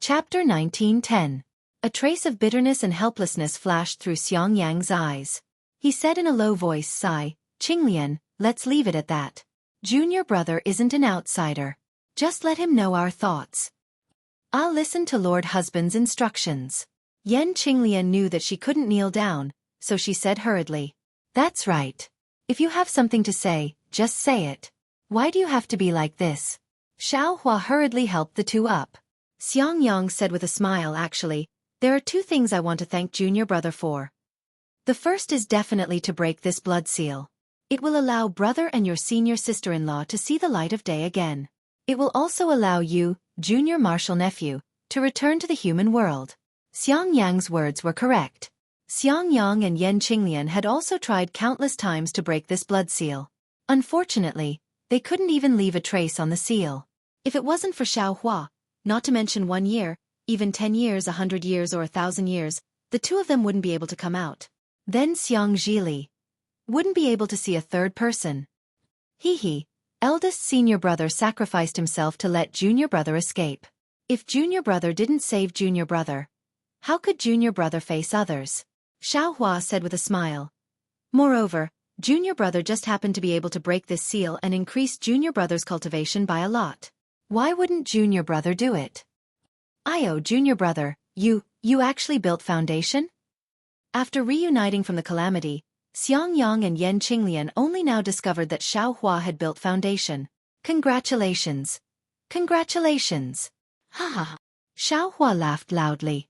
Chapter 1910. A trace of bitterness and helplessness flashed through Xiang Yang's eyes. He said in a low voice, "Sigh, Qinglian, let's leave it at that. Junior brother isn't an outsider. Just let him know our thoughts. I'll listen to Lord Husband's instructions." Yan Qinglian knew that she couldn't kneel down, so she said hurriedly, "That's right. If you have something to say, just say it. Why do you have to be like this?" Xiao Hua hurriedly helped the two up. Xiang Yang said with a smile, "Actually, there are two things I want to thank Junior brother for. The first is definitely to break this blood seal. It will allow brother and your senior sister-in-law to see the light of day again. It will also allow you, Junior Marshal nephew, to return to the human world." Xiang Yang's words were correct. Xiang Yang and Yan Qinglian had also tried countless times to break this blood seal. Unfortunately, they couldn't even leave a trace on the seal. If it wasn't for Xiao Hua, not to mention 1 year, even 10 years, 100 years or 1,000 years, the two of them wouldn't be able to come out. Then Xiang Zhili wouldn't be able to see a third person. He, eldest senior brother sacrificed himself to let junior brother escape. If junior brother didn't save junior brother, how could junior brother face others? Xiao Hua said with a smile. Moreover, junior brother just happened to be able to break this seal and increase junior brother's cultivation by a lot. Why wouldn't junior brother do it? Junior brother, you actually built foundation? After reuniting from the calamity, Xiang Yang and Yan Qinglian only now discovered that Xiao Hua had built foundation. Congratulations. Congratulations. Ha. Xiao Hua laughed loudly.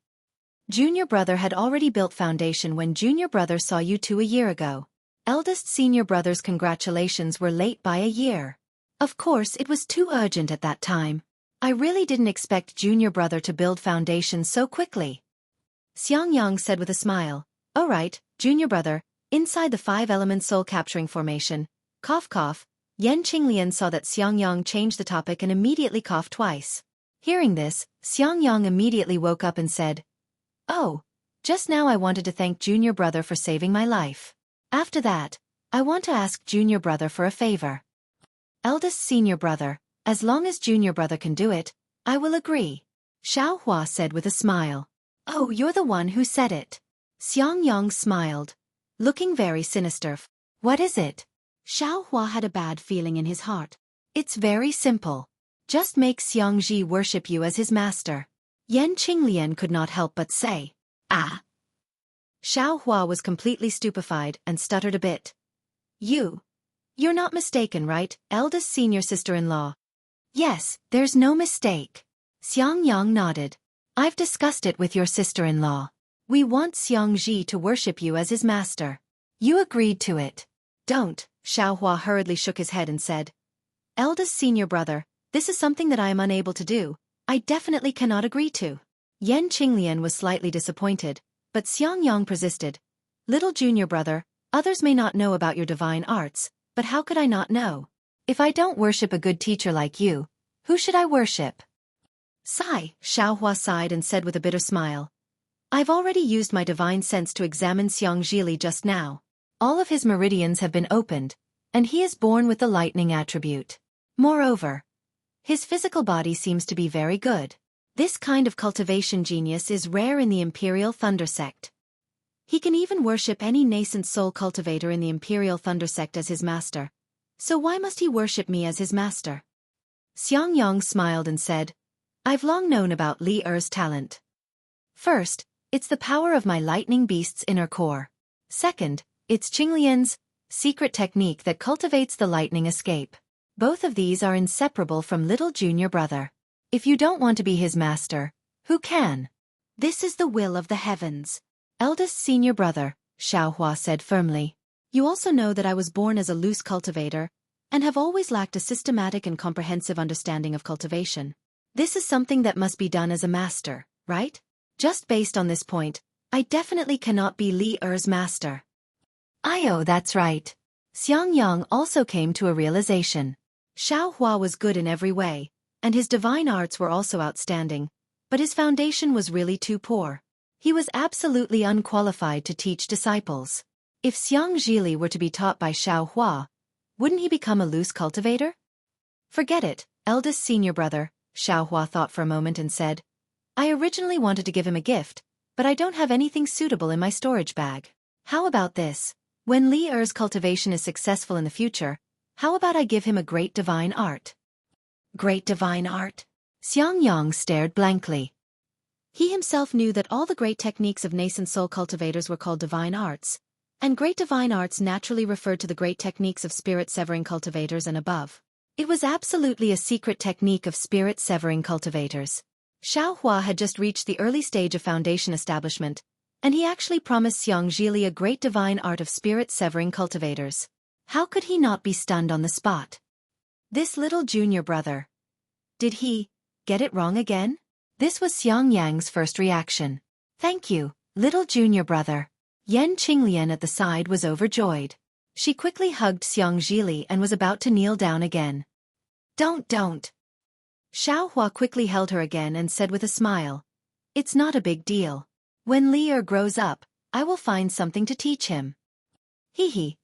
Junior brother had already built foundation when junior brother saw you two a year ago. Eldest senior brother's congratulations were late by a year. Of course, it was too urgent at that time. I really didn't expect junior brother to build foundation so quickly. Xiang Yang said with a smile. "All right, junior brother, inside the 5-element soul-capturing formation, cough cough." Yan Qinglian saw that Xiang Yang changed the topic and immediately coughed twice. Hearing this, Xiang Yang immediately woke up and said, "Oh, just now I wanted to thank junior brother for saving my life. After that, I want to ask junior brother for a favor. Eldest senior brother, as long as junior brother can do it, I will agree." Xiao Hua said with a smile. "Oh, you're the one who said it." Xiang Yang smiled, looking very sinister. "What is it?" Xiao Hua had a bad feeling in his heart. "It's very simple. Just make Xiang Ji worship you as his master." Yan Qinglian could not help but say, "Ah." Xiao Hua was completely stupefied and stuttered a bit. You're not mistaken, right, eldest senior sister-in-law?" "Yes, there's no mistake." Xiang Yang nodded. "I've discussed it with your sister-in-law. We want Xiang Ji to worship you as his master. You agreed to it." "Don't," Xiao Hua hurriedly shook his head and said. "Eldest senior brother, this is something that I am unable to do. I definitely cannot agree to." Yan Qinglian was slightly disappointed, but Xiang Yang persisted. "Little junior brother, others may not know about your divine arts, but how could I not know? If I don't worship a good teacher like you, who should I worship?" "Sigh," Xiao Hua sighed and said with a bitter smile. "I've already used my divine sense to examine Xiang Zhili just now. All of his meridians have been opened, and he is born with the lightning attribute. Moreover, his physical body seems to be very good. This kind of cultivation genius is rare in the Imperial Thunder Sect. He can even worship any nascent soul cultivator in the Imperial Thunder Sect as his master. So why must he worship me as his master?" Xiang Yang smiled and said, "I've long known about Li Er's talent. First, it's the power of my lightning beast's inner core. Second, it's Qinglian's secret technique that cultivates the lightning escape. Both of these are inseparable from little junior brother. If you don't want to be his master, who can? This is the will of the heavens. Eldest senior brother," Xiao Hua said firmly. "You also know that I was born as a loose cultivator, and have always lacked a systematic and comprehensive understanding of cultivation. This is something that must be done as a master, right? Just based on this point, I definitely cannot be Li Er's master." That's right. Xiang Yang also came to a realization. Xiao Hua was good in every way, and his divine arts were also outstanding, but his foundation was really too poor. He was absolutely unqualified to teach disciples. If Xiang Zhili were to be taught by Xiao Hua, wouldn't he become a loose cultivator? "Forget it, eldest senior brother," Xiao Hua thought for a moment and said. I originally wanted to give him a gift, but I don't have anything suitable in my storage bag. How about this? When Li Er's cultivation is successful in the future, how about I give him a great divine art? Great divine art? Xiang Yang stared blankly. He himself knew that all the great techniques of nascent soul cultivators were called divine arts, and great divine arts naturally referred to the great techniques of spirit-severing cultivators and above. It was absolutely a secret technique of spirit-severing cultivators. Xiao Hua had just reached the early stage of foundation establishment, and he actually promised Xiang Zhili a great divine art of spirit-severing cultivators. How could he not be stunned on the spot? This little junior brother. Did he get it wrong again? This was Xiang Yang's first reaction. Thank you, little junior brother. Yan Qinglian at the side was overjoyed. She quickly hugged Xiang Zhili and was about to kneel down again. Don't. Xiao Hua quickly held her again and said with a smile. It's not a big deal. When Li Er grows up, I will find something to teach him.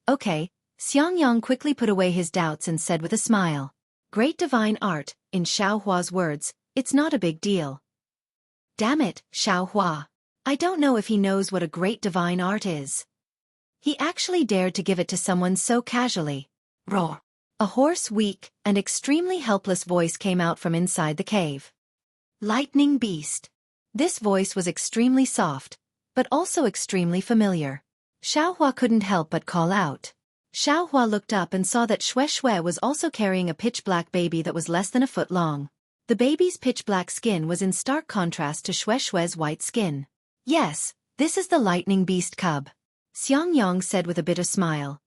Okay. Xiang Yang quickly put away his doubts and said with a smile. Great divine art, in Xiao Hua's words, it's not a big deal. Damn it, Xiao Hua. I don't know if he knows what a great divine art is. He actually dared to give it to someone so casually. Roar. A hoarse, weak, and extremely helpless voice came out from inside the cave. Lightning Beast. This voice was extremely soft, but also extremely familiar. Xiao Hua couldn't help but call out. Xiao Hua looked up and saw that Xueqi was also carrying a pitch-black baby that was less than a foot long. The baby's pitch-black skin was in stark contrast to Xueqi's white skin. Yes, this is the Lightning Beast cub. Xiang Yang said with a bitter smile.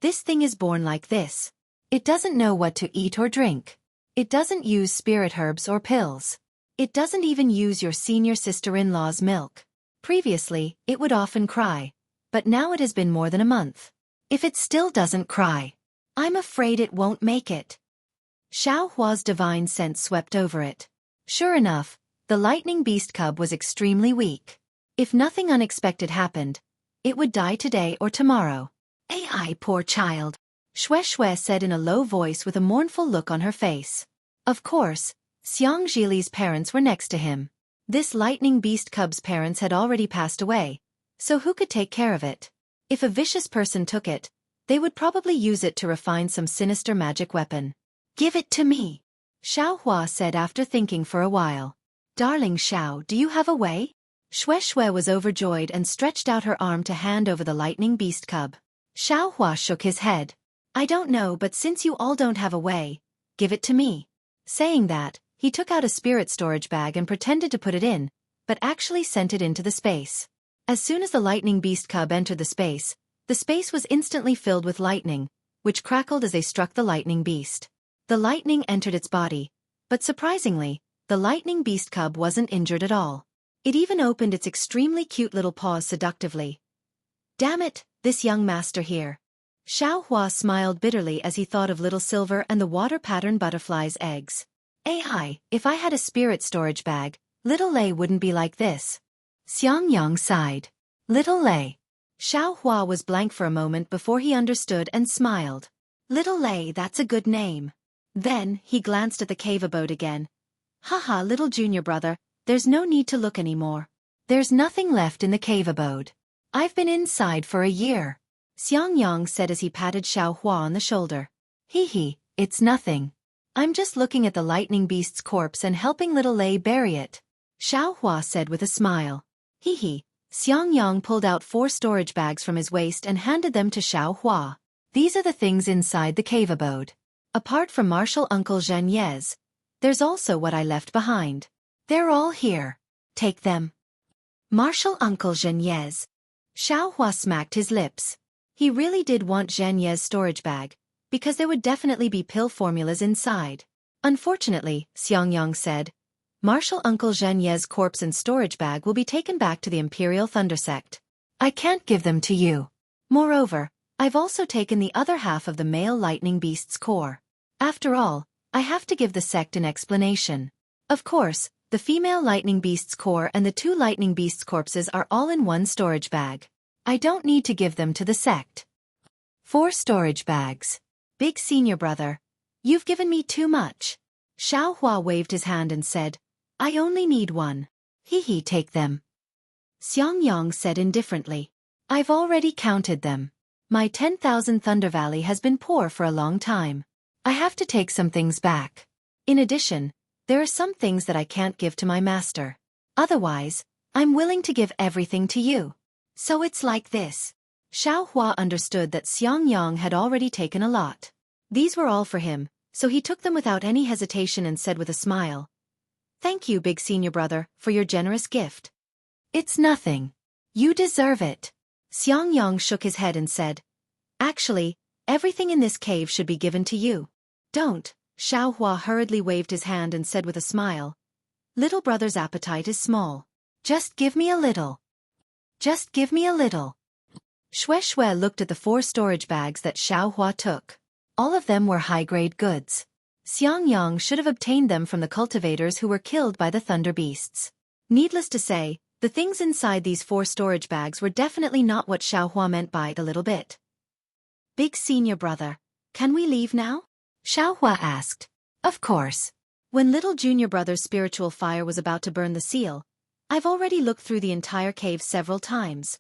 This thing is born like this. It doesn't know what to eat or drink. It doesn't use spirit herbs or pills. It doesn't even use your senior sister-in-law's milk. Previously, it would often cry, but now it has been more than a month. If it still doesn't cry, I'm afraid it won't make it. Xiao Hua's divine sense swept over it. Sure enough, the Lightning Beast cub was extremely weak. If nothing unexpected happened, it would die today or tomorrow. Ai, poor child. Xueqi said in a low voice with a mournful look on her face. Of course, Xiang Zhili's parents were next to him. This Lightning Beast cub's parents had already passed away, so who could take care of it? If a vicious person took it, they would probably use it to refine some sinister magic weapon. Give it to me, Xiao Hua said after thinking for a while. Darling Xiao, do you have a way? Xueqi was overjoyed and stretched out her arm to hand over the Lightning Beast cub. Xiao Hua shook his head. I don't know, but since you all don't have a way, give it to me. Saying that, he took out a spirit storage bag and pretended to put it in, but actually sent it into the space. As soon as the Lightning Beast cub entered the space was instantly filled with lightning, which crackled as they struck the Lightning Beast. The lightning entered its body, but surprisingly, the Lightning Beast cub wasn't injured at all. It even opened its extremely cute little paws seductively. Damn it, this young master here. Xiao Hua smiled bitterly as he thought of Little Silver and the water-pattern butterfly's eggs. Ai, if I had a spirit storage bag, Little Lei wouldn't be like this. Xiang Yang sighed. Little Lei. Xiao Hua was blank for a moment before he understood and smiled. Little Lei, that's a good name. Then, he glanced at the cave abode again. Haha, little junior brother, there's no need to look anymore. There's nothing left in the cave abode. I've been inside for a year. Xiang Yang said as he patted Xiao Hua on the shoulder. It's nothing. I'm just looking at the Lightning Beast's corpse and helping Little Lei bury it. Xiao Hua said with a smile. Xiang Yang pulled out 4 storage bags from his waist and handed them to Xiao Hua. These are the things inside the cave abode. Apart from Martial Uncle Zhenyez, there's also what I left behind. They're all here. Take them. Martial Uncle Zhenyez. Xiao Hua smacked his lips. He really did want Zhenyez's storage bag, because there would definitely be pill formulas inside. Unfortunately, Xiang Yang said, Martial Uncle Zhenyez's corpse and storage bag will be taken back to the Imperial Thunder Sect. I can't give them to you. Moreover, I've also taken the other half of the male Lightning Beast's core. After all, I have to give the sect an explanation. Of course, the female Lightning Beast's core and the 2 Lightning Beast's corpses are all in one storage bag. I don't need to give them to the sect. 4 storage bags. Big senior brother, you've given me too much. Xiao Hua waved his hand and said, I only need 1. He take them. Xiangyang said indifferently. I've already counted them. My 10,000 Thunder Valley has been poor for a long time. I have to take some things back. In addition, there are some things that I can't give to my master. Otherwise, I'm willing to give everything to you. So it's like this. Xiao Hua understood that Xiangyang had already taken a lot. These were all for him, so he took them without any hesitation and said with a smile, "Thank you, big senior brother, for your generous gift." "It's nothing. You deserve it." Xiangyang shook his head and said, "Actually, everything in this cave should be given to you." "Don't." Xiao Hua hurriedly waved his hand and said with a smile, "Little brother's appetite is small. Just give me a little. Just give me a little." Xueqi looked at the 4 storage bags that Xiao Hua took. All of them were high-grade goods. Xiangyang should have obtained them from the cultivators who were killed by the thunder beasts. Needless to say, the things inside these 4 storage bags were definitely not what Xiao Hua meant by a little bit. "Big senior brother, can we leave now?" Xiao Hua asked. "Of course." When little junior brother's spiritual fire was about to burn the seal, "I've already looked through the entire cave several times."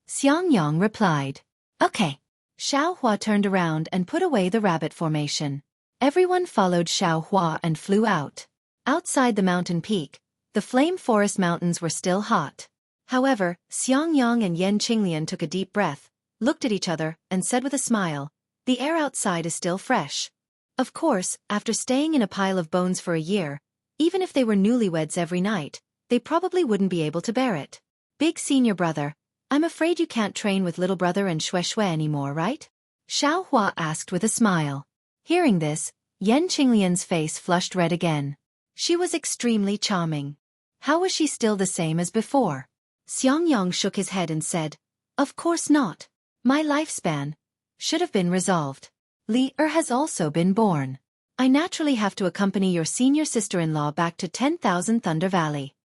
Xiangyang replied. "Okay." Xiao Hua turned around and put away the rabbit formation. Everyone followed Xiao Hua and flew out. Outside the mountain peak, the flame forest mountains were still hot. However, Xiangyang and Yan Qinglian took a deep breath, looked at each other, and said with a smile, "The air outside is still fresh." Of course, after staying in a pile of bones for a year, even if they were newlyweds every night, they probably wouldn't be able to bear it. "Big senior brother, I'm afraid you can't train with little brother and Xueqi anymore, right?" Xiao Hua asked with a smile. Hearing this, Yan Qinglian's face flushed red again. She was extremely charming. How was she still the same as before? Xiangyang shook his head and said, "Of course not. My lifespan should have been resolved. Li has also been born. I naturally have to accompany your senior sister-in-law back to 10,000 Thunder Valley."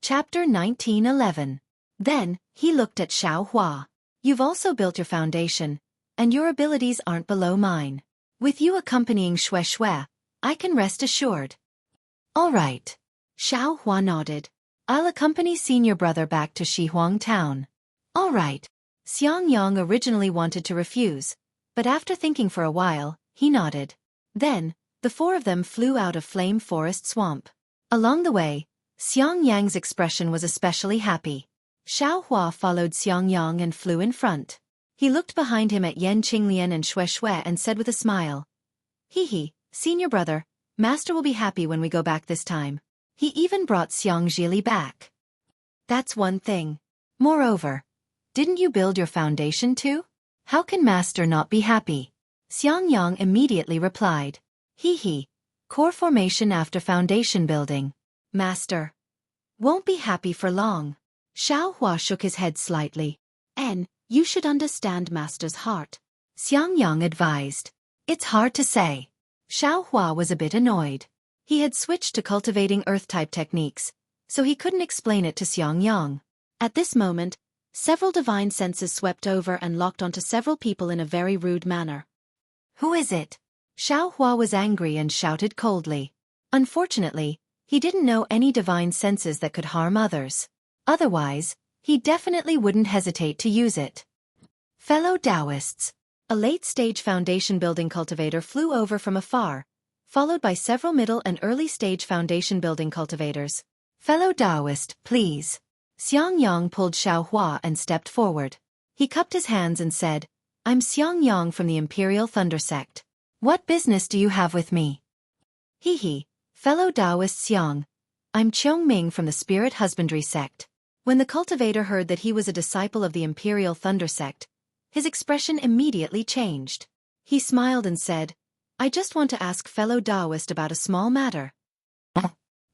Chapter 19:11. Then, he looked at Xiao Hua. "You've also built your foundation, and your abilities aren't below mine. With you accompanying Xueqi, I can rest assured." "All right." Xiao Hua nodded. "I'll accompany senior brother back to Shihuang town." "All right." Xiangyang originally wanted to refuse, but after thinking for a while, he nodded. Then, the 4 of them flew out of Flame Forest Swamp. Along the way, Xiangyang's expression was especially happy. Xiao Hua followed Xiangyang and flew in front. He looked behind him at Yan Qinglian and Xueqi and said with a smile, "He, senior brother, master will be happy when we go back this time." He even brought Xiangzhili back. "That's one thing. Moreover, didn't you build your foundation too? How can master not be happy?" Xiangyang immediately replied. Core formation after foundation building. Master won't be happy for long." Xiao Hua shook his head slightly. You should understand master's heart," Xiangyang advised. "It's hard to say." Xiao Hua was a bit annoyed. He had switched to cultivating earth-type techniques, so he couldn't explain it to Xiangyang. At this moment, several divine senses swept over and locked onto several people in a very rude manner. "Who is it?" Xiao Hua was angry and shouted coldly. Unfortunately, he didn't know any divine senses that could harm others. Otherwise, he definitely wouldn't hesitate to use it. "Fellow Taoists." A late-stage foundation-building cultivator flew over from afar, followed by several middle and early-stage foundation-building cultivators. "Fellow Taoist, please." Xiangyang pulled Xiao Hua and stepped forward. He cupped his hands and said, "I'm Xiangyang from the Imperial Thunder Sect. What business do you have with me?" Fellow Taoist Xiang. I'm Ming from the Spirit Husbandry Sect." When the cultivator heard that he was a disciple of the Imperial Thunder Sect, his expression immediately changed. He smiled and said, "I just want to ask fellow Taoist about a small matter."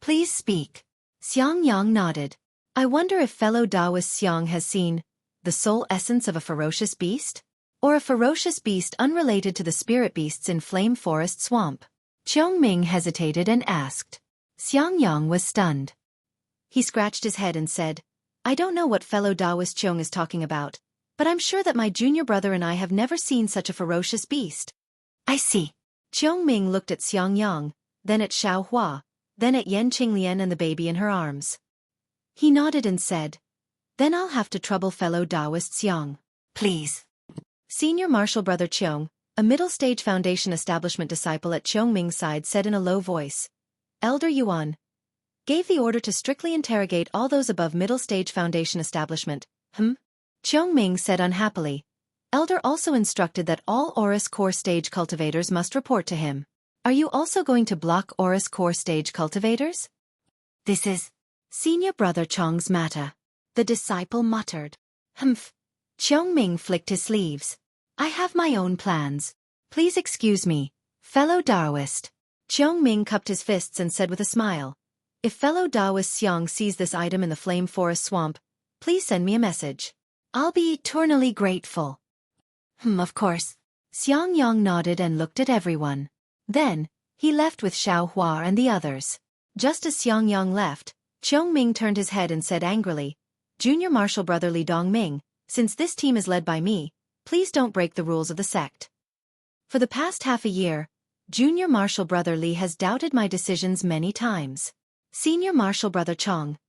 "Please speak." Xiangyang nodded. "I wonder if fellow Taoist Xiang has seen the soul essence of a ferocious beast? Or a ferocious beast unrelated to the spirit beasts in Flame Forest Swamp?" Ming hesitated and asked. Xiangyang was stunned. He scratched his head and said, "I don't know what fellow Taoist Qiong is talking about, but I'm sure that my junior brother and I have never seen such a ferocious beast." "I see." Ming looked at Xiangyang, then at Xiaohua, then at Yan Qinglian and the baby in her arms. He nodded and said, "Then I'll have to trouble fellow Taoist Xiang. Please." Senior Marshal Brother Qiong, a middle-stage Foundation establishment disciple at Qiongming's side, said in a low voice. Elder Yuan gave the order to strictly interrogate all those above middle-stage Foundation establishment. Qiongming said unhappily. Elder also instructed that all Aurus core stage cultivators must report to him. Are you also going to block Aurus core stage cultivators? This is Senior Brother Chong's matter. The disciple muttered. Humph. Qiongming flicked his sleeves. I have my own plans. Please excuse me, fellow Taoist. Qiongming cupped his fists and said with a smile. If fellow Taoist Xiang sees this item in the Flame Forest Swamp, please send me a message. I'll be eternally grateful. Of course. Xiang Yang nodded and looked at everyone. Then, he left with Xiaohua and the others. Just as Xiang Yang left, Qiongming turned his head and said angrily, Junior Marshal Brother Li Dongming, since this team is led by me, please don't break the rules of the sect. For the past half a year, Junior Marshal Brother Li has doubted my decisions many times. Senior Marshal Brother Chong,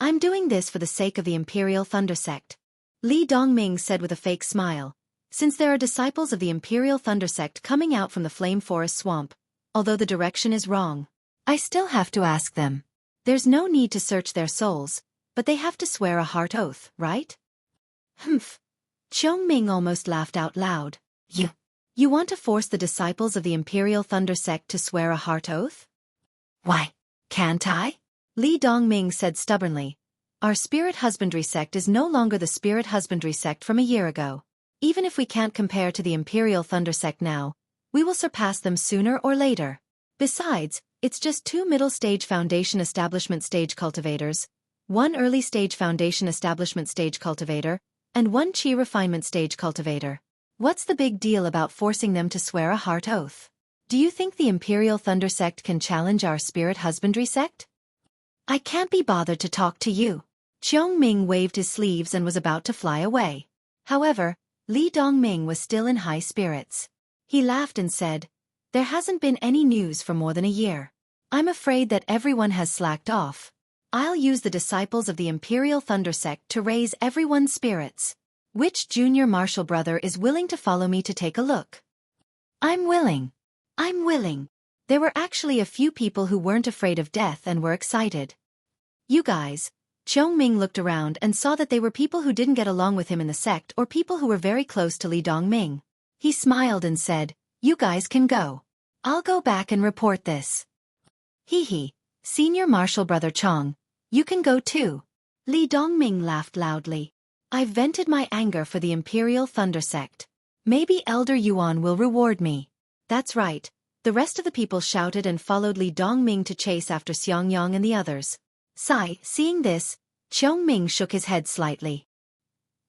I'm doing this for the sake of the Imperial Thunder Sect. Li Dongming said with a fake smile. Since there are disciples of the Imperial Thunder Sect coming out from the Flame Forest Swamp, although the direction is wrong, I still have to ask them. There's no need to search their souls, but they have to swear a heart oath, right? Humph. Qiongming almost laughed out loud. You want to force the disciples of the Imperial Thunder Sect to swear a heart oath? Why, can't I? Li Dongming said stubbornly. Our Spirit Husbandry Sect is no longer the Spirit Husbandry Sect from a year ago. Even if we can't compare to the Imperial Thunder Sect now, we will surpass them sooner or later. Besides, it's just 2 middle-stage Foundation Establishment Stage cultivators, 1 early-stage Foundation Establishment Stage cultivator, and 1 Qi Refinement Stage cultivator. What's the big deal about forcing them to swear a heart oath? Do you think the Imperial Thunder Sect can challenge our Spirit Husbandry Sect? I can't be bothered to talk to you. Qiongming waved his sleeves and was about to fly away. However, Li Dongming was still in high spirits. He laughed and said, There hasn't been any news for more than a year. I'm afraid that everyone has slacked off. I'll use the disciples of the Imperial Thunder Sect to raise everyone's spirits. Which junior marshal brother is willing to follow me to take a look? I'm willing. I'm willing. There were actually a few people who weren't afraid of death and were excited. You guys. Qiongming looked around and saw that they were people who didn't get along with him in the sect or people who were very close to Li Dongming. He smiled and said, You guys can go. I'll go back and report this. Hee. Senior Marshal Brother Chong, you can go too. Li Dongming laughed loudly. I've vented my anger for the Imperial Thunder Sect. Maybe Elder Yuan will reward me. That's right. The rest of the people shouted and followed Li Dongming to chase after Xiangyang and the others. Seeing this, Qiongming shook his head slightly.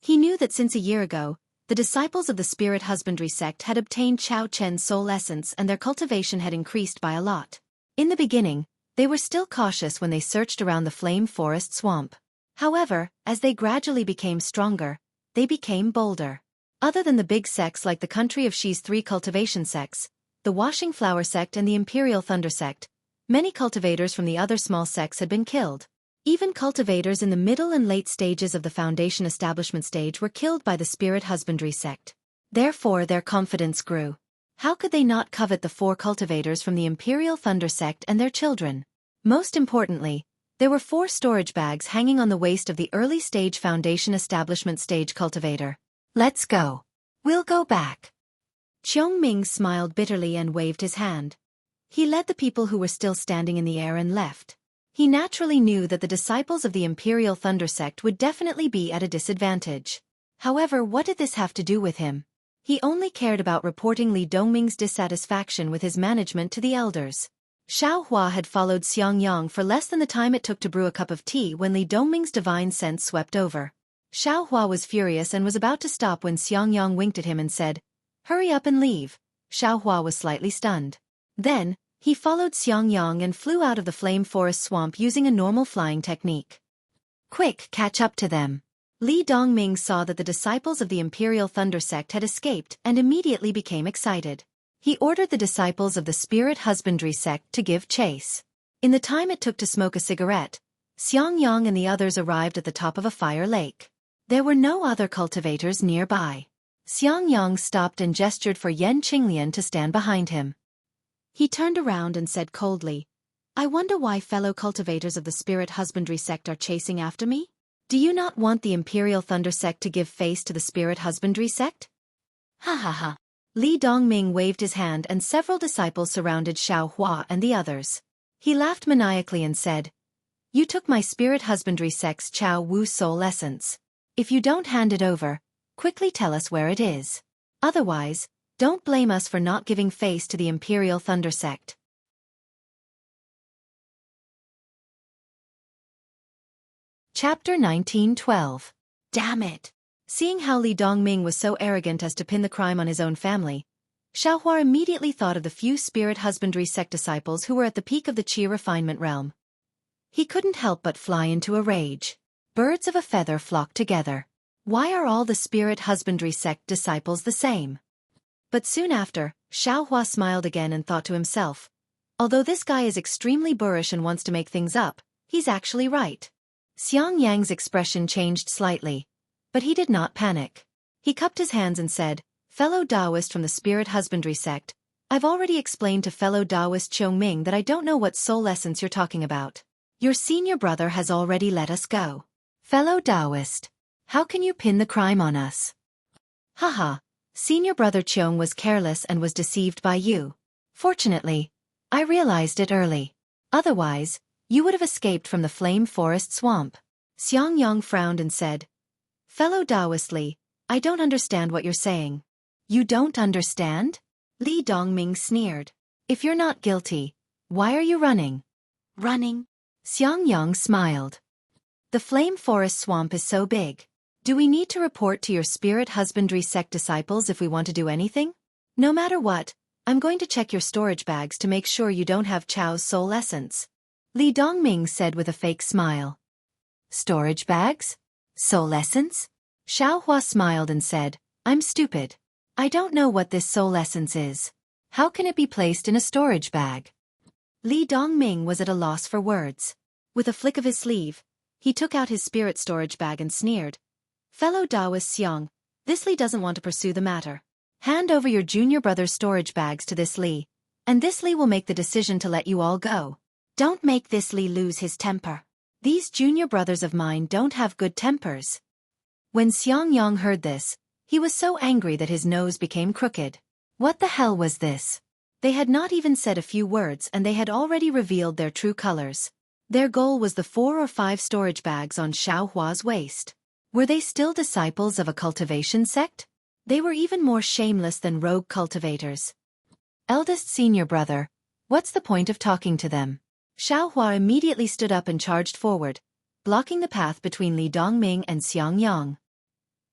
He knew that since a year ago, the disciples of the Spirit Husbandry Sect had obtained Chao Chen's soul essence and their cultivation had increased by a lot. In the beginning, they were still cautious when they searched around the Flame Forest Swamp. However, as they gradually became stronger, they became bolder. Other than the big sects like the Country of Shi's 3 cultivation sects, the Washing Flower Sect and the Imperial Thunder Sect, many cultivators from the other small sects had been killed. Even cultivators in the middle and late stages of the Foundation Establishment stage were killed by the Spirit Husbandry Sect. Therefore their confidence grew. How could they not covet the 4 cultivators from the Imperial Thunder Sect and their children? Most importantly, there were 4 storage bags hanging on the waist of the early stage Foundation Establishment stage cultivator. Let's go. We'll go back. Qiongming smiled bitterly and waved his hand. He led the people who were still standing in the air and left. He naturally knew that the disciples of the Imperial Thunder Sect would definitely be at a disadvantage. However, what did this have to do with him? He only cared about reporting Li Dongming's dissatisfaction with his management to the elders. Xiaohua had followed Xiangyang for less than the time it took to brew a cup of tea when Li Dongming's divine sense swept over. Xiaohua was furious and was about to stop when Xiangyang winked at him and said, Hurry up and leave. Xiaohua was slightly stunned. Then, he followed Xiangyang and flew out of the Flame Forest Swamp using a normal flying technique. Quick, catch up to them. Li Dongming saw that the disciples of the Imperial Thunder Sect had escaped and immediately became excited. He ordered the disciples of the spirit husbandry sect to give chase. In the time it took to smoke a cigarette, Xiangyang and the others arrived at the top of a fire lake. There were no other cultivators nearby. Xiangyang stopped and gestured for Yan Qinglian to stand behind him. He turned around and said coldly, "I wonder why fellow cultivators of the spirit husbandry sect are chasing after me? Do you not want the Imperial Thunder sect to give face to the spirit husbandry sect?" Ha ha ha. Li Dongming waved his hand and several disciples surrounded Xiaohua and the others. He laughed maniacally and said, "You took my spirit husbandry sect's Chao Wu soul essence. If you don't hand it over, quickly tell us where it is. Otherwise, don't blame us for not giving face to the Imperial Thunder sect." Chapter 19:12. Damn it! Seeing how Li Dongming was so arrogant as to pin the crime on his own family, Xiaohua immediately thought of the few spirit husbandry sect disciples who were at the peak of the Qi refinement realm. He couldn't help but fly into a rage. Birds of a feather flock together. Why are all the spirit husbandry sect disciples the same? But soon after, Xiaohua smiled again and thought to himself, although this guy is extremely boorish and wants to make things up, he's actually right. Xiangyang's expression changed slightly, but he did not panic. He cupped his hands and said, "Fellow Taoist from the spirit husbandry sect, I've already explained to fellow Taoist Qiongming that I don't know what soul essence you're talking about. Your senior brother has already let us go. Fellow Taoist, how can you pin the crime on us?" Haha, senior brother Qiong was careless and was deceived by you. Fortunately, I realized it early. Otherwise, you would have escaped from the flame forest swamp. Xiangyang frowned and said, "Fellow Taoist Li, I don't understand what you're saying." "You don't understand?" Li Dongming sneered. "If you're not guilty, why are you running?" "Running?" Xiangyang smiled. "The flame forest swamp is so big. Do we need to report to your spirit husbandry sect disciples if we want to do anything? No matter what, I'm going to check your storage bags to make sure you don't have Chao's soul essence." Li Dongming said with a fake smile. "Storage bags? Soul essence?" Xiaohua smiled and said, "I'm stupid. I don't know what this soul essence is. How can it be placed in a storage bag?" Li Dongming was at a loss for words. With a flick of his sleeve, he took out his spirit storage bag and sneered, "Fellow Taoist Xiang, this Li doesn't want to pursue the matter. Hand over your junior brother's storage bags to this Li, and this Li will make the decision to let you all go. Don't make this Li lose his temper. These junior brothers of mine don't have good tempers." When Xiangyang heard this, he was so angry that his nose became crooked. What the hell was this? They had not even said a few words and they had already revealed their true colors. Their goal was the 4 or 5 storage bags on Xiaohua's waist. Were they still disciples of a cultivation sect? They were even more shameless than rogue cultivators. Eldest senior brother, what's the point of talking to them? Xiaohua immediately stood up and charged forward, blocking the path between Li Dongming and Xiangyang.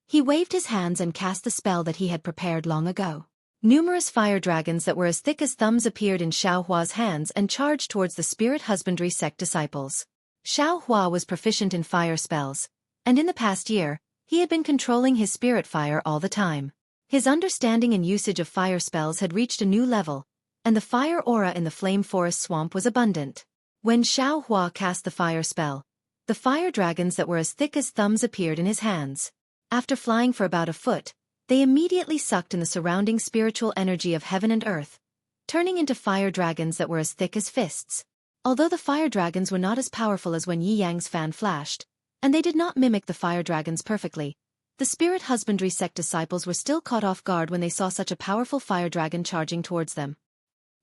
He waved his hands and cast the spell that he had prepared long ago. Numerous fire dragons that were as thick as thumbs appeared in Xiaohua's hands and charged towards the spirit husbandry sect disciples. Xiaohua was proficient in fire spells, and in the past year, he had been controlling his spirit fire all the time. His understanding and usage of fire spells had reached a new level, and the fire aura in the flame forest swamp was abundant. When Xiaohua cast the fire spell, the fire dragons that were as thick as thumbs appeared in his hands. After flying for about a foot, they immediately sucked in the surrounding spiritual energy of heaven and earth, turning into fire dragons that were as thick as fists. Although the fire dragons were not as powerful as when Yi Yang's fan flashed, and they did not mimic the fire dragons perfectly, the spirit husbandry sect disciples were still caught off guard when they saw such a powerful fire dragon charging towards them.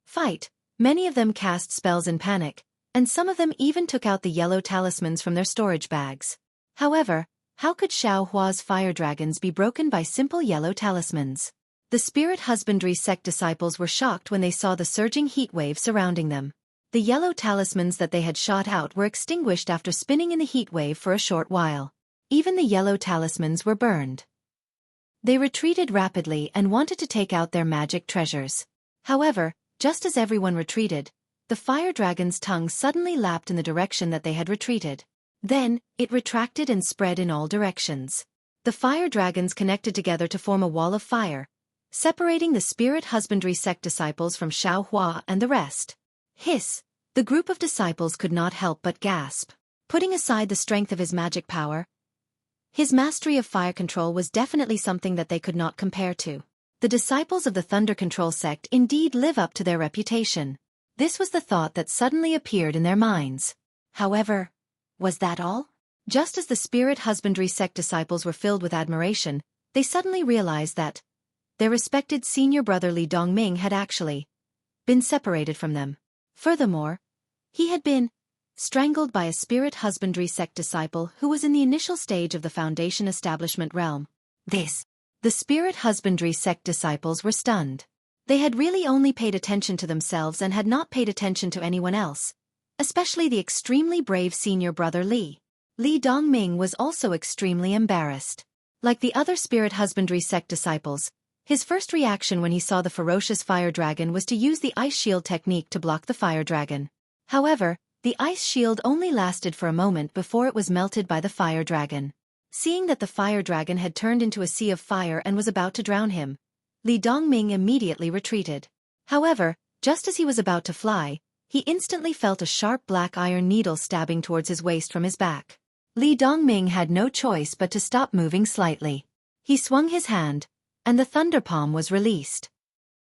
Fight! Many of them cast spells in panic, and some of them even took out the yellow talismans from their storage bags. However, how could Xiaohua's fire dragons be broken by simple yellow talismans? The spirit husbandry sect disciples were shocked when they saw the surging heat wave surrounding them. The yellow talismans that they had shot out were extinguished after spinning in the heat wave for a short while. Even the yellow talismans were burned. They retreated rapidly and wanted to take out their magic treasures. However, just as everyone retreated, the fire dragon's tongue suddenly lapped in the direction that they had retreated. Then, it retracted and spread in all directions. The fire dragons connected together to form a wall of fire, separating the spirit husbandry sect disciples from Xueqi and the rest. Hiss! The group of disciples could not help but gasp. Putting aside the strength of his magic power, his mastery of fire control was definitely something that they could not compare to. The disciples of the Thunder Control sect indeed live up to their reputation. This was the thought that suddenly appeared in their minds. However, was that all? Just as the spirit husbandry sect disciples were filled with admiration, they suddenly realized that their respected senior brother Li Dongming had actually been separated from them. Furthermore, he had been strangled by a spirit husbandry sect disciple who was in the initial stage of the Foundation establishment realm. The spirit husbandry sect disciples were stunned. They had really only paid attention to themselves and had not paid attention to anyone else, especially the extremely brave senior brother Li. Li Dongming was also extremely embarrassed. Like the other spirit husbandry sect disciples, his first reaction when he saw the ferocious fire dragon was to use the ice shield technique to block the fire dragon. However, the ice shield only lasted for a moment before it was melted by the fire dragon. Seeing that the fire dragon had turned into a sea of fire and was about to drown him, Li Dongming immediately retreated. However, just as he was about to fly, he instantly felt a sharp black iron needle stabbing towards his waist from his back. Li Dongming had no choice but to stop moving slightly. He swung his hand, and the thunder palm was released.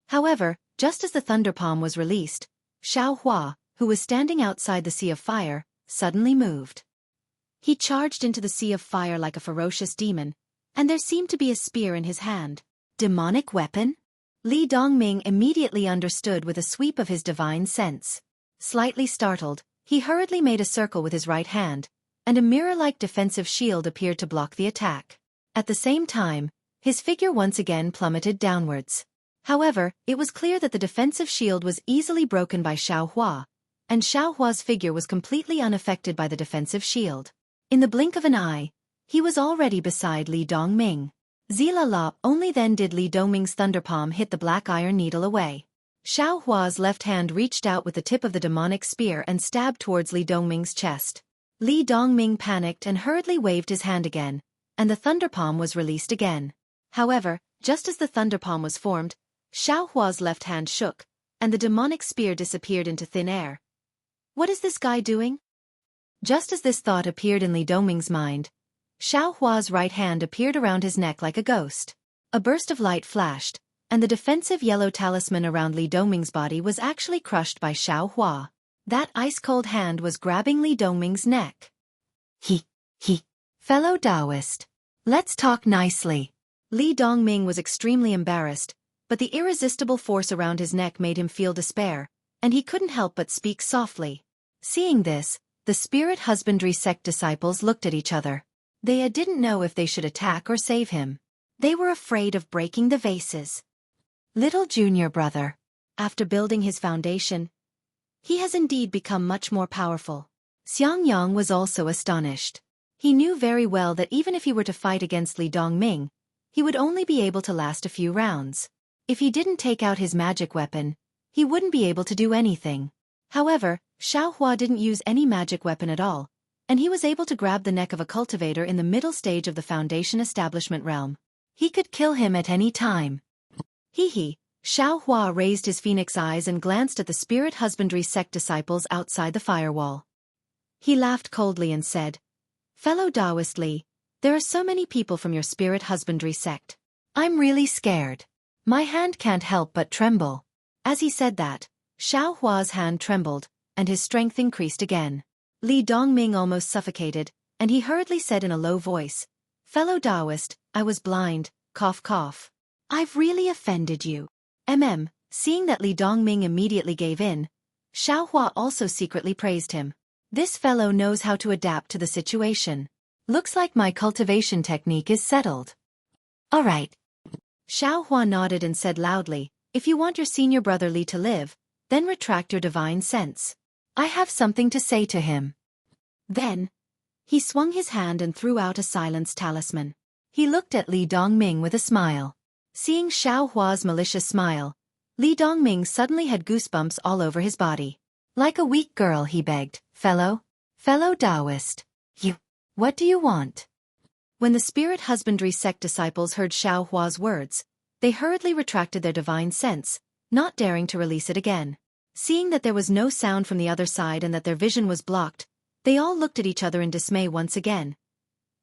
However, just as the thunder palm was released, Xueqi, who was standing outside the sea of fire, suddenly moved. He charged into the sea of fire like a ferocious demon, and there seemed to be a spear in his hand. Demonic weapon? Li Dongming immediately understood with a sweep of his divine sense. Slightly startled, he hurriedly made a circle with his right hand, and a mirror-like defensive shield appeared to block the attack. At the same time, his figure once again plummeted downwards. However, it was clear that the defensive shield was easily broken by Xueqi, and Xueqi's figure was completely unaffected by the defensive shield. In the blink of an eye, he was already beside Li Dongming. Zilala, only then did Li Dongming's thunder palm hit the black iron needle away. Xueqi's left hand reached out with the tip of the demonic spear and stabbed towards Li Dongming's chest. Li Dongming panicked and hurriedly waved his hand again, and the thunder palm was released again. However, just as the thunder palm was formed, Xueqi's left hand shook, and the demonic spear disappeared into thin air. What is this guy doing? Just as this thought appeared in Li Dongming's mind, Xueqi's right hand appeared around his neck like a ghost. A burst of light flashed, and the defensive yellow talisman around Li Dongming's body was actually crushed by Xueqi. That ice-cold hand was grabbing Li Dongming's neck. Fellow Taoist. Let's talk nicely. Li Dongming was extremely embarrassed, but the irresistible force around his neck made him feel despair, and he couldn't help but speak softly. Seeing this, the spirit husbandry sect disciples looked at each other. They didn't know if they should attack or save him. They were afraid of breaking the vases. Little junior brother. After building his foundation, he has indeed become much more powerful. Xiangyang was also astonished. He knew very well that even if he were to fight against Li Dongming, he would only be able to last a few rounds. If he didn't take out his magic weapon, he wouldn't be able to do anything. However, Xueqi didn't use any magic weapon at all, and he was able to grab the neck of a cultivator in the middle stage of the Foundation establishment realm. He could kill him at any time. Xueqi raised his phoenix eyes and glanced at the spirit husbandry sect disciples outside the firewall. He laughed coldly and said, "Fellow Taoist Li, there are so many people from your spirit husbandry sect. I'm really scared. My hand can't help but tremble." As he said that, Xueqi's hand trembled, and his strength increased again. Li Dongming almost suffocated, and he hurriedly said in a low voice, "Fellow Taoist, I was blind, cough cough. I've really offended you." Seeing that Li Dongming immediately gave in, Xueqi also secretly praised him. This fellow knows how to adapt to the situation. Looks like my cultivation technique is settled. All right. Xueqi nodded and said loudly, "If you want your senior brother Li to live, then retract your divine sense. I have something to say to him." Then, he swung his hand and threw out a silence talisman. He looked at Li Dongming with a smile. Seeing Xueqi's malicious smile, Li Dongming suddenly had goosebumps all over his body. Like a weak girl, he begged, Fellow Taoist. What do you want?" When the spirit husbandry sect disciples heard Xueqi's words, They hurriedly retracted their divine sense, not daring to release it again. Seeing that there was no sound from the other side and that their vision was blocked, they all looked at each other in dismay once again.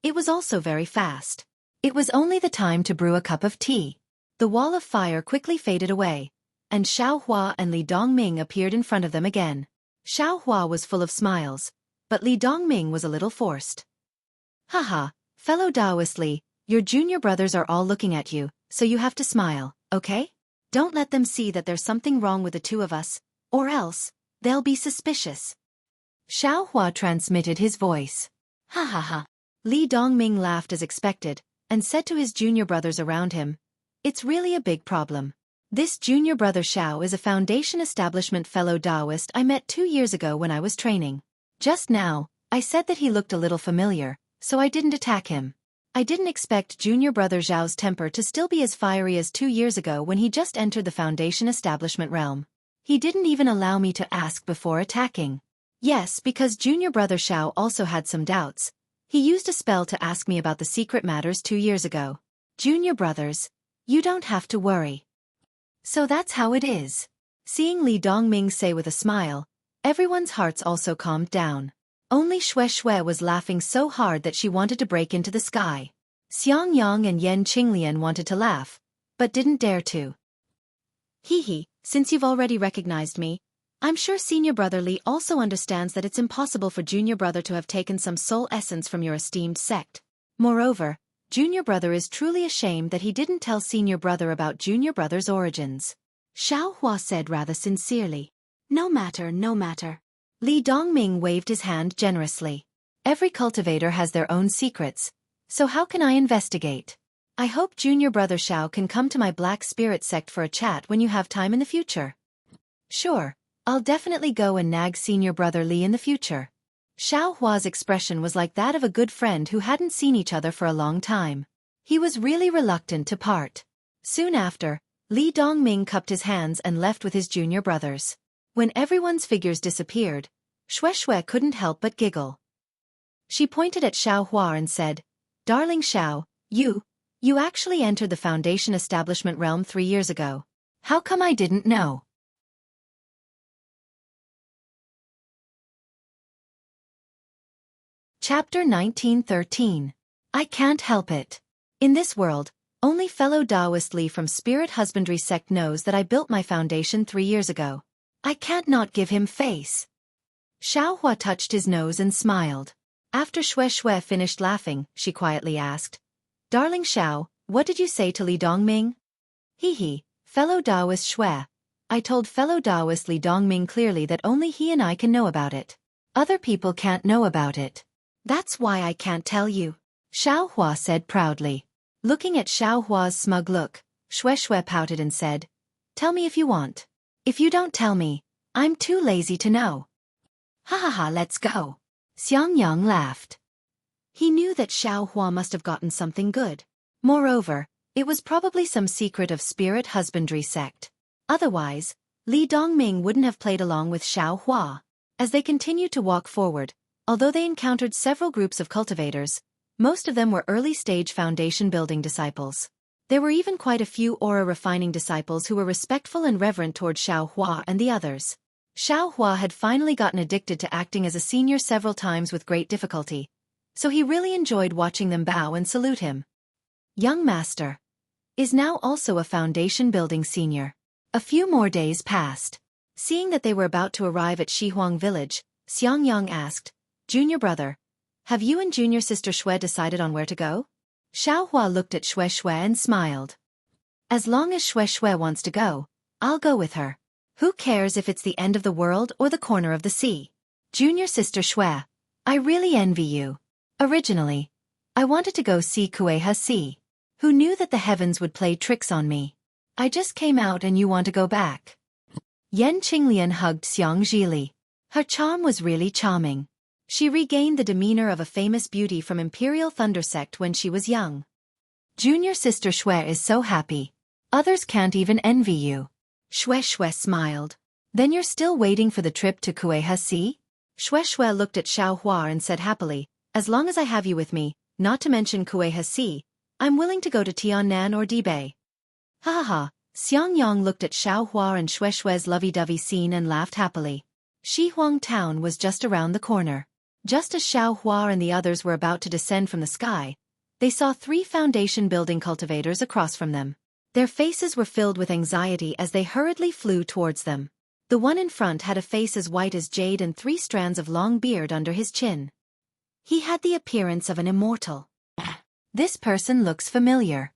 It was also very fast. It was only the time to brew a cup of tea. The wall of fire quickly faded away, and Xiaohua and Li Dongming appeared in front of them again. Xiaohua was full of smiles, but Li Dongming was a little forced. Haha, fellow Taoist Li, your junior brothers are all looking at you, so you have to smile, okay? Don't let them see that there's something wrong with the two of us, or else, they'll be suspicious. Xiaohua transmitted his voice. Ha ha ha. Li Dongming laughed as expected, and said to his junior brothers around him, "It's really a big problem. This junior brother Xiao is a foundation establishment fellow Taoist I met 2 years ago when I was training. Just now, I said that he looked a little familiar, so I didn't attack him. I didn't expect junior brother Zhao's temper to still be as fiery as 2 years ago when he just entered the foundation establishment realm. He didn't even allow me to ask before attacking. Yes, because junior brother Xiao also had some doubts. He used a spell to ask me about the secret matters 2 years ago. Junior brothers, you don't have to worry. So that's how it is." Seeing Li Dongming say with a smile, everyone's hearts also calmed down. Only Xueqi was laughing so hard that she wanted to break into the sky. Xiang Yang and Yan Qinglian wanted to laugh, but didn't dare to. Hee, since you've already recognized me, I'm sure senior brother Li also understands that it's impossible for junior brother to have taken some soul essence from your esteemed sect. Moreover, junior brother is truly ashamed that he didn't tell senior brother about junior brother's origins. Xiaohua said rather sincerely. No matter, no matter. Li Dongming waved his hand generously. Every cultivator has their own secrets, so how can I investigate? I hope junior brother Xiao can come to my Black Spirit sect for a chat when you have time in the future. Sure, I'll definitely go and nag senior brother Li in the future. Xiaohua's expression was like that of a good friend who hadn't seen each other for a long time. He was really reluctant to part. Soon after, Li Dongming cupped his hands and left with his junior brothers. When everyone's figures disappeared, Xueqi couldn't help but giggle. She pointed at Xiaohua and said, "Darling Xiao, you actually entered the foundation establishment realm 3 years ago. How come I didn't know?" Chapter 1913. I Can't Help It. In this world, only fellow Taoist Li from Spirit Husbandry sect knows that I built my foundation 3 years ago. I can't not give him face. Xiaohua touched his nose and smiled. After Xueqi finished laughing, she quietly asked, "Darling Xiao, what did you say to Li Dongming?" Hee, fellow Taoist Xue. I told fellow Taoist Li Dongming clearly that only he and I can know about it. Other people can't know about it. That's why I can't tell you," Xiaohua said proudly. Looking at Xiaohua's smug look, Xueqi pouted and said, "Tell me if you want. If you don't tell me, I'm too lazy to know." Ha ha ha, let's go. Xiang Yang laughed. He knew that Xiaohua must have gotten something good. Moreover, it was probably some secret of Spirit Husbandry sect. Otherwise, Li Dongming wouldn't have played along with Xiaohua. As they continued to walk forward, although they encountered several groups of cultivators, most of them were early-stage foundation-building disciples. There were even quite a few aura-refining disciples who were respectful and reverent toward Xiaohua and the others. Xiaohua had finally gotten addicted to acting as a senior several times with great difficulty, so he really enjoyed watching them bow and salute him. Young Master is now also a foundation-building senior. A few more days passed. Seeing that they were about to arrive at Shihuang village, Xiang Yang asked, "Junior brother, have you and junior sister Xue decided on where to go?" Xiaohua looked at Xueqi and smiled. "As long as Xueqi wants to go, I'll go with her. Who cares if it's the end of the world or the corner of the sea? Junior sister Xue, I really envy you. Originally, I wanted to go see Xueqi Sea. Who knew that the heavens would play tricks on me? I just came out and you want to go back." Yan Qinglian hugged Xiang Zhili. Her charm was really charming. She regained the demeanor of a famous beauty from Imperial Thunder Sect when she was young. "Junior sister Xue is so happy. Others can't even envy you." Xueqi smiled. "Then you're still waiting for the trip to Xueqi Sea?" Xueqi looked at Xiaohua and said happily, "As long as I have you with me, not to mention Xueqi Sea, I'm willing to go to Tiannan or Dibei." Ha ha ha. Xiangyang looked at Xiaohua and Xueqi's lovey-dovey scene and laughed happily. Shihuang town was just around the corner. Just as Xiaohua and the others were about to descend from the sky, they saw 3 foundation building cultivators across from them. Their faces were filled with anxiety as they hurriedly flew towards them. The one in front had a face as white as jade and 3 strands of long beard under his chin. He had the appearance of an immortal. This person looks familiar.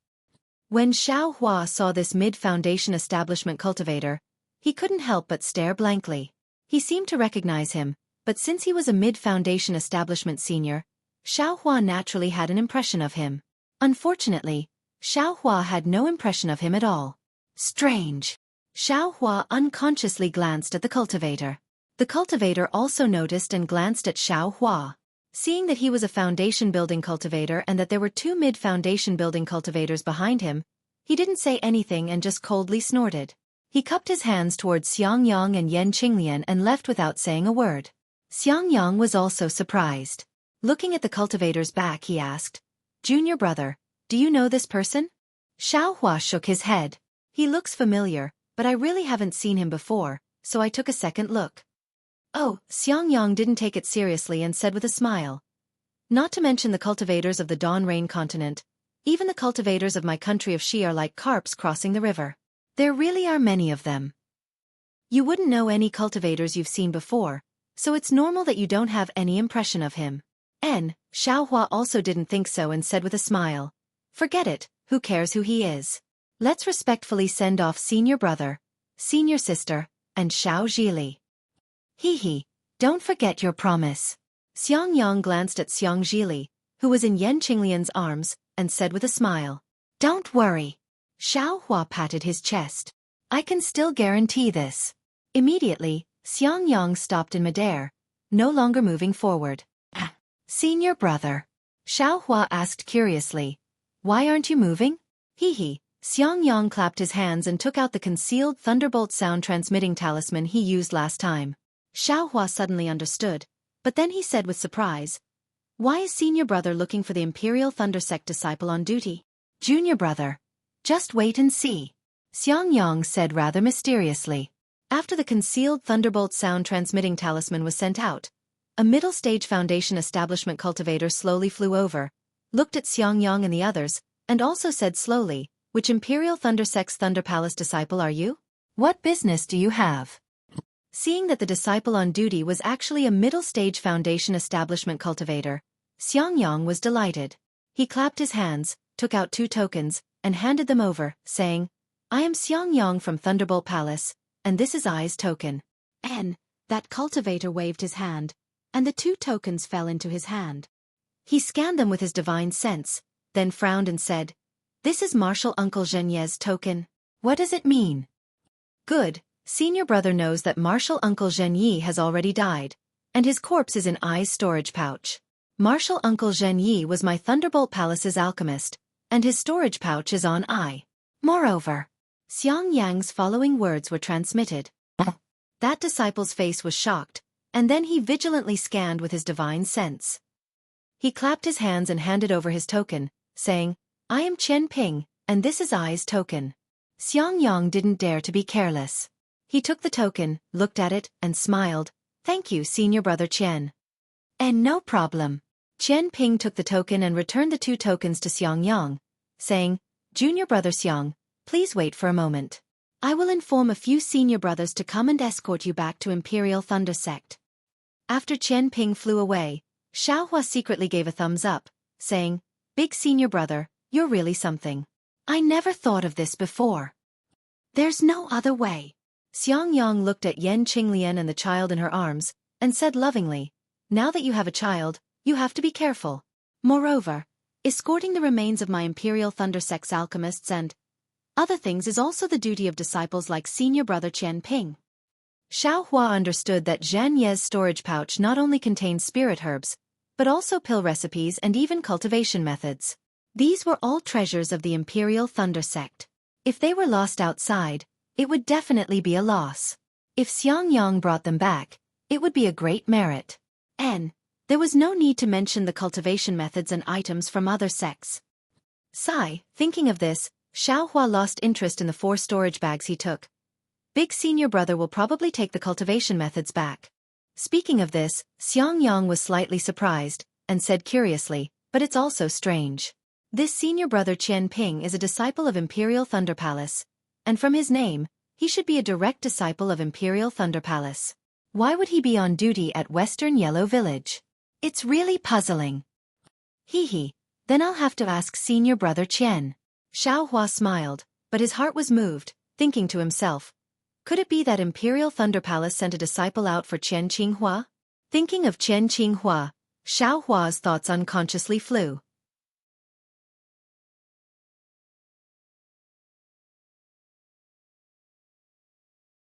When Xiaohua saw this mid-foundation establishment cultivator, he couldn't help but stare blankly. He seemed to recognize him, but since he was a mid-foundation establishment senior, Xiaohua naturally had an impression of him. Unfortunately, Xiaohua had no impression of him at all. Strange. Xiaohua unconsciously glanced at the cultivator. The cultivator also noticed and glanced at Xiaohua. Seeing that he was a foundation building cultivator and that there were 2 mid-foundation building cultivators behind him, he didn't say anything and just coldly snorted. He cupped his hands towards Xiangyang and Yan Qinglian and left without saying a word. Xiangyang was also surprised. Looking at the cultivator's back, he asked, "Junior brother, do you know this person?" Xiaohua shook his head. "He looks familiar, but I really haven't seen him before, so I took a second look." "Oh," Xiangyang didn't take it seriously and said with a smile. "Not to mention the cultivators of the Dawn Rain continent, even the cultivators of my country of Xi are like carps crossing the river. There really are many of them. You wouldn't know any cultivators you've seen before, so it's normal that you don't have any impression of him." Xiaohua also didn't think so and said with a smile, "Forget it, who cares who he is? Let's respectfully send off senior brother, senior sister, and Xiao Zhili." "Hee, don't forget your promise." Xiangyang glanced at Xiang Zhili, who was in Yan Qinglian's arms, and said with a smile, "Don't worry." Xiaohua patted his chest. "I can still guarantee this." Immediately, Xiangyang stopped in midair, no longer moving forward. "Senior brother," Xiaohua asked curiously, "why aren't you moving?" Hee. Xiangyang clapped his hands and took out the concealed thunderbolt sound transmitting talisman he used last time. Xiaohua suddenly understood, but then he said with surprise, "Why is senior brother looking for the Imperial Thunder Sect disciple on duty?" "Junior brother, just wait and see," Xiangyang said rather mysteriously. After the concealed thunderbolt sound transmitting talisman was sent out, a middle stage foundation establishment cultivator slowly flew over, looked at Xiangyang and the others, and also said slowly, "Which Imperial Thunder Sect's Thunder Palace disciple are you? What business do you have?" Seeing that the disciple on duty was actually a middle stage foundation establishment cultivator, Xiangyang was delighted. He clapped his hands, took out 2 tokens, and handed them over, saying, "I am Xiangyang from Thunderbolt Palace, and this is I's token." That cultivator waved his hand, and the 2 tokens fell into his hand. He scanned them with his divine sense, then frowned and said, "This is Martial Uncle Zhenye's token. What does it mean?" "Good, senior brother knows that Martial Uncle Zhenyi has already died, and his corpse is in I's storage pouch. Martial Uncle Zhenyi was my Thunderbolt Palace's alchemist, and his storage pouch is on I. Moreover," Xiangyang's following words were transmitted. That disciple's face was shocked, and then he vigilantly scanned with his divine sense. He clapped his hands and handed over his token, saying, "I am Qian Ping, and this is I's token." Xiangyang didn't dare to be careless. He took the token, looked at it, and smiled, "Thank you, senior brother Qian." "And no problem." Qian Ping took the token and returned the 2 tokens to Xiangyang, saying, "Junior brother Xiang, please wait for a moment. I will inform a few senior brothers to come and escort you back to Imperial Thunder Sect." After Qian Ping flew away, Xiaohua secretly gave a thumbs up, saying, "Big senior brother, you're really something. I never thought of this before. There's no other way." Xiangyang looked at Yan Qinglian and the child in her arms, and said lovingly, "Now that you have a child, you have to be careful. Moreover, escorting the remains of my Imperial Thunder Sect's alchemists and other things is also the duty of disciples like senior brother Qian Ping." Xiaohua understood that Zhan Ye's storage pouch not only contained spirit herbs, but also pill recipes and even cultivation methods. These were all treasures of the Imperial Thunder Sect. If they were lost outside, it would definitely be a loss. If Xiangyang brought them back, it would be a great merit. There was no need to mention the cultivation methods and items from other sects. Thinking of this, Xiao Hua lost interest in the 4 storage bags he took. Big senior brother will probably take the cultivation methods back. Speaking of this, Xiang Yang was slightly surprised, and said curiously, but it's also strange. This senior brother Qian Ping is a disciple of Imperial Thunder Palace, and from his name, he should be a direct disciple of Imperial Thunder Palace. Why would he be on duty at Western Yellow Village? It's really puzzling. Hee, then I'll have to ask senior brother Qian. Xiao Hua smiled, but his heart was moved, thinking to himself, could it be that Imperial Thunder Palace sent a disciple out for Qian Qinghua? Thinking of Qian Qinghua, Xiao Hua's thoughts unconsciously flew.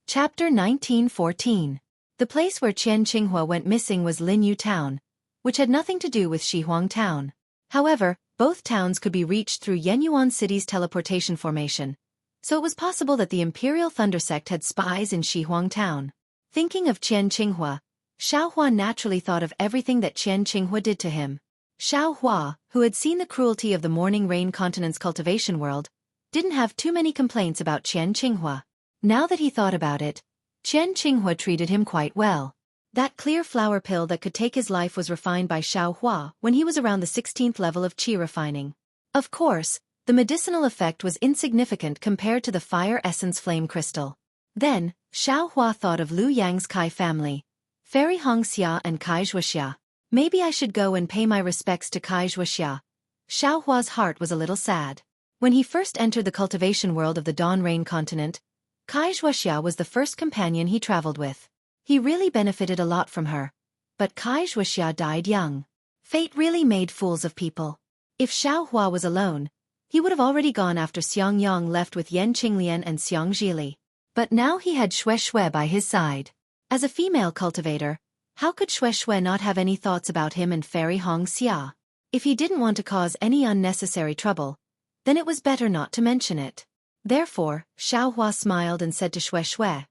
Chapter 1914. The place where Qian Qinghua went missing was Linyu Town, which had nothing to do with Shihuang Town. However, both towns could be reached through Yenyuan City's teleportation formation, so it was possible that the Imperial Thunder Sect had spies in Shihuang Town. Thinking of Qian Qinghua, Xiao Hua naturally thought of everything that Qian Qinghua did to him. Xiao Hua, who had seen the cruelty of the Morning Rain Continent's cultivation world, didn't have too many complaints about Qian Qinghua. Now that he thought about it, Qian Qinghua treated him quite well. That clear flower pill that could take his life was refined by Xiao Hua when he was around the 16th level of qi refining. Of course, the medicinal effect was insignificant compared to the fire essence flame crystal. Then, Xiao Hua thought of Lu Yang's Kai family, Fairy Hongxia and Kai Xuexia. Maybe I should go and pay my respects to Kai Xuexia. Xiao Hua's heart was a little sad. When he first entered the cultivation world of the Dawn Rain continent, Kai Xuexia was the first companion he traveled with. He really benefited a lot from her. But Kai Xuexia died young. Fate really made fools of people. If Xiao Hua was alone, he would have already gone after Xiang Yang left with Yan Qinglian and Xiang Zhili. But now he had Xueqi by his side. As a female cultivator, how could Xueqi not have any thoughts about him and Fairy Hongxia? If he didn't want to cause any unnecessary trouble, then it was better not to mention it. Therefore, Xiao Hua smiled and said to Xueqi,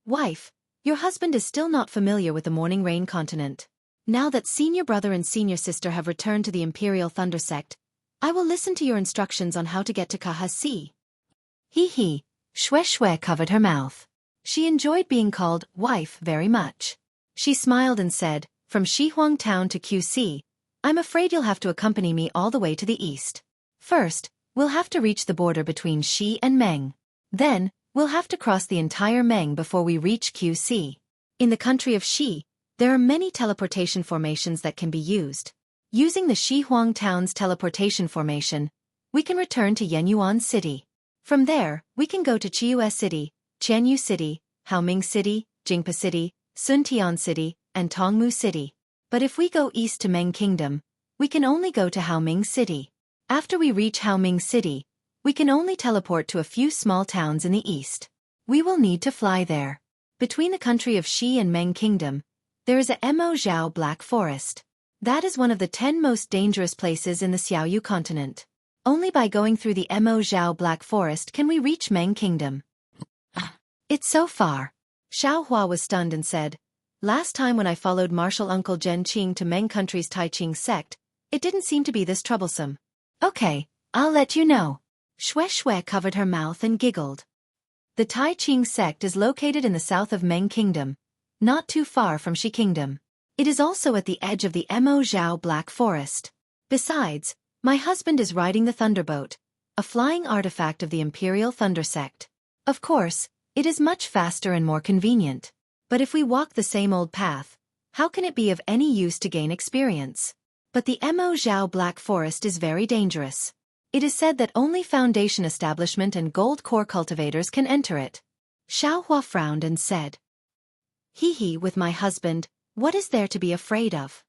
"Wife, your husband is still not familiar with the Morning Rain continent. Now that senior brother and senior sister have returned to the Imperial Thunder Sect, I will listen to your instructions on how to get to Kahasi." Hee, Xueqi covered her mouth. She enjoyed being called wife very much. She smiled and said, "From Shihuang Town to QC, I'm afraid you'll have to accompany me all the way to the east. First, we'll have to reach the border between Xi and Meng. Then, we'll have to cross the entire Meng before we reach QC. In the country of Xi, there are many teleportation formations that can be used. Using the Shihuang Town's teleportation formation, we can return to Yenyuan City. From there, we can go to Chiyu City, Qianyu City, Haoming City, Jingpa City, Suntian City, and Tongmu City. But if we go east to Meng Kingdom, we can only go to Haoming City. After we reach Haoming City, we can only teleport to a few small towns in the east. We will need to fly there. Between the country of Xi and Meng Kingdom, there is a Mo Zhao Black Forest. That is one of the 10 most dangerous places in the Xiaoyu continent. Only by going through the Mo Zhao Black Forest can we reach Meng Kingdom. It's so far. Xiao Hua was stunned and said, "Last time when I followed Martial Uncle Zhen Qing to Meng Country's Tai Qing sect, it didn't seem to be this troublesome." "Okay, I'll let you know." Xueqi covered her mouth and giggled. The Tai Qing sect is located in the south of Meng Kingdom, not too far from Shi Kingdom. It is also at the edge of the Mo Zhao Black Forest. Besides, my husband is riding the Thunderboat, a flying artifact of the Imperial Thunder Sect. Of course, it is much faster and more convenient. But if we walk the same old path, how can it be of any use to gain experience? But the Mo Zhao Black Forest is very dangerous. It is said that only Foundation Establishment and Gold Core cultivators can enter it. Xiao Hua frowned and said, "Hee, with my husband, what is there to be afraid of?"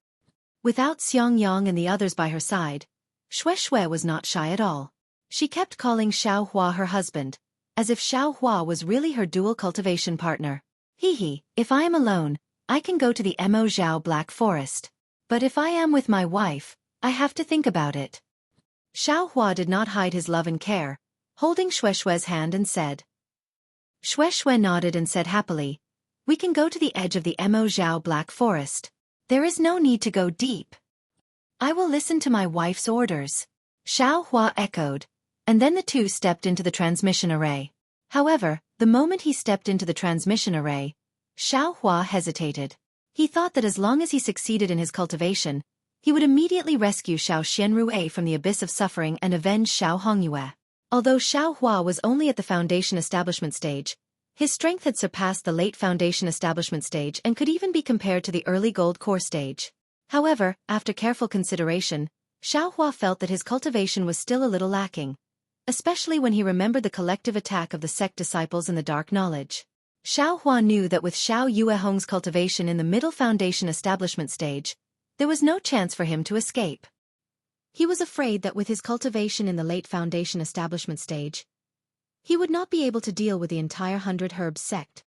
Without Xiang Yang and the others by her side, Xueqi was not shy at all. She kept calling Xiao Hua her husband, as if Xiao Hua was really her dual cultivation partner. Hee, if I am alone, I can go to the Mo Zhao Black Forest. But if I am with my wife, I have to think about it. Xiao Hua did not hide his love and care, holding Xueqi's hand and said. Xueqi nodded and said happily, "We can go to the edge of the Mo Zhao Black Forest. There is no need to go deep." "I will listen to my wife's orders," Xiao Hua echoed, and then the two stepped into the transmission array. However, the moment he stepped into the transmission array, Xiaohua hesitated. He thought that as long as he succeeded in his cultivation, he would immediately rescue Xiao Xianrui from the abyss of suffering and avenge Xiao Hongyue. Although Xiaohua was only at the foundation establishment stage, his strength had surpassed the late foundation establishment stage and could even be compared to the early gold core stage. However, after careful consideration, Xiaohua felt that his cultivation was still a little lacking, especially when he remembered the collective attack of the sect disciples and the dark knowledge. Xiaohua knew that with Xiao Yuehong's cultivation in the middle foundation establishment stage, there was no chance for him to escape. He was afraid that with his cultivation in the late foundation establishment stage, he would not be able to deal with the entire 100 Herbs sect.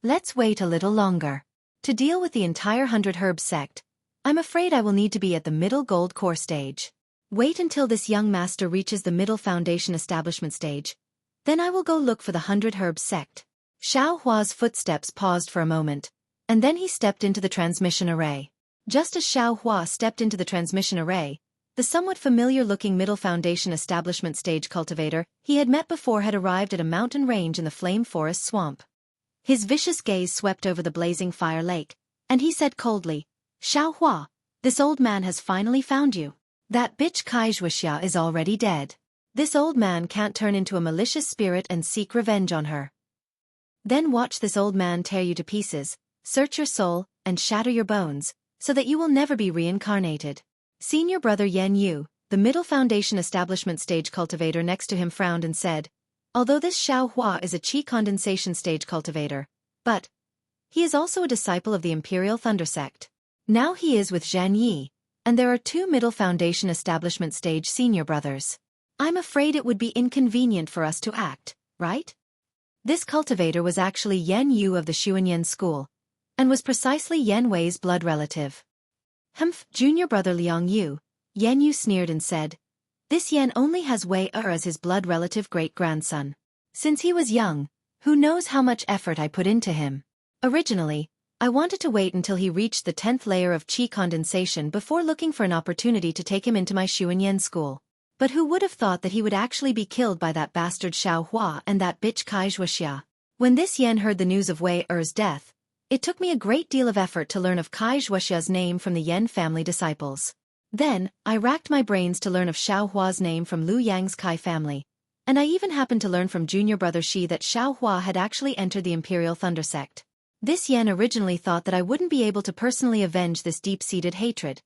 Let's wait a little longer. To deal with the entire 100 Herbs sect, I'm afraid I will need to be at the middle gold core stage. Wait until this young master reaches the middle foundation establishment stage, then I will go look for the 100 Herbs sect. Xiaohua's footsteps paused for a moment, and then he stepped into the transmission array. Just as Xiaohua stepped into the transmission array, the somewhat familiar-looking middle foundation establishment stage cultivator he had met before had arrived at a mountain range in the flame forest swamp. His vicious gaze swept over the blazing fire lake, and he said coldly, "Xiaohua, this old man has finally found you. That bitch Kaixuexia is already dead. This old man can't turn into a malicious spirit and seek revenge on her. Then watch this old man tear you to pieces, search your soul, and shatter your bones, so that you will never be reincarnated." Senior brother Yan Yu, the middle foundation establishment stage cultivator next to him, frowned and said, "Although this Xiaohua is a qi condensation stage cultivator, but he is also a disciple of the Imperial Thunder sect. Now he is with Zhan Yi, and there are two middle foundation establishment stage senior brothers. I'm afraid it would be inconvenient for us to act, right?" This cultivator was actually Yan Yu of the Xuanyan school, and was precisely Yan Wei's blood relative. "Humph, junior brother Liang Yu," Yan Yu sneered and said, "This Yan only has Wei as his blood relative great-grandson. Since he was young, who knows how much effort I put into him. Originally, I wanted to wait until he reached the 10th layer of qi condensation before looking for an opportunity to take him into my Xuanyan school. But who would have thought that he would actually be killed by that bastard Xiaohua and that bitch Kaixuexia? When this Yan heard the news of Wei Er's death, it took me a great deal of effort to learn of Kaixuexia's name from the Yan family disciples. Then, I racked my brains to learn of Xiaohua's name from Lu Yang's Kai family, and I even happened to learn from junior brother Shi that Xiaohua had actually entered the Imperial Thunder sect. This Yan originally thought that I wouldn't be able to personally avenge this deep-seated hatred,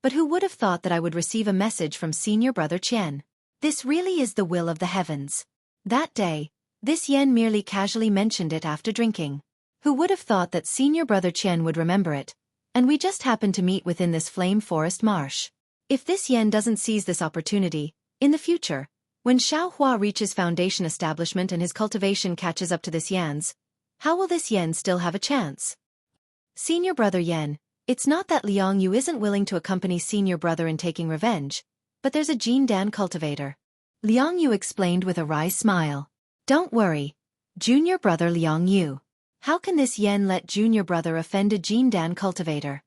but who would have thought that I would receive a message from senior brother Qian? This really is the will of the heavens. That day, this Yan merely casually mentioned it after drinking. Who would have thought that senior brother Qian would remember it, and we just happened to meet within this flame forest marsh. If this Yan doesn't seize this opportunity, in the future, when Xiaohua reaches foundation establishment and his cultivation catches up to this Yan's, how will this Yan still have a chance? Senior brother Yan, it's not that Liang Yu isn't willing to accompany senior brother in taking revenge, but there's a Jin Dan cultivator. Liang Yu explained with a wry smile. Don't worry, junior brother Liang Yu. How can this Yan let junior brother offend a Jin Dan cultivator?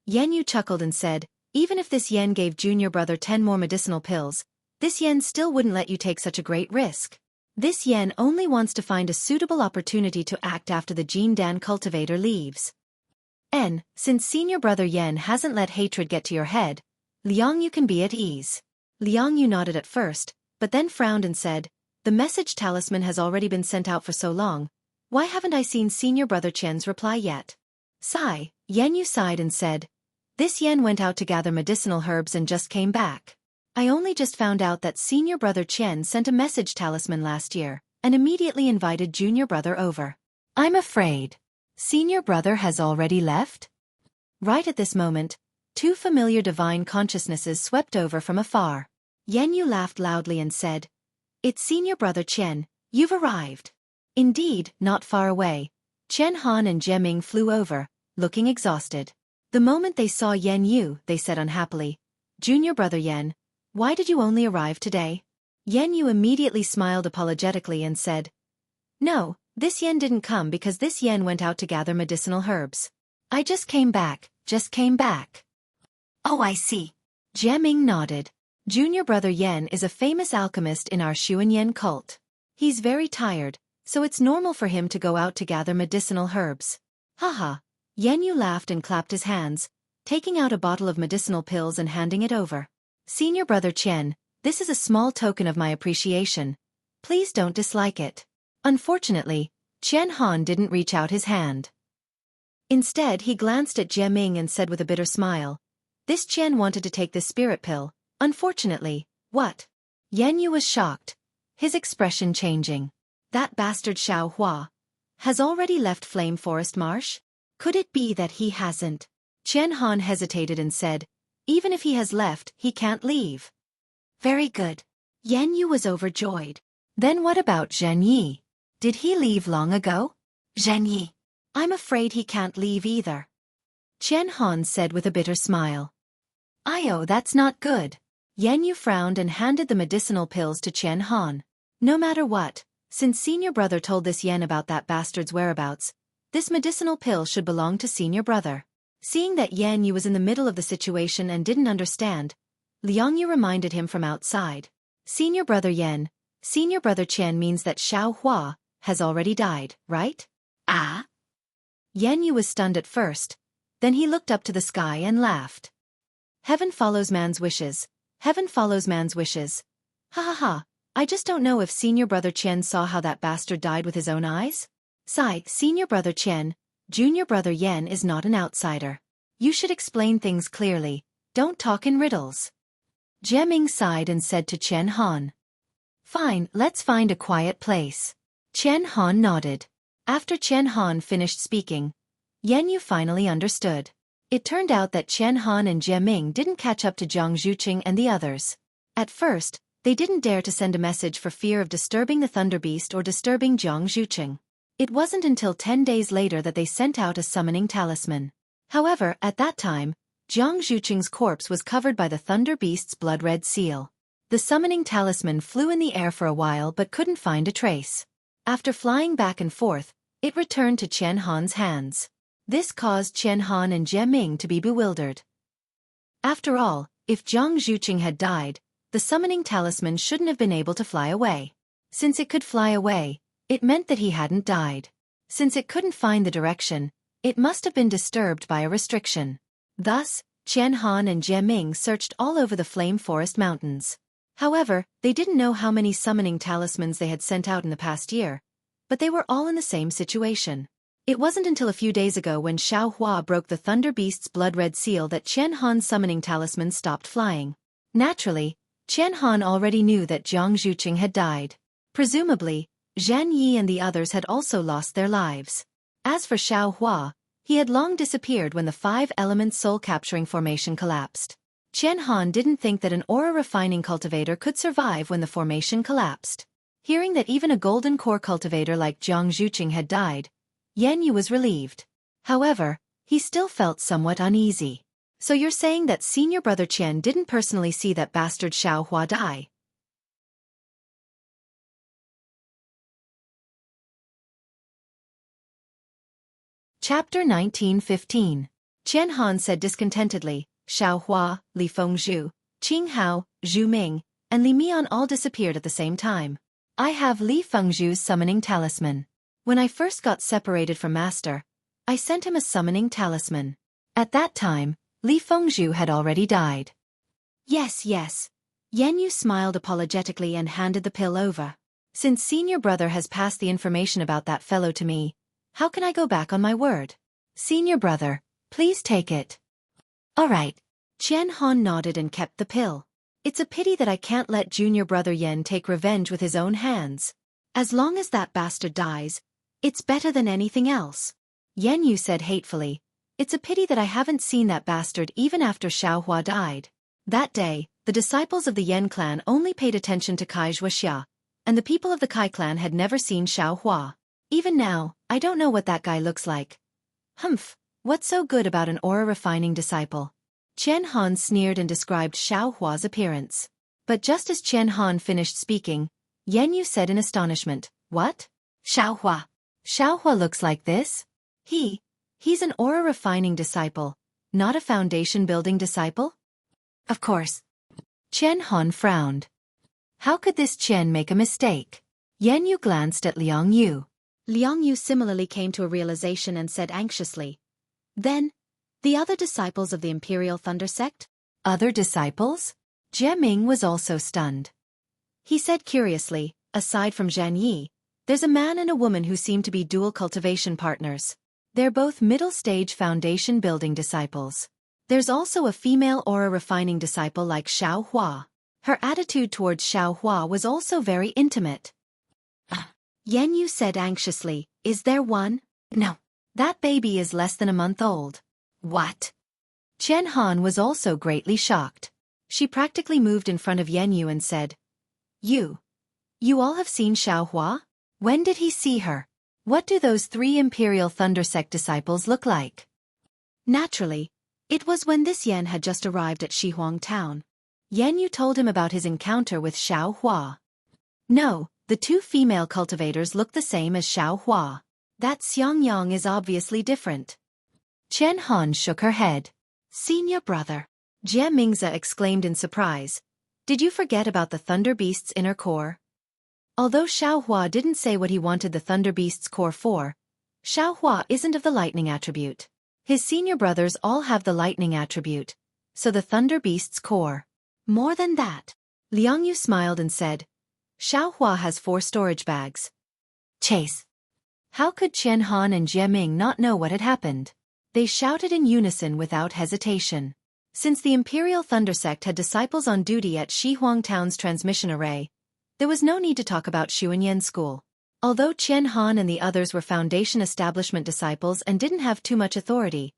Yan Yu chuckled and said, even if this Yan gave junior brother 10 more medicinal pills, this Yan still wouldn't let you take such a great risk. This Yan only wants to find a suitable opportunity to act after the Jin Dan cultivator leaves. Since senior brother Yan hasn't let hatred get to your head, Liang Yu can be at ease. Liang Yu nodded at first, but then frowned and said, the message talisman has already been sent out for so long. Why haven't I seen senior brother Qian's reply yet? Sigh, Yan Yu sighed and said, this Yan went out to gather medicinal herbs and just came back. I only just found out that senior brother Qian sent a message talisman last year, and immediately invited junior brother over. I'm afraid senior brother has already left? Right at this moment, two familiar divine consciousnesses swept over from afar. Yan Yu laughed loudly and said, it's senior brother Qian, you've arrived. Indeed, not far away, Qian Han and Jie Ming flew over, looking exhausted. The moment they saw Yan Yu, they said unhappily, junior brother Yan, why did you only arrive today? Yan Yu immediately smiled apologetically and said, no, this Yan didn't come because this Yan went out to gather medicinal herbs. I just came back. Oh, I see. Jie Ming nodded. Junior brother Yan is a famous alchemist in our Xuanyan cult. He's very tired, so it's normal for him to go out to gather medicinal herbs. Haha. Yan Yu laughed and clapped his hands, taking out a bottle of medicinal pills and handing it over. Senior brother Chen, this is a small token of my appreciation. Please don't dislike it. Unfortunately, Chen Han didn't reach out his hand. Instead, he glanced at Jie Ming and said with a bitter smile, "This Chen wanted to take this spirit pill. Unfortunately, what?" Yan Yu was shocked, his expression changing. That bastard Xiao Hua has already left Flame Forest Marsh? Could it be that he hasn't? Chen Han hesitated and said, "Even if he has left, he can't leave." Very good. Yan Yu was overjoyed. Then what about Zhen Yi? Did he leave long ago? Zhen Yi. I'm afraid he can't leave either. Chen Han said with a bitter smile. "Ayo, that's not good." Yan Yu frowned and handed the medicinal pills to Chen Han. No matter what, since senior brother told this Yen about that bastard's whereabouts, this medicinal pill should belong to senior brother. Seeing that Yan Yu was in the middle of the situation and didn't understand, Liang Yu reminded him from outside. Senior brother Yan, senior brother Chen means that Xiao Hua has already died, right? Ah? Yan Yu was stunned at first, then he looked up to the sky and laughed. Heaven follows man's wishes. Heaven follows man's wishes. Ha ha ha, I just don't know if senior brother Chen saw how that bastard died with his own eyes? Sigh, senior brother Chen, junior brother Yan is not an outsider. You should explain things clearly, don't talk in riddles. Jie Ming sighed and said to Chen Han. Fine, let's find a quiet place. Chen Han nodded. After Chen Han finished speaking, Yan Yu finally understood. It turned out that Chen Han and Jie Ming didn't catch up to Zhang Zhuqing and the others. At first, they didn't dare to send a message for fear of disturbing the Thunder Beast or disturbing Zhang Zhuqing. It wasn't until 10 days later that they sent out a summoning talisman. However, at that time, Zhang Zhuqing's corpse was covered by the Thunder Beast's blood-red seal. The summoning talisman flew in the air for a while but couldn't find a trace. After flying back and forth, it returned to Chen Han's hands. This caused Chen Han and Jie Ming to be bewildered. After all, if Zhang Zhuqing had died, the summoning talisman shouldn't have been able to fly away. Since it could fly away, it meant that he hadn't died. Since it couldn't find the direction, it must have been disturbed by a restriction. Thus, Chen Han and Jie Ming searched all over the Flame Forest Mountains. However, they didn't know how many summoning talismans they had sent out in the past year, but they were all in the same situation. It wasn't until a few days ago when Xiao Hua broke the Thunder Beast's blood-red seal that Chen Han's summoning talisman stopped flying. Naturally, Chen Han already knew that Zhang Zhuqing had died. Presumably, Zhan Yi and the others had also lost their lives. As for Xiao Hua, he had long disappeared when the 5-element soul-capturing formation collapsed. Chen Han didn't think that an aura-refining cultivator could survive when the formation collapsed. Hearing that even a golden core cultivator like Zhang Zhuqing had died, Yan Yu was relieved. However, he still felt somewhat uneasy. So you're saying that senior brother Chen didn't personally see that bastard Xiao Hua die? Chapter 1915. Chen Han said discontentedly, Xiao Hua, Li Fengzhu, Qing Hao, Zhu Ming, and Li Mian all disappeared at the same time. I have Li Fengzhu's summoning talisman. When I first got separated from Master, I sent him a summoning talisman. At that time, Li Fengzhu had already died. Yes, yes. Yan Yu smiled apologetically and handed the pill over. Since senior brother has passed the information about that fellow to me, how can I go back on my word? Senior brother, please take it. All right. Chen Han nodded and kept the pill. It's a pity that I can't let junior brother Yan take revenge with his own hands. As long as that bastard dies, it's better than anything else. Yan Yu said hatefully, it's a pity that I haven't seen that bastard even after Xiao Hua died. That day, the disciples of the Yan clan only paid attention to Kai Xueqi, and the people of the Kai clan had never seen Xiao Hua. Even now, I don't know what that guy looks like. Humph, what's so good about an aura-refining disciple? Chen Han sneered and described Xiao Hua's appearance. But just as Chen Han finished speaking, Yan Yu said in astonishment, What? Xiao Hua. Xiao Hua looks like this? He's an aura-refining disciple, not a foundation-building disciple? Of course. Qian Han frowned. How could this Qian make a mistake? Yan Yu glanced at Liang Yu. Liang Yu similarly came to a realization and said anxiously, "Then, the other disciples of the Imperial Thunder Sect?" Other disciples? Jie Ming was also stunned. He said curiously, "Aside from Zhan Yi, there's a man and a woman who seem to be dual cultivation partners. They're both middle-stage foundation building disciples. There's also a female aura refining disciple like Xiao Hua. Her attitude towards Xiao Hua was also very intimate." Yan Yu said anxiously, "Is there one?" "No. That baby is less than a month old." "What?" Qian Han was also greatly shocked. She practically moved in front of Yan Yu and said, You all have seen Xiao Hua? When did he see her? What do those 3 Imperial Thunder Sect disciples look like?" Naturally, it was when this Yan had just arrived at Shihuang town. Yan Yu told him about his encounter with Xiao Hua. "No, the 2 female cultivators look the same as Xiao Hua. That Xiangyang is obviously different." Qian Han shook her head. "Senior brother," Jie Mingze exclaimed in surprise. "Did you forget about the Thunder Beast's inner core?" Although Xiao Hua didn't say what he wanted the Thunder Beast's core for, Xiao Hua isn't of the lightning attribute. His senior brothers all have the lightning attribute, so the Thunder Beast's core. "More than that." Liang Yu smiled and said, "Xiao Hua has 4 storage bags." Chase. How could Qian Han and Jie Ming not know what had happened? They shouted in unison without hesitation. Since the Imperial Thunder Sect had disciples on duty at Shihuang Town's transmission array, there was no need to talk about Xuanyan School. Although Qian Han and the others were Foundation Establishment disciples and didn't have too much authority,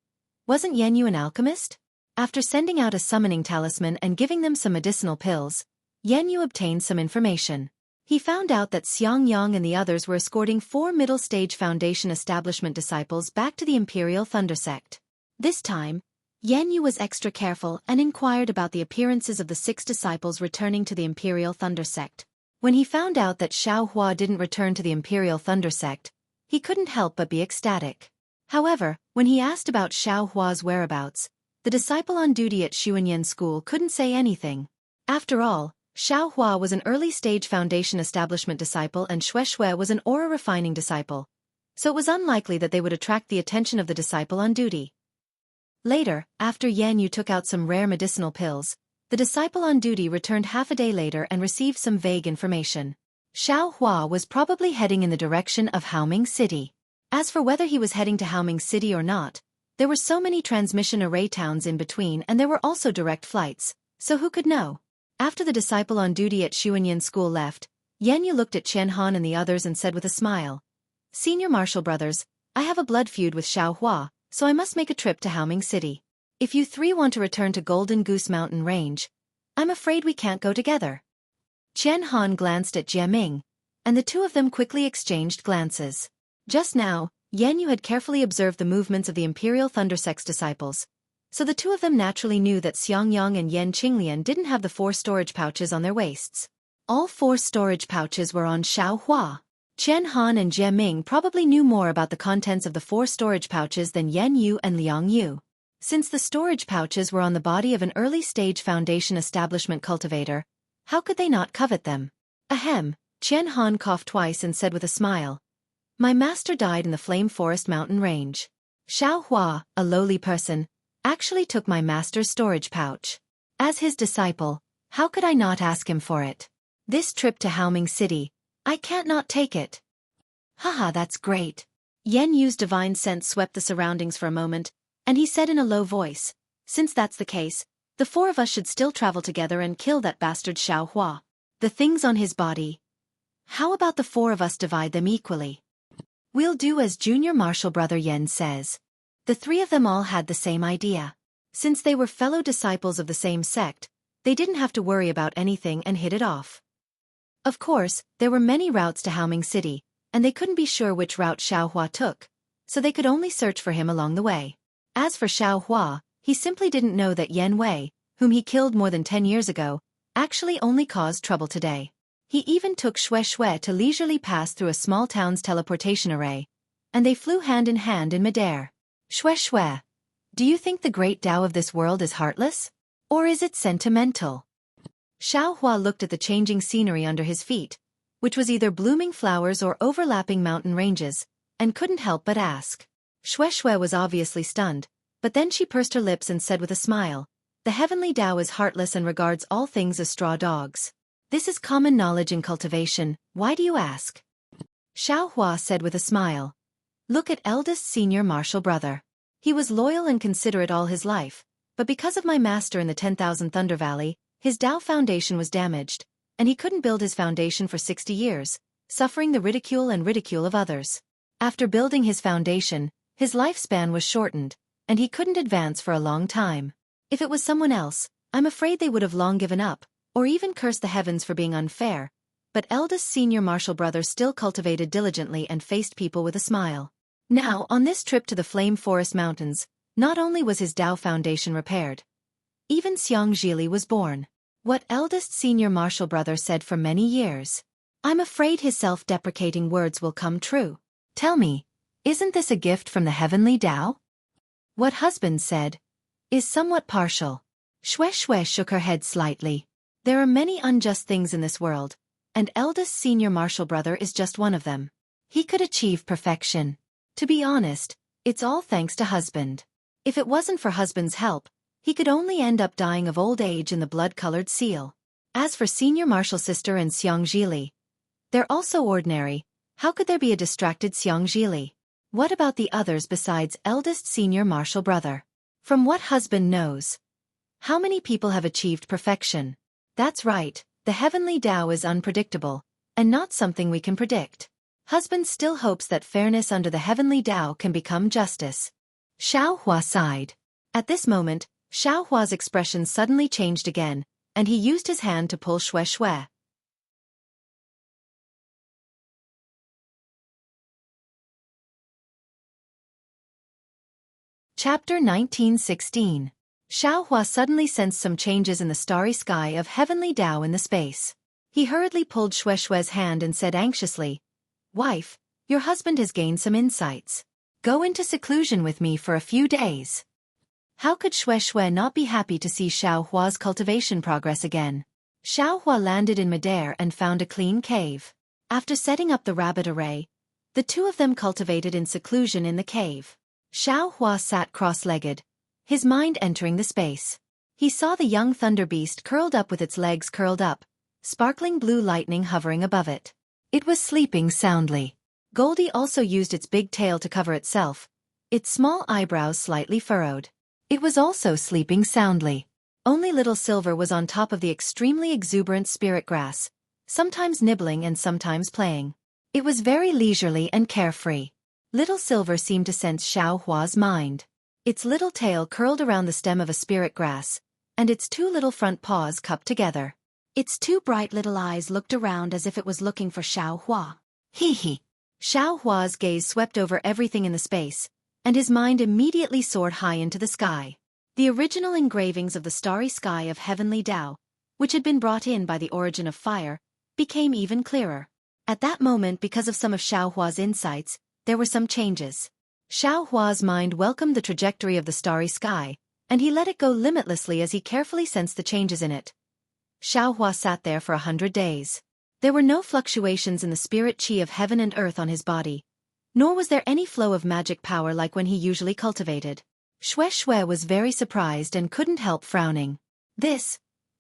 wasn't Yan Yu an alchemist? After sending out a summoning talisman and giving them some medicinal pills, Yan Yu obtained some information. He found out that Xiang Yang and the others were escorting 4 middle-stage Foundation Establishment disciples back to the Imperial Thunder Sect. This time, Yan Yu was extra careful and inquired about the appearances of the 6 disciples returning to the Imperial Thunder Sect. When he found out that Xiao Hua didn't return to the Imperial Thunder Sect, he couldn't help but be ecstatic. However, when he asked about Xiao Hua's whereabouts, the disciple on duty at Xuanyan School couldn't say anything. After all, Xiao Hua was an early-stage Foundation Establishment disciple and Xueqi was an aura-refining disciple, so it was unlikely that they would attract the attention of the disciple on duty. Later, after Yan Yu took out some rare medicinal pills, the disciple on duty returned half a day later and received some vague information. Xiao Hua was probably heading in the direction of Haoming City. As for whether he was heading to Haoming City or not, there were so many transmission array towns in between and there were also direct flights, so who could know? After the disciple on duty at Xuanyan School left, Yan Yu looked at Qian Han and the others and said with a smile, "Senior Marshal Brothers, I have a blood feud with Xiao Hua, so I must make a trip to Haoming City. If you 3 want to return to Golden Goose Mountain Range, I'm afraid we can't go together." Qian Han glanced at Jie Ming, and the 2 of them quickly exchanged glances. Just now, Yan Yu had carefully observed the movements of the Imperial Thunder Sect's disciples, so the 2 of them naturally knew that Xiangyang and Yan Qinglian didn't have the 4 storage pouches on their waists. All 4 storage pouches were on Xiao Hua. Qian Han and Jie Ming probably knew more about the contents of the 4 storage pouches than Yan Yu and Liang Yu. Since the storage pouches were on the body of an early-stage Foundation Establishment cultivator, how could they not covet them? Ahem, Qian Han coughed twice and said with a smile, "My master died in the Flame Forest Mountain Range. Xiao Hua, a lowly person, actually took my master's storage pouch. As his disciple, how could I not ask him for it? This trip to Haoming City, I can't not take it." "Haha, that's great." Yan Yu's divine sense swept the surroundings for a moment, and he said in a low voice, "Since that's the case, the 4 of us should still travel together and kill that bastard Xiao Hua. The things on his body. How about the 4 of us divide them equally?" "We'll do as Junior Marshal Brother Yen says." The 3 of them all had the same idea. Since they were fellow disciples of the same sect, they didn't have to worry about anything and hit it off. Of course, there were many routes to Haoming City, and they couldn't be sure which route Xiao Hua took, so they could only search for him along the way. As for Xiao Hua, he simply didn't know that Yan Wei, whom he killed more than 10 years ago, actually only caused trouble today. He even took Xueqi to leisurely pass through a small town's teleportation array, and they flew hand in hand in midair. "Xueqi, do you think the great Tao of this world is heartless? Or is it sentimental?" Xiao Hua looked at the changing scenery under his feet, which was either blooming flowers or overlapping mountain ranges, and couldn't help but ask. Xueqi was obviously stunned, but then she pursed her lips and said with a smile, "The heavenly Tao is heartless and regards all things as straw dogs. This is common knowledge in cultivation, why do you ask?" Xiao Hua said with a smile, "Look at eldest senior martial brother. He was loyal and considerate all his life, but because of my master in the 10,000 Thunder Valley, his Tao foundation was damaged, and he couldn't build his foundation for 60 years, suffering the ridicule of others. After building his foundation, his lifespan was shortened, and he couldn't advance for a long time. If it was someone else, I'm afraid they would have long given up, or even cursed the heavens for being unfair, but eldest senior martial brother still cultivated diligently and faced people with a smile. Now, on this trip to the Flame Forest Mountains, not only was his Tao foundation repaired, even Xueqi was born. What eldest senior martial brother said for many years. I'm afraid his self-deprecating words will come true. Tell me, isn't this a gift from the heavenly Tao? What husband said is somewhat partial. Xueqi shook her head slightly. There are many unjust things in this world, and eldest senior martial brother is just one of them. He could achieve perfection. To be honest, it's all thanks to husband. If it wasn't for husband's help, he could only end up dying of old age in the blood-colored seal. As for senior martial sister and Xueqi, they're also ordinary. How could there be a distracted Xueqi? What about the others besides eldest senior martial brother? From what husband knows, how many people have achieved perfection? That's right, the heavenly Tao is unpredictable, and not something we can predict. Husband still hopes that fairness under the heavenly Tao can become justice. Xiao Hua sighed. At this moment, Xiao Hua's expression suddenly changed again, and he used his hand to pull Xueqi. Chapter 1916. Xiao Hua suddenly sensed some changes in the starry sky of heavenly Tao in the space. He hurriedly pulled Xueqi's hand and said anxiously, "Wife, your husband has gained some insights. Go into seclusion with me for a few days." How could Xueqi not be happy to see Xiao Hua's cultivation progress again? Xiao Hua landed in midair and found a clean cave. After setting up the rabbit array, the two of them cultivated in seclusion in the cave. Xiao Hua sat cross-legged, his mind entering the space. He saw the young thunder beast curled up with its legs curled up, sparkling blue lightning hovering above it. It was sleeping soundly. Goldie also used its big tail to cover itself, its small eyebrows slightly furrowed. It was also sleeping soundly. Only Little Silver was on top of the extremely exuberant spirit grass, sometimes nibbling and sometimes playing. It was very leisurely and carefree. Little Silver seemed to sense Xiao Hua's mind. Its little tail curled around the stem of a spirit grass, and its two little front paws cupped together. Its two bright little eyes looked around as if it was looking for Xiao Hua. Hee hee. Xiao Hua's gaze swept over everything in the space, and his mind immediately soared high into the sky. The original engravings of the starry sky of heavenly Tao, which had been brought in by the origin of fire, became even clearer. At that moment, because of some of Xiao Hua's insights, there were some changes. Xiao Hua's mind welcomed the trajectory of the starry sky, and he let it go limitlessly as he carefully sensed the changes in it. Xiao Hua sat there for 100 days. There were no fluctuations in the spirit chi of heaven and earth on his body, nor was there any flow of magic power like when he usually cultivated. Xueqi was very surprised and couldn't help frowning.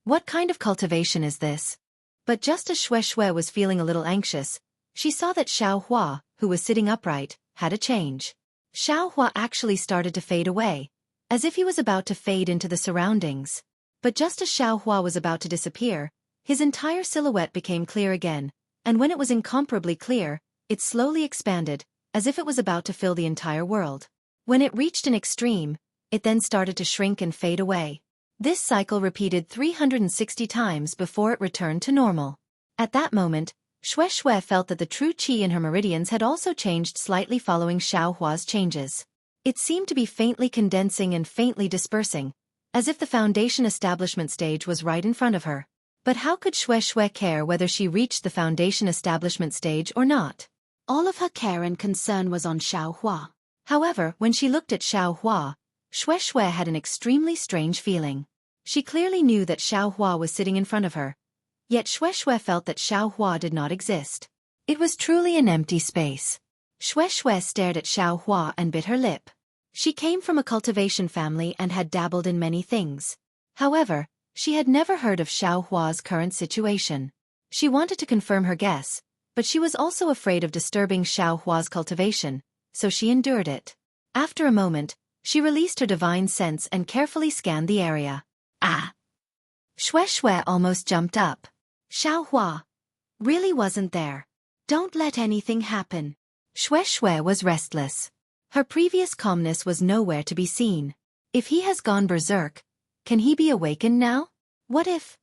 What kind of cultivation is this? But just as Xueqi was feeling a little anxious, she saw that Xiao Hua, who was sitting upright, had a change. Xiao Hua actually started to fade away, as if he was about to fade into the surroundings. But just as Xiao Hua was about to disappear, his entire silhouette became clear again, and when it was incomparably clear, it slowly expanded, as if it was about to fill the entire world. When it reached an extreme, it then started to shrink and fade away. This cycle repeated 360 times before it returned to normal. At that moment, Xueqi felt that the true qi in her meridians had also changed slightly following Xiao Hua's changes. It seemed to be faintly condensing and faintly dispersing, as if the foundation establishment stage was right in front of her. But how could Xueqi care whether she reached the foundation establishment stage or not? All of her care and concern was on Xiao Hua. However, when she looked at Xiao Hua, Xueqi had an extremely strange feeling. She clearly knew that Xueqi was sitting in front of her. Yet Xueqi felt that Xueqi did not exist. It was truly an empty space. Xueqi stared at Xueqi and bit her lip. She came from a cultivation family and had dabbled in many things. However, she had never heard of Xueqi's current situation. She wanted to confirm her guess, but she was also afraid of disturbing Xueqi's cultivation, so she endured it. After a moment, she released her divine sense and carefully scanned the area. Ah! Xueqi almost jumped up. Xueqi really wasn't there. Don't let anything happen. Xueqi was restless. Her previous calmness was nowhere to be seen. If he has gone berserk, can he be awakened now? What if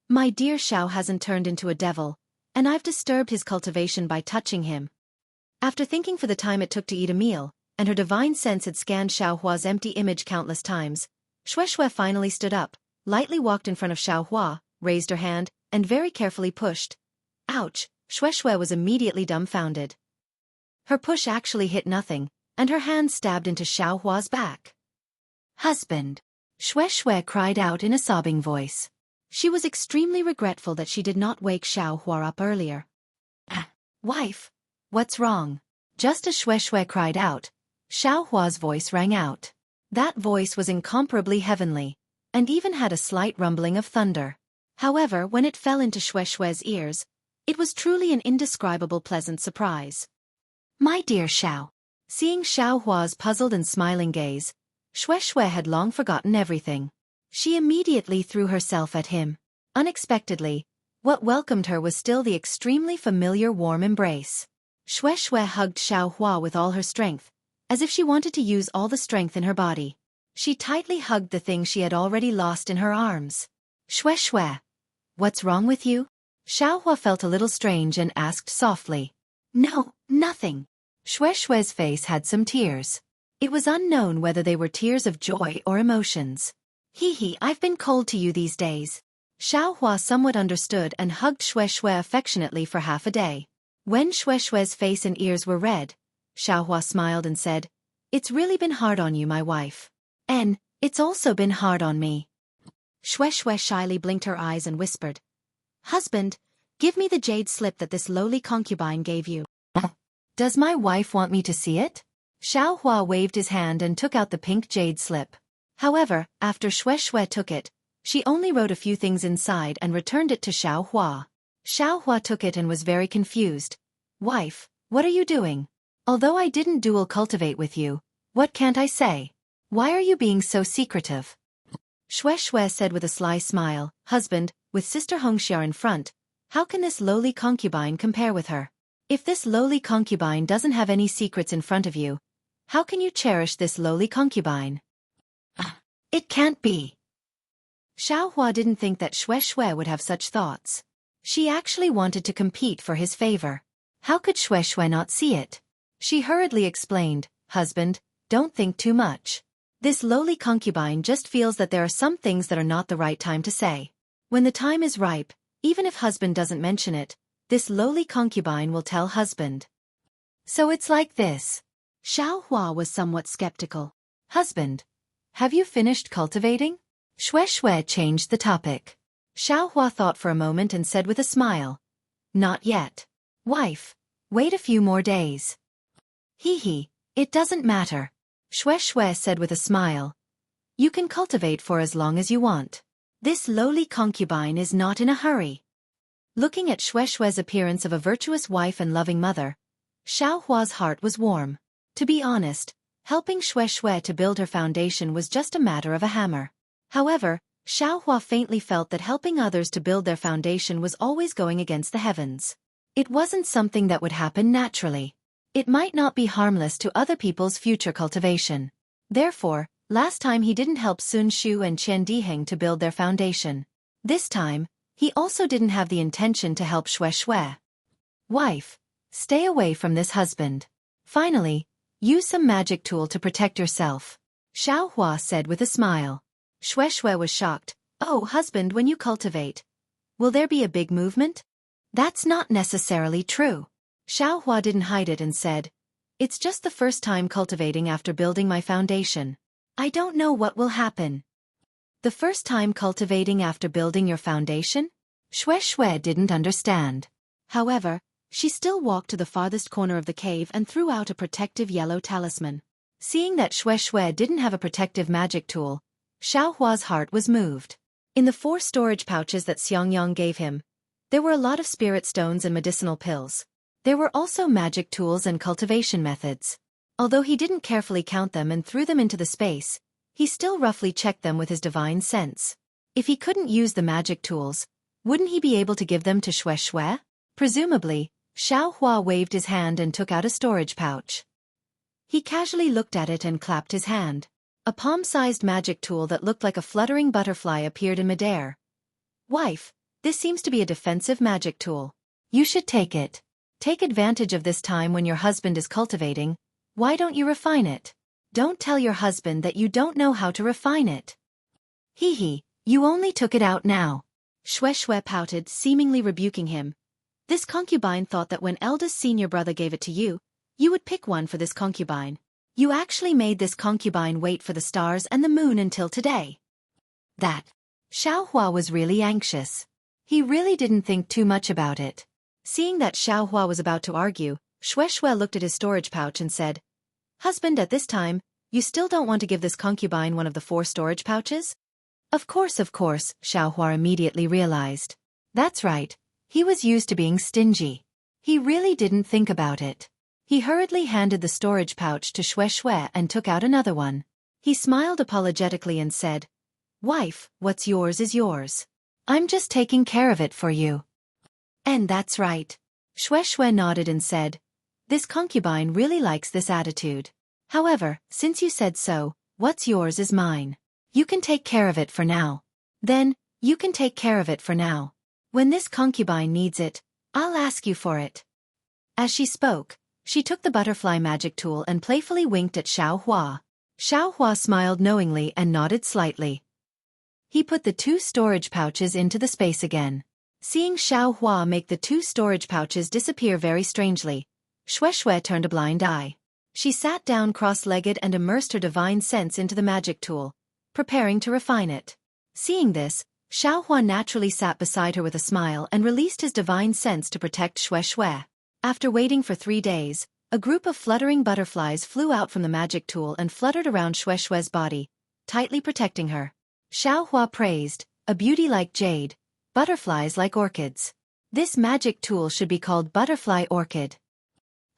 my dear Xiao hasn't turned into a devil, and I've disturbed his cultivation by touching him? After thinking for the time it took to eat a meal, and her divine sense had scanned Xueqi's empty image countless times, Xueqi finally stood up, lightly walked in front of Xueqi, raised her hand, and very carefully pushed. Ouch! Xueqi was immediately dumbfounded. Her push actually hit nothing, and her hand stabbed into Xueqi's back. Husband! Xueqi cried out in a sobbing voice. She was extremely regretful that she did not wake Xueqi up earlier. Wife! What's wrong? Just as Xueqi cried out, Xueqi's voice rang out. That voice was incomparably heavenly, and even had a slight rumbling of thunder. However, when it fell into Xueqi's ears, it was truly an indescribable pleasant surprise. My dear Xiao. Seeing Xueqi's puzzled and smiling gaze, Xueqi had long forgotten everything. She immediately threw herself at him. Unexpectedly, what welcomed her was still the extremely familiar warm embrace. Xueqi hugged Xueqi with all her strength, as if she wanted to use all the strength in her body. She tightly hugged the thing she had already lost in her arms. Xueqi, what's wrong with you? Xueqi felt a little strange and asked softly. No, nothing. Xueqi's face had some tears. It was unknown whether they were tears of joy or emotions. I've been cold to you these days. Xueqi somewhat understood and hugged Xueqi affectionately for half a day. When Xueqi's face and ears were red, Xueqi smiled and said, It's really been hard on you, my wife. And it's also been hard on me. Xueqi shyly blinked her eyes and whispered, Husband, give me the jade slip that this lowly concubine gave you. Does my wife want me to see it? Xueqi waved his hand and took out the pink jade slip. However, after Xueqi took it, she only wrote a few things inside and returned it to Xueqi. Xueqi took it and was very confused. Wife, what are you doing? Although I didn't dual cultivate with you, what can't I say? Why are you being so secretive? Xueqi said with a sly smile, Husband, with Sister Hongxia in front, how can this lowly concubine compare with her? If this lowly concubine doesn't have any secrets in front of you, how can you cherish this lowly concubine? It can't be. Xueqi didn't think that Xueqi would have such thoughts. She actually wanted to compete for his favor. How could Xueqi not see it? She hurriedly explained, Husband, don't think too much. This lowly concubine just feels that there are some things that are not the right time to say. When the time is ripe, even if husband doesn't mention it, this lowly concubine will tell husband. So it's like this. Xueqi was somewhat skeptical. Husband, have you finished cultivating? Xueqi changed the topic. Xueqi thought for a moment and said with a smile, Not yet. Wife, wait a few more days. It doesn't matter. Xueqi said with a smile. You can cultivate for as long as you want. This lowly concubine is not in a hurry. Looking at Xueqi's appearance of a virtuous wife and loving mother, Xueqi's heart was warm. To be honest, helping Xueqi to build her foundation was just a matter of a hammer. However, Xueqi faintly felt that helping others to build their foundation was always going against the heavens. It wasn't something that would happen naturally. It might not be harmless to other people's future cultivation. Therefore, last time he didn't help Sun Shu and Qian Diheng to build their foundation. This time, he also didn't have the intention to help Xueqi. Wife, stay away from this husband. Finally, use some magic tool to protect yourself. Xueqi said with a smile. Xueqi was shocked. Oh, husband, when you cultivate, will there be a big movement? That's not necessarily true. Xueqi didn't hide it and said, It's just the first time cultivating after building my foundation. I don't know what will happen. The first time cultivating after building your foundation? Xueqi didn't understand. However, she still walked to the farthest corner of the cave and threw out a protective yellow talisman. Seeing that Xueqi didn't have a protective magic tool, Xiaohua's heart was moved. In the 4 storage pouches that Xiangyang gave him, there were a lot of spirit stones and medicinal pills. There were also magic tools and cultivation methods. Although he didn't carefully count them and threw them into the space, he still roughly checked them with his divine sense. If he couldn't use the magic tools, wouldn't he be able to give them to Xueqi? Presumably, Xiaohua waved his hand and took out a storage pouch. He casually looked at it and clapped his hand. A palm-sized magic tool that looked like a fluttering butterfly appeared in midair. Wife, this seems to be a defensive magic tool. You should take it. Take advantage of this time when your husband is cultivating. Why don't you refine it? Don't tell your husband that you don't know how to refine it. Hee, you only took it out now. Xueqi pouted, seemingly rebuking him. This concubine thought that when eldest senior brother gave it to you, you would pick one for this concubine. You actually made this concubine wait for the stars and the moon until today. That. Xiaohua was really anxious. He really didn't think too much about it. Seeing that Xiaohua was about to argue, Xueqi looked at his storage pouch and said, Husband, at this time, you still don't want to give this concubine one of the 4 storage pouches? Of course, Xiaohua immediately realized. That's right, he was used to being stingy. He really didn't think about it. He hurriedly handed the storage pouch to Xueqi and took out another one. He smiled apologetically and said, Wife, what's yours is yours. I'm just taking care of it for you. And that's right. Xueqi nodded and said, This concubine really likes this attitude. However, since you said so, what's yours is mine. You can take care of it for now. Then, you can take care of it for now. When this concubine needs it, I'll ask you for it. As she spoke, she took the butterfly magic tool and playfully winked at Xiaohua. Xiaohua smiled knowingly and nodded slightly. He put the 2 storage pouches into the space again. Seeing Xiaohua make the 2 storage pouches disappear very strangely, Xueqi turned a blind eye. She sat down cross-legged and immersed her divine sense into the magic tool, preparing to refine it. Seeing this, Xiaohua naturally sat beside her with a smile and released his divine sense to protect Xueqi. After waiting for 3 days, a group of fluttering butterflies flew out from the magic tool and fluttered around Xueqi's body, tightly protecting her. Xiaohua praised, a beauty like jade, butterflies like orchids. This magic tool should be called Butterfly Orchid.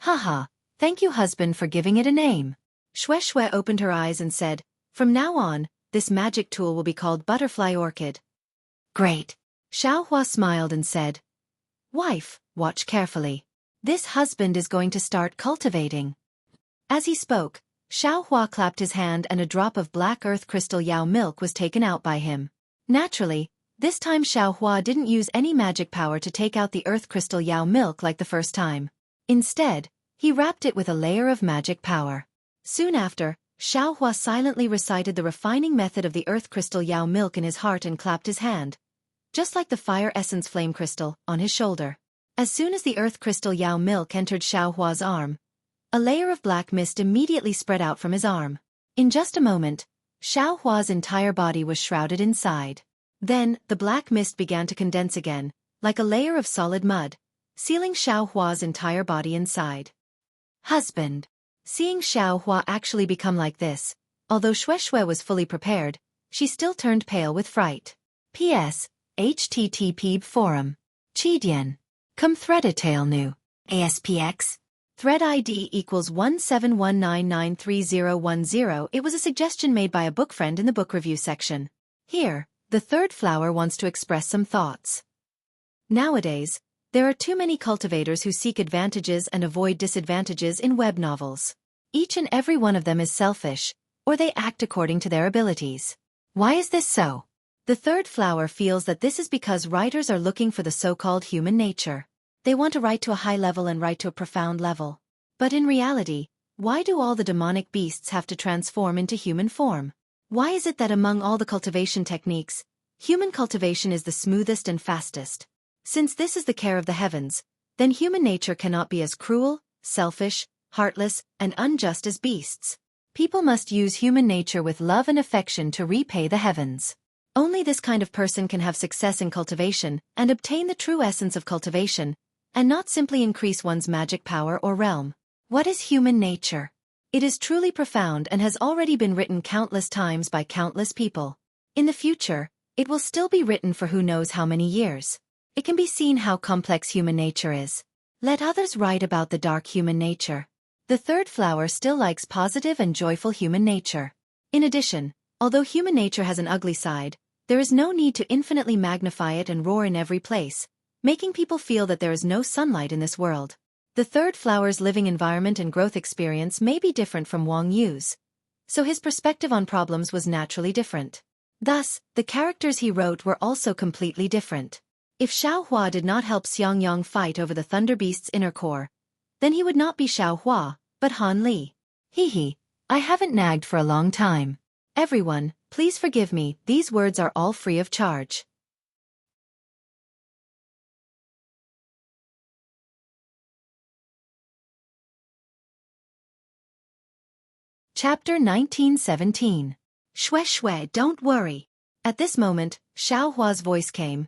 Haha, thank you husband for giving it a name. Xueqi opened her eyes and said, From now on, this magic tool will be called Butterfly Orchid. Great. Xiaohua smiled and said, Wife, watch carefully. This husband is going to start cultivating. As he spoke, Xiaohua clapped his hand and a drop of black earth crystal Yao milk was taken out by him. Naturally, this time Xiaohua didn't use any magic power to take out the earth crystal Yao milk like the first time. Instead, he wrapped it with a layer of magic power. Soon after, Xiaohua silently recited the refining method of the earth crystal Yao milk in his heart and clapped his hand, just like the fire essence flame crystal, on his shoulder. As soon as the earth crystal Yao milk entered Xiaohua's arm, a layer of black mist immediately spread out from his arm. In just a moment, Xiaohua's entire body was shrouded inside. Then, the black mist began to condense again, like a layer of solid mud, sealing Xiaohua's entire body inside. Husband. Seeing Xiaohua actually become like this, although Xueqi was fully prepared, she still turned pale with fright. P.S. http forum. Chidian. Come threadatail new. ASPX. Thread ID equals 1719931010. It was a suggestion made by a book friend in the book review section. Here, the third flower wants to express some thoughts. Nowadays, there are too many cultivators who seek advantages and avoid disadvantages in web novels. Each and every one of them is selfish, or they act according to their abilities. Why is this so? The third flower feels that this is because writers are looking for the so-called human nature. They want to write to a high level and write to a profound level. But in reality, why do all the demonic beasts have to transform into human form? Why is it that among all the cultivation techniques, human cultivation is the smoothest and fastest? Since this is the care of the heavens, then human nature cannot be as cruel, selfish, heartless, and unjust as beasts. People must use human nature with love and affection to repay the heavens. Only this kind of person can have success in cultivation and obtain the true essence of cultivation, and not simply increase one's magic power or realm. What is human nature? It is truly profound and has already been written countless times by countless people. In the future, it will still be written for who knows how many years. It can be seen how complex human nature is. Let others write about the dark human nature. The third flower still likes positive and joyful human nature. In addition, although human nature has an ugly side, there is no need to infinitely magnify it and roar in every place, making people feel that there is no sunlight in this world. The third flower's living environment and growth experience may be different from Wang Yu's, so his perspective on problems was naturally different. Thus, the characters he wrote were also completely different. If Xiao Hua did not help Xiang Yang fight over the Thunder Beast's inner core, then he would not be Xiao Hua, but Han Li. Hee, I haven't nagged for a long time. Everyone, please forgive me, these words are all free of charge. Chapter 1917. Xueqi, don't worry. At this moment, Xiao Hua's voice came.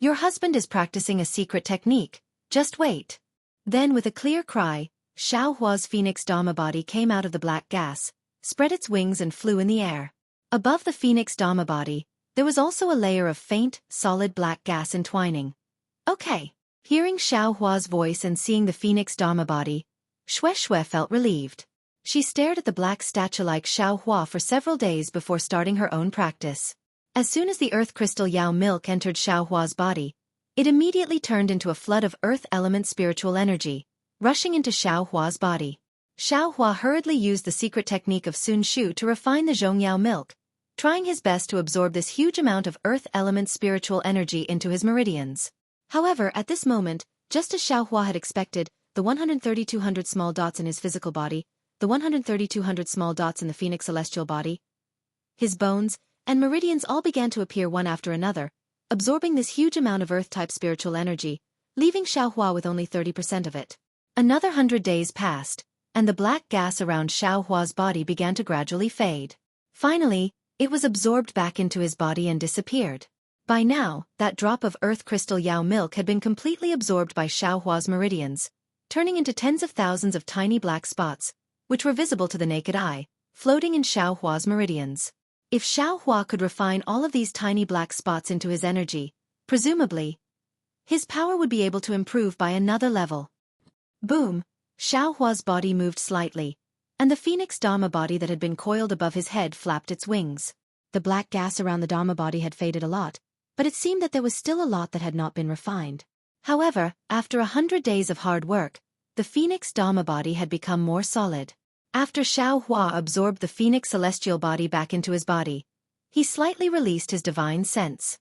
Your husband is practicing a secret technique, just wait. Then with a clear cry, Xiao Hua's phoenix Dharma body came out of the black gas, spread its wings and flew in the air. Above the phoenix Dharma body, there was also a layer of faint, solid black gas entwining. Okay. Hearing Xiao Hua's voice and seeing the phoenix Dharma body, Xueqi felt relieved. She stared at the black statue-like Xiao Hua for several days before starting her own practice. As soon as the earth crystal Yao milk entered Xiao Hua's body, it immediately turned into a flood of earth element spiritual energy, rushing into Xiao Hua's body. Xiao Hua hurriedly used the secret technique of Sun Shu to refine the Zhongyao milk, trying his best to absorb this huge amount of earth element spiritual energy into his meridians. However, at this moment, just as Xiao Hua had expected, the 13200 small dots in his physical body, the 13200 small dots in the Phoenix celestial body, his bones, and meridians all began to appear one after another, absorbing this huge amount of earth-type spiritual energy, leaving Xiao Hua with only 30% of it. Another 100 days passed, and the black gas around Xiao Hua's body began to gradually fade. Finally, it was absorbed back into his body and disappeared. By now, that drop of earth crystal Yao milk had been completely absorbed by Xiao Hua's meridians, turning into tens of thousands of tiny black spots, which were visible to the naked eye, floating in Xiao Hua's meridians. If Xiao Hua could refine all of these tiny black spots into his energy, presumably, his power would be able to improve by another level. Boom! Xiao Hua's body moved slightly, and the Phoenix Dharma body that had been coiled above his head flapped its wings. The black gas around the Dharma body had faded a lot, but it seemed that there was still a lot that had not been refined. However, after 100 days of hard work, the Phoenix Dharma body had become more solid. After Xiao Hua absorbed the Phoenix celestial body back into his body, he slightly released his divine sense.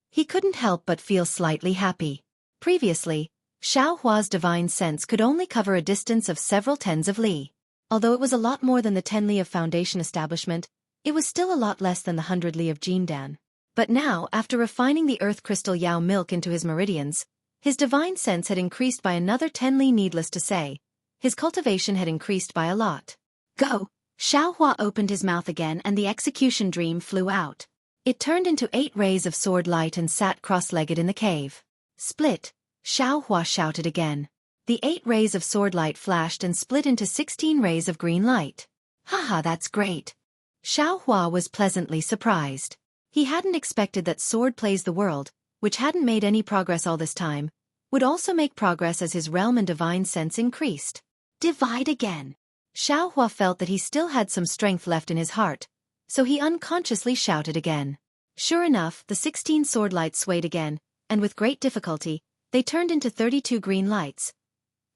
He couldn't help but feel slightly happy. Previously, Xiao Hua's divine sense could only cover a distance of several tens of li. Although it was a lot more than the 10 li of Foundation establishment, it was still a lot less than the 100 li of Jindan. But now, after refining the earth crystal Yao milk into his meridians, his divine sense had increased by another 10 li. Needless to say, his cultivation had increased by a lot. Go! Xiao Hua opened his mouth again and the execution dream flew out. It turned into 8 rays of sword light and sat cross-legged in the cave. Split! Xiao Hua shouted again. The 8 rays of sword light flashed and split into 16 rays of green light. Haha, that's great! Xiao Hua was pleasantly surprised. He hadn't expected that sword plays the world, which hadn't made any progress all this time, would also make progress as his realm and divine sense increased. Divide again. Xiao Hua felt that he still had some strength left in his heart, so he unconsciously shouted again. Sure enough, the 16 sword lights swayed again, and with great difficulty, they turned into 32 green lights.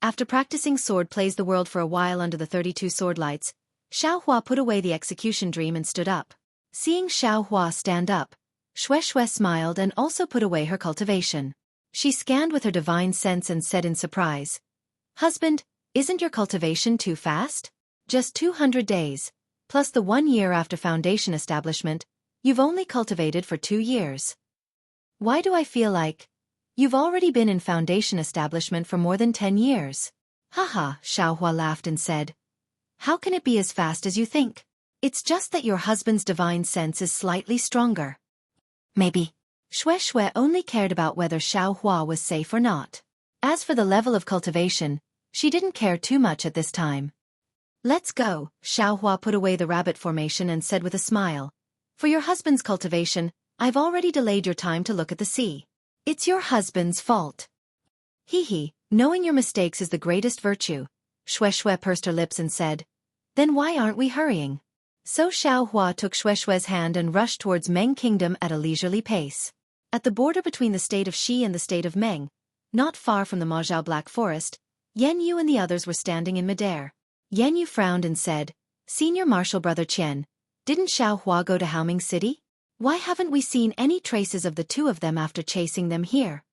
After practicing sword plays the world for a while under the 32 sword lights, Xiao Hua put away the execution dream and stood up. Seeing Xiao Hua stand up, Xueqi smiled and also put away her cultivation. She scanned with her divine sense and said in surprise, "Husband, isn't your cultivation too fast? Just 200 days, plus the 1 year after Foundation establishment, you've only cultivated for 2 years. Why do I feel like you've already been in Foundation establishment for more than 10 years? Haha," Xiao Hua laughed and said, "How can it be as fast as you think? It's just that your husband's divine sense is slightly stronger." maybe. Xueqi only cared about whether Xiaohua was safe or not. As for the level of cultivation, she didn't care too much at this time. Let's go, Xiaohua put away the rabbit formation and said with a smile. For your husband's cultivation, I've already delayed your time to look at the sea. It's your husband's fault. Hee, knowing your mistakes is the greatest virtue. Xueqi pursed her lips and said, then why aren't we hurrying? So Xiaohua took Xueqi's hand and rushed towards Meng Kingdom at a leisurely pace. At the border between the state of Xi and the state of Meng, not far from the Majiao Black Forest, Yan Yu and the others were standing in midair. Yan Yu frowned and said, Senior Marshal Brother Qian, didn't Xiaohua go to Haoming City? Why haven't we seen any traces of the two of them after chasing them here?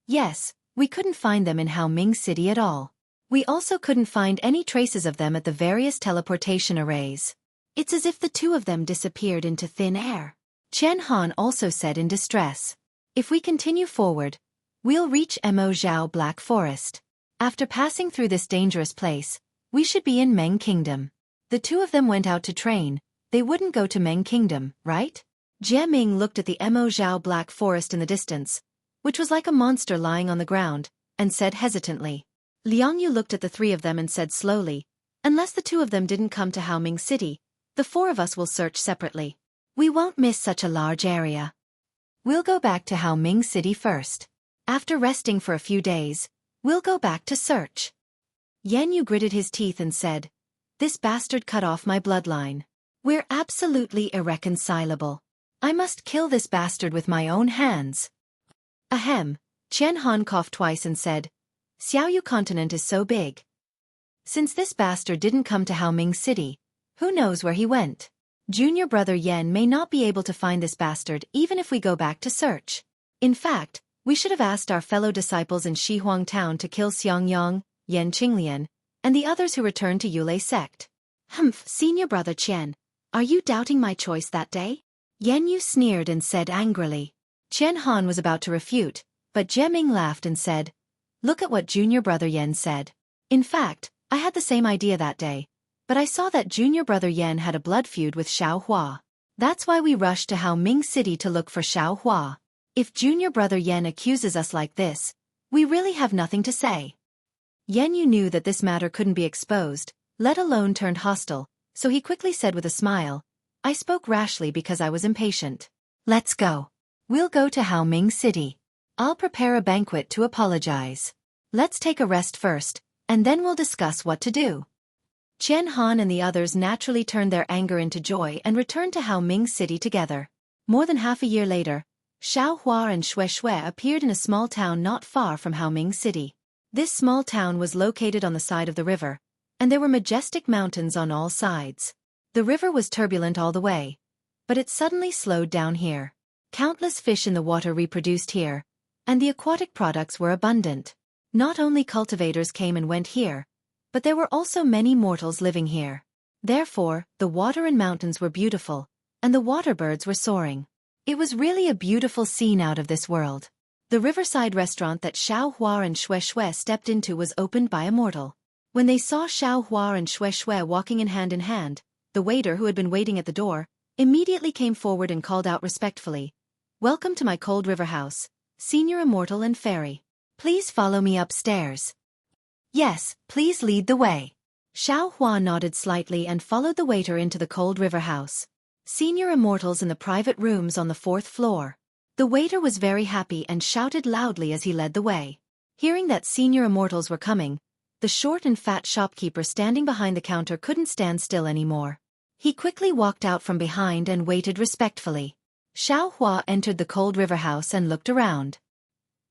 Yes, we couldn't find them in Haoming City at all. We also couldn't find any traces of them at the various teleportation arrays. It's as if the two of them disappeared into thin air. Chen Han also said in distress. If we continue forward, we'll reach Majiao Black Forest. After passing through this dangerous place, we should be in Meng Kingdom. The two of them went out to train, they wouldn't go to Meng Kingdom, right? Jie Ming looked at the Majiao Black Forest in the distance, which was like a monster lying on the ground, and said hesitantly. Liang Yu looked at the three of them and said slowly, unless the two of them didn't come to Haoming City, the four of us will search separately. We won't miss such a large area. We'll go back to Haoming City first. After resting for a few days, we'll go back to search. Yan Yu gritted his teeth and said, this bastard cut off my bloodline. We're absolutely irreconcilable. I must kill this bastard with my own hands. Ahem, Chen Han coughed twice and said, Xiaoyu continent is so big. Since this bastard didn't come to Haoming City, who knows where he went? Junior brother Yen may not be able to find this bastard even if we go back to search. In fact, we should have asked our fellow disciples in Shihuang Town to kill Xiangyang, Yan Qinglian, and the others who returned to Yulei sect. Humph, senior brother Qian, are you doubting my choice that day? Yan Yu sneered and said angrily. Chen Han was about to refute, but Jie Ming laughed and said, look at what junior brother Yen said. In fact, I had the same idea that day, but I saw that junior brother Yen had a blood feud with Xiaohua. That's why we rushed to Haoming City to look for Xiaohua. If junior brother Yen accuses us like this, we really have nothing to say. Yan Yu knew that this matter couldn't be exposed, let alone turned hostile, so he quickly said with a smile, I spoke rashly because I was impatient. Let's go. We'll go to Haoming City. I'll prepare a banquet to apologize. Let's take a rest first, and then we'll discuss what to do. Chen Han and the others naturally turned their anger into joy and returned to Haoming City together. More than half a year later, Xiaohua and Xueqi appeared in a small town not far from Haoming City. This small town was located on the side of the river, and there were majestic mountains on all sides. The river was turbulent all the way, but it suddenly slowed down here. Countless fish in the water reproduced here, and the aquatic products were abundant. Not only cultivators came and went here, but there were also many mortals living here. Therefore, the water and mountains were beautiful, and the water birds were soaring. It was really a beautiful scene out of this world. The riverside restaurant that Xiaohua and Xueqi stepped into was opened by a mortal. When they saw Xiaohua and Xueqi walking in hand, the waiter who had been waiting at the door immediately came forward and called out respectfully, Welcome to my cold river house, senior immortal and fairy. Please follow me upstairs. Yes, please lead the way. Xiaohua nodded slightly and followed the waiter into the cold river house. Senior immortals in the private rooms on the 4th floor. The waiter was very happy and shouted loudly as he led the way. Hearing that senior immortals were coming, the short and fat shopkeeper standing behind the counter couldn't stand still anymore. He quickly walked out from behind and waited respectfully. Xiaohua entered the cold river house and looked around.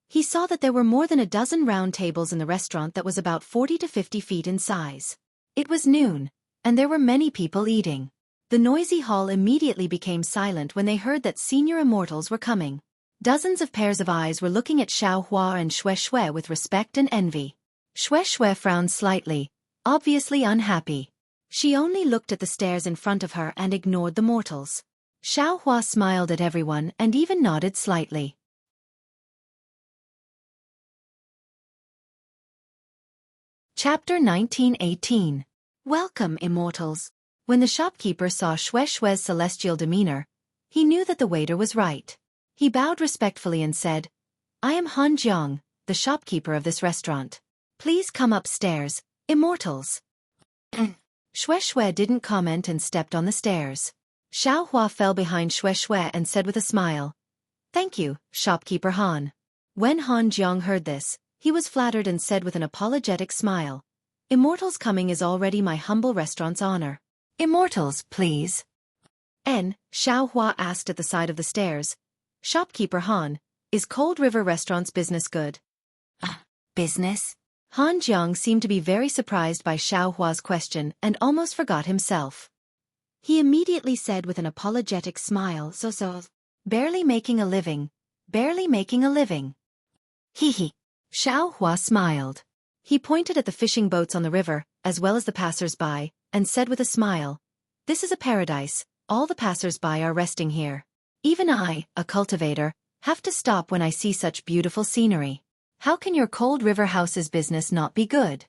He saw that there were more than a dozen round tables in the restaurant that was about 40 to 50 feet in size. It was noon, and there were many people eating. The noisy hall immediately became silent when they heard that senior immortals were coming. Dozens of pairs of eyes were looking at Xiaohua and Xueqi with respect and envy. Xueqi frowned slightly, obviously unhappy. She only looked at the stairs in front of her and ignored the mortals. Xiaohua smiled at everyone and even nodded slightly. Chapter 1918. Welcome, immortals. When the shopkeeper saw Xueqi's celestial demeanor, he knew that the waiter was right. He bowed respectfully and said, I am Han Jiang, the shopkeeper of this restaurant. Please come upstairs, immortals. Xueqi didn't comment and stepped on the stairs. Xiaohua fell behind Xueqi and said with a smile, Thank you, shopkeeper Han. When Han Jiang heard this, he was flattered and said with an apologetic smile, Immortals coming is already my humble restaurant's honor. Immortals, please. Xiaohua asked at the side of the stairs, Shopkeeper Han, is Cold River Restaurant's business good? Business? Han Jiang seemed to be very surprised by Xiaohua's question and almost forgot himself. He immediately said with an apologetic smile, So. Barely making a living. Barely making a living. Hee. Xiaohua smiled. He pointed at the fishing boats on the river, as well as the passers-by, and said with a smile, This is a paradise, all the passers-by are resting here. Even I, a cultivator, have to stop when I see such beautiful scenery. How can your Cold River House's business not be good?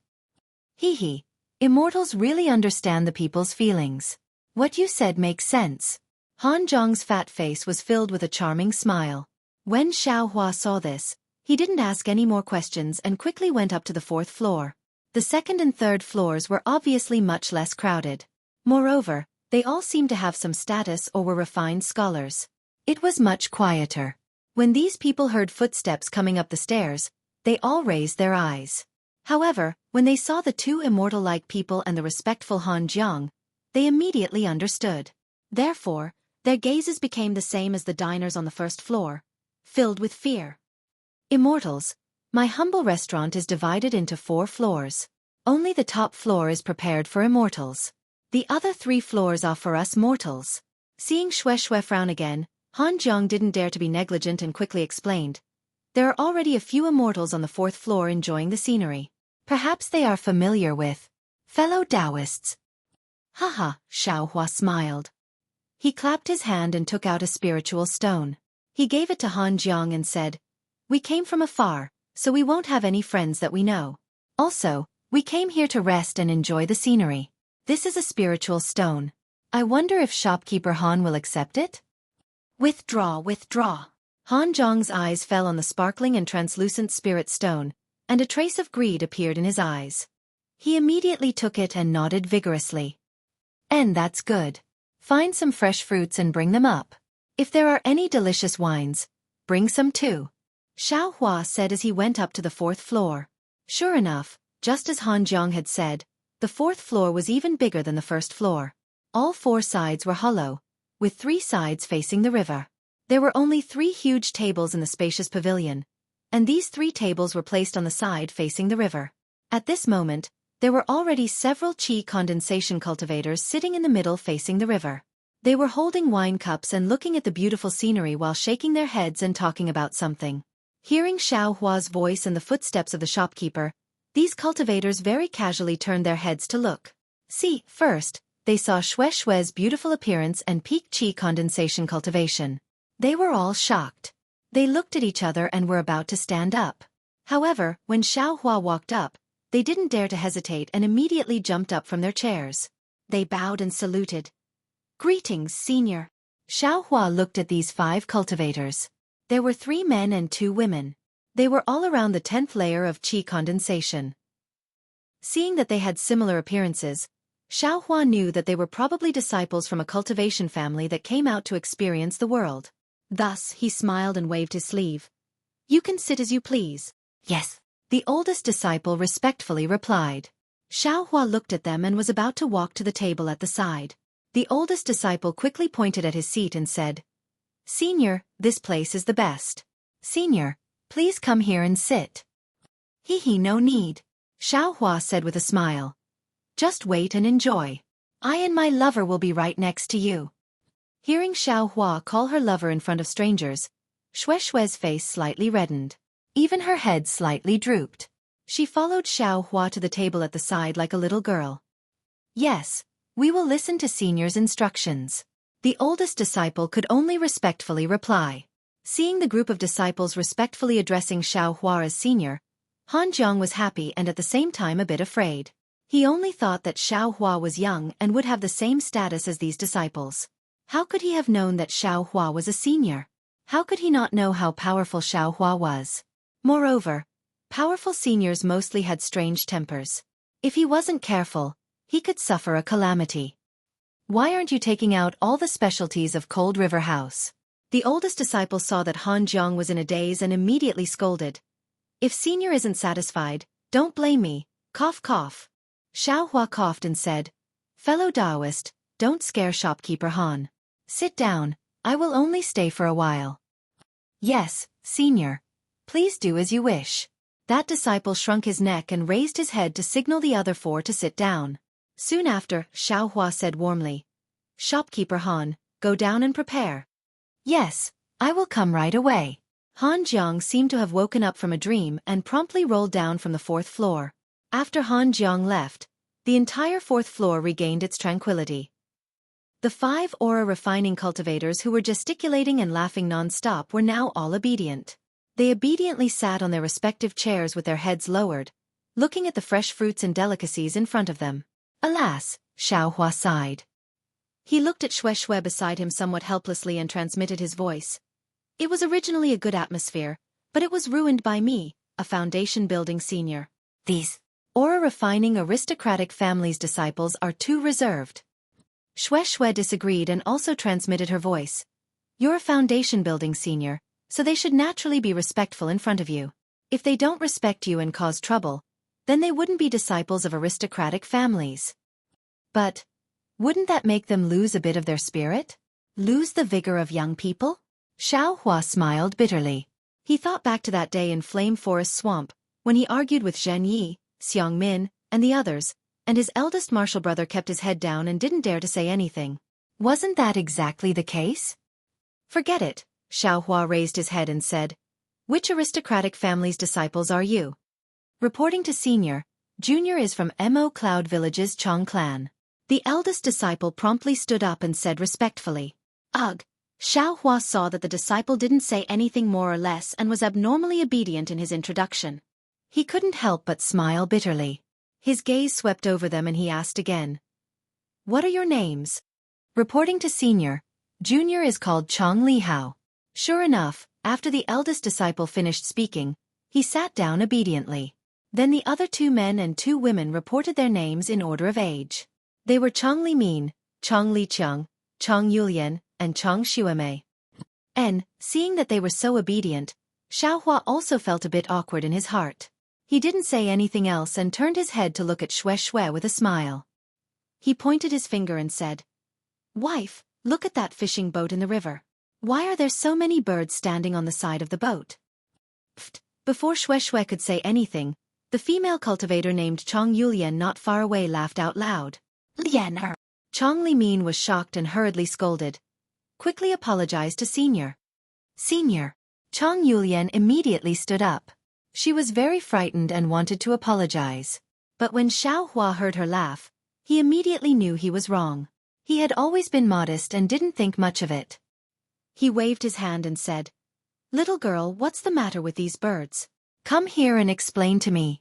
Hee. Immortals really understand the people's feelings. What you said makes sense. Han Jiang's fat face was filled with a charming smile. When Xiaohua saw this, he didn't ask any more questions and quickly went up to the 4th floor. The 2nd and 3rd floors were obviously much less crowded. Moreover, they all seemed to have some status or were refined scholars. It was much quieter. When these people heard footsteps coming up the stairs, they all raised their eyes. However, when they saw the two immortal-like people and the respectful Han Jiang, they immediately understood. Therefore, their gazes became the same as the diners on the 1st floor, filled with fear. Immortals, my humble restaurant is divided into 4 floors. Only the top floor is prepared for immortals. The other 3 floors are for us mortals. Seeing Xueqi frown again, Han Jiang didn't dare to be negligent and quickly explained. There are already a few immortals on the 4th floor enjoying the scenery. Perhaps they are familiar with fellow Taoists. Haha, Xiaohua smiled. He clapped his hand and took out a spiritual stone. He gave it to Han Jiang and said, We came from afar, so we won't have any friends that we know. Also, we came here to rest and enjoy the scenery. This is a spiritual stone. I wonder if shopkeeper Han will accept it? Withdraw. Han Jiang's eyes fell on the sparkling and translucent spirit stone, and a trace of greed appeared in his eyes. He immediately took it and nodded vigorously. And that's good. Find some fresh fruits and bring them up. If there are any delicious wines, bring some too. Xiaohua said as he went up to the 4th floor. Sure enough, just as Han Jiang had said, the 4th floor was even bigger than the 1st floor. All 4 sides were hollow, with 3 sides facing the river. There were only 3 huge tables in the spacious pavilion, and these 3 tables were placed on the side facing the river. At this moment, there were already several qi condensation cultivators sitting in the middle facing the river. They were holding wine cups and looking at the beautiful scenery while shaking their heads and talking about something. Hearing Xiaohua's voice and the footsteps of the shopkeeper, these cultivators very casually turned their heads to look. See, first, they saw Xueqi's beautiful appearance and peak qi condensation cultivation. They were all shocked. They looked at each other and were about to stand up. However, when Xiaohua walked up, they didn't dare to hesitate and immediately jumped up from their chairs. They bowed and saluted. Greetings, senior. Xiaohua looked at these 5 cultivators. There were 3 men and 2 women. They were all around the 10th layer of qi condensation. Seeing that they had similar appearances, Xiaohua knew that they were probably disciples from a cultivation family that came out to experience the world. Thus, he smiled and waved his sleeve. You can sit as you please. Yes. The oldest disciple respectfully replied. Xiaohua looked at them and was about to walk to the table at the side. The oldest disciple quickly pointed at his seat and said, Senior, this place is the best. Senior, please come here and sit. No need. Xiaohua said with a smile. Just wait and enjoy. I and my lover will be right next to you. Hearing Xiaohua call her lover in front of strangers, Xueqi's face slightly reddened. Even her head slightly drooped. She followed Xiaohua to the table at the side like a little girl. Yes, we will listen to senior's instructions. The oldest disciple could only respectfully reply. Seeing the group of disciples respectfully addressing Xiaohua as senior, Han Jiang was happy and at the same time a bit afraid. He only thought that Xiaohua was young and would have the same status as these disciples. How could he have known that Xiaohua was a senior? How could he not know how powerful Xiaohua was? Moreover, powerful seniors mostly had strange tempers. If he wasn't careful, he could suffer a calamity. Why aren't you taking out all the specialties of Cold River House? The oldest disciple saw that Han Jiang was in a daze and immediately scolded. If senior isn't satisfied, don't blame me, cough cough. Xiaohua coughed and said, fellow Taoist, don't scare shopkeeper Han. Sit down, I will only stay for a while. Yes, senior. Please do as you wish. That disciple shrunk his neck and raised his head to signal the other four to sit down. Soon after, Xiaohua said warmly, Shopkeeper Han, go down and prepare. Yes, I will come right away. Han Jiang seemed to have woken up from a dream and promptly rolled down from the 4th floor. After Han Jiang left, the entire 4th floor regained its tranquility. The 5 aura refining cultivators who were gesticulating and laughing non-stop were now all obedient. They obediently sat on their respective chairs with their heads lowered, looking at the fresh fruits and delicacies in front of them. Alas, Xiaohua sighed. He looked at Xueqi beside him somewhat helplessly and transmitted his voice. It was originally a good atmosphere, but it was ruined by me, a foundation-building senior. These aura-refining aristocratic family's disciples are too reserved. Xueqi disagreed and also transmitted her voice. You're a foundation-building senior, so they should naturally be respectful in front of you. If they don't respect you and cause trouble, then they wouldn't be disciples of aristocratic families. But wouldn't that make them lose a bit of their spirit? Lose the vigor of young people? Xiaohua smiled bitterly. He thought back to that day in Flame Forest Swamp, when he argued with Zhen Yi, Xiang Min, and the others, and his eldest martial brother kept his head down and didn't dare to say anything. Wasn't that exactly the case? Forget it, Xiaohua raised his head and said, which aristocratic family's disciples are you? Reporting to senior, junior is from Mo Cloud Village's Chong clan. The eldest disciple promptly stood up and said respectfully, Ugh. Xiaohua saw that the disciple didn't say anything more or less and was abnormally obedient in his introduction. He couldn't help but smile bitterly. His gaze swept over them and he asked again, What are your names? Reporting to senior, junior is called Chong Li Hao. Sure enough, after the eldest disciple finished speaking, he sat down obediently. Then the other 2 men and 2 women reported their names in order of age. They were Chong Li Min, Chong Li Qiang, Chong Yulian, and Chong Xuemei. And, seeing that they were so obedient, Xiaohua also felt a bit awkward in his heart. He didn't say anything else and turned his head to look at Xueqi with a smile. He pointed his finger and said, Wife, look at that fishing boat in the river. Why are there so many birds standing on the side of the boat? Pfft. Before Xueqi could say anything, the female cultivator named Chong Yulian not far away laughed out loud. Lianer. Chong Li Min was shocked and hurriedly scolded. Quickly apologized to senior. Senior. Chong Yulian immediately stood up. She was very frightened and wanted to apologize. But when Xiaohua heard her laugh, he immediately knew he was wrong. He had always been modest and didn't think much of it. He waved his hand and said, Little girl, what's the matter with these birds? Come here and explain to me.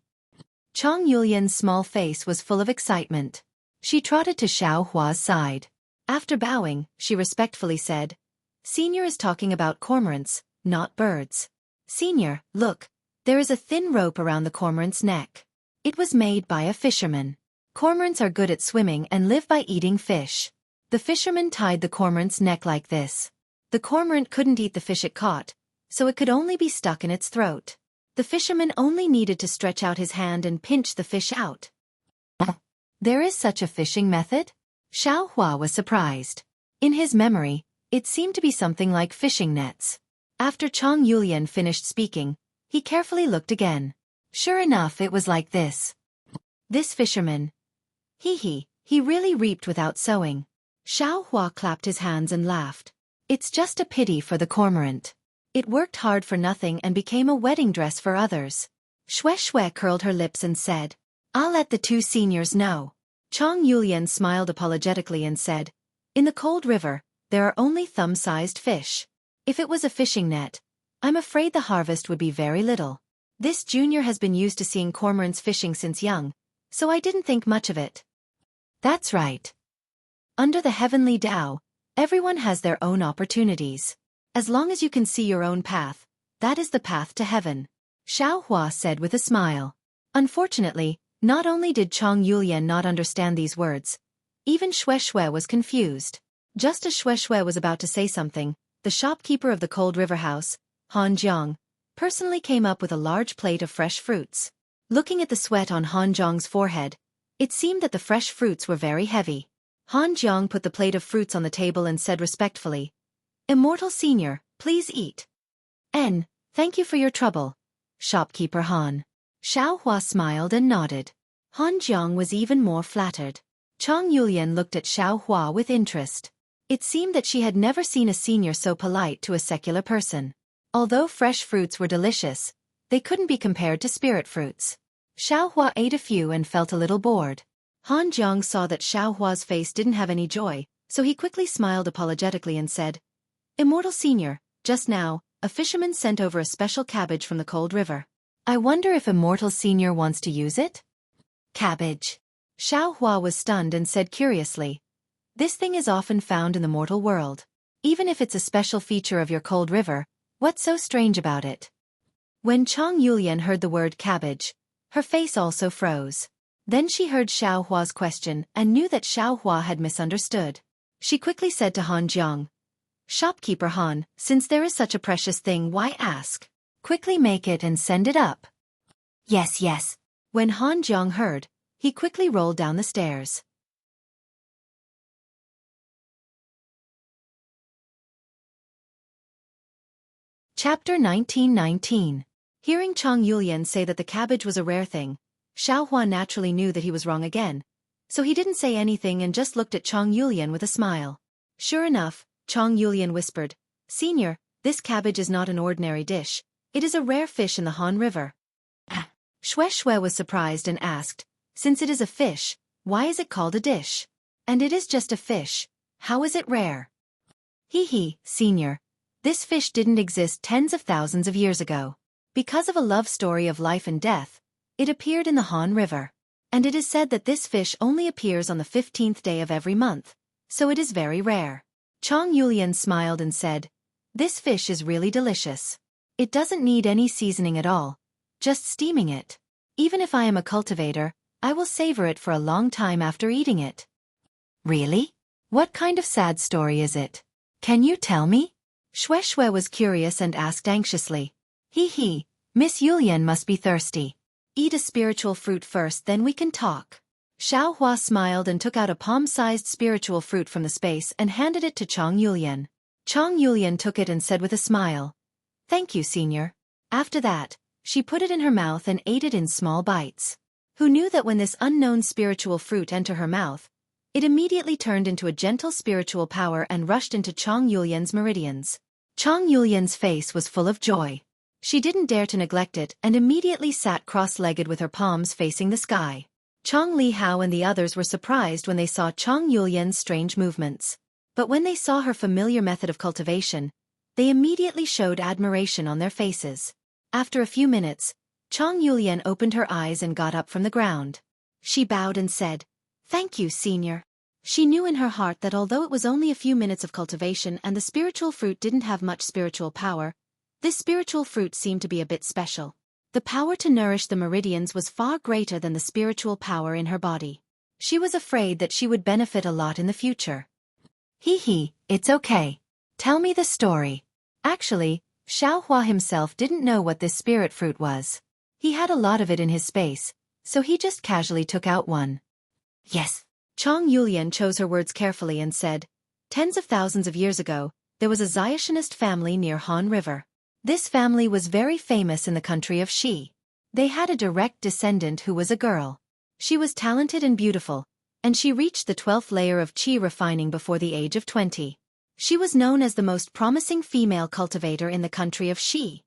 Chong Yulian's small face was full of excitement. She trotted to Xiaohua's side. After bowing, she respectfully said, Senior is talking about cormorants, not birds. Senior, look, there is a thin rope around the cormorant's neck. It was made by a fisherman. Cormorants are good at swimming and live by eating fish. The fisherman tied the cormorant's neck like this. The cormorant couldn't eat the fish it caught, so it could only be stuck in its throat. The fisherman only needed to stretch out his hand and pinch the fish out. There is such a fishing method? Xiaohua was surprised. In his memory, it seemed to be something like fishing nets. After Chong Yulian finished speaking, he carefully looked again. Sure enough, it was like this. This fisherman. He really reaped without sowing. Xiaohua clapped his hands and laughed. It's just a pity for the cormorant. It worked hard for nothing and became a wedding dress for others. Xueqi curled her lips and said, I'll let the 2 seniors know. Chong Yulian smiled apologetically and said, In the cold river, there are only thumb-sized fish. If it was a fishing net, I'm afraid the harvest would be very little. This junior has been used to seeing cormorants fishing since young, so I didn't think much of it. That's right. Under the heavenly Tao, everyone has their own opportunities. As long as you can see your own path, that is the path to heaven. Xiaohua said with a smile. Unfortunately, not only did Chang Yulian not understand these words, even Xueqi was confused. Just as Xueqi was about to say something, the shopkeeper of the Cold River House, Han Jiang, personally came up with a large plate of fresh fruits. Looking at the sweat on Han Jiang's forehead, it seemed that the fresh fruits were very heavy. Han Jiang put the plate of fruits on the table and said respectfully, "Immortal Senior, please eat." Thank you for your trouble, shopkeeper Han. Xiaohua smiled and nodded. Han Jiang was even more flattered. Chang Yulian looked at Xiaohua with interest. It seemed that she had never seen a senior so polite to a secular person. Although fresh fruits were delicious, they couldn't be compared to spirit fruits. Xiaohua ate a few and felt a little bored. Han Jiang saw that Xiaohua's face didn't have any joy, so he quickly smiled apologetically and said, "Immortal Senior, just now, a fisherman sent over a special cabbage from the cold river. I wonder if Immortal Senior wants to use it?" Cabbage. Xiaohua was stunned and said curiously, "This thing is often found in the mortal world. Even if it's a special feature of your cold river, what's so strange about it?" When Chang Yulian heard the word cabbage, her face also froze. Then she heard Xiaohua's question and knew that Xiaohua had misunderstood. She quickly said to Han Jiang, "Shopkeeper Han, since there is such a precious thing, why ask? Quickly make it and send it up." Yes, yes. When Han Jiang heard, he quickly rolled down the stairs. Chapter 1919. Hearing Chang Yulian say that the cabbage was a rare thing, Xiaohua naturally knew that he was wrong again, so he didn't say anything and just looked at Chang Yulian with a smile. Sure enough, Chang Yulian whispered, "Senior, this cabbage is not an ordinary dish. It is a rare fish in the Han River." Xueqi was surprised and asked, "Since it is a fish, why is it called a dish? And it is just a fish, how is it rare?" Senior. This fish didn't exist tens of thousands of years ago. Because of a love story of life and death, it appeared in the Han River. And it is said that this fish only appears on the 15th day of every month, so it is very rare. Chang Yulian smiled and said, "This fish is really delicious. It doesn't need any seasoning at all, just steaming it. Even if I am a cultivator, I will savor it for a long time after eating it." Really? What kind of sad story is it? Can you tell me? Xueqi was curious and asked anxiously. Miss Yulian must be thirsty. Eat a spiritual fruit first, then we can talk." Xiaohua smiled and took out a palm-sized spiritual fruit from the space and handed it to Chang Yulian. Chang Yulian took it and said with a smile, "Thank you, Senior." After that, she put it in her mouth and ate it in small bites. Who knew that when this unknown spiritual fruit entered her mouth, it immediately turned into a gentle spiritual power and rushed into Chang Yulian's meridians. Chang Yulian's face was full of joy. She didn't dare to neglect it and immediately sat cross-legged with her palms facing the sky. Chang Li Hao and the others were surprised when they saw Chang Yulian's strange movements. But when they saw her familiar method of cultivation, they immediately showed admiration on their faces. After a few minutes, Chang Yulian opened her eyes and got up from the ground. She bowed and said, "Thank you, Senior." She knew in her heart that although it was only a few minutes of cultivation and the spiritual fruit didn't have much spiritual power, this spiritual fruit seemed to be a bit special. The power to nourish the meridians was far greater than the spiritual power in her body. She was afraid that she would benefit a lot in the future. It's okay. Tell me the story. Actually, Xiaohua himself didn't know what this spirit fruit was. He had a lot of it in his space, so he just casually took out one. Yes. Chang Yulian chose her words carefully and said, "Tens of thousands of years ago, there was a Zionist family near Han River. This family was very famous in the country of Xi. They had a direct descendant who was a girl. She was talented and beautiful, and she reached the 12th layer of Qi refining before the age of 20. She was known as the most promising female cultivator in the country of Xi.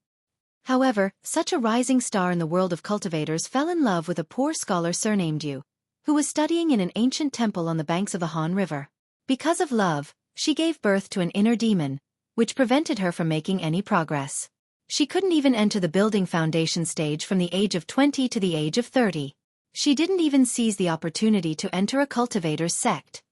However, such a rising star in the world of cultivators fell in love with a poor scholar surnamed Yu, who was studying in an ancient temple on the banks of the Han River. Because of love, she gave birth to an inner demon, which prevented her from making any progress. She couldn't even enter the building foundation stage from the age of 20 to the age of 30. She didn't even seize the opportunity to enter a cultivator's sect.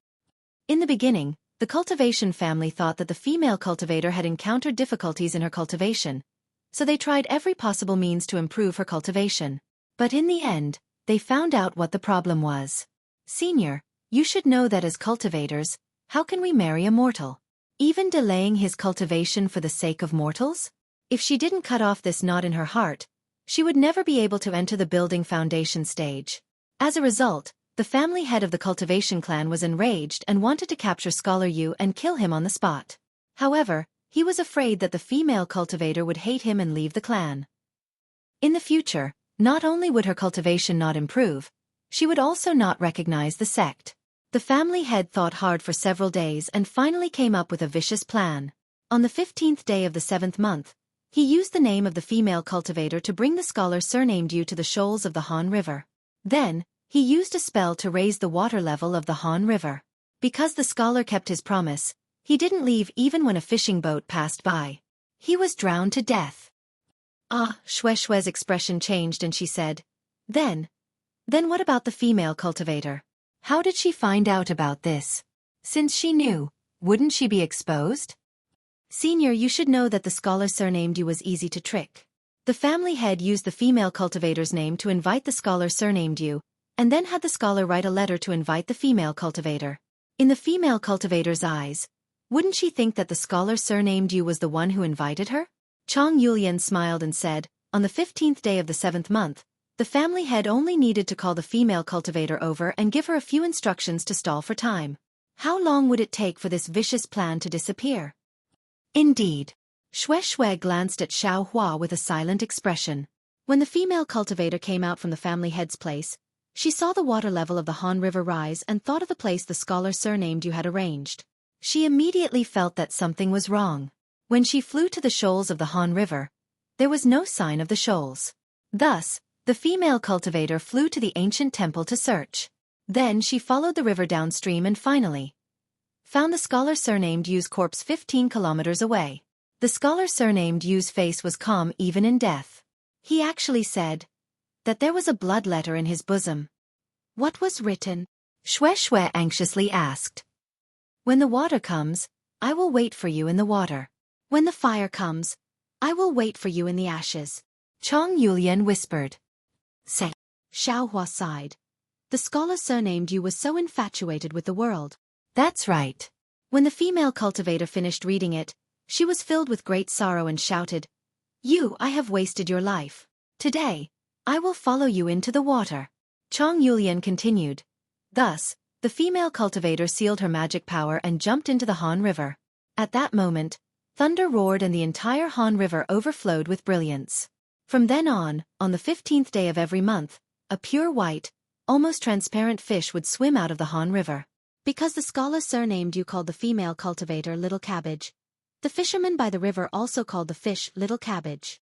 In the beginning, The cultivation family thought that the female cultivator had encountered difficulties in her cultivation, so they tried every possible means to improve her cultivation. But in the end, they found out what the problem was. Senior, you should know that as cultivators, how can we marry a mortal? Even delaying his cultivation for the sake of mortals? If she didn't cut off this knot in her heart, she would never be able to enter the building foundation stage. As a result, the family head of the cultivation clan was enraged and wanted to capture Scholar Yu and kill him on the spot. However, he was afraid that the female cultivator would hate him and leave the clan. In the future, not only would her cultivation not improve, she would also not recognize the sect. The family head thought hard for several days and finally came up with a vicious plan. On the 15th day of the 7th month, he used the name of the female cultivator to bring the scholar surnamed Yu to the shoals of the Han River. Then, he used a spell to raise the water level of the Han River. Because the scholar kept his promise, he didn't leave even when a fishing boat passed by. He was drowned to death. Xueqi's expression changed and she said, Then what about the female cultivator? How did she find out about this? Since she knew, wouldn't she be exposed? Senior, you should know that the scholar surnamed Yu was easy to trick. The family head used the female cultivator's name to invite the scholar surnamed Yu, and then had the scholar write a letter to invite the female cultivator. In the female cultivator's eyes, wouldn't she think that the scholar surnamed Yu was the one who invited her? Chong Yulian smiled and said, on the 15th day of the 7th month, the family head only needed to call the female cultivator over and give her a few instructions to stall for time. How long would it take for this vicious plan to disappear? Indeed. Xueqi glanced at Xiaohua with a silent expression. When the female cultivator came out from the family head's place, she saw the water level of the Han River rise and thought of the place the scholar surnamed Yu had arranged. She immediately felt that something was wrong. When she flew to the shoals of the Han River, there was no sign of the shoals. Thus, the female cultivator flew to the ancient temple to search. Then she followed the river downstream and finally found the scholar surnamed Yu's corpse 15 kilometers away. The scholar surnamed Yu's face was calm even in death. He actually said that there was a blood letter in his bosom. What was written? Xueqi anxiously asked. When the water comes, I will wait for you in the water. When the fire comes, I will wait for you in the ashes. Chong Yulian whispered. Say. Xiaohua sighed. The scholar surnamed Yu was so infatuated with the world. That's right. When the female cultivator finished reading it, she was filled with great sorrow and shouted, You, I have wasted your life. Today, I will follow you into the water. Chong Yulian continued. Thus, the female cultivator sealed her magic power and jumped into the Han River. At that moment, thunder roared and the entire Han River overflowed with brilliance. From then on the 15th day of every month, a pure white, almost transparent fish would swim out of the Han River. Because the scholar surnamed Yu called the female cultivator Little Cabbage, the fisherman by the river also called the fish Little Cabbage.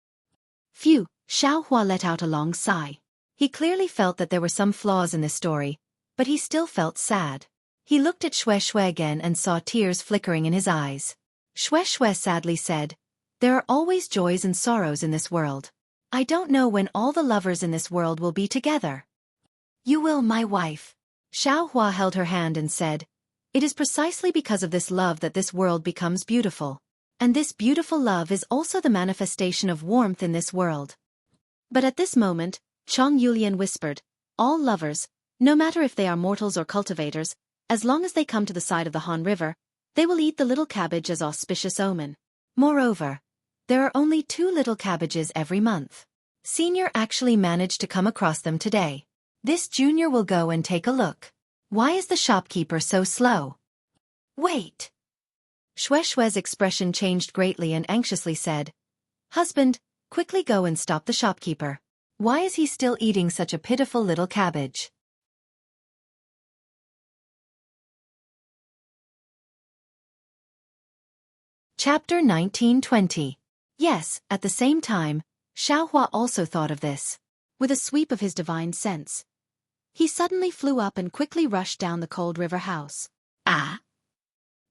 Phew, Xiaohua let out a long sigh. He clearly felt that there were some flaws in this story, but he still felt sad. He looked at Xueqi again and saw tears flickering in his eyes. Xueqi sadly said, There are always joys and sorrows in this world. I don't know when all the lovers in this world will be together. You will, my wife. Xiaohua held her hand and said, It is precisely because of this love that this world becomes beautiful. And this beautiful love is also the manifestation of warmth in this world. But at this moment, Chong Yulian whispered, All lovers, no matter if they are mortals or cultivators, as long as they come to the side of the Han River, they will eat the little cabbage as auspicious omen. Moreover, there are only 2 little cabbages every month. Senior actually managed to come across them today. This junior will go and take a look. Why is the shopkeeper so slow? Wait. Xueqi's expression changed greatly and anxiously said, Husband, quickly go and stop the shopkeeper. Why is he still eating such a pitiful little cabbage? Chapter 1920. Yes, at the same time, Xiaohua also thought of this. With a sweep of his divine sense, he suddenly flew up and quickly rushed down the cold river house.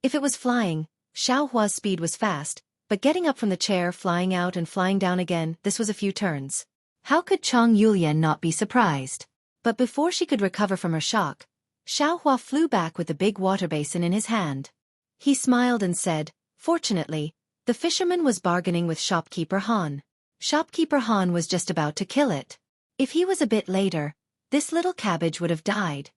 If it was flying, Xiaohua's speed was fast, but getting up from the chair, flying out and flying down again, this was a few turns. How could Chong Yulian not be surprised? But before she could recover from her shock, Xiaohua flew back with the big water basin in his hand. He smiled and said, "Fortunately, the fisherman was bargaining with shopkeeper Han. Shopkeeper Han was just about to kill it. If he was a bit later, this little cabbage would have died."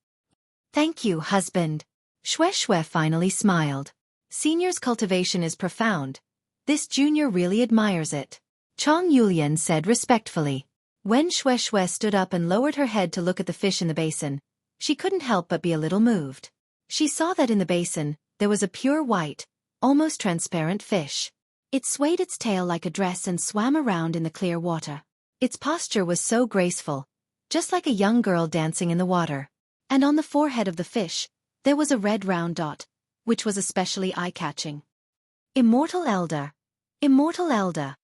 "Thank you, husband." Xueqi finally smiled. Senior's cultivation is profound. This junior really admires it. Chong Yulian said respectfully. When Xueqi stood up and lowered her head to look at the fish in the basin, she couldn't help but be a little moved. She saw that in the basin, there was a pure white, almost transparent fish. It swayed its tail like a dress and swam around in the clear water. Its posture was so graceful, just like a young girl dancing in the water. And on the forehead of the fish, there was a red round dot, which was especially eye-catching. "Immortal Elder! Immortal Elder!"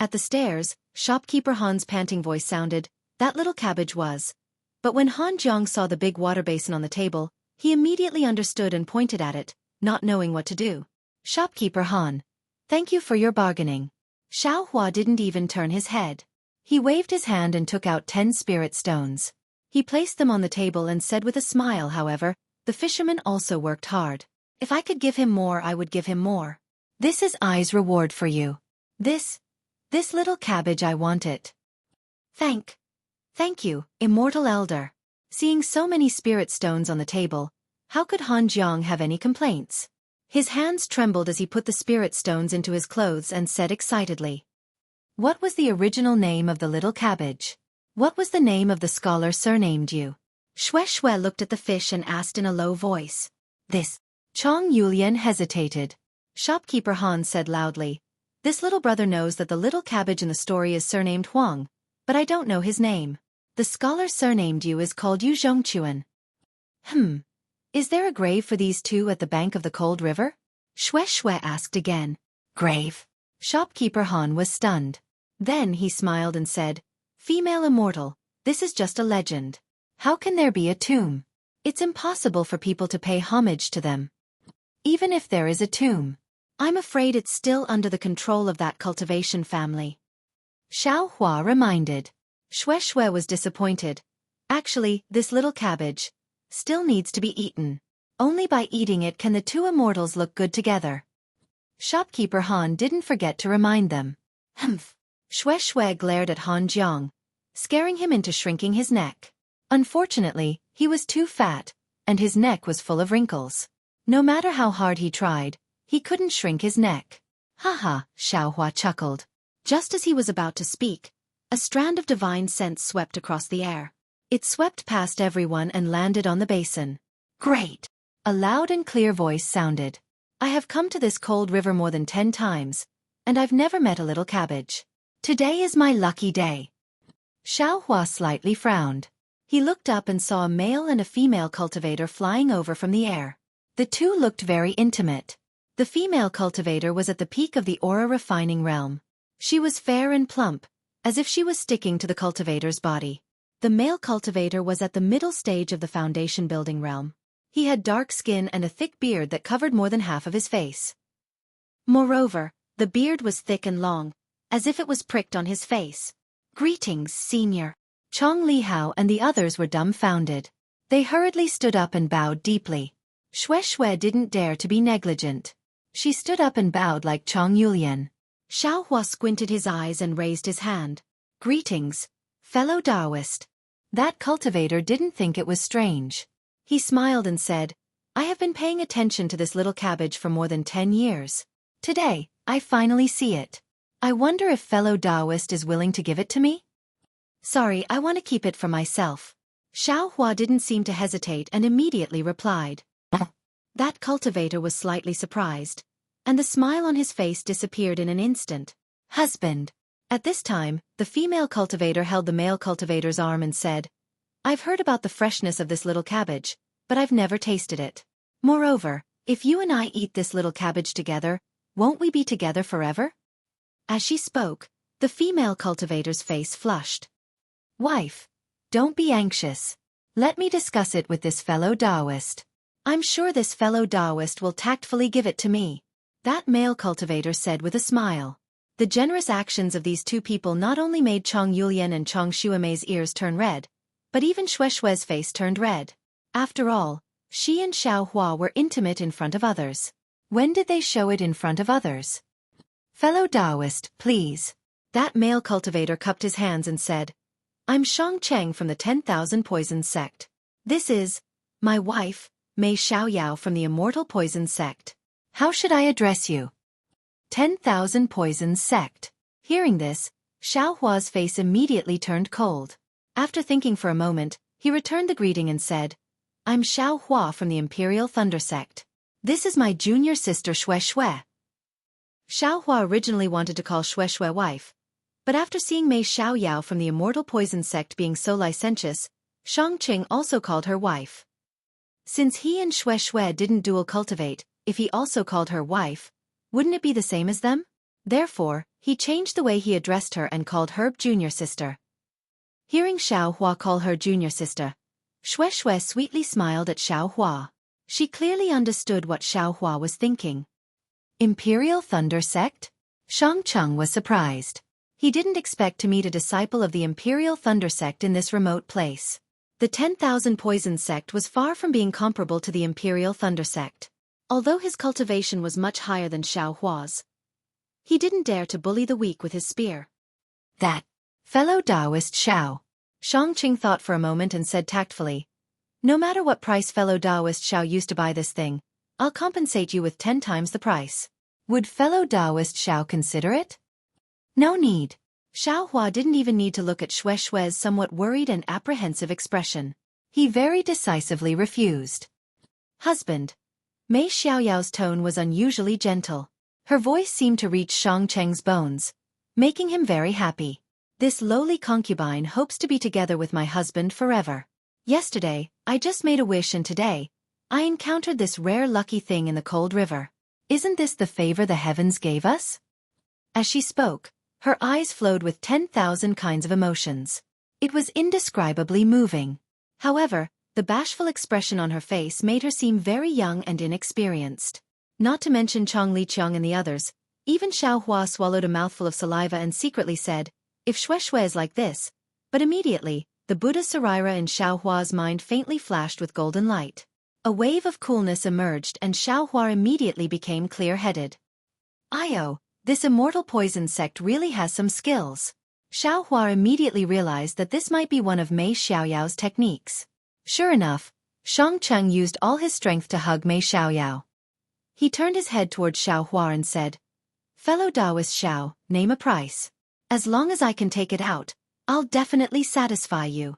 At the stairs, shopkeeper Han's panting voice sounded, "That little cabbage was." But when Han Jiang saw the big water basin on the table, he immediately understood and pointed at it, not knowing what to do. "Shopkeeper Han, thank you for your bargaining." Xiao Hua didn't even turn his head. He waved his hand and took out 10 spirit stones. He placed them on the table and said with a smile, however, "The fisherman also worked hard. If I could give him more, I would give him more. This is I's reward for you. This little cabbage, I want it." Thank you, Immortal Elder." Seeing so many spirit stones on the table, how could Han Jiang have any complaints? His hands trembled as he put the spirit stones into his clothes and said excitedly, "What was the original name of the little cabbage? What was the name of the scholar surnamed you?" Xueqi looked at the fish and asked in a low voice. "This." Chong Yulian hesitated. Shopkeeper Han said loudly, "This little brother knows that the little cabbage in the story is surnamed Huang, but I don't know his name. The scholar surnamed you is called Yu Zhongquan." Is there a grave for these two at the bank of the cold river?" Xueqi asked again. "Grave?" Shopkeeper Han was stunned. Then he smiled and said, "Female immortal, this is just a legend. How can there be a tomb? It's impossible for people to pay homage to them. Even if there is a tomb, I'm afraid it's still under the control of that cultivation family." Xiao Hua reminded. Xueqi was disappointed. Actually, this little cabbage still needs to be eaten. Only by eating it can the two immortals look good together. Shopkeeper Han didn't forget to remind them. Xueqi glared at Han Jiang, scaring him into shrinking his neck. Unfortunately, he was too fat, and his neck was full of wrinkles. No matter how hard he tried, he couldn't shrink his neck. "Haha," Xiao Hua chuckled. Just as he was about to speak, a strand of divine scent swept across the air. It swept past everyone and landed on the basin. "Great!" A loud and clear voice sounded. "I have come to this cold river more than 10 times, and I've never met a little cabbage. Today is my lucky day." Xiao Hua slightly frowned. He looked up and saw a male and a female cultivator flying over from the air. The two looked very intimate. The female cultivator was at the peak of the aura refining realm. She was fair and plump, as if she was sticking to the cultivator's body. The male cultivator was at the middle stage of the foundation building realm. He had dark skin and a thick beard that covered more than half of his face. Moreover, the beard was thick and long, as if it was pricked on his face. "Greetings, senior." Chong Lihao and the others were dumbfounded. They hurriedly stood up and bowed deeply. Xueqi didn't dare to be negligent. She stood up and bowed like Chong Yulian. Xiao Hua squinted his eyes and raised his hand. "Greetings, fellow Taoist." That cultivator didn't think it was strange. He smiled and said, "I have been paying attention to this little cabbage for more than 10 years. Today, I finally see it. I wonder if fellow Taoist is willing to give it to me?" "Sorry, I want to keep it for myself." Xiao Hua didn't seem to hesitate and immediately replied. That cultivator was slightly surprised, and the smile on his face disappeared in an instant. "Husband." At this time, the female cultivator held the male cultivator's arm and said, "I've heard about the freshness of this little cabbage, but I've never tasted it. Moreover, if you and I eat this little cabbage together, won't we be together forever?" As she spoke, the female cultivator's face flushed. "Wife, don't be anxious. Let me discuss it with this fellow Taoist. I'm sure this fellow Taoist will tactfully give it to me," that male cultivator said with a smile. The generous actions of these two people not only made Chong Yulian and Chong Shuamei's ears turn red, but even Xueqi's face turned red. After all, she and Xiao Hua were intimate in front of others. When did they show it in front of others? Fellow Taoist, please. That male cultivator cupped his hands and said, I'm Shang Cheng from the 10,000 Poisons sect. This is my wife, Mei Xiaoyao from the Immortal Poisons sect. How should I address you? 10,000 Poisons sect. Hearing this, Xiao Hua's face immediately turned cold. After thinking for a moment, he returned the greeting and said, I'm Xiao Hua from the Imperial Thunder sect. This is my junior sister Xueqi. Xiao Hua originally wanted to call Xueqi wife, but after seeing Mei Xiaoyao from the Immortal Poison sect being so licentious, Shang Qing also called her wife. Since he and Xueqi didn't dual cultivate, if he also called her wife, wouldn't it be the same as them? Therefore, he changed the way he addressed her and called her junior sister. Hearing Xiao Hua call her junior sister, Xueqi sweetly smiled at Xiao Hua. She clearly understood what Xiao Hua was thinking. Imperial Thunder sect? Shang Cheng was surprised. He didn't expect to meet a disciple of the Imperial Thunder sect in this remote place. The 10,000 Poison sect was far from being comparable to the Imperial Thunder sect. Although his cultivation was much higher than Xiao Hua's, he didn't dare to bully the weak with his spear. That fellow Taoist Xiao. Shang Qing thought for a moment and said tactfully, no matter what price fellow Taoist Xiao used to buy this thing, I'll compensate you with 10 times the price. Would fellow Taoist Xiao consider it? No need. Xiao Hua didn't even need to look at Xueqi's somewhat worried and apprehensive expression. He very decisively refused. Husband. Mei Xiaoyao's tone was unusually gentle. Her voice seemed to reach Shang Cheng's bones, making him very happy. This lowly concubine hopes to be together with my husband forever. Yesterday, I just made a wish and today, I encountered this rare lucky thing in the cold river. Isn't this the favor the heavens gave us? As she spoke, her eyes flowed with 10,000 kinds of emotions. It was indescribably moving. However, the bashful expression on her face made her seem very young and inexperienced. Not to mention Chong Liqiang and the others, even Xiao Hua swallowed a mouthful of saliva and secretly said, if Xueqi is like this. But immediately, the Buddha Sarira in Xiao Hua's mind faintly flashed with golden light. A wave of coolness emerged and Xiao Hua immediately became clear-headed. Io, this Immortal Poison sect really has some skills. Xiao Hua immediately realized that this might be one of Mei Xiaoyao's techniques. Sure enough, Shang Cheng used all his strength to hug Mei Xiaoyao. He turned his head towards Xiao Hua and said, fellow Taoist Xiao, name a price. As long as I can take it out, I'll definitely satisfy you.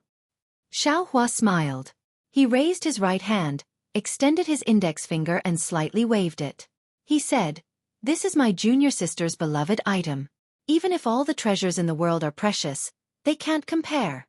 Xiao Hua smiled. He raised his right hand, extended his index finger and slightly waved it. He said, this is my junior sister's beloved item. Even if all the treasures in the world are precious, they can't compare.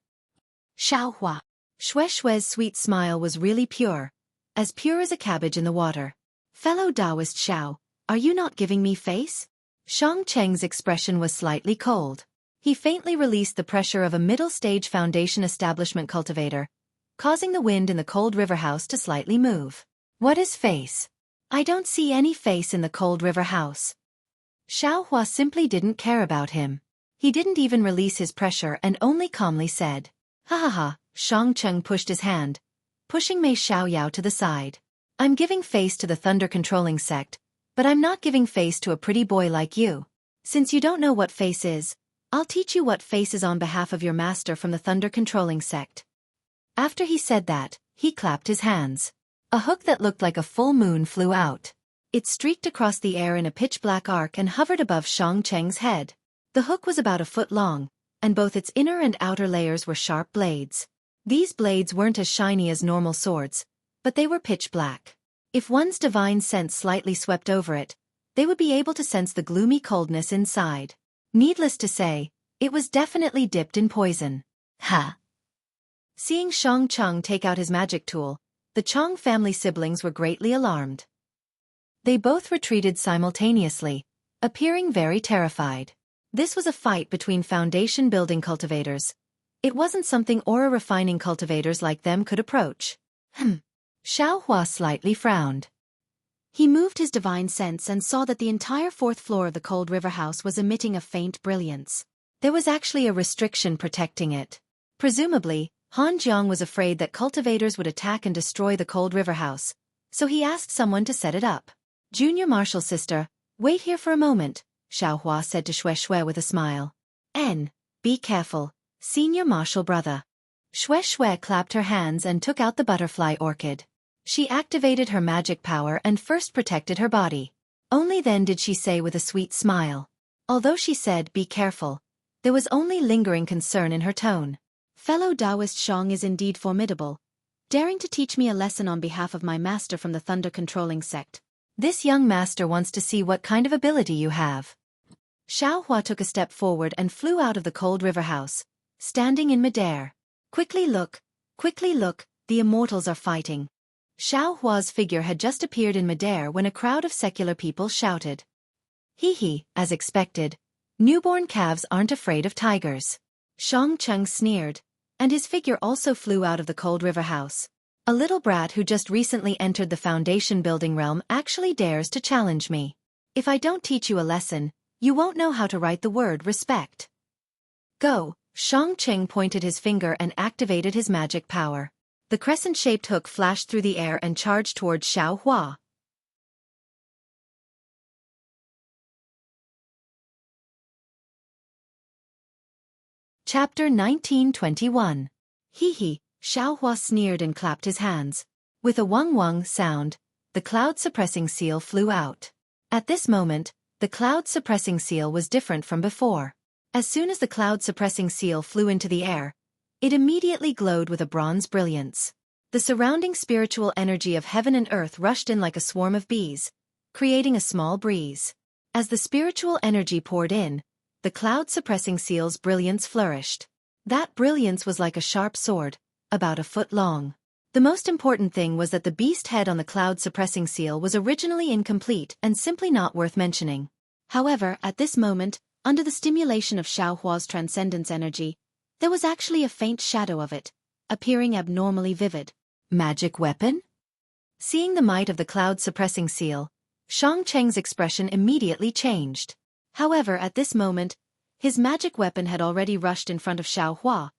Xiao Hua. Xueqi's sweet smile was really pure as a cabbage in the water. Fellow Taoist Xiao, are you not giving me face? Shang Cheng's expression was slightly cold. He faintly released the pressure of a middle-stage foundation establishment cultivator, causing the wind in the cold river house to slightly move. What is face? I don't see any face in the cold river house. Xiao Hua simply didn't care about him. He didn't even release his pressure and only calmly said, ha ha ha. Shang Cheng pushed his hand, pushing Mei Xiaoyao to the side. I'm giving face to the thunder controlling sect, but I'm not giving face to a pretty boy like you. Since you don't know what face is, I'll teach you what face is on behalf of your master from the thunder controlling sect. After he said that, he clapped his hands. A hook that looked like a full moon flew out. It streaked across the air in a pitch-black arc and hovered above Shang Cheng's head. The hook was about a foot long, and both its inner and outer layers were sharp blades. These blades weren't as shiny as normal swords, but they were pitch black. If one's divine sense slightly swept over it, they would be able to sense the gloomy coldness inside. Needless to say, it was definitely dipped in poison. Ha! Seeing Shang Cheng take out his magic tool, the Chong family siblings were greatly alarmed. They both retreated simultaneously, appearing very terrified. This was a fight between foundation building cultivators. It wasn't something aura refining cultivators like them could approach. Xiao Hua slightly frowned. He moved his divine sense and saw that the entire fourth floor of the cold river house was emitting a faint brilliance. There was actually a restriction protecting it. Presumably, Han Jiang was afraid that cultivators would attack and destroy the cold river house, so he asked someone to set it up. Junior Marshal sister, wait here for a moment, Xiaohua said to Xueqi with a smile. Be careful, Senior Marshal brother. Xueqi clapped her hands and took out the butterfly orchid. She activated her magic power and first protected her body. Only then did she say with a sweet smile. Although she said, be careful, there was only lingering concern in her tone. Fellow Taoist Shang is indeed formidable, daring to teach me a lesson on behalf of my master from the thunder-controlling sect. This young master wants to see what kind of ability you have. Xiaohua took a step forward and flew out of the cold river house, standing in midair. Quickly look, the immortals are fighting. Xiaohua's figure had just appeared in midair when a crowd of secular people shouted. Hee, as expected. Newborn calves aren't afraid of tigers. Shang Cheng sneered, and his figure also flew out of the cold river house. A little brat who just recently entered the foundation building realm actually dares to challenge me. If I don't teach you a lesson, you won't know how to write the word respect. Go, Shang Cheng pointed his finger and activated his magic power. The crescent-shaped hook flashed through the air and charged towards Xiaohua. Chapter 1921. Hee, Xiaohua sneered and clapped his hands. With a wang sound, the cloud-suppressing seal flew out. At this moment, the cloud-suppressing seal was different from before. As soon as the cloud-suppressing seal flew into the air, it immediately glowed with a bronze brilliance. The surrounding spiritual energy of heaven and earth rushed in like a swarm of bees, creating a small breeze. As the spiritual energy poured in, the cloud-suppressing seal's brilliance flourished. That brilliance was like a sharp sword, about a foot long. The most important thing was that the beast head on the cloud-suppressing seal was originally incomplete and simply not worth mentioning. However, at this moment, under the stimulation of Xiaohua's transcendence energy, there was actually a faint shadow of it, appearing abnormally vivid. Magic weapon? Seeing the might of the cloud-suppressing seal, Shang Cheng's expression immediately changed. However, at this moment, his magic weapon had already rushed in front of Xiaohua.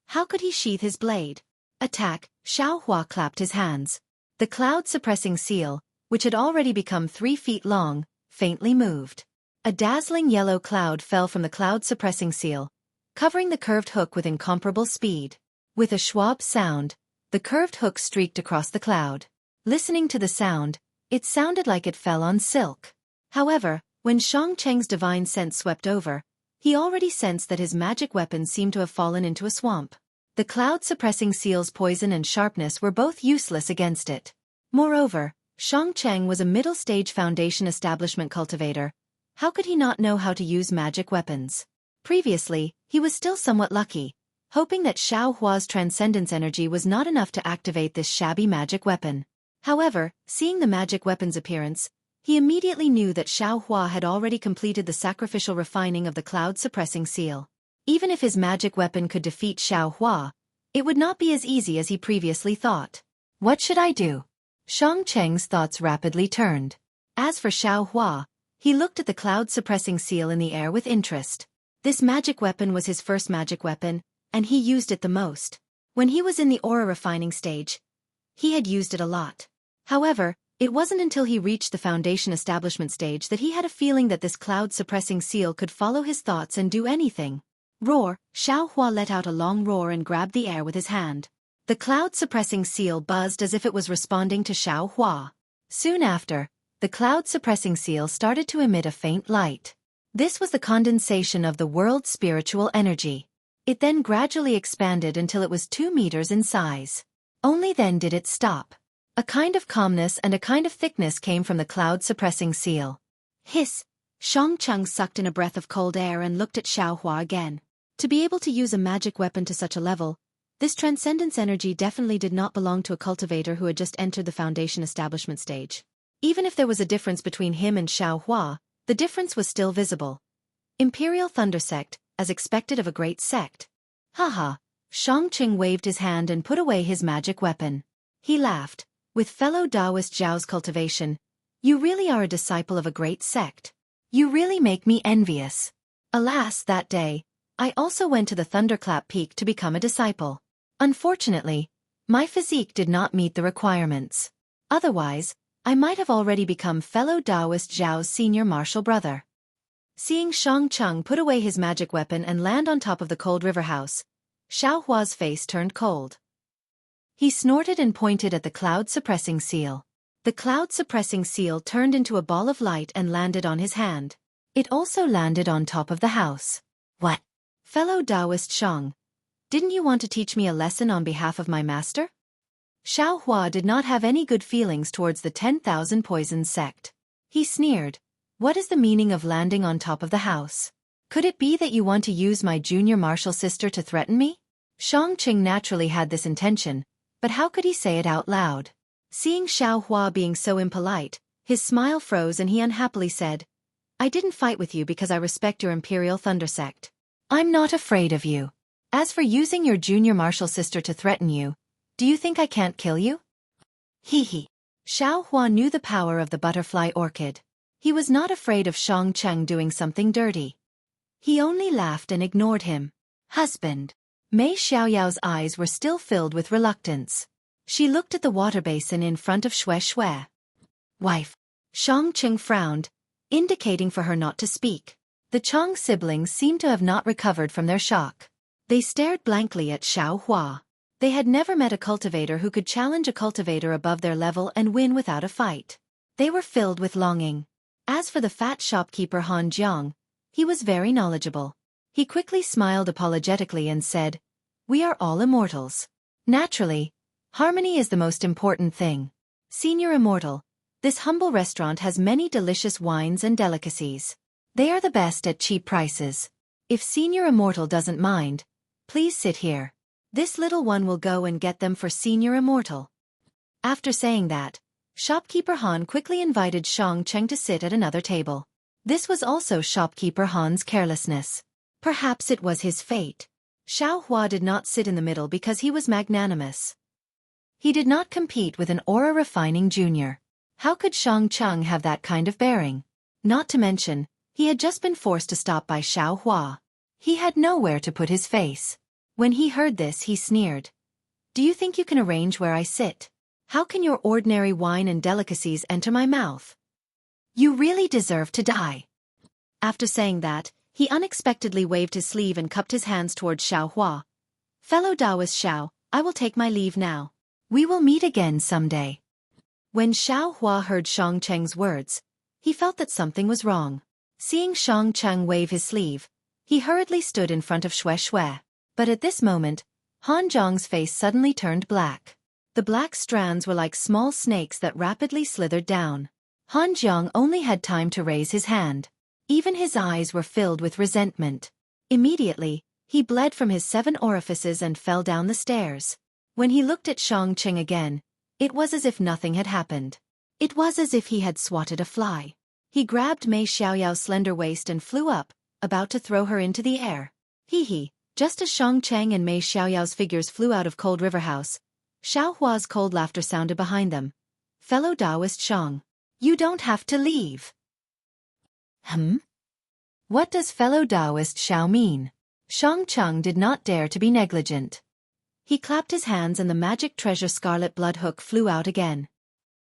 How could he sheath his blade? Attack! Xiaohua clapped his hands. The cloud-suppressing seal, which had already become 3 feet long, faintly moved. A dazzling yellow cloud fell from the cloud-suppressing seal, covering the curved hook with incomparable speed. With a schwab sound, the curved hook streaked across the cloud. Listening to the sound, it sounded like it fell on silk. However, when Shang Cheng's divine sense swept over, he already sensed that his magic weapon seemed to have fallen into a swamp. The cloud-suppressing seal's poison and sharpness were both useless against it. Moreover, Shang Cheng was a middle-stage foundation establishment cultivator. How could he not know how to use magic weapons? Previously, he was still somewhat lucky, hoping that Xiaohua's transcendence energy was not enough to activate this shabby magic weapon. However, seeing the magic weapon's appearance, he immediately knew that Xiaohua had already completed the sacrificial refining of the cloud-suppressing seal. Even if his magic weapon could defeat Xiaohua, it would not be as easy as he previously thought. What should I do? Shang Cheng's thoughts rapidly turned. As for Xiaohua, he looked at the cloud-suppressing seal in the air with interest. This magic weapon was his first magic weapon, and he used it the most. When he was in the aura refining stage, he had used it a lot. However, it wasn't until he reached the foundation establishment stage that he had a feeling that this cloud-suppressing seal could follow his thoughts and do anything. Roar! Xiaohua let out a long roar and grabbed the air with his hand. The cloud-suppressing seal buzzed as if it was responding to Xiaohua. Soon after, the cloud-suppressing seal started to emit a faint light. This was the condensation of the world's spiritual energy. It then gradually expanded until it was 2 meters in size. Only then did it stop. A kind of calmness and a kind of thickness came from the cloud-suppressing seal. Hiss! Shang Cheng sucked in a breath of cold air and looked at Xiaohua again. To be able to use a magic weapon to such a level, this transcendence energy definitely did not belong to a cultivator who had just entered the foundation establishment stage. Even if there was a difference between him and Xiaohua, the difference was still visible. Imperial Thunder Sect, as expected of a great sect. Haha! Shang Cheng waved his hand and put away his magic weapon. He laughed. With fellow Taoist Zhao's cultivation, you really are a disciple of a great sect. You really make me envious. Alas, that day, I also went to the Thunderclap Peak to become a disciple. Unfortunately, my physique did not meet the requirements. Otherwise, I might have already become fellow Taoist Zhao's senior martial brother. Seeing Shang Cheng put away his magic weapon and land on top of the cold river house, Xiao Hua's face turned cold. He snorted and pointed at the cloud-suppressing seal. The cloud-suppressing seal turned into a ball of light and landed on his hand. It also landed on top of the house. What? Fellow Taoist Shang, didn't you want to teach me a lesson on behalf of my master? Xiao Hua did not have any good feelings towards the 10,000 Poisons sect. He sneered. What is the meaning of landing on top of the house? Could it be that you want to use my junior martial sister to threaten me? Shang Qing naturally had this intention, but how could he say it out loud? Seeing Xiao Hua being so impolite, his smile froze and he unhappily said, I didn't fight with you because I respect your Imperial Thunder sect. I'm not afraid of you. As for using your junior martial sister to threaten you, do you think I can't kill you? Hee hee. Xiao Hua knew the power of the butterfly orchid. He was not afraid of Shang Cheng doing something dirty. He only laughed and ignored him. Husband. Mei Xiaoyao's eyes were still filled with reluctance. She looked at the water basin in front of Xueqi. Wife. Shang Cheng frowned, indicating for her not to speak. The Chang siblings seemed to have not recovered from their shock. They stared blankly at Xiao Hua. They had never met a cultivator who could challenge a cultivator above their level and win without a fight. They were filled with longing. As for the fat shopkeeper Han Jiang, he was very knowledgeable. He quickly smiled apologetically and said, We are all immortals. Naturally, harmony is the most important thing. Senior Immortal, this humble restaurant has many delicious wines and delicacies. They are the best at cheap prices. If Senior Immortal doesn't mind, please sit here. This little one will go and get them for Senior Immortal. After saying that, Shopkeeper Han quickly invited Shang Cheng to sit at another table. This was also Shopkeeper Han's carelessness. Perhaps it was his fate. Xiao Hua did not sit in the middle because he was magnanimous. He did not compete with an aura-refining junior. How could Shang Cheng have that kind of bearing? Not to mention, he had just been forced to stop by Xiao Hua. He had nowhere to put his face. When he heard this, he sneered. Do you think you can arrange where I sit? How can your ordinary wine and delicacies enter my mouth? You really deserve to die. After saying that, he unexpectedly waved his sleeve and cupped his hands towards Xiao Hua. Fellow Taoist Xiao, I will take my leave now. We will meet again someday. When Xiao Hua heard Shang Cheng's words, he felt that something was wrong. Seeing Shang Cheng wave his sleeve, he hurriedly stood in front of Xueqi. But at this moment, Han Jiang's face suddenly turned black. The black strands were like small snakes that rapidly slithered down. Han Jiang only had time to raise his hand. Even his eyes were filled with resentment. Immediately, he bled from his 7 orifices and fell down the stairs. When he looked at Shang Cheng again, it was as if nothing had happened. It was as if he had swatted a fly. He grabbed Mei Xiaoyao's slender waist and flew up, about to throw her into the air. Hee hee, just as Shang Cheng and Mei Xiaoyao's figures flew out of Cold River House, Xiao Hua's cold laughter sounded behind them. Fellow Taoist Shang, you don't have to leave. What does fellow Taoist Xiao mean? Shang Cheng did not dare to be negligent. He clapped his hands and the magic treasure scarlet blood hook flew out again.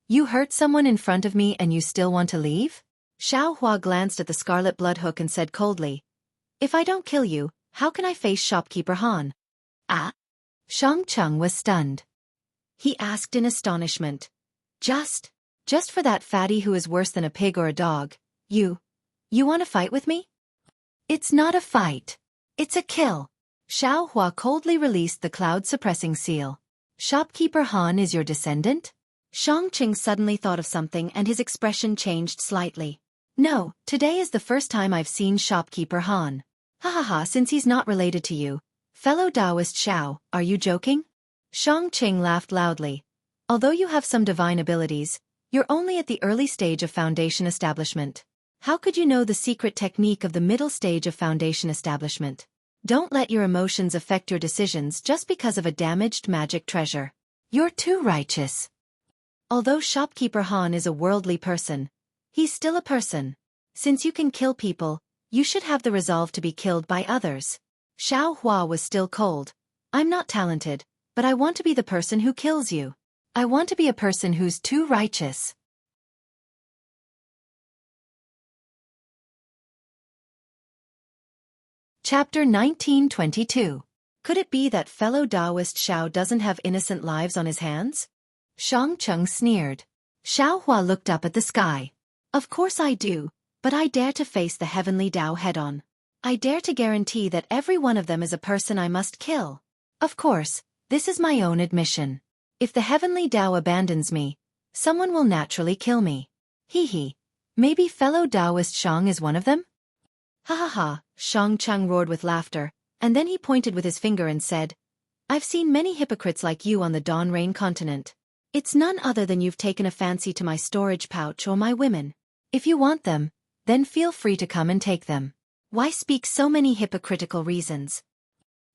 You hurt someone in front of me and you still want to leave? Xiao Hua glanced at the scarlet blood hook and said coldly, If I don't kill you, how can I face Shopkeeper Han? Ah? Shang Cheng was stunned. He asked in astonishment. Just for that fatty who is worse than a pig or a dog, you want to fight with me? It's not a fight. It's a kill. Xiao Hua coldly released the cloud-suppressing seal. Shopkeeper Han is your descendant? Shang Cheng suddenly thought of something and his expression changed slightly. No, today is the first time I've seen Shopkeeper Han. Ha ha ha, since he's not related to you. Fellow Taoist Xiao, are you joking? Shang Cheng laughed loudly. Although you have some divine abilities, you're only at the early stage of Foundation establishment. How could you know the secret technique of the middle stage of Foundation establishment? Don't let your emotions affect your decisions just because of a damaged magic treasure. You're too righteous. Although Shopkeeper Han is a worldly person, he's still a person. Since you can kill people, you should have the resolve to be killed by others. Xiao Hua was still cold. I'm not talented, but I want to be the person who kills you. I want to be a person who's too righteous. Chapter 1922. Could it be that fellow Taoist Xiao doesn't have innocent lives on his hands? Shang Cheng sneered. Xiao Hua looked up at the sky. Of course I do, but I dare to face the heavenly Tao head-on. I dare to guarantee that every one of them is a person I must kill. Of course, this is my own admission. If the heavenly Tao abandons me, someone will naturally kill me. Hee hee. Maybe fellow Taoist Shang is one of them? Ha ha ha, Shang Cheng roared with laughter, and then he pointed with his finger and said, I've seen many hypocrites like you on the Dawn Rain continent. It's none other than you've taken a fancy to my storage pouch or my women. If you want them, then feel free to come and take them. Why speak so many hypocritical reasons?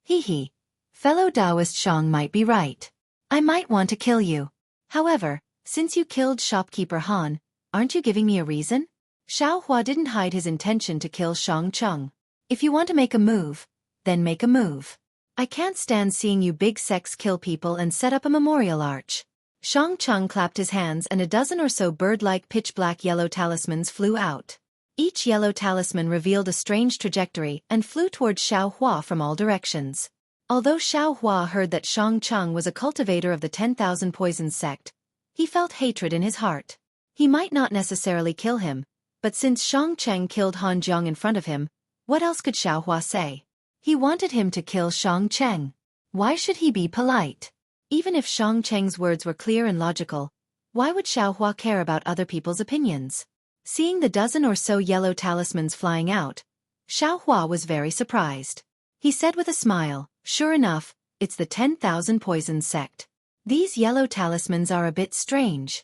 Hee hee. Fellow Taoist Shang might be right. I might want to kill you. However, since you killed shopkeeper Han, aren't you giving me a reason? Xiao Hua didn't hide his intention to kill Shang Cheng. If you want to make a move, then make a move. I can't stand seeing you big sex kill people and set up a memorial arch. Shang Cheng clapped his hands and a dozen or so bird-like pitch-black yellow talismans flew out. Each yellow talisman revealed a strange trajectory and flew towards Xiao Hua from all directions. Although Xiao Hua heard that Shang Cheng was a cultivator of the 10,000 Poisons sect, he felt hatred in his heart. He might not necessarily kill him, but since Shang Cheng killed Han Jiang in front of him, what else could Xiao Hua say? He wanted him to kill Shang Cheng. Why should he be polite? Even if Shang Cheng's words were clear and logical, why would Xiao Hua care about other people's opinions? Seeing the dozen or so yellow talismans flying out, Xiao Hua was very surprised. He said with a smile, sure enough, it's the 10,000 Poisons sect. These yellow talismans are a bit strange.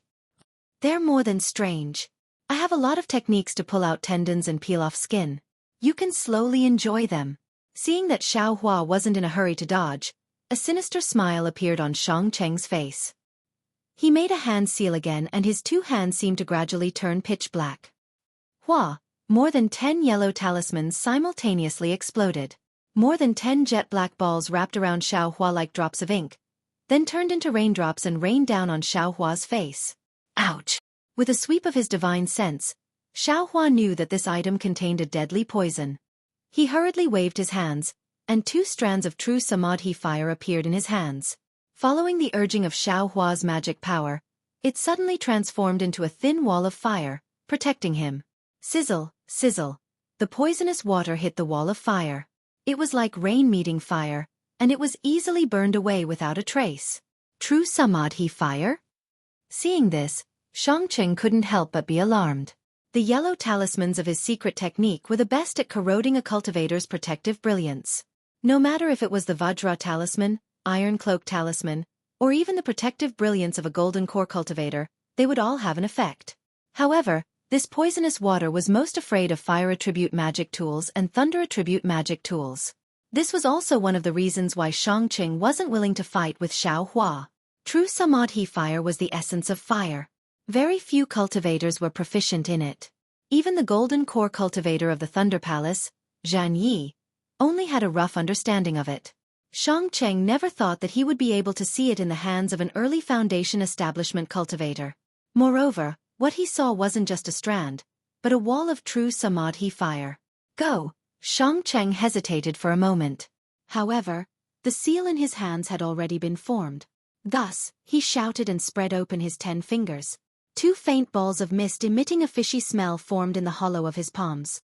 They're more than strange. I have a lot of techniques to pull out tendons and peel off skin. You can slowly enjoy them. Seeing that Xiao Hua wasn't in a hurry to dodge, a sinister smile appeared on Shang Cheng's face. He made a hand seal again and his two hands seemed to gradually turn pitch black. Hua, more than 10 yellow talismans simultaneously exploded. More than 10 jet black balls wrapped around Xiao Hua like drops of ink, then turned into raindrops and rained down on Xiao Hua's face. Ouch! With a sweep of his divine sense, Xiao Hua knew that this item contained a deadly poison. He hurriedly waved his hands, and 2 strands of true Samadhi fire appeared in his hands. Following the urging of Xiao Hua's magic power, it suddenly transformed into a thin wall of fire, protecting him. Sizzle, sizzle. The poisonous water hit the wall of fire. It was like rain meeting fire, and it was easily burned away without a trace. True Samadhi fire? Seeing this, Shang Cheng couldn't help but be alarmed. The yellow talismans of his secret technique were the best at corroding a cultivator's protective brilliance. No matter if it was the Vajra talisman, Iron Cloak talisman, or even the protective brilliance of a golden core cultivator, they would all have an effect. However, this poisonous water was most afraid of fire attribute magic tools and thunder attribute magic tools. This was also one of the reasons why Shang Cheng wasn't willing to fight with Xiao Hua. True Samadhi fire was the essence of fire. Very few cultivators were proficient in it. Even the golden core cultivator of the Thunder Palace, Zhan Yi, only had a rough understanding of it. Shang Cheng never thought that he would be able to see it in the hands of an early Foundation establishment cultivator. Moreover, what he saw wasn't just a strand, but a wall of true Samadhi fire. Go! Shang Cheng hesitated for a moment. However, the seal in his hands had already been formed. Thus, he shouted and spread open his 10 fingers. 2 faint balls of mist emitting a fishy smell formed in the hollow of his palms.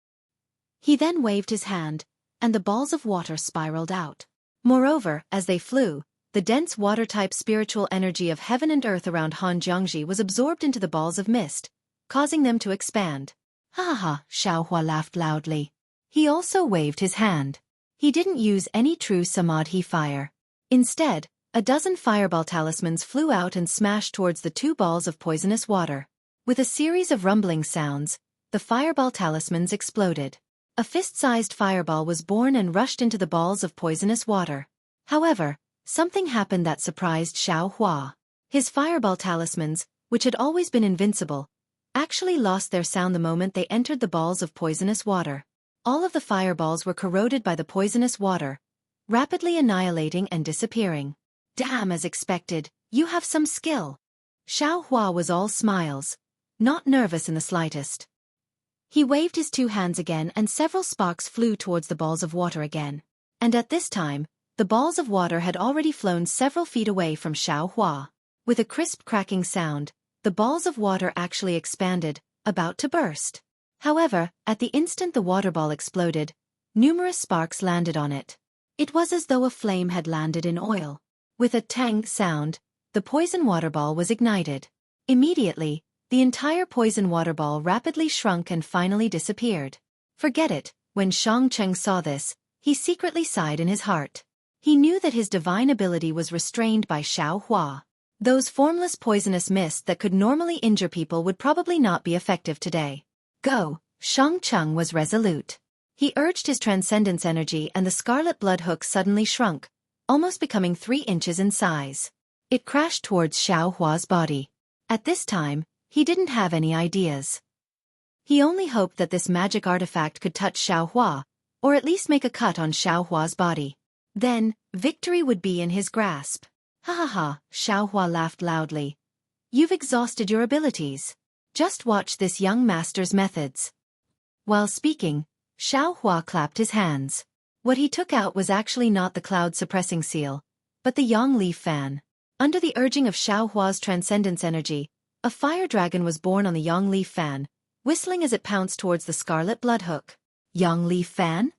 He then waved his hand, and the balls of water spiraled out. Moreover, as they flew, the dense water-type spiritual energy of heaven and earth around Han Jiangji was absorbed into the balls of mist, causing them to expand. Ha ha ha, Xiao Hua laughed loudly. He also waved his hand. He didn't use any true Samadhi fire. Instead, a dozen fireball talismans flew out and smashed towards the 2 balls of poisonous water. With a series of rumbling sounds, the fireball talismans exploded. A fist-sized fireball was born and rushed into the balls of poisonous water. However, something happened that surprised Xiao Hua. His fireball talismans, which had always been invincible, actually lost their sound the moment they entered the balls of poisonous water. All of the fireballs were corroded by the poisonous water, rapidly annihilating and disappearing. Damn, as expected, you have some skill. Xiao Hua was all smiles, not nervous in the slightest. He waved his two hands again and several sparks flew towards the balls of water again. And at this time, the balls of water had already flown several feet away from Xueqi. With a crisp cracking sound, the balls of water actually expanded, about to burst. However, at the instant the water ball exploded, numerous sparks landed on it. It was as though a flame had landed in oil. With a tang sound, the poison water ball was ignited. Immediately, the entire poison water ball rapidly shrunk and finally disappeared. Forget it, when Xueqi saw this, he secretly sighed in his heart. He knew that his divine ability was restrained by Xueqi. Those formless poisonous mists that could normally injure people would probably not be effective today. Go, Xueqi was resolute. He urged his transcendence energy and the scarlet blood hook suddenly shrunk, almost becoming 3 inches in size. It crashed towards Xueqi's body. At this time, he didn't have any ideas. He only hoped that this magic artifact could touch Xueqi, or at least make a cut on Xueqi's body. Then, victory would be in his grasp. Ha ha ha, Xueqi laughed loudly. You've exhausted your abilities. Just watch this young master's methods. While speaking, Xueqi clapped his hands. What he took out was actually not the cloud-suppressing seal, but the yang leaf fan. Under the urging of Xueqi's transcendence energy, a fire dragon was born on the yang leaf fan, whistling as it pounced towards the scarlet blood hook. Yang leaf fan?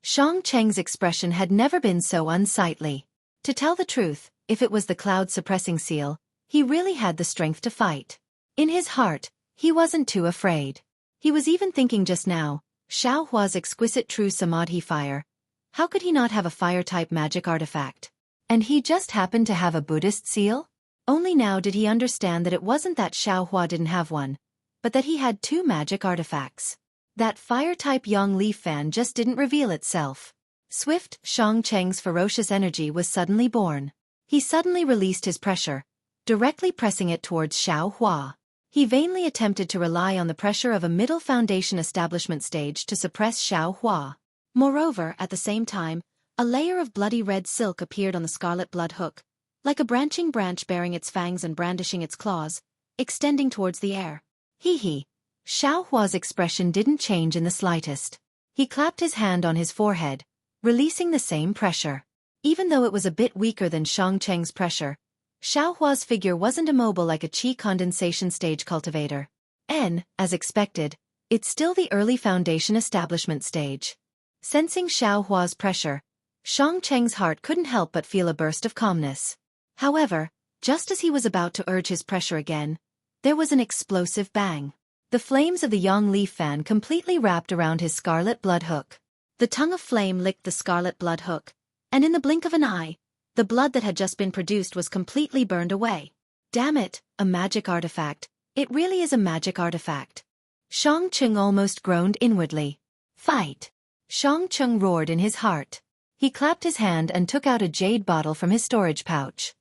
Xueqi's expression had never been so unsightly. To tell the truth, if it was the cloud-suppressing seal, he really had the strength to fight. In his heart, he wasn't too afraid. He was even thinking just now, Xueqi's exquisite true samadhi fire. How could he not have a fire-type magic artifact? And he just happened to have a Buddhist seal? Only now did he understand that it wasn't that Xueqi didn't have one, but that he had 2 magic artifacts. That fire-type yang leaf fan just didn't reveal itself. Swift, Xueqi's ferocious energy was suddenly born. He suddenly released his pressure, directly pressing it towards Xueqi. He vainly attempted to rely on the pressure of a middle foundation establishment stage to suppress Xueqi. Moreover, at the same time, a layer of bloody red silk appeared on the scarlet blood hook, like a branching branch bearing its fangs and brandishing its claws, extending towards the air. Hee. Xueqi's expression didn't change in the slightest. He clapped his hand on his forehead, releasing the same pressure. Even though it was a bit weaker than Xueqi's pressure, Xueqi's figure wasn't immobile like a qi condensation stage cultivator. As expected, it's still the early foundation establishment stage. Sensing Xueqi's pressure, Xueqi's heart couldn't help but feel a burst of calmness. However, just as he was about to urge his pressure again, there was an explosive bang. The flames of the yang leaf fan completely wrapped around his scarlet blood hook. The tongue of flame licked the scarlet blood hook, and in the blink of an eye, the blood that had just been produced was completely burned away. Damn it, a magic artifact. It really is a magic artifact. Xueqi almost groaned inwardly. Fight! Xueqi roared in his heart. He clapped his hand and took out a jade bottle from his storage pouch.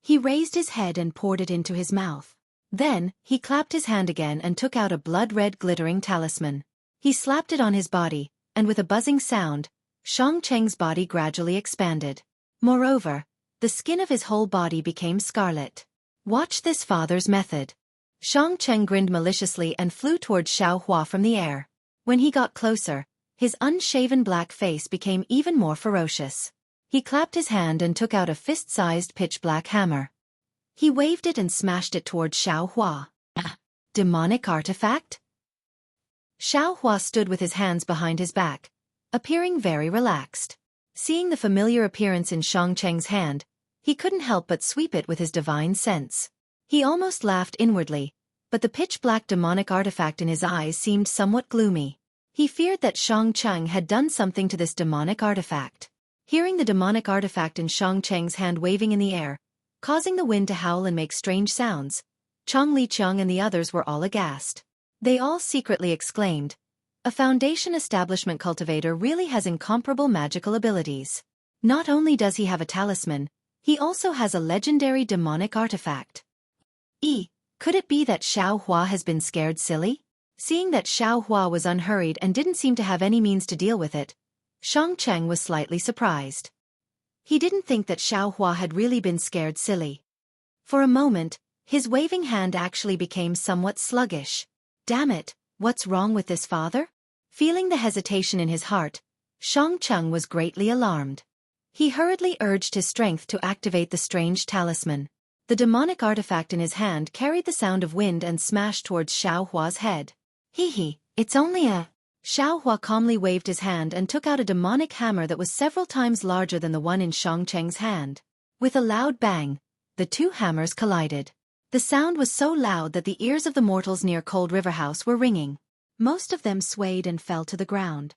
He raised his head and poured it into his mouth. Then, he clapped his hand again and took out a blood-red glittering talisman. He slapped it on his body, and with a buzzing sound, Xueqi's body gradually expanded. Moreover, the skin of his whole body became scarlet. Watch this father's method. Xueqi grinned maliciously and flew towards Xueqi from the air. When he got closer, his unshaven black face became even more ferocious. He clapped his hand and took out a fist-sized pitch-black hammer. He waved it and smashed it towards Xueqi. Demonic artifact? Xueqi stood with his hands behind his back, appearing very relaxed. Seeing the familiar appearance in Xueqi's hand, he couldn't help but sweep it with his divine sense. He almost laughed inwardly, but the pitch-black demonic artifact in his eyes seemed somewhat gloomy. He feared that Xueqi had done something to this demonic artifact. Hearing the demonic artifact in Xueqi's hand waving in the air, causing the wind to howl and make strange sounds, Chong Liqiang and the others were all aghast. They all secretly exclaimed, "A foundation establishment cultivator really has incomparable magical abilities. Not only does he have a talisman, he also has a legendary demonic artifact." Could it be that Xueqi has been scared silly? Seeing that Xueqi was unhurried and didn't seem to have any means to deal with it, Xueqi was slightly surprised. He didn't think that Xueqi had really been scared silly. For a moment, his waving hand actually became somewhat sluggish. Damn it, What's wrong with this, father? Feeling the hesitation in his heart, Shang-Cheng was greatly alarmed. He hurriedly urged his strength to activate the strange talisman. The demonic artifact in his hand carried the sound of wind and smashed towards Xiao Hua's head. Hee, it's only a... Xiao Hua calmly waved his hand and took out a demonic hammer that was several times larger than the one in Shang-Cheng's hand. With a loud bang, the two hammers collided. The sound was so loud that the ears of the mortals near Cold River House were ringing. Most of them swayed and fell to the ground.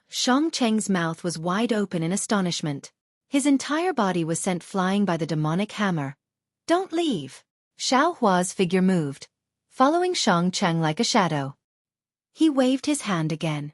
Shang-Cheng's mouth was wide open in astonishment. His entire body was sent flying by the demonic hammer. Don't leave. Xiao Hua's figure moved, following Shang-Cheng like a shadow. He waved his hand again.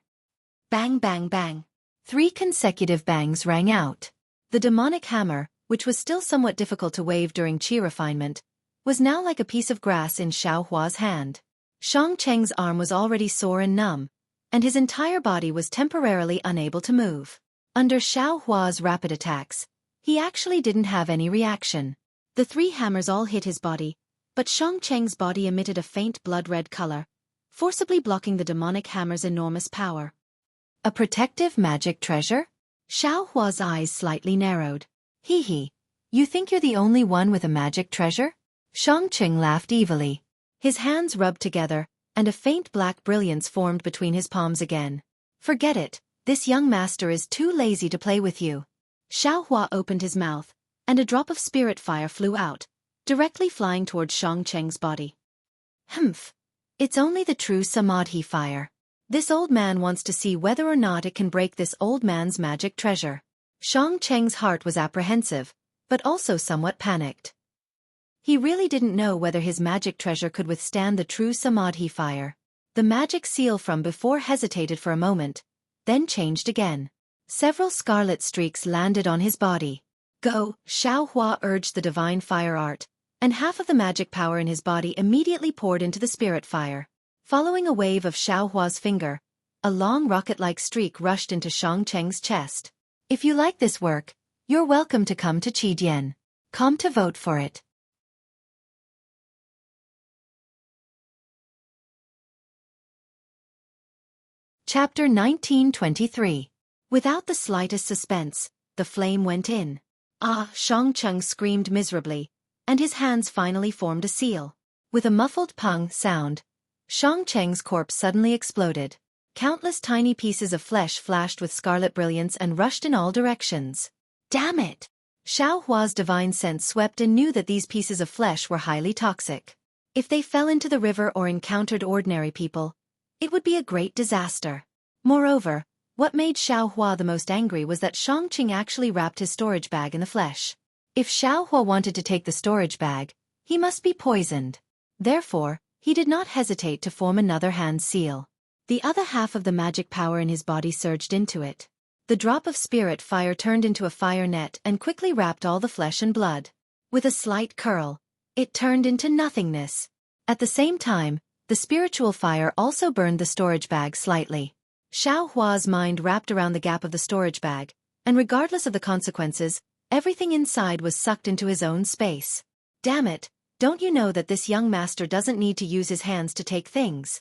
Bang, bang, bang. 3 consecutive bangs rang out. The demonic hammer, which was still somewhat difficult to wave during qi refinement, was now like a piece of grass in Xiao Hua's hand. Shang-Cheng's arm was already sore and numb, and his entire body was temporarily unable to move. Under Xiao Hua's rapid attacks, he actually didn't have any reaction. The 3 hammers all hit his body, but Shang-Cheng's body emitted a faint blood-red color, forcibly blocking the demonic hammer's enormous power. A protective magic treasure? Xiao Hua's eyes slightly narrowed. Hee, you think you're the only one with a magic treasure? Shang-Cheng laughed evilly. His hands rubbed together, and a faint black brilliance formed between his palms again. Forget it, this young master is too lazy to play with you. Xiao Hua opened his mouth, and a drop of spirit fire flew out, directly flying towards Shang-Cheng's body. Humph. It's only the true Samadhi fire. This old man wants to see whether or not it can break this old man's magic treasure. Shang-Cheng's heart was apprehensive, but also somewhat panicked. He really didn't know whether his magic treasure could withstand the true Samadhi fire. The magic seal from before hesitated for a moment, then changed again. Several scarlet streaks landed on his body. Go, Xiao Hua urged the divine fire art, and half of the magic power in his body immediately poured into the spirit fire. Following a wave of Xiao Hua's finger, a long rocket-like streak rushed into Shang-Cheng's chest. If you like this work, you're welcome to come to Qidian. Come to vote for it. Chapter 1923. Without the slightest suspense, the flame went in. Shang-Cheng screamed miserably, and his hands finally formed a seal. With a muffled pung sound, Shang-Cheng's corpse suddenly exploded. Countless tiny pieces of flesh flashed with scarlet brilliance and rushed in all directions. Damn it! Xiao Hua's divine sense swept and knew that these pieces of flesh were highly toxic. If they fell into the river or encountered ordinary people, it would be a great disaster. Moreover, what made Xiao Hua the most angry was that Shang-Cheng actually wrapped his storage bag in the flesh. If Xiao Hua wanted to take the storage bag, he must be poisoned. Therefore, he did not hesitate to form another hand seal. The other half of the magic power in his body surged into it. The drop of spirit fire turned into a fire net and quickly wrapped all the flesh and blood. With a slight curl, it turned into nothingness. At the same time, the spiritual fire also burned the storage bag slightly. Xiao Hua's mind wrapped around the gap of the storage bag, and regardless of the consequences, everything inside was sucked into his own space. Damn it, don't you know that this young master doesn't need to use his hands to take things?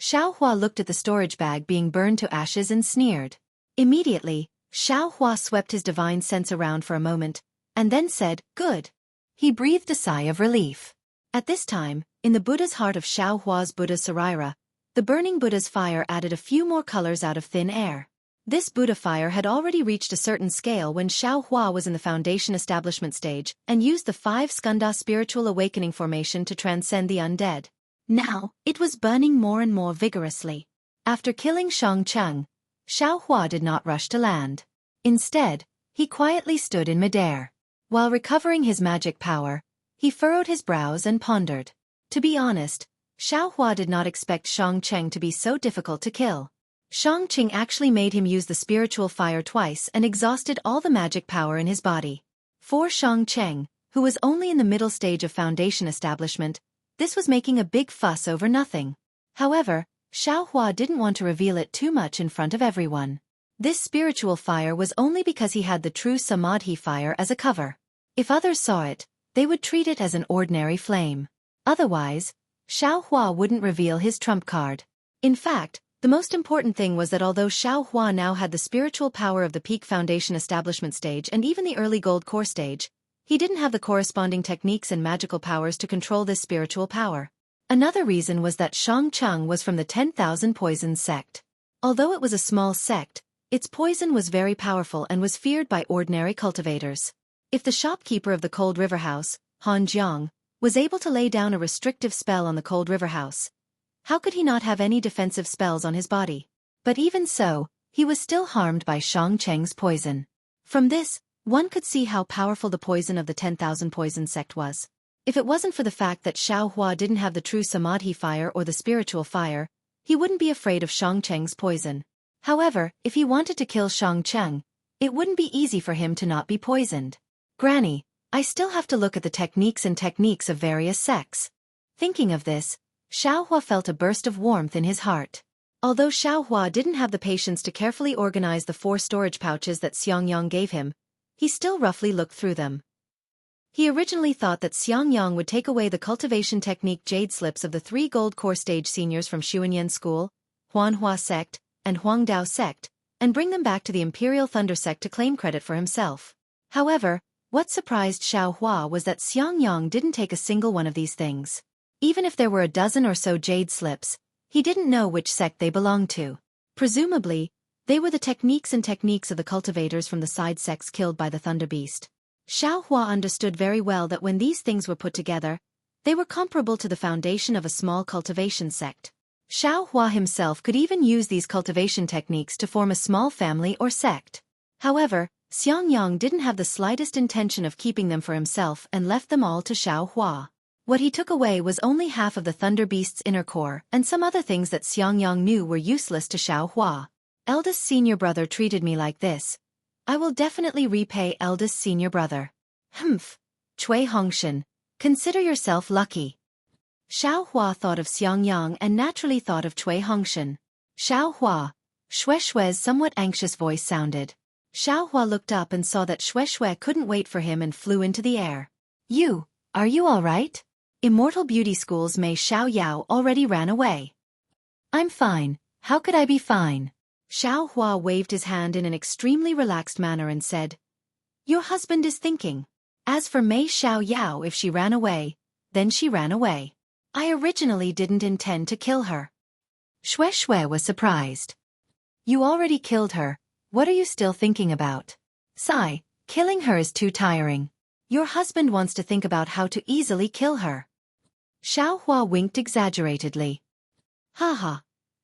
Xiao Hua looked at the storage bag being burned to ashes and sneered. Immediately, Xiao Hua swept his divine sense around for a moment, and then said, "Good." He breathed a sigh of relief. At this time, in the Buddha's heart of Xiao Hua's Buddha Sarira, the burning Buddha's fire added a few more colors out of thin air. This Buddha fire had already reached a certain scale when Xiao Hua was in the foundation establishment stage and used the 5 skandha spiritual awakening formation to transcend the undead. Now, it was burning more and more vigorously. After killing Shang-Cheng, Xiao Hua did not rush to land. Instead, he quietly stood in midair. While recovering his magic power, he furrowed his brows and pondered. To be honest, Xiao Hua did not expect Shang-Cheng to be so difficult to kill. Shang-Cheng actually made him use the spiritual fire twice and exhausted all the magic power in his body. For Shang-Cheng, who was only in the middle stage of foundation establishment, this was making a big fuss over nothing. However, Xiao Hua didn't want to reveal it too much in front of everyone. This spiritual fire was only because he had the true Samadhi fire as a cover. If others saw it, they would treat it as an ordinary flame. Otherwise, Xiao Hua wouldn't reveal his trump card. In fact, the most important thing was that although Xiao Hua now had the spiritual power of the peak foundation establishment stage and even the early gold core stage, he didn't have the corresponding techniques and magical powers to control this spiritual power. Another reason was that Shang Cheng was from the 10,000 Poisons sect. Although it was a small sect, its poison was very powerful and was feared by ordinary cultivators. If the shopkeeper of the Cold River House, Han Jiang, was able to lay down a restrictive spell on the Cold River House, how could he not have any defensive spells on his body? But even so, he was still harmed by Shang Cheng's poison. From this, one could see how powerful the poison of the 10,000 Poisons sect was. If it wasn't for the fact that Xiao Hua didn't have the true Samadhi fire or the spiritual fire, he wouldn't be afraid of Shang Cheng's poison. However, if he wanted to kill Shang Cheng, it wouldn't be easy for him to not be poisoned. Granny, I still have to look at the techniques of various sects. Thinking of this, Xiao Hua felt a burst of warmth in his heart. Although Xiao Hua didn't have the patience to carefully organize the 4 storage pouches that Xiangyang gave him, he still roughly looked through them. He originally thought that Xiangyang would take away the cultivation technique jade slips of the 3 gold core stage seniors from Xuanyan School, Huanhua sect, and Huangdao sect, and bring them back to the Imperial Thunder sect to claim credit for himself. However, what surprised Xiao Hua was that Xiangyang didn't take a single one of these things. Even if there were a dozen or so jade slips, he didn't know which sect they belonged to. Presumably, they were the techniques of the cultivators from the side sects killed by the Thunder Beast. Xiao Hua understood very well that when these things were put together, they were comparable to the foundation of a small cultivation sect. Xiao Hua himself could even use these cultivation techniques to form a small family or sect. However, Xiangyang didn't have the slightest intention of keeping them for himself and left them all to Xiao Hua. What he took away was only half of the Thunder Beast's inner core and some other things that Xiangyang knew were useless to Xiao Hua. Eldest senior brother treated me like this. I will definitely repay eldest senior brother. Humph. Cui Hongshan, consider yourself lucky. Xiao Hua thought of Xiangyang and naturally thought of Cui Hongshan. Xiao Hua. Xueqi's somewhat anxious voice sounded. Xiao Hua looked up and saw that Xueqi couldn't wait for him and flew into the air. Are you all right? Immortal Beauty School's Mei Xiao Yao already ran away. I'm fine, how could I be fine? Xiao Hua waved his hand in an extremely relaxed manner and said, Your husband is thinking. As for Mei Xiao Yao, if she ran away, then she ran away. I originally didn't intend to kill her. Xueqi was surprised. You already killed her, what are you still thinking about? Sigh, killing her is too tiring. Your husband wants to think about how to easily kill her. Xiao Hua winked exaggeratedly. Haha.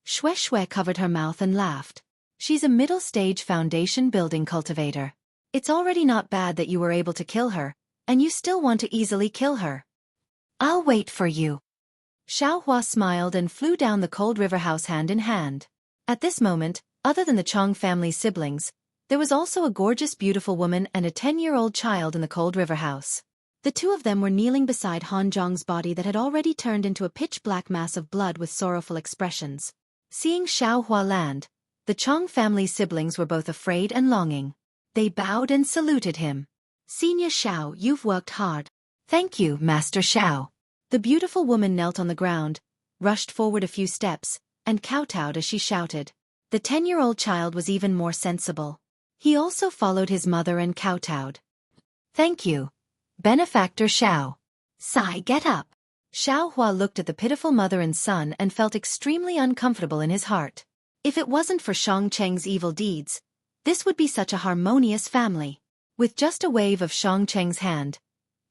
Xueqi covered her mouth and laughed. She's a middle-stage foundation building cultivator. It's already not bad that you were able to kill her, and you still want to easily kill her. I'll wait for you. Xiao Hua smiled and flew down the Cold River House hand in hand. At this moment, other than the Chong family's siblings, there was also a gorgeous beautiful woman and a 10-year-old child in the Cold River House. The two of them were kneeling beside Han Zhong's body that had already turned into a pitch-black mass of blood with sorrowful expressions. Seeing Xiao Hua land, the Chong family's siblings were both afraid and longing. They bowed and saluted him. Senior Xiao, you've worked hard. Thank you, Master Xiao. The beautiful woman knelt on the ground, rushed forward a few steps, and kowtowed as she shouted. The 10-year-old child was even more sensible. He also followed his mother and kowtowed. Thank you. Benefactor Xiao. Sigh, get up. Xiao Hua looked at the pitiful mother and son and felt extremely uncomfortable in his heart. If it wasn't for Shang Cheng's evil deeds, this would be such a harmonious family. With just a wave of Shang Cheng's hand,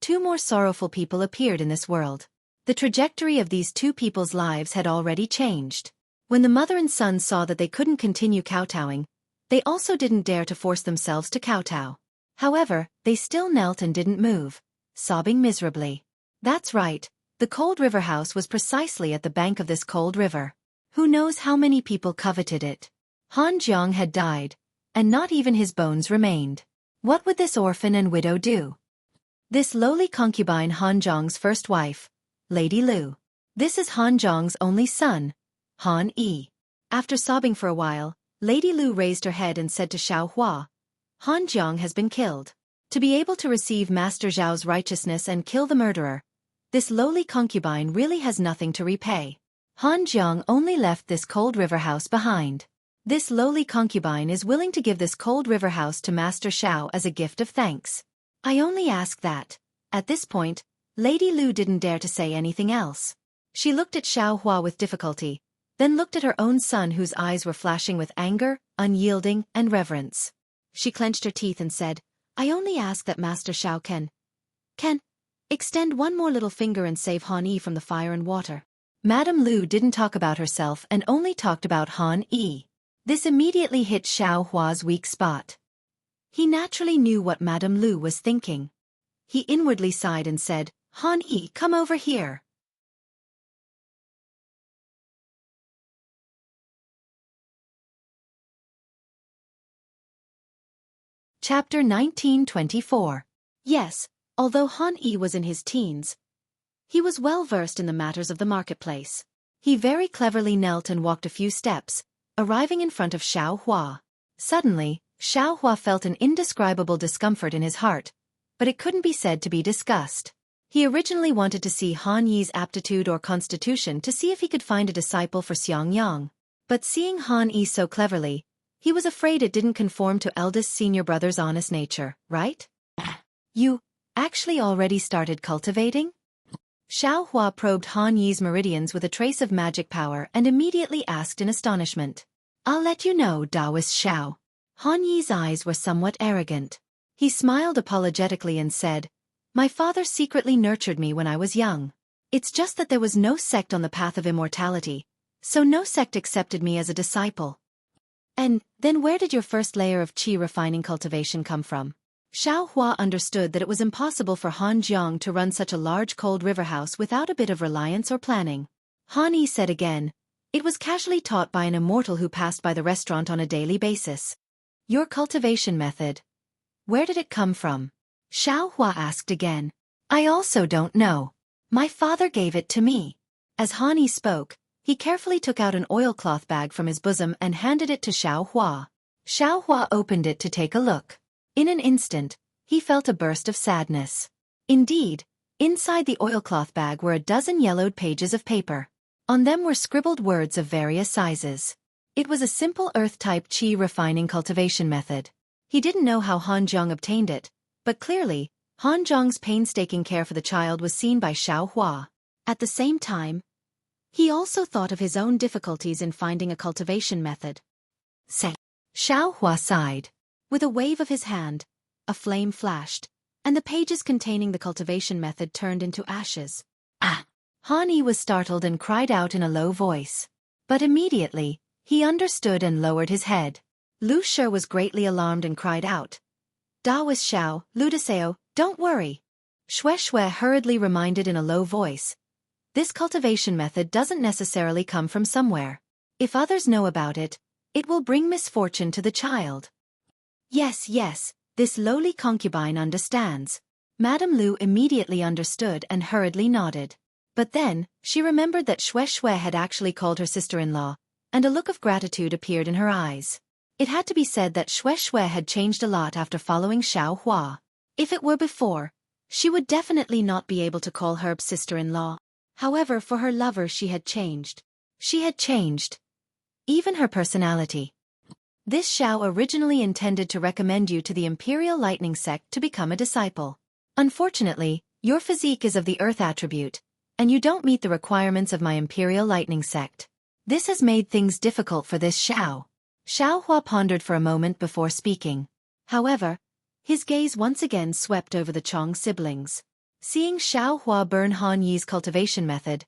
2 more sorrowful people appeared in this world. The trajectory of these 2 people's lives had already changed. When the mother and son saw that they couldn't continue kowtowing, they also didn't dare to force themselves to kowtow. However, they still knelt and didn't move, sobbing miserably. That's right, the Cold River House was precisely at the bank of this cold river. Who knows how many people coveted it? Han Jiang had died, and not even his bones remained. What would this orphan and widow do? This lowly concubine Han Jiang's first wife, Lady Lu. This is Han Jiang's only son, Han Yi. After sobbing for a while, Lady Lu raised her head and said to Xiao Hua, Han Jiang has been killed. To be able to receive Master Zhao's righteousness and kill the murderer, this lowly concubine really has nothing to repay. Han Jiang only left this cold river house behind. This lowly concubine is willing to give this cold river house to Master Xiao as a gift of thanks. I only ask that. At this point, Lady Lu didn't dare to say anything else. She looked at Xiao Hua with difficulty, then looked at her own son whose eyes were flashing with anger, unyielding, and reverence. She clenched her teeth and said, I only ask that Master Xiao can extend one more little finger and save Han Yi from the fire and water. Madame Lu didn't talk about herself and only talked about Han Yi. This immediately hit Xiao Hua's weak spot. He naturally knew what Madame Lu was thinking. He inwardly sighed and said, Han Yi, come over here. Chapter 1924. Yes, although Han Yi was in his teens, he was well versed in the matters of the marketplace. He very cleverly knelt and walked a few steps, arriving in front of Xiao Hua. Suddenly, Xiao Hua felt an indescribable discomfort in his heart, but it couldn't be said to be disgust. He originally wanted to see Han Yi's aptitude or constitution to see if he could find a disciple for Xiangyang. But seeing Han Yi so cleverly, he was afraid it didn't conform to eldest senior brother's honest nature, right? You actually already started cultivating? Xiao Hua probed Han Yi's meridians with a trace of magic power and immediately asked in astonishment. I'll let you know, Taoist Xiao. Han Yi's eyes were somewhat arrogant. He smiled apologetically and said, My father secretly nurtured me when I was young. It's just that there was no sect on the path of immortality, so no sect accepted me as a disciple. And then where did your first layer of qi refining cultivation come from? Xiao Hua understood that it was impossible for Han Jiang to run such a large cold river house without a bit of reliance or planning. Han Yi said again, It was casually taught by an immortal who passed by the restaurant on a daily basis. Your cultivation method. Where did it come from? Xiao Hua asked again. I also don't know. My father gave it to me. As Han Yi spoke, he carefully took out an oilcloth bag from his bosom and handed it to Xiao Hua. Xiao Hua opened it to take a look. In an instant, he felt a burst of sadness. Indeed, inside the oilcloth bag were a dozen yellowed pages of paper. On them were scribbled words of various sizes. It was a simple earth-type qi refining cultivation method. He didn't know how Han Jiang obtained it, but clearly, Han Jiang's painstaking care for the child was seen by Xiao Hua. At the same time, he also thought of his own difficulties in finding a cultivation method. Say, Xiao Hua sighed. With a wave of his hand, a flame flashed, and the pages containing the cultivation method turned into ashes. Ah! Han Yi was startled and cried out in a low voice. But immediately, he understood and lowered his head. Lu Shi was greatly alarmed and cried out. Taoist Xiao, Ludiseo, don't worry. Xueqi hurriedly reminded in a low voice. This cultivation method doesn't necessarily come from somewhere. If others know about it, it will bring misfortune to the child. Yes, this lowly concubine understands. Madame Lu immediately understood and hurriedly nodded. But then, she remembered that Xueqi had actually called her sister-in-law, and a look of gratitude appeared in her eyes. It had to be said that Xueqi had changed a lot after following Xiao Hua. If it were before, she would definitely not be able to call her sister-in-law. However, for her lover she had changed. She had changed. Even her personality. This Xiao originally intended to recommend you to the Imperial Lightning Sect to become a disciple. Unfortunately, your physique is of the Earth attribute, and you don't meet the requirements of my Imperial Lightning Sect. This has made things difficult for this Xiao. Xiao Hua pondered for a moment before speaking. However, his gaze once again swept over the Chong siblings. Seeing Xiao Hua burn Han Yi's cultivation method,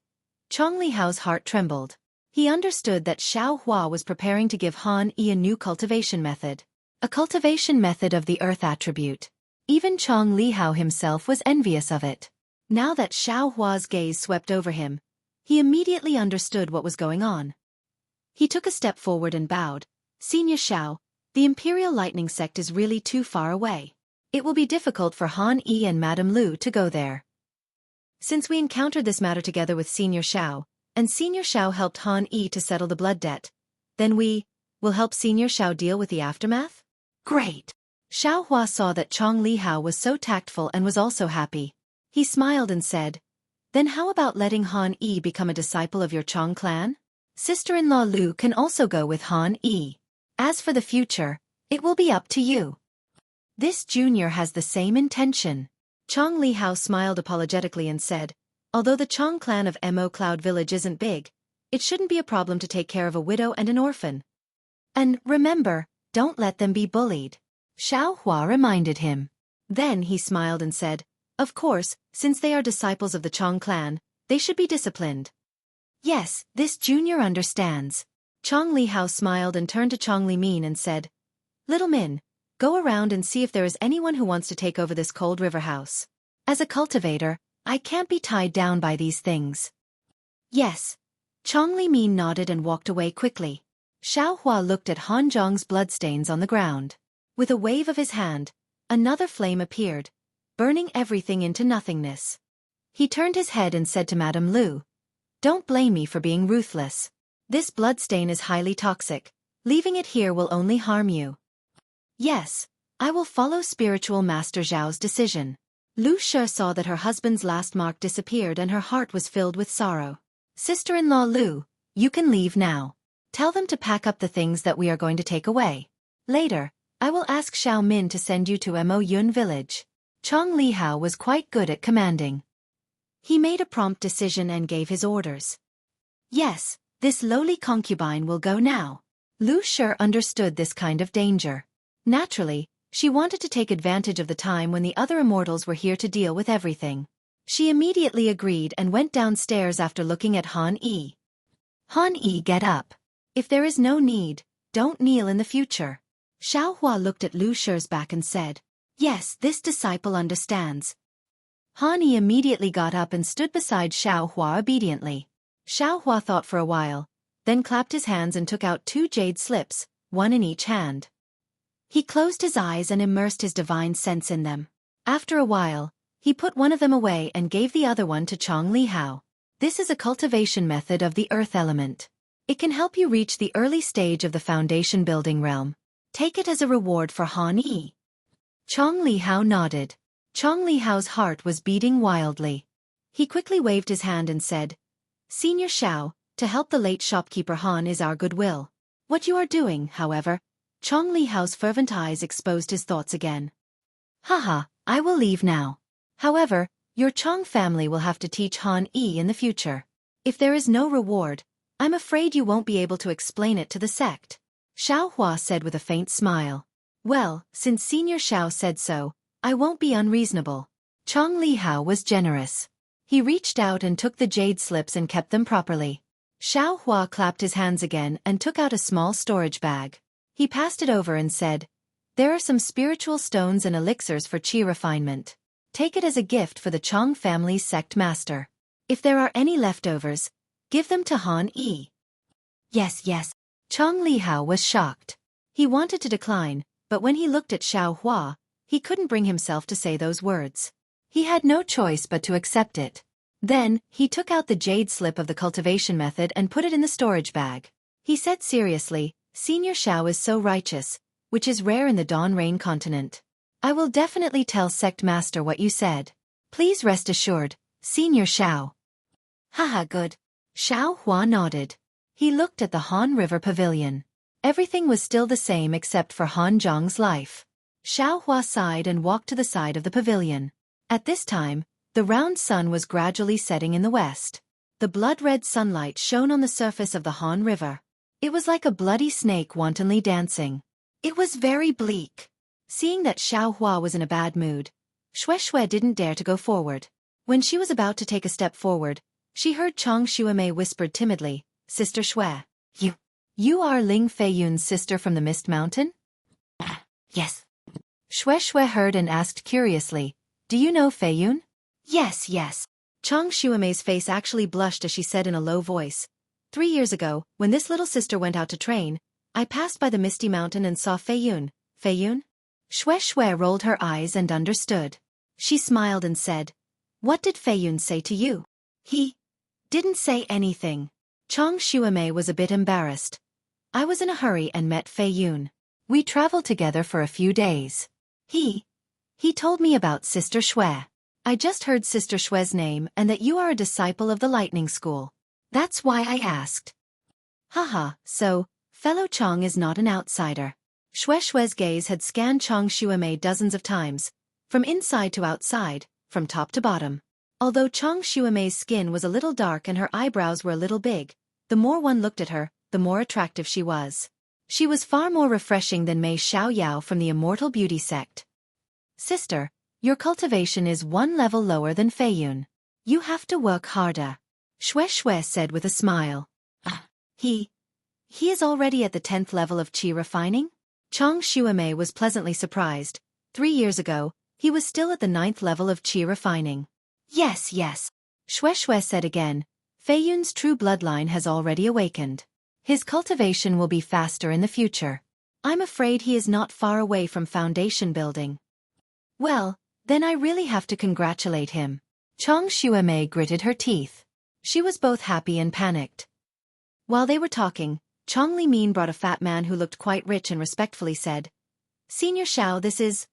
Chong Li Hao's heart trembled. He understood that Xiao Hua was preparing to give Han Yi a new cultivation method. A cultivation method of the Earth attribute. Even Chong Li Hao himself was envious of it. Now that Xiao Hua's gaze swept over him, he immediately understood what was going on. He took a step forward and bowed. Senior Xiao, the Imperial Lightning Sect is really too far away. It will be difficult for Han Yi and Madame Lu to go there. Since we encountered this matter together with Senior Xiao, and Senior Xiao helped Han Yi to settle the blood debt, then we will help Senior Xiao deal with the aftermath? Great! Xiao Hua saw that Chong Li Hao was so tactful and was also happy. He smiled and said, Then how about letting Han Yi become a disciple of your Chong clan? Sister-in-law Lu can also go with Han Yi. As for the future, it will be up to you. This junior has the same intention. Chong Li Hao smiled apologetically and said, although the Chong clan of Mo Cloud Village isn't big, it shouldn't be a problem to take care of a widow and an orphan. And remember, don't let them be bullied. Xiao Hua reminded him. Then he smiled and said, of course, since they are disciples of the Chong clan, they should be disciplined. Yes, this junior understands. Chong Li Hao smiled and turned to Chong Li Min and said, Little Min, go around and see if there is anyone who wants to take over this cold river house. As a cultivator, I can't be tied down by these things. Yes. Chong Li Min nodded and walked away quickly. Xiao Hua looked at Han Zhong's bloodstains on the ground. With a wave of his hand, another flame appeared, burning everything into nothingness. He turned his head and said to Madame Lu, don't blame me for being ruthless. This bloodstain is highly toxic. Leaving it here will only harm you. Yes, I will follow Spiritual Master Zhao's decision. Lu Shi saw that her husband's last mark disappeared and her heart was filled with sorrow. Sister-in-law Lu, you can leave now. Tell them to pack up the things that we are going to take away. Later, I will ask Xiao Min to send you to Mo Yun village. Chong Li Hao was quite good at commanding. He made a prompt decision and gave his orders. Yes, this lowly concubine will go now. Lu Shi understood this kind of danger. Naturally, she wanted to take advantage of the time when the other immortals were here to deal with everything. She immediately agreed and went downstairs after looking at Han Yi. Han Yi, get up. If there is no need, don't kneel in the future. Xiao Hua looked at Lu Shi's back and said, yes, this disciple understands. Han Yi immediately got up and stood beside Xiao Hua obediently. Xiao Hua thought for a while, then clapped his hands and took out 2 jade slips, one in each hand. He closed his eyes and immersed his divine sense in them. After a while, he put one of them away and gave the other one to Chong Li Hao. This is a cultivation method of the earth element. It can help you reach the early stage of the foundation building realm. Take it as a reward for Han Yi. Chong Li Hao nodded. Chong Li Hao's heart was beating wildly. He quickly waved his hand and said, Senior Xiao, to help the late shopkeeper Han is our goodwill. What you are doing, however, Chong Li Hao's fervent eyes exposed his thoughts again. Haha, I will leave now. However, your Chong family will have to teach Han Yi in the future. If there is no reward, I'm afraid you won't be able to explain it to the sect. Xiao Hua said with a faint smile. Well, since Senior Xiao said so, I won't be unreasonable. Chong Li Hao was generous. He reached out and took the jade slips and kept them properly. Xiao Hua clapped his hands again and took out a small storage bag. He passed it over and said, there are some spiritual stones and elixirs for qi refinement. Take it as a gift for the Chong family's sect master. If there are any leftovers, give them to Han Yi. Yes. Chong Li Hao was shocked. He wanted to decline, but when he looked at Xiao Hua, he couldn't bring himself to say those words. He had no choice but to accept it. Then, he took out the jade slip of the cultivation method and put it in the storage bag. He said seriously, Senior Xiao is so righteous, which is rare in the Dawn Rain continent. I will definitely tell Sect Master what you said. Please rest assured, Senior Xiao. Haha, good. Xiao Hua nodded. He looked at the Han River Pavilion. Everything was still the same except for Han Zhong's life. Xiao Hua sighed and walked to the side of the pavilion. At this time, the round sun was gradually setting in the west. The blood-red sunlight shone on the surface of the Han River. It was like a bloody snake wantonly dancing. It was very bleak. Seeing that Xiao Hua was in a bad mood, Xueqi didn't dare to go forward. When she was about to take a step forward, she heard Chong Xuemei whispered timidly, Sister Xue. You are Ling Feiyun's sister from the Mist Mountain? Yes. Xueqi heard and asked curiously, do you know Feiyun? Yes. Chong Xuemei's face actually blushed as she said in a low voice, 3 years ago, when this little sister went out to train, I passed by the Misty Mountain and saw Feiyun. Feiyun? Xueqi rolled her eyes and understood. She smiled and said, what did Feiyun say to you? He didn't say anything. Chong Xuemei was a bit embarrassed. I was in a hurry and met Feiyun. We traveled together for a few days. He told me about Sister Xue. I just heard Sister Xue's name and that you are a disciple of the lightning school. That's why I asked. Haha, so, fellow Chong is not an outsider. Xue's gaze had scanned Chong Xuemei dozens of times, from inside to outside, from top to bottom. Although Chong Xuemei's skin was a little dark and her eyebrows were a little big, the more one looked at her, the more attractive she was. She was far more refreshing than Mei Xiaoyao from the Immortal Beauty sect. Sister, your cultivation is one level lower than Feiyun. You have to work harder. Xue said with a smile. He is already at the 10th level of qi refining? Chong Xuemei was pleasantly surprised. 3 years ago, he was still at the 9th level of qi refining. Yes. Xue said again. Feiyun's true bloodline has already awakened. His cultivation will be faster in the future. I'm afraid he is not far away from foundation building. Well, then I really have to congratulate him. Chong Xuemei gritted her teeth. She was both happy and panicked. While they were talking, Chong Limin brought a fat man who looked quite rich and respectfully said, Senior Xiao, this is,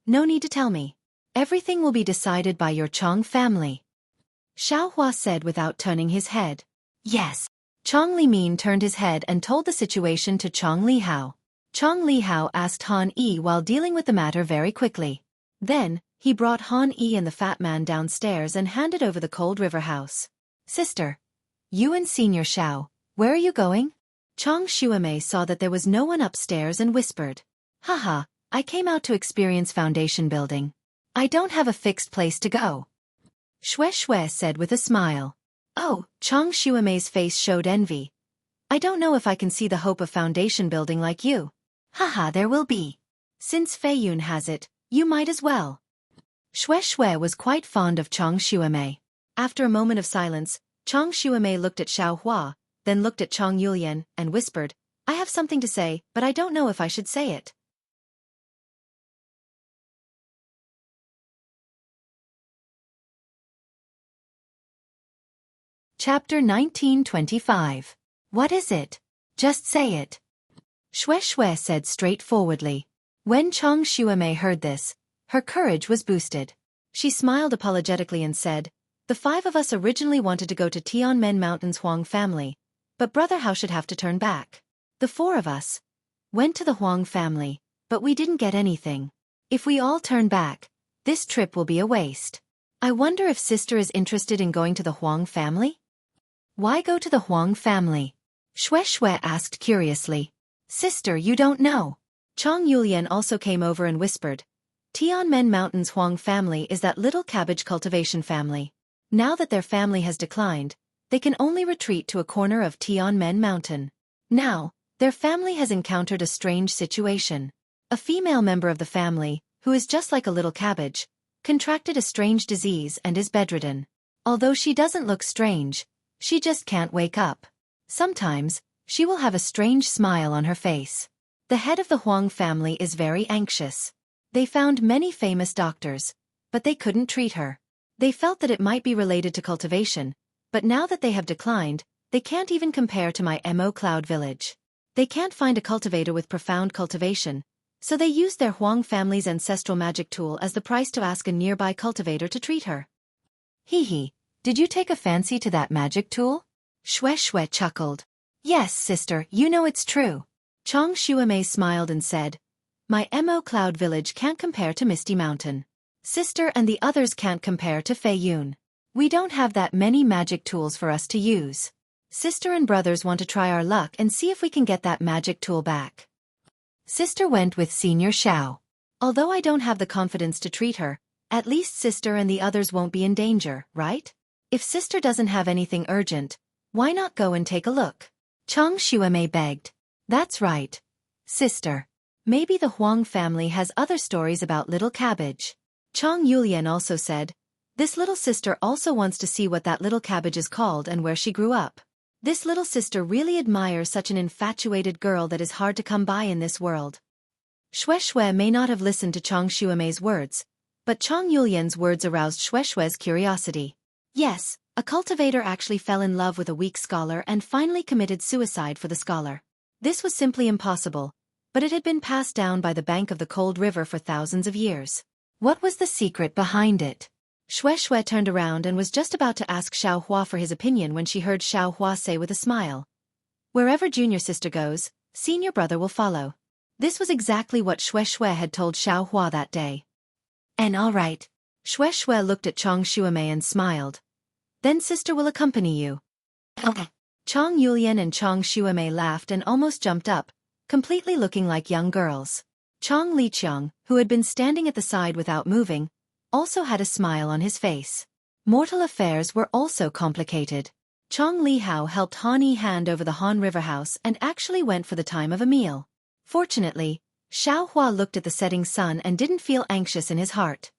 no need to tell me. Everything will be decided by your Chong family. Xiao Hua said without turning his head. Yes. Chong Limin turned his head and told the situation to Chong Lihao. Chong Lihao asked Han Yi while dealing with the matter very quickly. Then, he brought Han Yi and the fat man downstairs and handed over the cold river house. Sister, you and Senior Xiao, where are you going? Chong Xuemei saw that there was no one upstairs and whispered. I came out to experience foundation building. I don't have a fixed place to go. Xue said with a smile. Oh, Chong Xuemei's face showed envy. I don't know if I can see the hope of foundation building like you. There will be. Since Feiyun has it, you might as well. Xue was quite fond of Chong Xuemei. After a moment of silence, Chong Xuemei looked at Xiao Hua, then looked at Chong Yulian, and whispered, I have something to say, but I don't know if I should say it. Chapter 1925. What is it? Just say it. Xue said straightforwardly. When Chong Xuemei heard this, her courage was boosted. She smiled apologetically and said, The 5 of us originally wanted to go to Tianmen Mountain's Huang family, but Brother Hao should have to turn back. The 4 of us went to the Huang family, but we didn't get anything. If we all turn back, this trip will be a waste. I wonder if Sister is interested in going to the Huang family? Why go to the Huang family? Xue asked curiously. Sister, you don't know. Chong Yulian also came over and whispered. Tianmen Mountain's Huang family is that little cabbage cultivation family. Now that their family has declined, they can only retreat to a corner of Tianmen Mountain. Now, their family has encountered a strange situation. A female member of the family, who is just like a little cabbage, contracted a strange disease and is bedridden. Although she doesn't look strange, she just can't wake up. Sometimes, she will have a strange smile on her face. The head of the Huang family is very anxious. They found many famous doctors, but they couldn't treat her. They felt that it might be related to cultivation, but now that they have declined, they can't even compare to my Mo Cloud village. They can't find a cultivator with profound cultivation, so they used their Huang family's ancestral magic tool as the price to ask a nearby cultivator to treat her. Did you take a fancy to that magic tool? Xue chuckled. Yes, sister, you know it's true. Chong Xuemei smiled and said, My Mo Cloud village can't compare to Misty Mountain. Sister and the others can't compare to Feiyun. We don't have that many magic tools for us to use. Sister and brothers want to try our luck and see if we can get that magic tool back. Sister went with Senior Xiao. Although I don't have the confidence to treat her, at least Sister and the others won't be in danger, right? If Sister doesn't have anything urgent, why not go and take a look? Chong Xuemei begged. That's right. Sister. Maybe the Huang family has other stories about little cabbage. Chong Yulian also said, This little sister also wants to see what that little cabbage is called and where she grew up. This little sister really admires such an infatuated girl that is hard to come by in this world. Xue may not have listened to Chong Xuemei's words, but Chong Yulian's words aroused Xue's curiosity. Yes, a cultivator actually fell in love with a weak scholar and finally committed suicide for the scholar. This was simply impossible, but it had been passed down by the bank of the cold river for thousands of years. What was the secret behind it? Xueqi turned around and was just about to ask Xiaohua for his opinion when she heard Xiaohua say with a smile, "Wherever junior sister goes, senior brother will follow." This was exactly what Xueqi had told Xiaohua that day. "And all right." Xueqi looked at Chong Xuemei and smiled. "Then sister will accompany you." Okay. Chong Yulian and Chong Xuemei laughed and almost jumped up, completely looking like young girls. Chong Liqiang, who had been standing at the side without moving, also had a smile on his face. Mortal affairs were also complicated. Chong Lihao helped Han Yi hand over the Han River house and actually went for the time of a meal. Fortunately, Xiaohua looked at the setting sun and didn't feel anxious in his heart.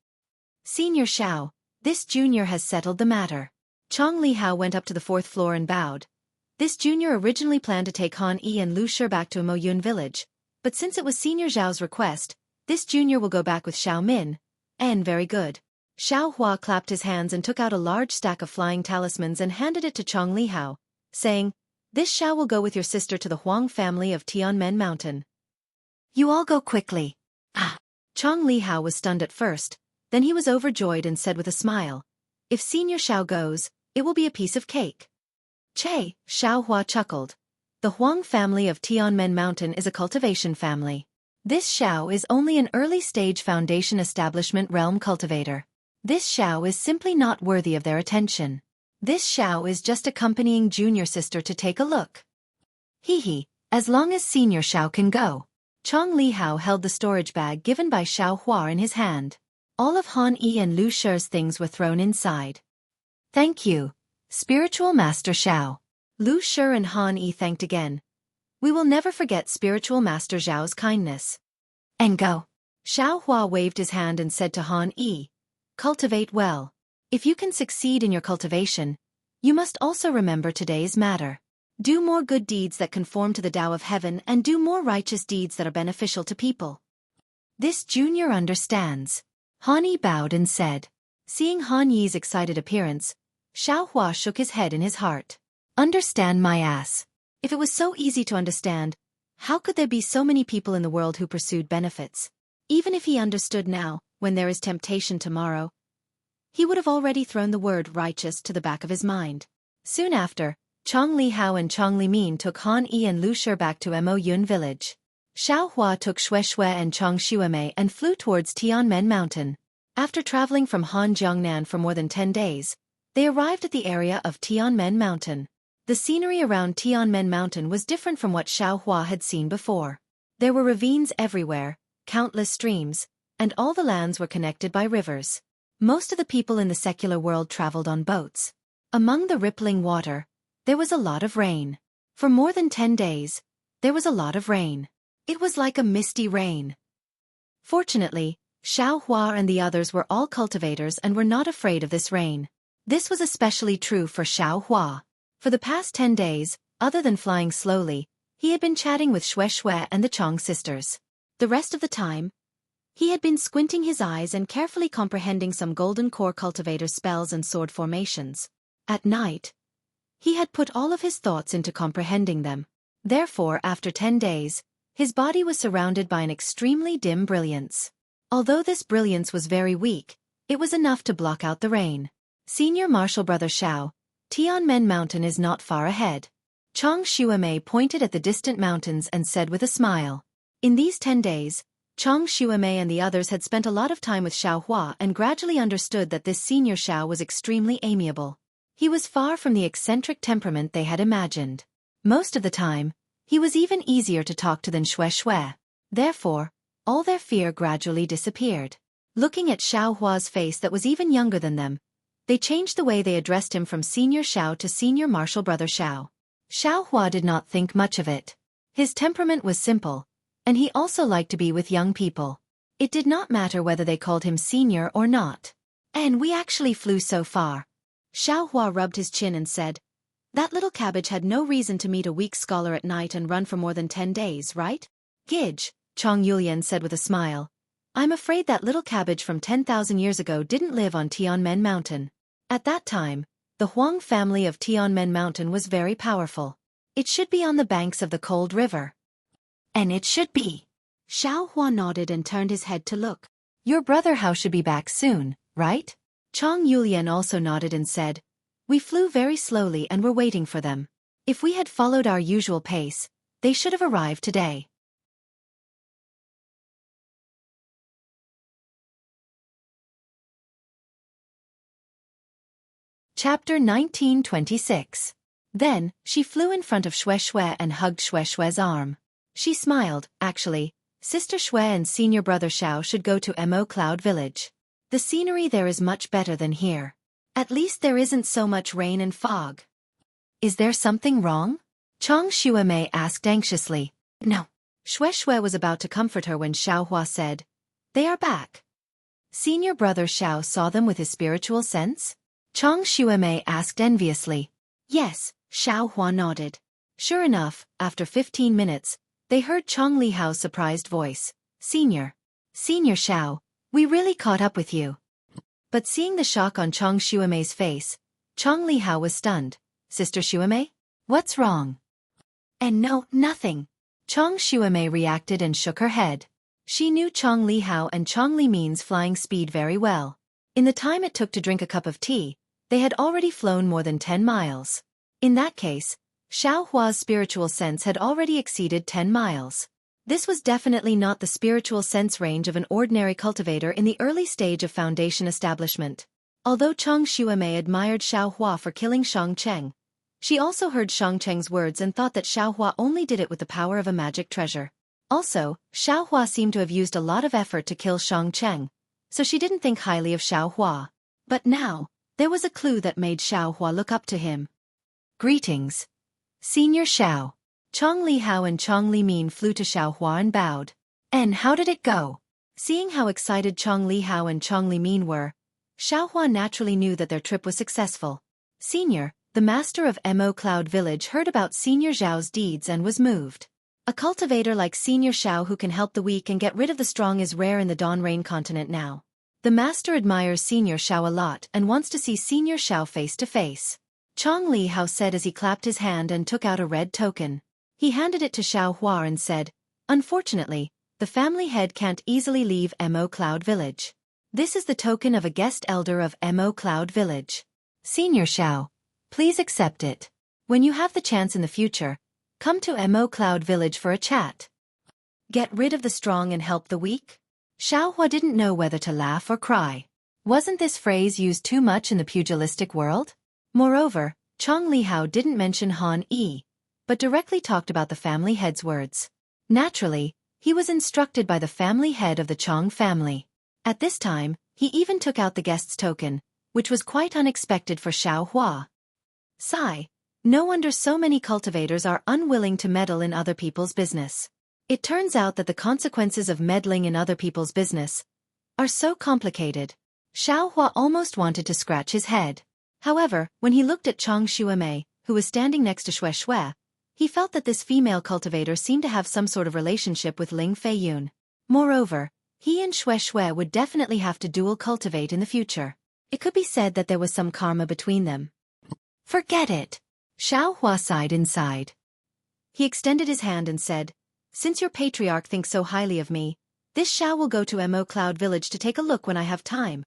"Senior Xiao, this junior has settled the matter." Chong Lihao went up to the 4th floor and bowed. This junior originally planned to take Han Yi and Lu Shi back to Mo Yun village, but since it was Senior Zhao's request, this junior will go back with Xiao Min. And very good. Xiaohua clapped his hands and took out a large stack of flying talismans and handed it to Chong Lihao, saying, "This Xiao will go with your sister to the Huang family of Tianmen Mountain. You all go quickly." Ah! Chong Lihao was stunned at first, then he was overjoyed and said with a smile, "If Senior Xiao goes, it will be a piece of cake." "Che," Xiaohua chuckled. "The Huang family of Tianmen Mountain is a cultivation family. This Xiao is only an early-stage foundation establishment realm cultivator. This Xiao is simply not worthy of their attention. This Xiao is just accompanying junior sister to take a look. Hee, as long as Senior Xiao can go." Chong Lihao held the storage bag given by Xiaohua in his hand. All of Han Yi and Lu Shi's things were thrown inside. "Thank you, Spiritual Master Xiao." Lu Shi and Han Yi thanked again. "We will never forget Spiritual Master Zhao's kindness." "And go." Xiaohua waved his hand and said to Han Yi, "Cultivate well. If you can succeed in your cultivation, you must also remember today's matter. Do more good deeds that conform to the Tao of Heaven and do more righteous deeds that are beneficial to people." "This junior understands." Han Yi bowed and said. Seeing Han Yi's excited appearance, Xiaohua shook his head in his heart. "Understand my ass. If it was so easy to understand, how could there be so many people in the world who pursued benefits? Even if he understood now, when there is temptation tomorrow, he would have already thrown the word righteous to the back of his mind." Soon after, Chong Lihao and Chong Limin took Han Yi and Lu Shi back to Mo Yun village. Xiaohua took Xueqi and Chong Xuemei and flew towards Tianmen Mountain. After traveling from Han Jiangnan for more than 10 days, they arrived at the area of Tianmen Mountain. The scenery around Tianmen Mountain was different from what Xiaohua had seen before. There were ravines everywhere, countless streams, and all the lands were connected by rivers. Most of the people in the secular world traveled on boats. Among the rippling water, there was a lot of rain. For more than 10 days, there was a lot of rain. It was like a misty rain. Fortunately, Xiaohua and the others were all cultivators and were not afraid of this rain. This was especially true for Xiaohua. For the past 10 days, other than flying slowly, he had been chatting with Xueqi and the Chong sisters. The rest of the time, he had been squinting his eyes and carefully comprehending some golden core cultivator spells and sword formations. At night, he had put all of his thoughts into comprehending them. Therefore, after 10 days, his body was surrounded by an extremely dim brilliance. Although this brilliance was very weak, it was enough to block out the rain. "Senior Martial Brother Xiao, Tianmen Mountain is not far ahead." Chong Xuemei pointed at the distant mountains and said with a smile. In these 10 days, Chong Xuemei and the others had spent a lot of time with Xiaohua and gradually understood that this senior Xiao was extremely amiable. He was far from the eccentric temperament they had imagined. Most of the time, he was even easier to talk to than Xueqi. Therefore, all their fear gradually disappeared. Looking at Xiaohua's face that was even younger than them, they changed the way they addressed him from Senior Xiao to Senior Martial Brother Xiao. Xiaohua did not think much of it. His temperament was simple, and he also liked to be with young people. It did not matter whether they called him senior or not. "And we actually flew so far." Xiaohua rubbed his chin and said, "That little cabbage had no reason to meet a weak scholar at night and run for more than 10 days, right?" "Gidge," Chong Yulian said with a smile. "I'm afraid that little cabbage from 10,000 years ago didn't live on Tianmen Mountain. At that time, the Huang family of Tianmen Mountain was very powerful. It should be on the banks of the cold river." "And it should be." Xiaohua nodded and turned his head to look. "Your brother Hao should be back soon, right?" Chong Yulian also nodded and said, "We flew very slowly and were waiting for them. If we had followed our usual pace, they should have arrived today." Chapter 1926. Then, she flew in front of Xueqi and hugged Xueqi's arm. She smiled. "Actually, Sister Xue and senior brother Xiao should go to Mo Cloud Village. The scenery there is much better than here. At least there isn't so much rain and fog." "Is there something wrong?" Chong Xuemei asked anxiously. "No." Xueqi was about to comfort her when Xiao Hua said, "They are back." Senior brother Xiao saw them with his spiritual sense? Chong Xuemei asked enviously. "Yes," Xiao Hua nodded. Sure enough, after 15 minutes, they heard Chong Li Hao's surprised voice. Senior Xiao, we really caught up with you." But seeing the shock on Chong Xuemei's face, Chong Li Hao was stunned. "Sister Xuemei? What's wrong?" "And no, nothing." Chong Xuemei reacted and shook her head. She knew Chong Li Hao and Chong Li Min's flying speed very well. In the time it took to drink a cup of tea, they had already flown more than 10 miles. In that case, Xiao Hua's spiritual sense had already exceeded 10 miles. This was definitely not the spiritual sense range of an ordinary cultivator in the early stage of foundation establishment. Although Chong Xuemei admired Xiao Hua for killing Shang Cheng, she also heard Shang Cheng's words and thought that Xiao Hua only did it with the power of a magic treasure. Also, Xiao Hua seemed to have used a lot of effort to kill Shang Cheng, so she didn't think highly of Xiao Hua. But now, there was a clue that made Xiao Hua look up to him. "Greetings, Senior Xiao." Chong Li Hao and Chong Li Min flew to Xiao Hua and bowed. "And how did it go?" Seeing how excited Chong Li Hao and Chong Li Min were, Xiao Hua naturally knew that their trip was successful. Senior, the master of Mo Cloud Village, heard about Senior Xiao's deeds and was moved. A cultivator like Senior Xiao who can help the weak and get rid of the strong is rare in the Dawn Rain continent now. The master admires Senior Xiao a lot and wants to see Senior Xiao face to face. Chong Li Hao said as he clapped his hand and took out a red token. He handed it to Xiao Hua and said, "Unfortunately, the family head can't easily leave Mo Cloud Village. This is the token of a guest elder of Mo Cloud Village. Senior Xiao, please accept it. When you have the chance in the future, come to Mo Cloud Village for a chat. Get rid of the strong and help the weak." Xiao Hua didn't know whether to laugh or cry. Wasn't this phrase used too much in the pugilistic world? Moreover, Chong Li Hao didn't mention Han Yi, but directly talked about the family head's words. Naturally, he was instructed by the family head of the Chong family. At this time, he even took out the guest's token, which was quite unexpected for Xiao Hua. Sigh. No wonder so many cultivators are unwilling to meddle in other people's business. It turns out that the consequences of meddling in other people's business are so complicated. Xiao Hua almost wanted to scratch his head. However, when he looked at Chong Xuemei, who was standing next to Xueqi, he felt that this female cultivator seemed to have some sort of relationship with Ling Feiyun. Moreover, he and Xueqi would definitely have to dual cultivate in the future. It could be said that there was some karma between them. Forget it. Xiao Hua sighed inside. He extended his hand and said, "Since your patriarch thinks so highly of me, this Xiao will go to Mo Cloud Village to take a look when I have time."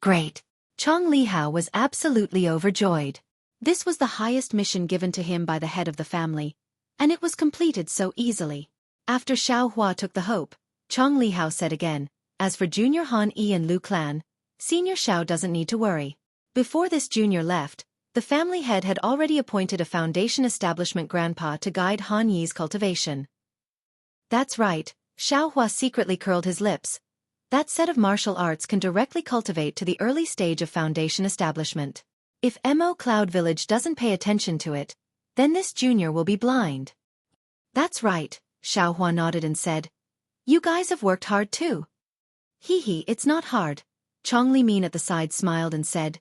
Great. Chong Li Hao was absolutely overjoyed. This was the highest mission given to him by the head of the family, and it was completed so easily. After Xiao Hua took the hope, Chong Li Hao said again, "As for Junior Han Yi and Lu Clan, Senior Xiao doesn't need to worry." Before this junior left, the family head had already appointed a foundation establishment grandpa to guide Han Yi's cultivation. That's right, Xiao Hua secretly curled his lips. That set of martial arts can directly cultivate to the early stage of foundation establishment. If Mo Cloud Village doesn't pay attention to it, then this junior will be blind. That's right, Xiao Hua nodded and said. You guys have worked hard too. Hee, it's not hard. Chong Li Min at the side smiled and said.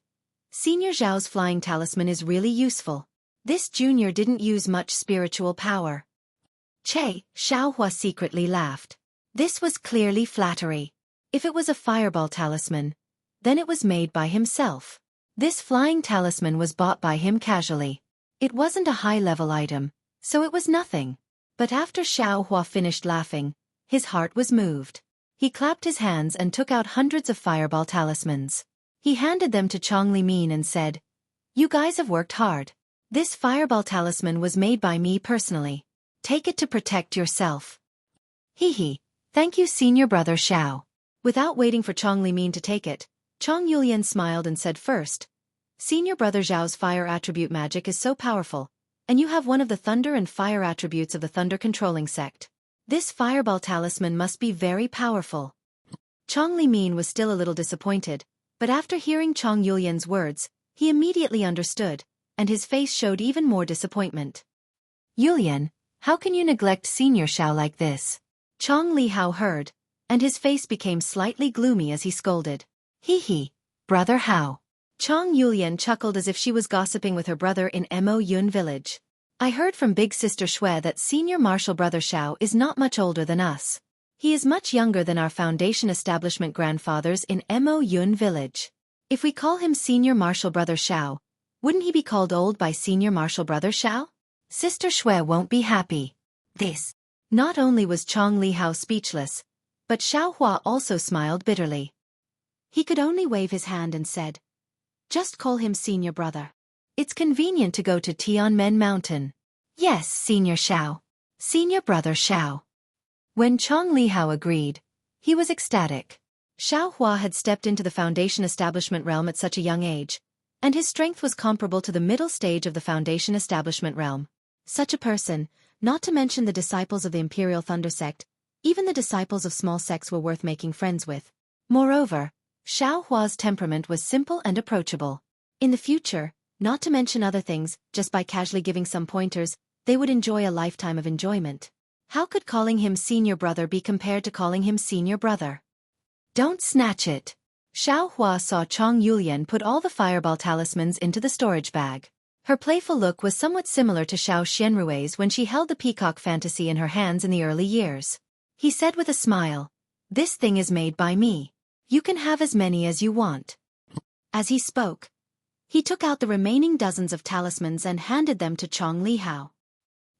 Senior Zhao's flying talisman is really useful. This junior didn't use much spiritual power. Che, Xiao Hua secretly laughed. This was clearly flattery. If it was a fireball talisman, then it was made by himself. This flying talisman was bought by him casually. It wasn't a high-level item, so it was nothing. But after Xiao Hua finished laughing, his heart was moved. He clapped his hands and took out hundreds of fireball talismans. He handed them to Chong Li Min and said, "You guys have worked hard. This fireball talisman was made by me personally. Take it to protect yourself." Hee. Thank you, senior brother Xiao. Without waiting for Chong Li Min to take it, Chong Yulian smiled and said first, "Senior brother Zhao's fire attribute magic is so powerful, and you have one of the thunder and fire attributes of the thunder controlling sect. This fireball talisman must be very powerful." Chong Li Min was still a little disappointed, but after hearing Chong Yulian's words, he immediately understood, and his face showed even more disappointment. "Yulian, how can you neglect senior Xiao like this?" Chong Li Hao heard, and his face became slightly gloomy as he scolded. Hee, brother Hao. Chong Yulian chuckled as if she was gossiping with her brother in Mo Yun village. "I heard from big sister Xue that senior martial brother Xiao is not much older than us. He is much younger than our foundation establishment grandfathers in Mo Yun village. If we call him senior martial brother Xiao, wouldn't he be called old by senior martial brother Xiao? Sister Xue won't be happy." This. Not only was Chong Li Hao speechless, but Xiao Hua also smiled bitterly. He could only wave his hand and said, "Just call him senior brother. It's convenient to go to Tianmen Mountain." "Yes, senior Xiao. Senior brother Xiao." When Chong Li Hao agreed, he was ecstatic. Xiao Hua had stepped into the foundation establishment realm at such a young age, and his strength was comparable to the middle stage of the foundation establishment realm. Such a person, not to mention the disciples of the Imperial Thunder sect, even the disciples of small sects were worth making friends with. Moreover, Xiao Hua's temperament was simple and approachable. In the future, not to mention other things, just by casually giving some pointers, they would enjoy a lifetime of enjoyment. How could calling him senior brother be compared to calling him senior brother? "Don't snatch it." Xiao Hua saw Chong Yulian put all the fireball talismans into the storage bag. Her playful look was somewhat similar to Xiao Xianrui's when she held the peacock fantasy in her hands in the early years. He said with a smile, "This thing is made by me. You can have as many as you want." As he spoke, he took out the remaining dozens of talismans and handed them to Chong Li Hao.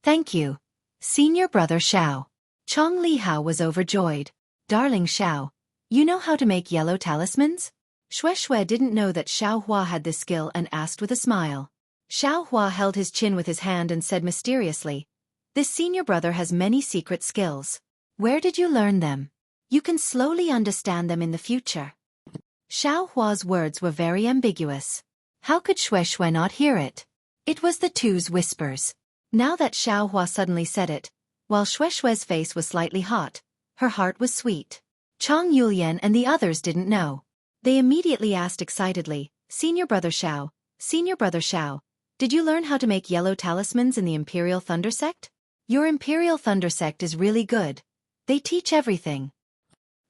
"Thank you, senior brother Xiao." Chong Li Hao was overjoyed. "Darling Xiao, you know how to make yellow talismans?" Xueqi didn't know that Xiao Hua had this skill and asked with a smile. Xiao Hua held his chin with his hand and said mysteriously, "This senior brother has many secret skills. Where did you learn them?" "You can slowly understand them in the future." Xiao Hua's words were very ambiguous. How could Xueqi not hear it? It was the two's whispers. Now that Xiao Hua suddenly said it, while Xueqi's face was slightly hot, her heart was sweet. Chong Yulian and the others didn't know. They immediately asked excitedly, "Senior brother Xiao, senior brother Xiao, did you learn how to make yellow talismans in the Imperial Thunder sect? Your Imperial Thunder sect is really good. They teach everything."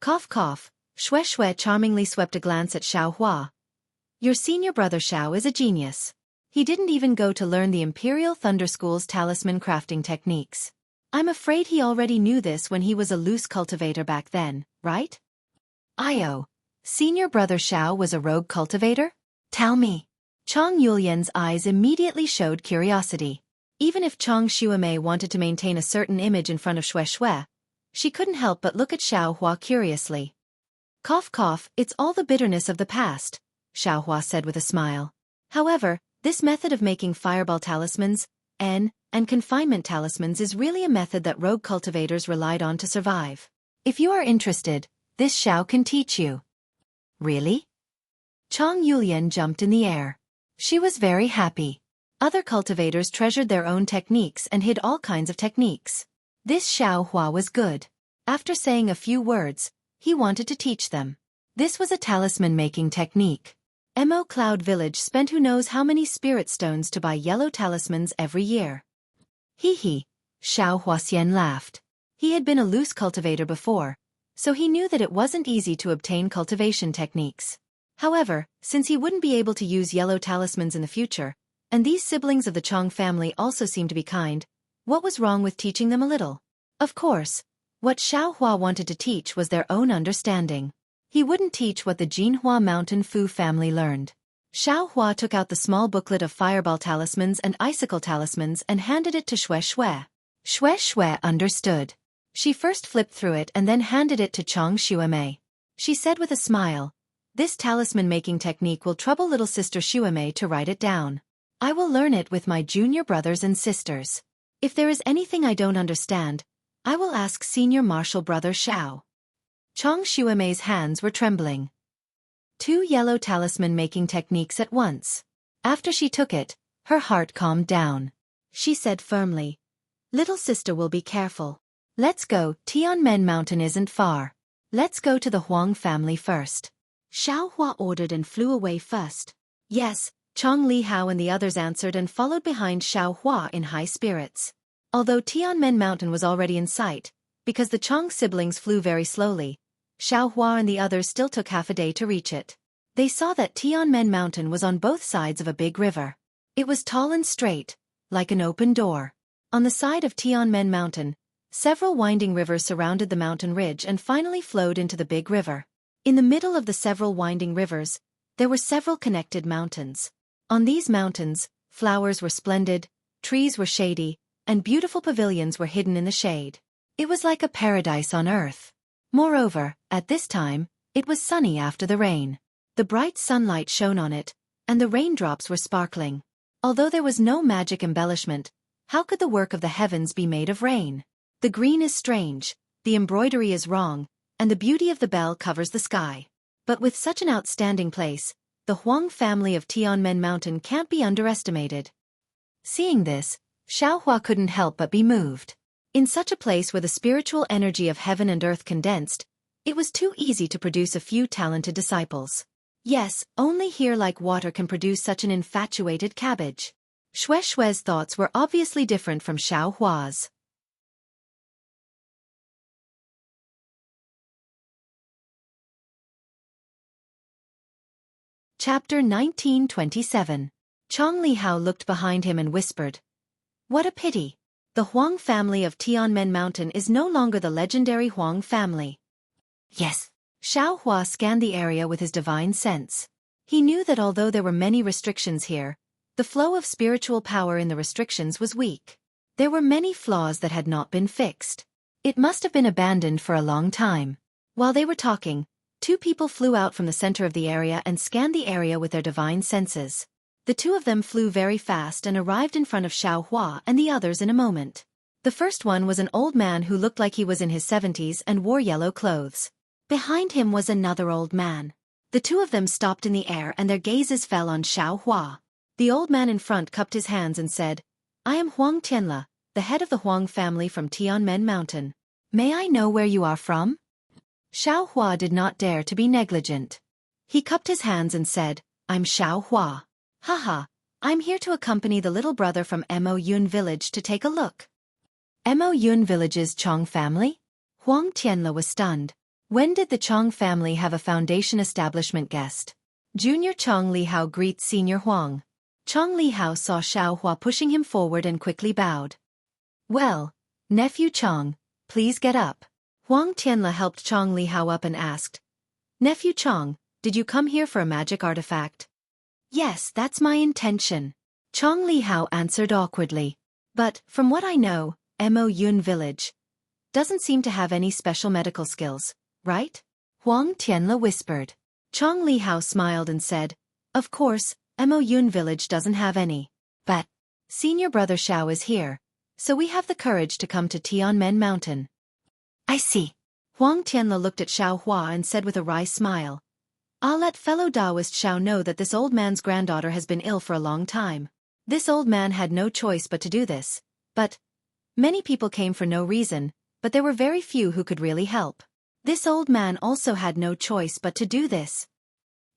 Cough cough, Xueqi charmingly swept a glance at Xiao Hua. "Your senior brother Xiao is a genius. He didn't even go to learn the Imperial Thunder School's talisman crafting techniques. I'm afraid he already knew this when he was a loose cultivator back then, right?" "Io, senior brother Xiao was a rogue cultivator? Tell me." Chong Yulian's eyes immediately showed curiosity. Even if Chong Xuemei wanted to maintain a certain image in front of Xueqi, she couldn't help but look at Xiao Hua curiously. "Cough cough, it's all the bitterness of the past," Xiao Hua said with a smile. "However, this method of making fireball talismans, and confinement talismans is really a method that rogue cultivators relied on to survive. If you are interested, this Xiao can teach you." "Really?" Chong Yulian jumped in the air. She was very happy. Other cultivators treasured their own techniques and hid all kinds of techniques. This Xiao Hua was good. After saying a few words, he wanted to teach them. This was a talisman-making technique. Mo Cloud Village spent who knows how many spirit stones to buy yellow talismans every year. Hee, Xiao Huaxian laughed. He had been a loose cultivator before, so he knew that it wasn't easy to obtain cultivation techniques. However, since he wouldn't be able to use yellow talismans in the future, and these siblings of the Chong family also seemed to be kind, what was wrong with teaching them a little? Of course, what Xiao Hua wanted to teach was their own understanding. He wouldn't teach what the Jinhua Mountain Fu family learned. Xiao Hua took out the small booklet of fireball talismans and icicle talismans and handed it to Xueqi. Xueqi understood. She first flipped through it and then handed it to Chong Xuemei. She said with a smile, This talisman-making technique will trouble little sister Xueqi to write it down. I will learn it with my junior brothers and sisters. If there is anything I don't understand, I will ask senior martial brother Xiao. Chong Xueqi's hands were trembling. 2 yellow talisman-making techniques at once. After she took it, her heart calmed down. She said firmly, "Little sister will be careful. Let's go, Tianmen Mountain isn't far. Let's go to the Huang family first." Xiao Hua ordered and flew away first. Yes, Chong Li Hao and the others answered and followed behind Xiao Hua in high spirits. Although Tianmen Mountain was already in sight, because the Chong siblings flew very slowly, Xiao Hua and the others still took half a day to reach it. They saw that Tianmen Mountain was on both sides of a big river. It was tall and straight, like an open door. On the side of Tianmen Mountain, several winding rivers surrounded the mountain ridge and finally flowed into the big river. In the middle of the several winding rivers, there were several connected mountains. On these mountains, flowers were splendid, trees were shady, and beautiful pavilions were hidden in the shade. It was like a paradise on earth. Moreover, at this time, it was sunny after the rain. The bright sunlight shone on it, and the raindrops were sparkling. Although there was no magic embellishment, how could the work of the heavens be made of rain? The green is strange, the embroidery is wrong, and the beauty of the bell covers the sky. But with such an outstanding place, the Huang family of Tianmen Mountain can't be underestimated. Seeing this, Xiao Hua couldn't help but be moved. In such a place where the spiritual energy of heaven and earth condensed, it was too easy to produce a few talented disciples. Yes, only here like water can produce such an infatuated cabbage. Xueqi's thoughts were obviously different from Xiao Hua's. Chapter 1927. Chong Li Hao looked behind him and whispered, "What a pity. The Huang family of Tianmen Mountain is no longer the legendary Huang family." Yes. Xiao Hua scanned the area with his divine sense. He knew that although there were many restrictions here, the flow of spiritual power in the restrictions was weak. There were many flaws that had not been fixed. It must have been abandoned for a long time. While they were talking, 2 people flew out from the center of the area and scanned the area with their divine senses. The 2 of them flew very fast and arrived in front of Xiao Hua and the others in a moment. The first one was an old man who looked like he was in his 70s and wore yellow clothes. Behind him was another old man. The 2 of them stopped in the air and their gazes fell on Xiao Hua. The old man in front cupped his hands and said, "I am Huang Tianle, the head of the Huang family from Tianmen Mountain. May I know where you are from?" Xiao Hua did not dare to be negligent. He cupped his hands and said, "I'm Xiao Hua. Haha, I'm here to accompany the little brother from Mo Yun village to take a look." Mo Yun village's Chong family? Huang Tianle was stunned. When did the Chong family have a foundation establishment guest? Junior Chong Li Hao greets Senior Huang. Chong Li Hao saw Xiao Hua pushing him forward and quickly bowed. "Well, nephew Chong, please get up." Huang Tianle helped Chong Li Hao up and asked, "Nephew Chong, did you come here for a magic artifact?" "Yes, that's my intention," Chong Li Hao answered awkwardly. "But, from what I know, Mo Yun village doesn't seem to have any special medical skills, right?" Huang Tianle whispered. Chong Li Hao smiled and said, "Of course, Mo Yun village doesn't have any. But senior brother Xiao is here, so we have the courage to come to Tianmen Mountain." "I see." Huang Tianle looked at Xiao Hua and said with a wry smile, "I'll let fellow Taoist Xiao know that this old man's granddaughter has been ill for a long time." This old man had no choice but to do this. But many people came for no reason, but there were very few who could really help. This old man also had no choice but to do this.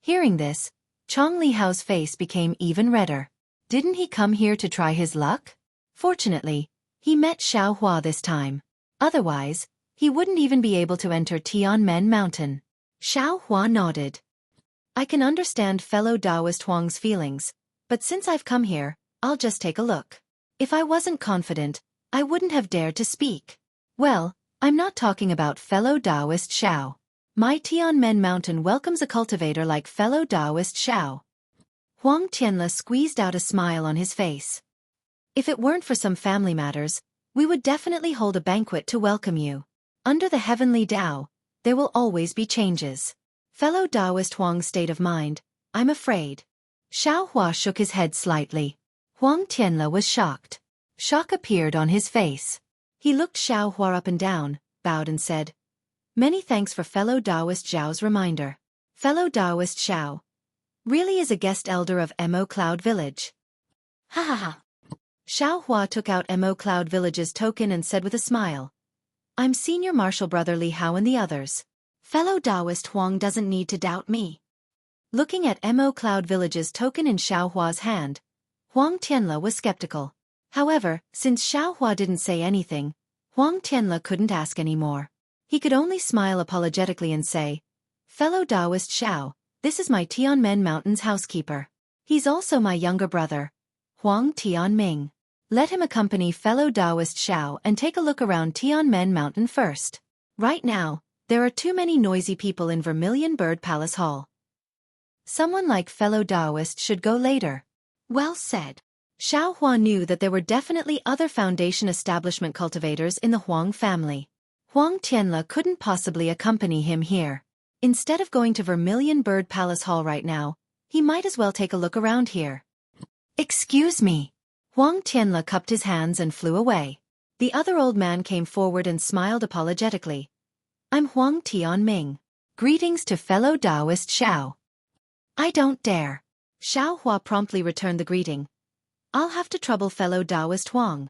Hearing this, Chong Li Hao's face became even redder. Didn't he come here to try his luck? Fortunately, he met Xiao Hua this time. Otherwise, he wouldn't even be able to enter Tianmen Mountain. Xiao Hua nodded. "I can understand fellow Taoist Huang's feelings, but since I've come here, I'll just take a look. If I wasn't confident, I wouldn't have dared to speak." "Well, I'm not talking about fellow Taoist Xiao. My Tianmen Mountain welcomes a cultivator like fellow Taoist Xiao." Huang Tianle squeezed out a smile on his face. "If it weren't for some family matters, we would definitely hold a banquet to welcome you. Under the heavenly Tao, there will always be changes. Fellow Taoist Huang's state of mind, I'm afraid. Xiao Hua shook his head slightly. Huang Tianle was shocked. Shock appeared on his face. He looked Xiao Hua up and down, bowed and said, "Many thanks for fellow Taoist Zhao's reminder. Fellow Taoist Xiao really is a guest elder of Mo Cloud Village." Ha ha ha. Xiao Hua took out Mo Cloud Village's token and said with a smile, "I'm Senior Marshal Brother Li Hao and the others. Fellow Taoist Huang doesn't need to doubt me." Looking at Mo Cloud Village's token in Xiao Hua's hand, Huang Tianle was skeptical. However, since Xiao Hua didn't say anything, Huang Tianle couldn't ask any more. He could only smile apologetically and say, "Fellow Taoist Xiao, this is my Tianmen Mountain's housekeeper. He's also my younger brother, Huang Tianming. Let him accompany fellow Taoist Xiao and take a look around Tianmen Mountain first. Right now, there are too many noisy people in Vermilion Bird Palace Hall. Someone like fellow Taoist should go later." Well said. Xiao Hua knew that there were definitely other foundation establishment cultivators in the Huang family. Huang Tianle couldn't possibly accompany him here. Instead of going to Vermilion Bird Palace Hall right now, he might as well take a look around here. "Excuse me." Huang Tianle cupped his hands and flew away. The other old man came forward and smiled apologetically. "I'm Huang Tianming. Greetings to fellow Taoist Xiao." "I don't dare." Xiao Hua promptly returned the greeting. "I'll have to trouble fellow Taoist Huang.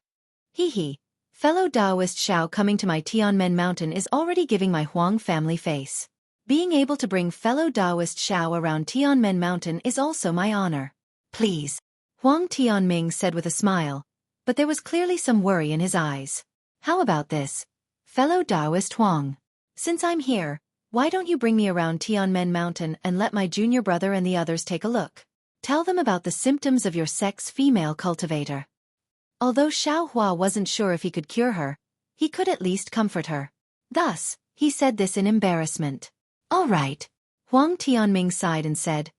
Hee. Fellow Taoist Xiao coming to my Tianmen Mountain is already giving my Huang family face. Being able to bring fellow Taoist Xiao around Tianmen Mountain is also my honor. Please," Huang Tianming said with a smile, but there was clearly some worry in his eyes. "How about this, fellow Taoist Huang? Since I'm here, why don't you bring me around Tianmen Mountain and let my junior brother and the others take a look? Tell them about the symptoms of your sex female cultivator." Although Xiao Hua wasn't sure if he could cure her, he could at least comfort her. Thus, he said this in embarrassment. "All right." Huang Tianming sighed and said,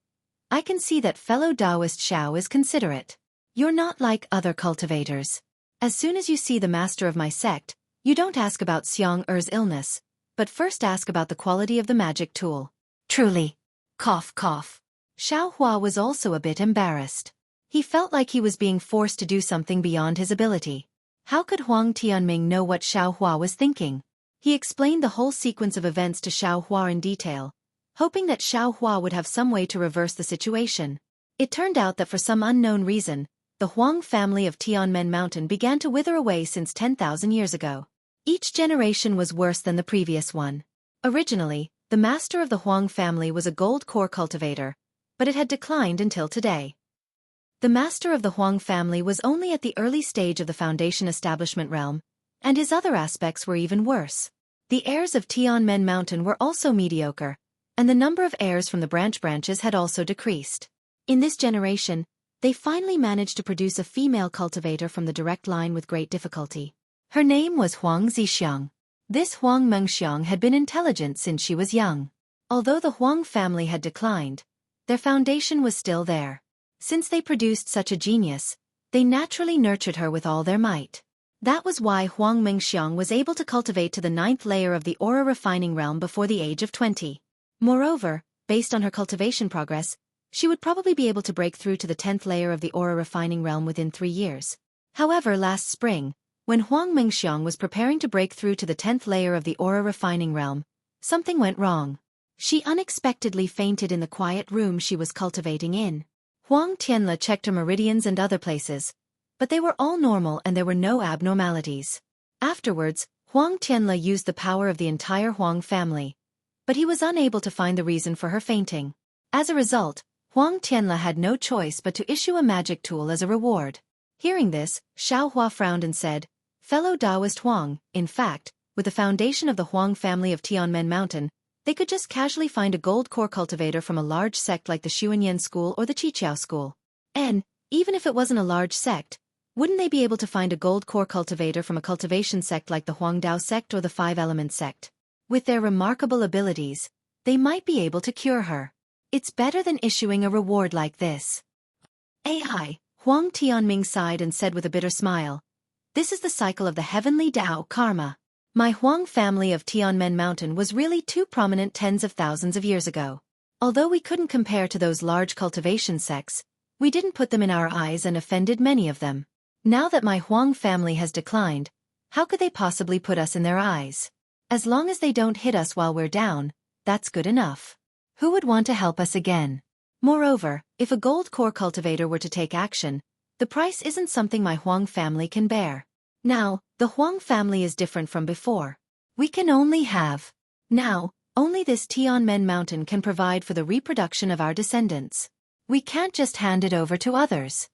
"I can see that fellow Taoist Xiao is considerate. You're not like other cultivators. As soon as you see the master of my sect, you don't ask about Xiang Er's illness, but first ask about the quality of the magic tool. Truly." Cough cough. Xiao Hua was also a bit embarrassed. He felt like he was being forced to do something beyond his ability. How could Huang Tianming know what Xiao Hua was thinking? He explained the whole sequence of events to Xiao Hua in detail, hoping that Xiao Hua would have some way to reverse the situation. It turned out that for some unknown reason, the Huang family of Tianmen Mountain began to wither away since 10,000 years ago. Each generation was worse than the previous one. Originally, the master of the Huang family was a gold core cultivator, but it had declined until today. The master of the Huang family was only at the early stage of the foundation establishment realm, and his other aspects were even worse. The heirs of Tianmen Mountain were also mediocre, and the number of heirs from the branches had also decreased. In this generation, they finally managed to produce a female cultivator from the direct line with great difficulty. Her name was Huang Zixiang. This Huang Mengxiang had been intelligent since she was young. Although the Huang family had declined, their foundation was still there. Since they produced such a genius, they naturally nurtured her with all their might. That was why Huang Mengxiang was able to cultivate to the 9th layer of the aura refining realm before the age of 20. Moreover, based on her cultivation progress, she would probably be able to break through to the 10th layer of the aura refining realm within 3 years. However, last spring, when Huang Mengxiang was preparing to break through to the 10th layer of the aura refining realm, something went wrong. She unexpectedly fainted in the quiet room she was cultivating in. Huang Tianle checked her meridians and other places, but they were all normal and there were no abnormalities. Afterwards, Huang Tianle used the power of the entire Huang family, but he was unable to find the reason for her fainting. As a result, Huang Tianle had no choice but to issue a magic tool as a reward. Hearing this, Xiao Hua frowned and said, "Fellow Taoist Huang, in fact, with the foundation of the Huang family of Tianmen Mountain, they could just casually find a gold core cultivator from a large sect like the Xuanyan school or the Qiqiao school. And, even if it wasn't a large sect, wouldn't they be able to find a gold core cultivator from a cultivation sect like the Huangdao sect or the Five Element sect? With their remarkable abilities, they might be able to cure her. It's better than issuing a reward like this." "AI," Huang Tianming sighed and said with a bitter smile, "This is the cycle of the heavenly Tao karma. My Huang family of Tianmen Mountain was really too prominent tens of thousands of years ago. Although we couldn't compare to those large cultivation sects, we didn't put them in our eyes and offended many of them. Now that my Huang family has declined, how could they possibly put us in their eyes? As long as they don't hit us while we're down, that's good enough. Who would want to help us again? Moreover, if a gold core cultivator were to take action, the price isn't something my Huang family can bear. Now, the Huang family is different from before. We can only have. Now, only this Tianmen mountain can provide for the reproduction of our descendants. We can't just hand it over to others.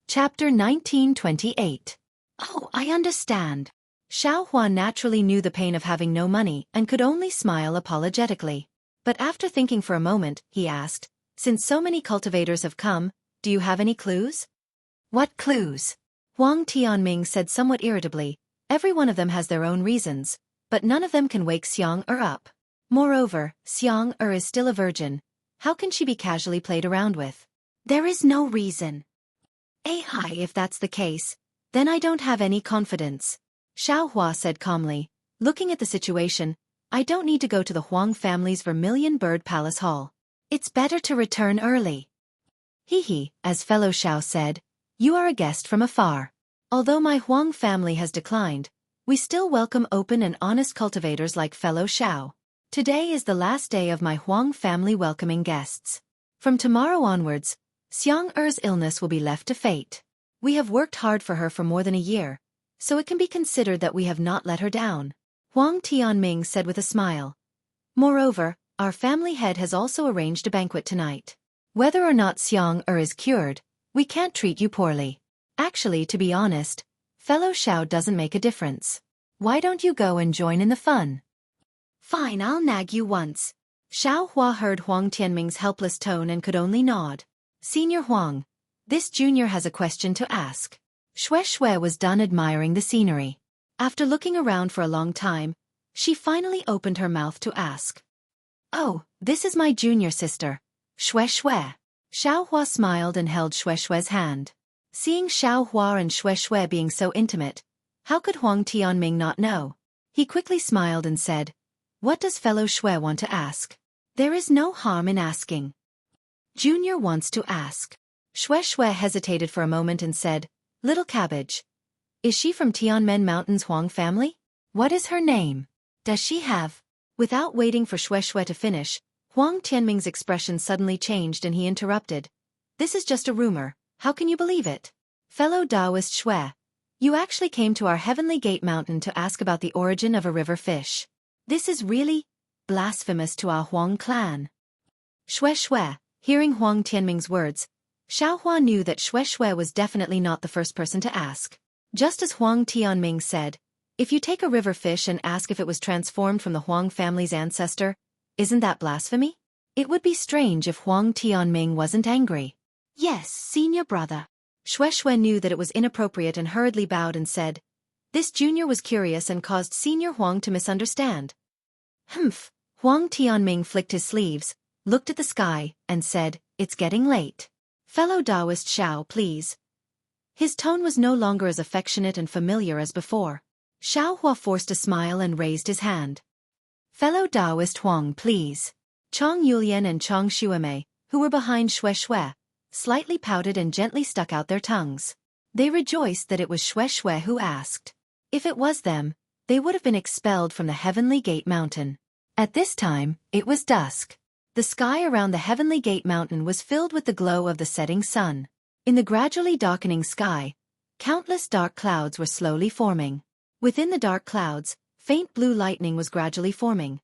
Chapter 1928. Oh, I understand. Xiaohua naturally knew the pain of having no money and could only smile apologetically. But after thinking for a moment, he asked, since so many cultivators have come, do you have any clues? What clues? Huang Tianming said somewhat irritably, every one of them has their own reasons, but none of them can wake Xiang-Er up. Moreover, Xiang-Er is still a virgin. How can she be casually played around with? There is no reason. Hi, if that's the case, then I don't have any confidence. Xiaohua said calmly, looking at the situation, I don't need to go to the Huang family's Vermilion Bird Palace Hall. It's better to return early. He, as fellow Xiao said, you are a guest from afar. Although my Huang family has declined, we still welcome open and honest cultivators like fellow Xiao. Today is the last day of my Huang family welcoming guests. From tomorrow onwards, Xiang-Er's illness will be left to fate. We have worked hard for her for more than a year, so it can be considered that we have not let her down. Huang Tianming said with a smile. Moreover, our family head has also arranged a banquet tonight. Whether or not Xiang-Er is cured, we can't treat you poorly. Actually, to be honest, fellow Xiao doesn't make a difference. Why don't you go and join in the fun? Fine, I'll nag you once. Xiaohua heard Huang Tianming's helpless tone and could only nod. Senior Huang, this junior has a question to ask. Xueqi was done admiring the scenery. After looking around for a long time, she finally opened her mouth to ask. Oh, this is my junior sister, Xueqi. Xiaohua smiled and held Xueqi's hand. Seeing Xiaohua and Xueqi being so intimate, how could Huang Tianming not know? He quickly smiled and said, what does fellow Xue want to ask? There is no harm in asking. Junior wants to ask. Xueqi hesitated for a moment and said, Little Cabbage. Is she from Tianmen Mountain's Huang family? What is her name? Does she have? Without waiting for Xueqi to finish, Huang Tianming's expression suddenly changed and he interrupted. This is just a rumor, how can you believe it? Fellow Taoist Xue, you actually came to our Heavenly Gate Mountain to ask about the origin of a river fish. This is really blasphemous to our Huang clan. Xueqi, hearing Huang Tianming's words, Xiaohua knew that Xueqi was definitely not the first person to ask. Just as Huang Tianming said, if you take a river fish and ask if it was transformed from the Huang family's ancestor, isn't that blasphemy? It would be strange if Huang Tianming wasn't angry. Yes, senior brother. Xueqi knew that it was inappropriate and hurriedly bowed and said, this junior was curious and caused senior Huang to misunderstand. Humph. Huang Tianming flicked his sleeves, looked at the sky, and said, it's getting late. Fellow Taoist Xiao, please. His tone was no longer as affectionate and familiar as before. Xiaohua forced a smile and raised his hand. Fellow Taoist Huang, please. Chong Yulian and Chong Xuemei, who were behind Xueqi, slightly pouted and gently stuck out their tongues. They rejoiced that it was Xueqi who asked. If it was them, they would have been expelled from the Heavenly Gate Mountain. At this time, it was dusk. The sky around the Heavenly Gate Mountain was filled with the glow of the setting sun. In the gradually darkening sky, countless dark clouds were slowly forming. Within the dark clouds, faint blue lightning was gradually forming.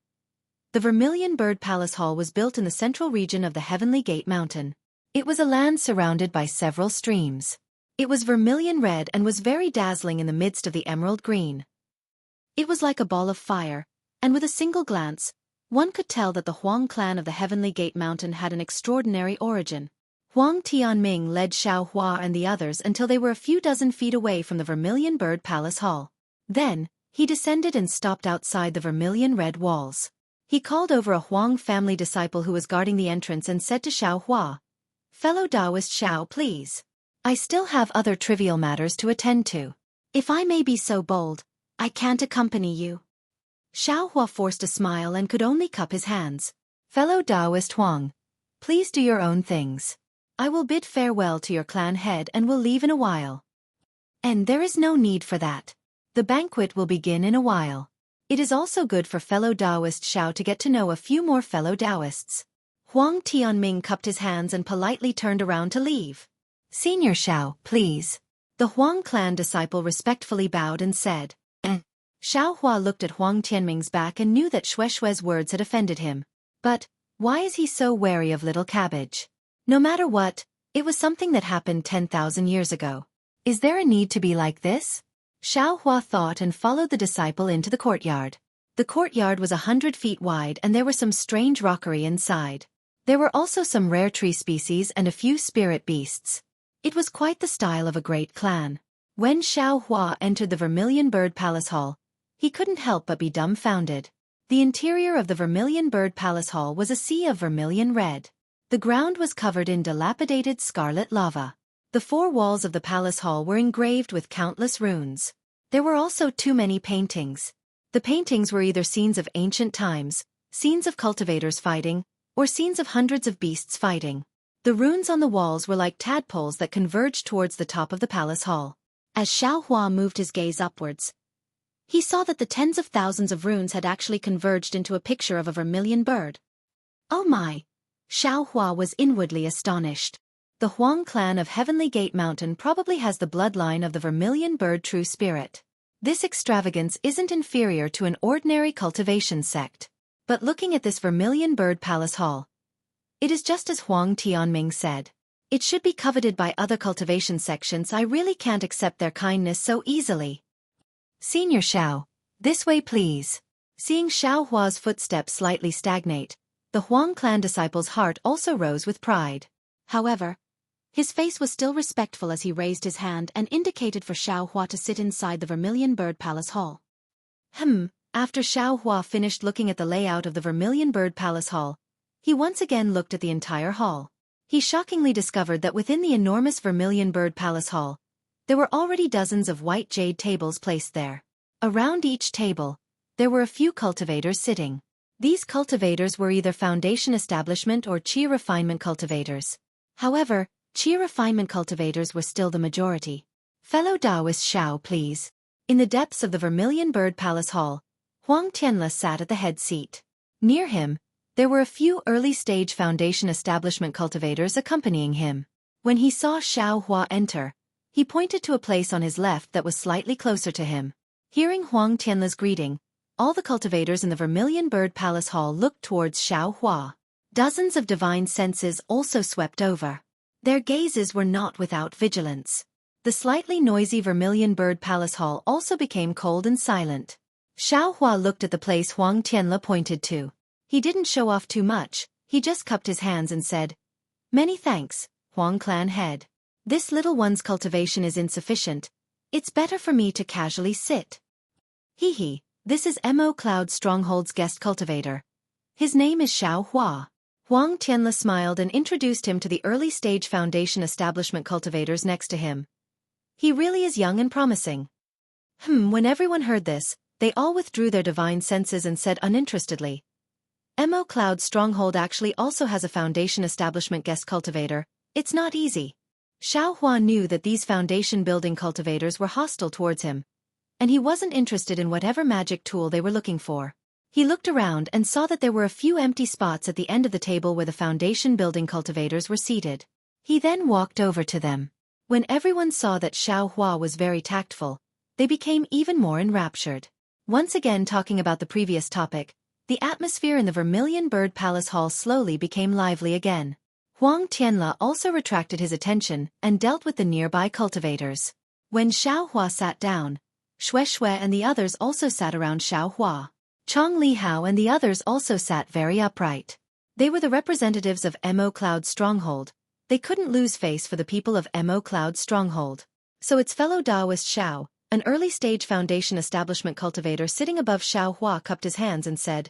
The Vermilion Bird Palace Hall was built in the central region of the Heavenly Gate Mountain. It was a land surrounded by several streams. It was vermilion red and was very dazzling in the midst of the emerald green. It was like a ball of fire, and with a single glance, one could tell that the Huang clan of the Heavenly Gate Mountain had an extraordinary origin. Huang Tianming led Xiaohua and the others until they were a few dozen feet away from the Vermilion Bird Palace Hall. Then, he descended and stopped outside the vermilion red walls. He called over a Huang family disciple who was guarding the entrance and said to Xiao Hua, "Fellow Taoist Xiao, please. I still have other trivial matters to attend to. If I may be so bold, I can't accompany you." Xiao Hua forced a smile and could only cup his hands. "Fellow Taoist Huang, please do your own things. I will bid farewell to your clan head and will leave in a while." "And there is no need for that. The banquet will begin in a while. It is also good for fellow Taoist Xiao to get to know a few more fellow Taoists." Huang Tianming cupped his hands and politely turned around to leave. "Senior Xiao, please." The Huang clan disciple respectfully bowed and said, Xiao Hua looked at Huang Tianming's back and knew that Xueqi's words had offended him. But, why is he so wary of little cabbage? No matter what, it was something that happened 10,000 years ago. Is there a need to be like this? Xiao Hua thought and followed the disciple into the courtyard. The courtyard was 100 feet wide and there was some strange rockery inside. There were also some rare tree species and a few spirit beasts. It was quite the style of a great clan. When Xiao Hua entered the Vermilion Bird Palace Hall, he couldn't help but be dumbfounded. The interior of the Vermilion Bird Palace Hall was a sea of vermilion red. The ground was covered in dilapidated scarlet lava. The four walls of the palace hall were engraved with countless runes. There were also too many paintings. The paintings were either scenes of ancient times, scenes of cultivators fighting, or scenes of hundreds of beasts fighting. The runes on the walls were like tadpoles that converged towards the top of the palace hall. As Xiao Hua moved his gaze upwards, he saw that the tens of thousands of runes had actually converged into a picture of a vermilion bird. Oh my! Xiao Hua was inwardly astonished. The Huang clan of Heavenly Gate Mountain probably has the bloodline of the vermilion bird true spirit. This extravagance isn't inferior to an ordinary cultivation sect. But looking at this Vermilion Bird Palace Hall, it is just as Huang Tianming said. It should be coveted by other cultivation sections. I really can't accept their kindness so easily. Senior Xiao, this way please. Seeing Xiao Hua's footsteps slightly stagnate, the Huang clan disciple's heart also rose with pride. However, his face was still respectful as he raised his hand and indicated for Xiao Hua to sit inside the Vermilion Bird Palace Hall. After Xiao Hua finished looking at the layout of the Vermilion Bird Palace Hall, he once again looked at the entire hall. He shockingly discovered that within the enormous Vermilion Bird Palace Hall, there were already dozens of white jade tables placed there. Around each table, there were a few cultivators sitting. These cultivators were either foundation establishment or qi refinement cultivators. However, qi refinement cultivators were still the majority. Fellow Taoist Xiao, please. In the depths of the Vermilion Bird Palace Hall, Huang Tianle sat at the head seat. Near him, there were a few early-stage foundation establishment cultivators accompanying him. When he saw Xiao Hua enter, he pointed to a place on his left that was slightly closer to him. Hearing Huang Tianle's greeting, all the cultivators in the Vermilion Bird Palace Hall looked towards Xiao Hua. Dozens of divine senses also swept over. Their gazes were not without vigilance. The slightly noisy Vermilion Bird Palace Hall also became cold and silent. Xiao Hua looked at the place Huang Tianle pointed to. He didn't show off too much, he just cupped his hands and said, "Many thanks, Huang clan head. This little one's cultivation is insufficient. It's better for me to casually sit." This is Mo Cloud Stronghold's guest cultivator. His name is Xiao Hua. Huang Tianle smiled and introduced him to the early-stage foundation establishment cultivators next to him. He really is young and promising. When everyone heard this, they all withdrew their divine senses and said uninterestedly, Mo Cloud Stronghold actually also has a foundation establishment guest cultivator. It's not easy. Xiao Hua knew that these foundation building cultivators were hostile towards him, and he wasn't interested in whatever magic tool they were looking for. He looked around and saw that there were a few empty spots at the end of the table where the foundation building cultivators were seated. He then walked over to them. When everyone saw that Xiao Hua was very tactful, they became even more enraptured. Once again talking about the previous topic, the atmosphere in the Vermilion Bird Palace Hall slowly became lively again. Huang Tianle also retracted his attention and dealt with the nearby cultivators. When Xiao Hua sat down, Xueqi and the others also sat around Xiao Hua. Chong Li Hao and the others also sat very upright. They were the representatives of Mo Cloud Stronghold. They couldn't lose face for the people of Mo Cloud Stronghold. So its fellow Taoist Xiao, an early-stage foundation establishment cultivator sitting above Xiao Hua, cupped his hands and said,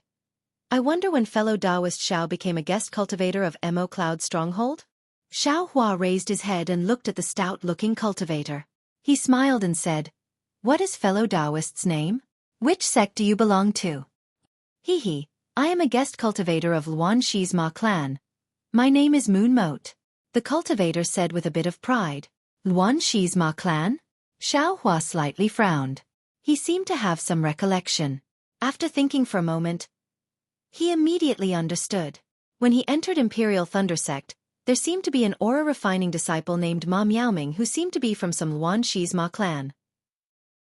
I wonder when fellow Taoist Xiao became a guest cultivator of Mo Cloud Stronghold? Xiao Hua raised his head and looked at the stout-looking cultivator. He smiled and said, "What is fellow Taoist's name? Which sect do you belong to?" "Hee, I am a guest cultivator of Luan Shi's Ma clan. My name is Moon Moat," the cultivator said with a bit of pride. "Luan Shi's Ma clan?" Xiao Hua slightly frowned. He seemed to have some recollection. After thinking for a moment, he immediately understood. When he entered Imperial Thunder Sect, there seemed to be an aura-refining disciple named Ma Miaoming who seemed to be from some Luan Shi's Ma clan.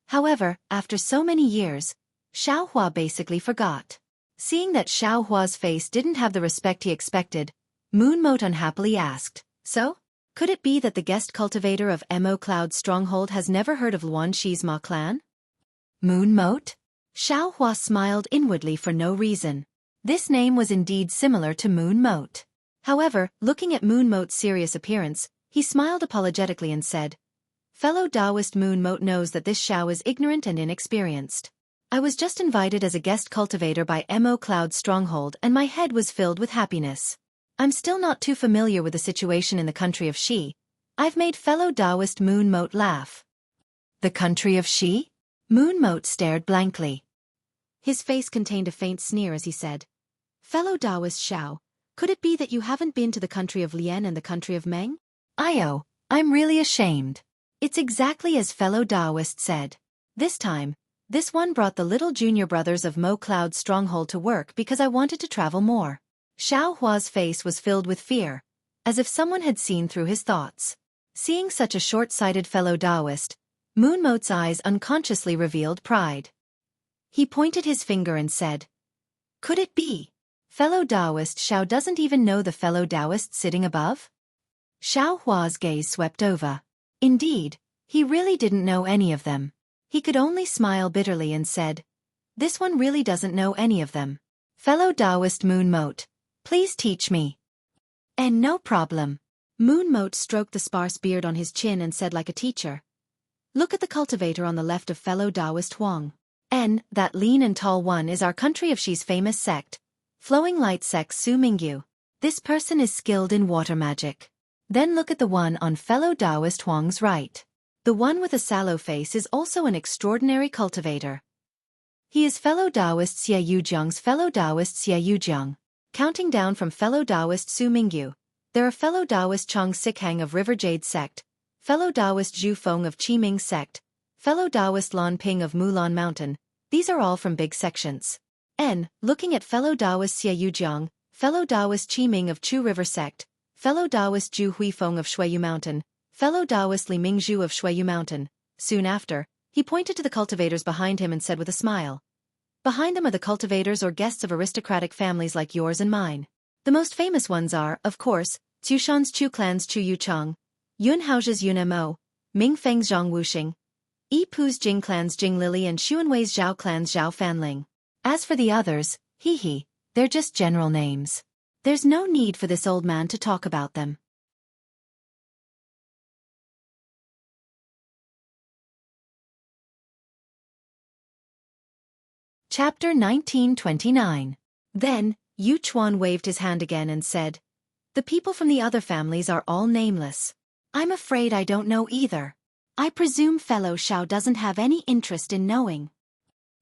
However, after so many years, Xiao Hua basically forgot. Seeing that Xiao Hua's face didn't have the respect he expected, Moon Moat unhappily asked, "So? Could it be that the guest cultivator of Mo Cloud Stronghold has never heard of Luan Shi's Ma clan?" Moon Moat? Xiao Hua smiled inwardly for no reason. This name was indeed similar to Moon Moat. However, looking at Moon Moat's serious appearance, he smiled apologetically and said, "Fellow Taoist Moon Moat knows that this Xiao is ignorant and inexperienced. I was just invited as a guest cultivator by Mo Cloud Stronghold and my head was filled with happiness. I'm still not too familiar with the situation in the country of Xi. I've made fellow Taoist Moon Moat laugh." "The country of Xi?" Moon Moat stared blankly. His face contained a faint sneer as he said, "Fellow Taoist Xiao, could it be that you haven't been to the country of Lian and the country of Meng?" I'm really ashamed. It's exactly as fellow Taoist said. This time, this one brought the little junior brothers of Mo Cloud Stronghold to work because I wanted to travel more. Xiao Hua's face was filled with fear, as if someone had seen through his thoughts. Seeing such a short-sighted fellow Taoist, Moon Moat's eyes unconsciously revealed pride. He pointed his finger and said, "Could it be? Fellow Taoist Xiao doesn't even know the fellow Taoist sitting above?" Xiao Hua's gaze swept over. Indeed, he really didn't know any of them. He could only smile bitterly and said, "This one really doesn't know any of them. Fellow Taoist Moon Moat, please teach me." "And no problem." Moon Moat stroked the sparse beard on his chin and said like a teacher, "Look at the cultivator on the left of fellow Taoist Huang. That lean and tall one is our country of Shi's famous sect, Flowing Light Sect Su Mingyu. This person is skilled in water magic. Then look at the one on fellow Taoist Huang's right. The one with a sallow face is also an extraordinary cultivator. He is fellow Taoist Xie Yujiang's fellow Taoist Xie Yujiang. Counting down from fellow Taoist Su Mingyu, there are fellow Taoist Chong Sikhang of River Jade Sect, fellow Taoist Zhu Feng of Qiming Sect, fellow Taoist Lan Ping of Mulan Mountain. These are all from big sections. Looking at fellow Taoist Xie Yujiang, fellow Taoist Qiming of Chu River Sect, fellow Taoist Zhu Huifeng of Xueqi Mountain, fellow Taoist Li Mingzhu of Xueqi Mountain. Soon after, he pointed to the cultivators behind him and said with a smile, "Behind them are the cultivators or guests of aristocratic families like yours and mine. The most famous ones are, of course, Tushan's Chu clan's Chu Yuchang, Yun Haozhe's Yun Mo, Ming Feng's Zhang Wuxing, Yi Pu's Jing clan's Jing Lily and Xuanwei's Zhao clan's Zhao Fanling. As for the others, they're just general names. There's no need for this old man to talk about them." Chapter 1929. Then, Yu Chuan waved his hand again and said, "The people from the other families are all nameless. I'm afraid I don't know either. I presume fellow Xiao doesn't have any interest in knowing."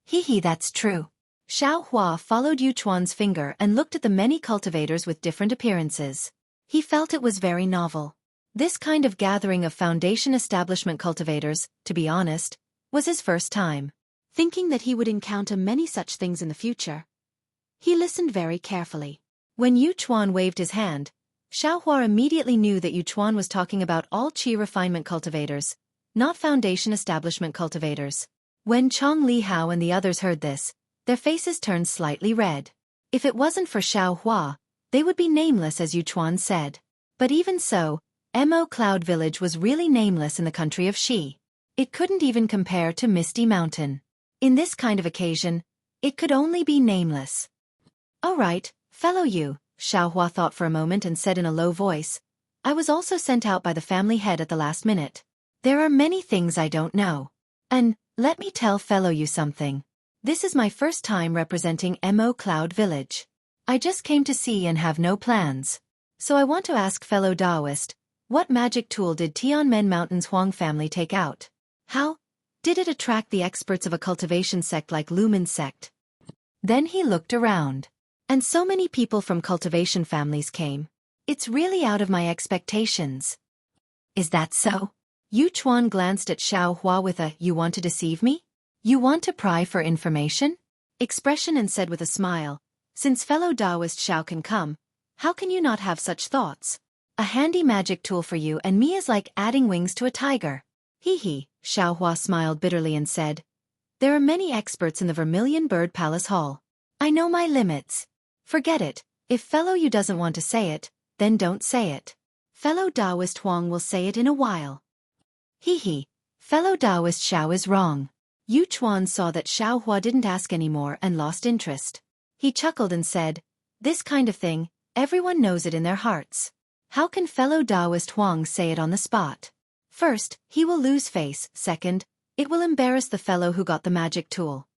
That's true. Xiao Hua followed Yu Chuan's finger and looked at the many cultivators with different appearances. He felt it was very novel. This kind of gathering of Foundation establishment cultivators, to be honest, was his first time. Thinking that he would encounter many such things in the future, he listened very carefully. When Yu Chuan waved his hand, Xiao Hua immediately knew that Yu Chuan was talking about all Qi refinement cultivators, not Foundation establishment cultivators. When Chong Li Hao and the others heard this, their faces turned slightly red. If it wasn't for Xiao Hua, they would be nameless as Yu Chuan said. But even so, Mo Cloud Village was really nameless in the country of Xi. It couldn't even compare to Misty Mountain. In this kind of occasion, it could only be nameless. "All right, fellow Yu," Xiao Hua thought for a moment and said in a low voice, "I was also sent out by the family head at the last minute. There are many things I don't know. And, let me tell fellow Yu something. This is my first time representing Mo Cloud Village. I just came to see and have no plans. So I want to ask fellow Taoist, what magic tool did Tianmen Mountain's Huang family take out? How did it attract the experts of a cultivation sect like Lumen's sect? Then he looked around. And so many people from cultivation families came. It's really out of my expectations. Is that so? Yu Chuan glanced at Xiao Hua with a, "You want to deceive me? You want to pry for information?" expression and said with a smile, "Since fellow Taoist Xiao can come, how can you not have such thoughts? A handy magic tool for you and me is like adding wings to a tiger." Hee, Xiao Hua smiled bitterly and said, "There are many experts in the Vermilion Bird Palace Hall. I know my limits. Forget it. If fellow you doesn't want to say it, then don't say it. Fellow Taoist Huang will say it in a while." Hee, fellow Taoist Xiao is wrong. Yu Chuan saw that Xiao Hua didn't ask anymore and lost interest. He chuckled and said, "This kind of thing, everyone knows it in their hearts. How can fellow Taoist Huang say it on the spot? First, he will lose face. Second, it will embarrass the fellow who got the magic tool.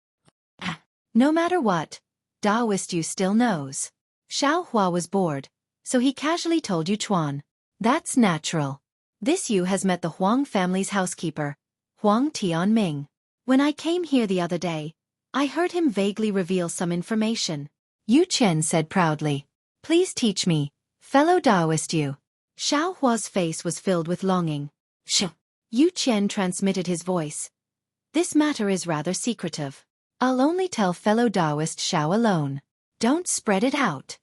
No matter what, Taoist Yu still knows." Xiao Hua was bored, so he casually told Yu Chuan, "That's natural. This Yu has met the Huang family's housekeeper, Huang Tianming. When I came here the other day, I heard him vaguely reveal some information." Yu Chen said proudly, "Please teach me, fellow Taoist Yu." Xiao Hua's face was filled with longing. Yu Chen transmitted his voice. "This matter is rather secretive. I'll only tell fellow Taoist Xiao alone. Don't spread it out."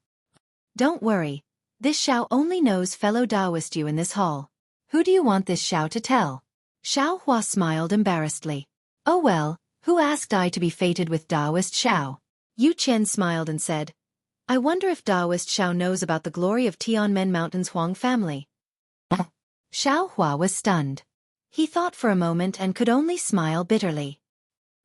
"Don't worry. This Xiao only knows fellow Taoist Yu in this hall. Who do you want this Xiao to tell?" Xiao Hua smiled embarrassedly. "Oh well, who asked I to be fated with Taoist Xiao?" Yu Chen smiled and said, "I wonder if Taoist Xiao knows about the glory of Tianmen Mountain's Huang family." Xiao Hua was stunned. He thought for a moment and could only smile bitterly.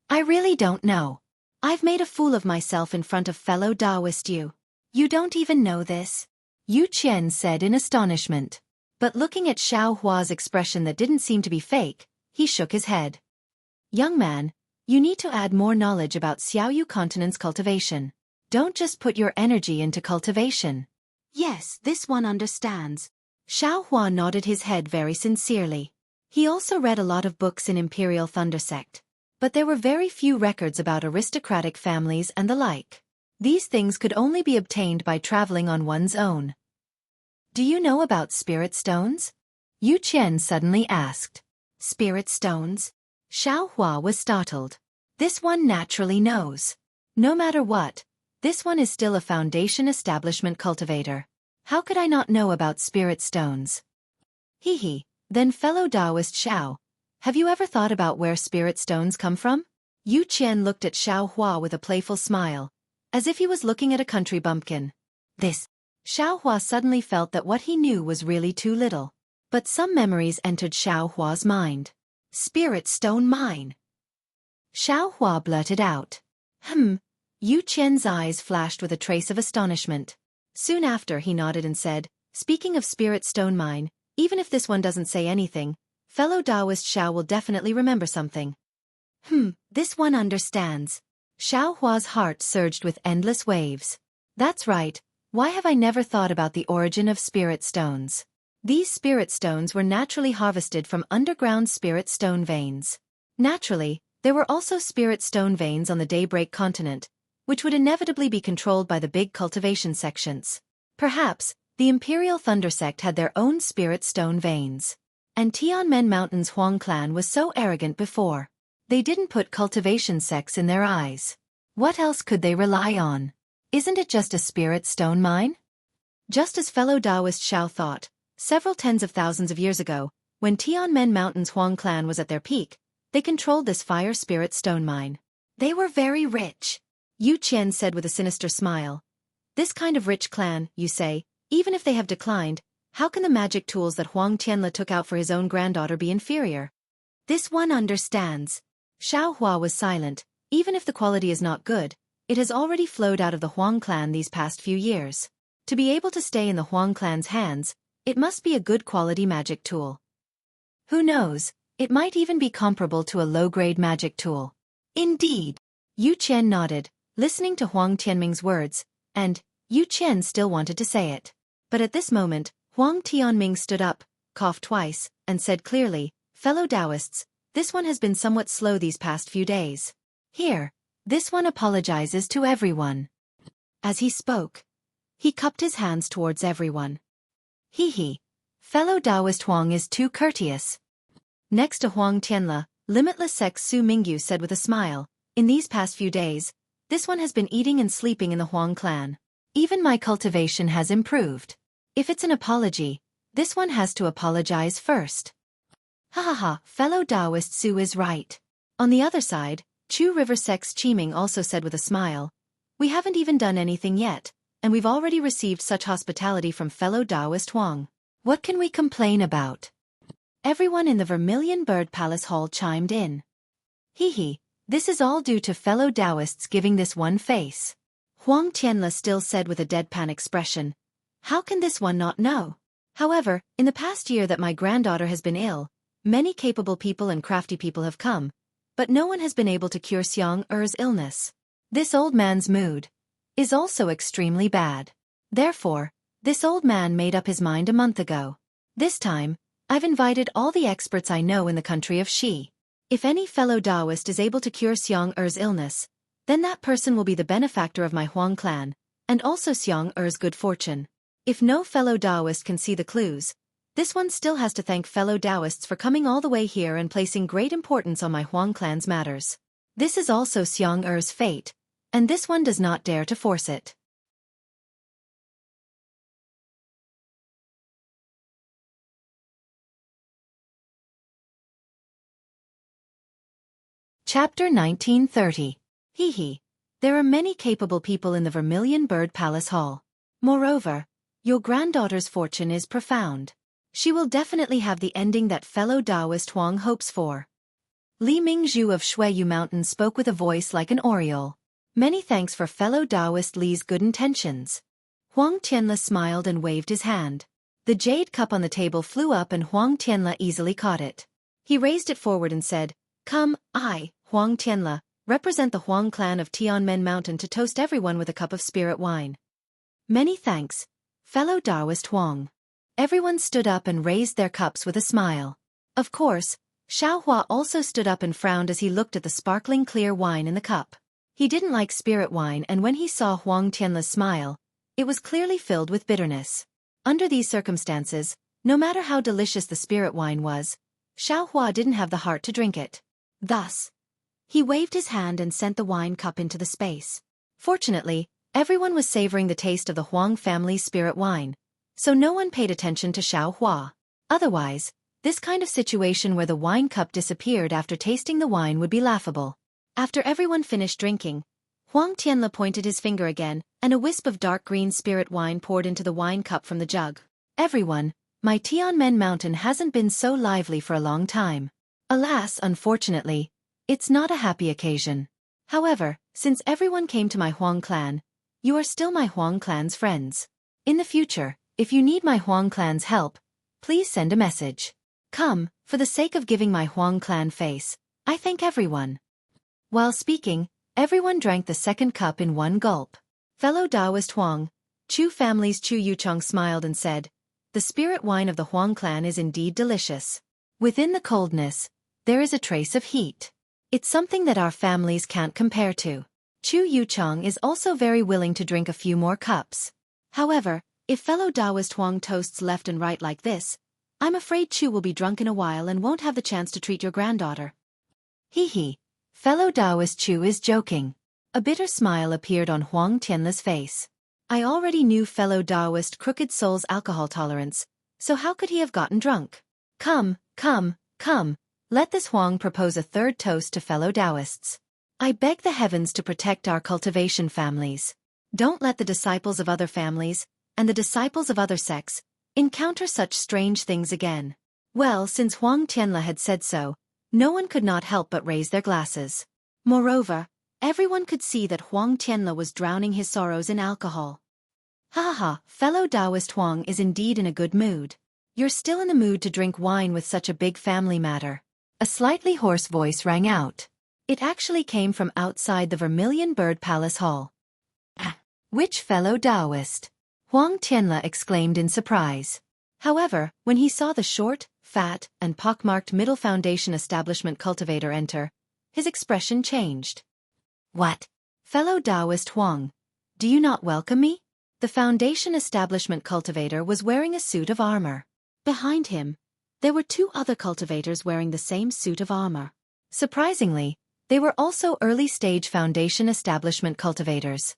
"I really don't know. I've made a fool of myself in front of fellow Taoist Yu. You don't even know this?" Yu Chen said in astonishment. But looking at Xiao Hua's expression that didn't seem to be fake, he shook his head. "Young man, you need to add more knowledge about Xiaoyu continent's cultivation. Don't just put your energy into cultivation." "Yes, this one understands." Xiao Hua nodded his head very sincerely. He also read a lot of books in Imperial Thunder Sect. But there were very few records about aristocratic families and the like. These things could only be obtained by traveling on one's own. "Do you know about spirit stones?" Yu Chen suddenly asked. "Spirit stones?" Xiao Hua was startled. "This one naturally knows. No matter what, this one is still a foundation establishment cultivator. How could I not know about spirit stones?" Hee, then fellow Taoist Xiao, have you ever thought about where spirit stones come from? Yu Chen looked at Xiao Hua with a playful smile, as if he was looking at a country bumpkin. Xiao Hua suddenly felt that what he knew was really too little. But some memories entered Xiao Hua's mind. "Spirit stone mine." Xiao Hua blurted out. Yu Chen's eyes flashed with a trace of astonishment. Soon after he nodded and said, "Speaking of spirit stone mine, even if this one doesn't say anything, fellow Taoist Xiao will definitely remember something." This one understands." Xiao Hua's heart surged with endless waves. "That's right. Why have I never thought about the origin of spirit stones? These spirit stones were naturally harvested from underground spirit stone veins. Naturally, there were also spirit stone veins on the Daybreak continent, which would inevitably be controlled by the big cultivation sections. Perhaps, the Imperial Thunder Sect had their own spirit stone veins. And Tianmen Mountain's Huang clan was so arrogant before. They didn't put cultivation sects in their eyes. What else could they rely on? Isn't it just a spirit stone mine?" Just as fellow Taoist Xiao thought, several tens of thousands of years ago, when Tianmen Mountain's Huang clan was at their peak, they controlled this fire spirit stone mine. They were very rich. Yu Chen said with a sinister smile. "This kind of rich clan, you say, even if they have declined, how can the magic tools that Huang Tianle took out for his own granddaughter be inferior?" "This one understands." Xiao Hua was silent. Even if the quality is not good, it has already flowed out of the Huang clan these past few years. To be able to stay in the Huang clan's hands, it must be a good quality magic tool. Who knows, it might even be comparable to a low-grade magic tool. "Indeed." Yu Chen nodded, listening to Huang Tianming's words, and, Yu Qian still wanted to say it. But at this moment, Huang Tianming stood up, coughed twice, and said clearly, "Fellow Taoists, this one has been somewhat slow these past few days. Here, this one apologizes to everyone." As he spoke, he cupped his hands towards everyone. "He, fellow Taoist Huang is too courteous." Next to Huang Tianle, Limitless Sex Su Mingyu said with a smile, "In these past few days, this one has been eating and sleeping in the Huang clan. Even my cultivation has improved. If it's an apology, this one has to apologize first." "Ha ha ha, fellow Taoist Su is right." On the other side, Chu River Sex Chiming also said with a smile, "We haven't even done anything yet, and we've already received such hospitality from fellow Taoist Huang. What can we complain about?" Everyone in the Vermilion Bird Palace Hall chimed in. "He, this is all due to fellow Taoists giving this one face." Huang Tianle still said with a deadpan expression, "How can this one not know? However, in the past year that my granddaughter has been ill, many capable people and crafty people have come, but no one has been able to cure Xiang Er's illness. This old man's mood is also extremely bad. Therefore, this old man made up his mind a month ago. This time, I've invited all the experts I know in the country of Xi. If any fellow Taoist is able to cure Xiang Er's illness, then that person will be the benefactor of my Huang clan, and also Xiang Er's good fortune. If no fellow Taoist can see the clues, this one still has to thank fellow Taoists for coming all the way here and placing great importance on my Huang clan's matters. This is also Xiang Er's fate, and this one does not dare to force it." Chapter 1930. He, there are many capable people in the Vermilion Bird Palace Hall. Moreover, your granddaughter's fortune is profound. She will definitely have the ending that fellow Taoist Huang hopes for. Li Mingzhu of Xueqi Mountain spoke with a voice like an aureole. "Many thanks for fellow Taoist Li's good intentions." Huang Tianle smiled and waved his hand. The jade cup on the table flew up and Huang Tianle easily caught it. He raised it forward and said, "Come, I, Huang Tianle, represent the Huang clan of Tianmen Mountain to toast everyone with a cup of spirit wine." "Many thanks, fellow Taoist Huang." Everyone stood up and raised their cups with a smile. Of course, Xiaohua also stood up and frowned as he looked at the sparkling clear wine in the cup. He didn't like spirit wine, and when he saw Huang Tianle's smile, it was clearly filled with bitterness. Under these circumstances, no matter how delicious the spirit wine was, Xiaohua didn't have the heart to drink it. Thus, he waved his hand and sent the wine cup into the space. Fortunately, everyone was savoring the taste of the Huang family's spirit wine, so no one paid attention to Xiaohua. Otherwise, this kind of situation where the wine cup disappeared after tasting the wine would be laughable. After everyone finished drinking, Huang Tianle pointed his finger again, and a wisp of dark green spirit wine poured into the wine cup from the jug. "Everyone, my Tianmen Mountain hasn't been so lively for a long time. Alas, unfortunately, it's not a happy occasion. However, since everyone came to my Huang clan, you are still my Huang clan's friends. In the future, if you need my Huang clan's help, please send a message. Come, for the sake of giving my Huang clan face, I thank everyone." While speaking, everyone drank the second cup in one gulp. Fellow Taoist Huang, Chu family's Chu Yuchong smiled and said, "The spirit wine of the Huang clan is indeed delicious. Within the coldness, there is a trace of heat. It's something that our families can't compare to." Chu Yuchong is also very willing to drink a few more cups. However, if fellow Taoist Huang toasts left and right like this, I'm afraid Chu will be drunk in a while and won't have the chance to treat your granddaughter. He, fellow Taoist Chu is joking. A bitter smile appeared on Huang Tianle's face. I already knew fellow Taoist Crooked Soul's alcohol tolerance, so how could he have gotten drunk? Come, let this Huang propose a third toast to fellow Taoists. I beg the heavens to protect our cultivation families. Don't let the disciples of other families, and the disciples of other sects, encounter such strange things again. Well, since Huang Tianle had said so, no one could not help but raise their glasses. Moreover, everyone could see that Huang Tianle was drowning his sorrows in alcohol. Ha ha ha, fellow Taoist Huang is indeed in a good mood. You're still in the mood to drink wine with such a big family matter. A slightly hoarse voice rang out. It actually came from outside the Vermilion Bird Palace Hall. Which fellow Taoist? Huang Tianle exclaimed in surprise. However, when he saw the short, fat, and pockmarked middle foundation establishment cultivator enter, his expression changed. What? Fellow Taoist Huang, do you not welcome me? The foundation establishment cultivator was wearing a suit of armor. Behind him, there were two other cultivators wearing the same suit of armor. Surprisingly, they were also early-stage foundation establishment cultivators.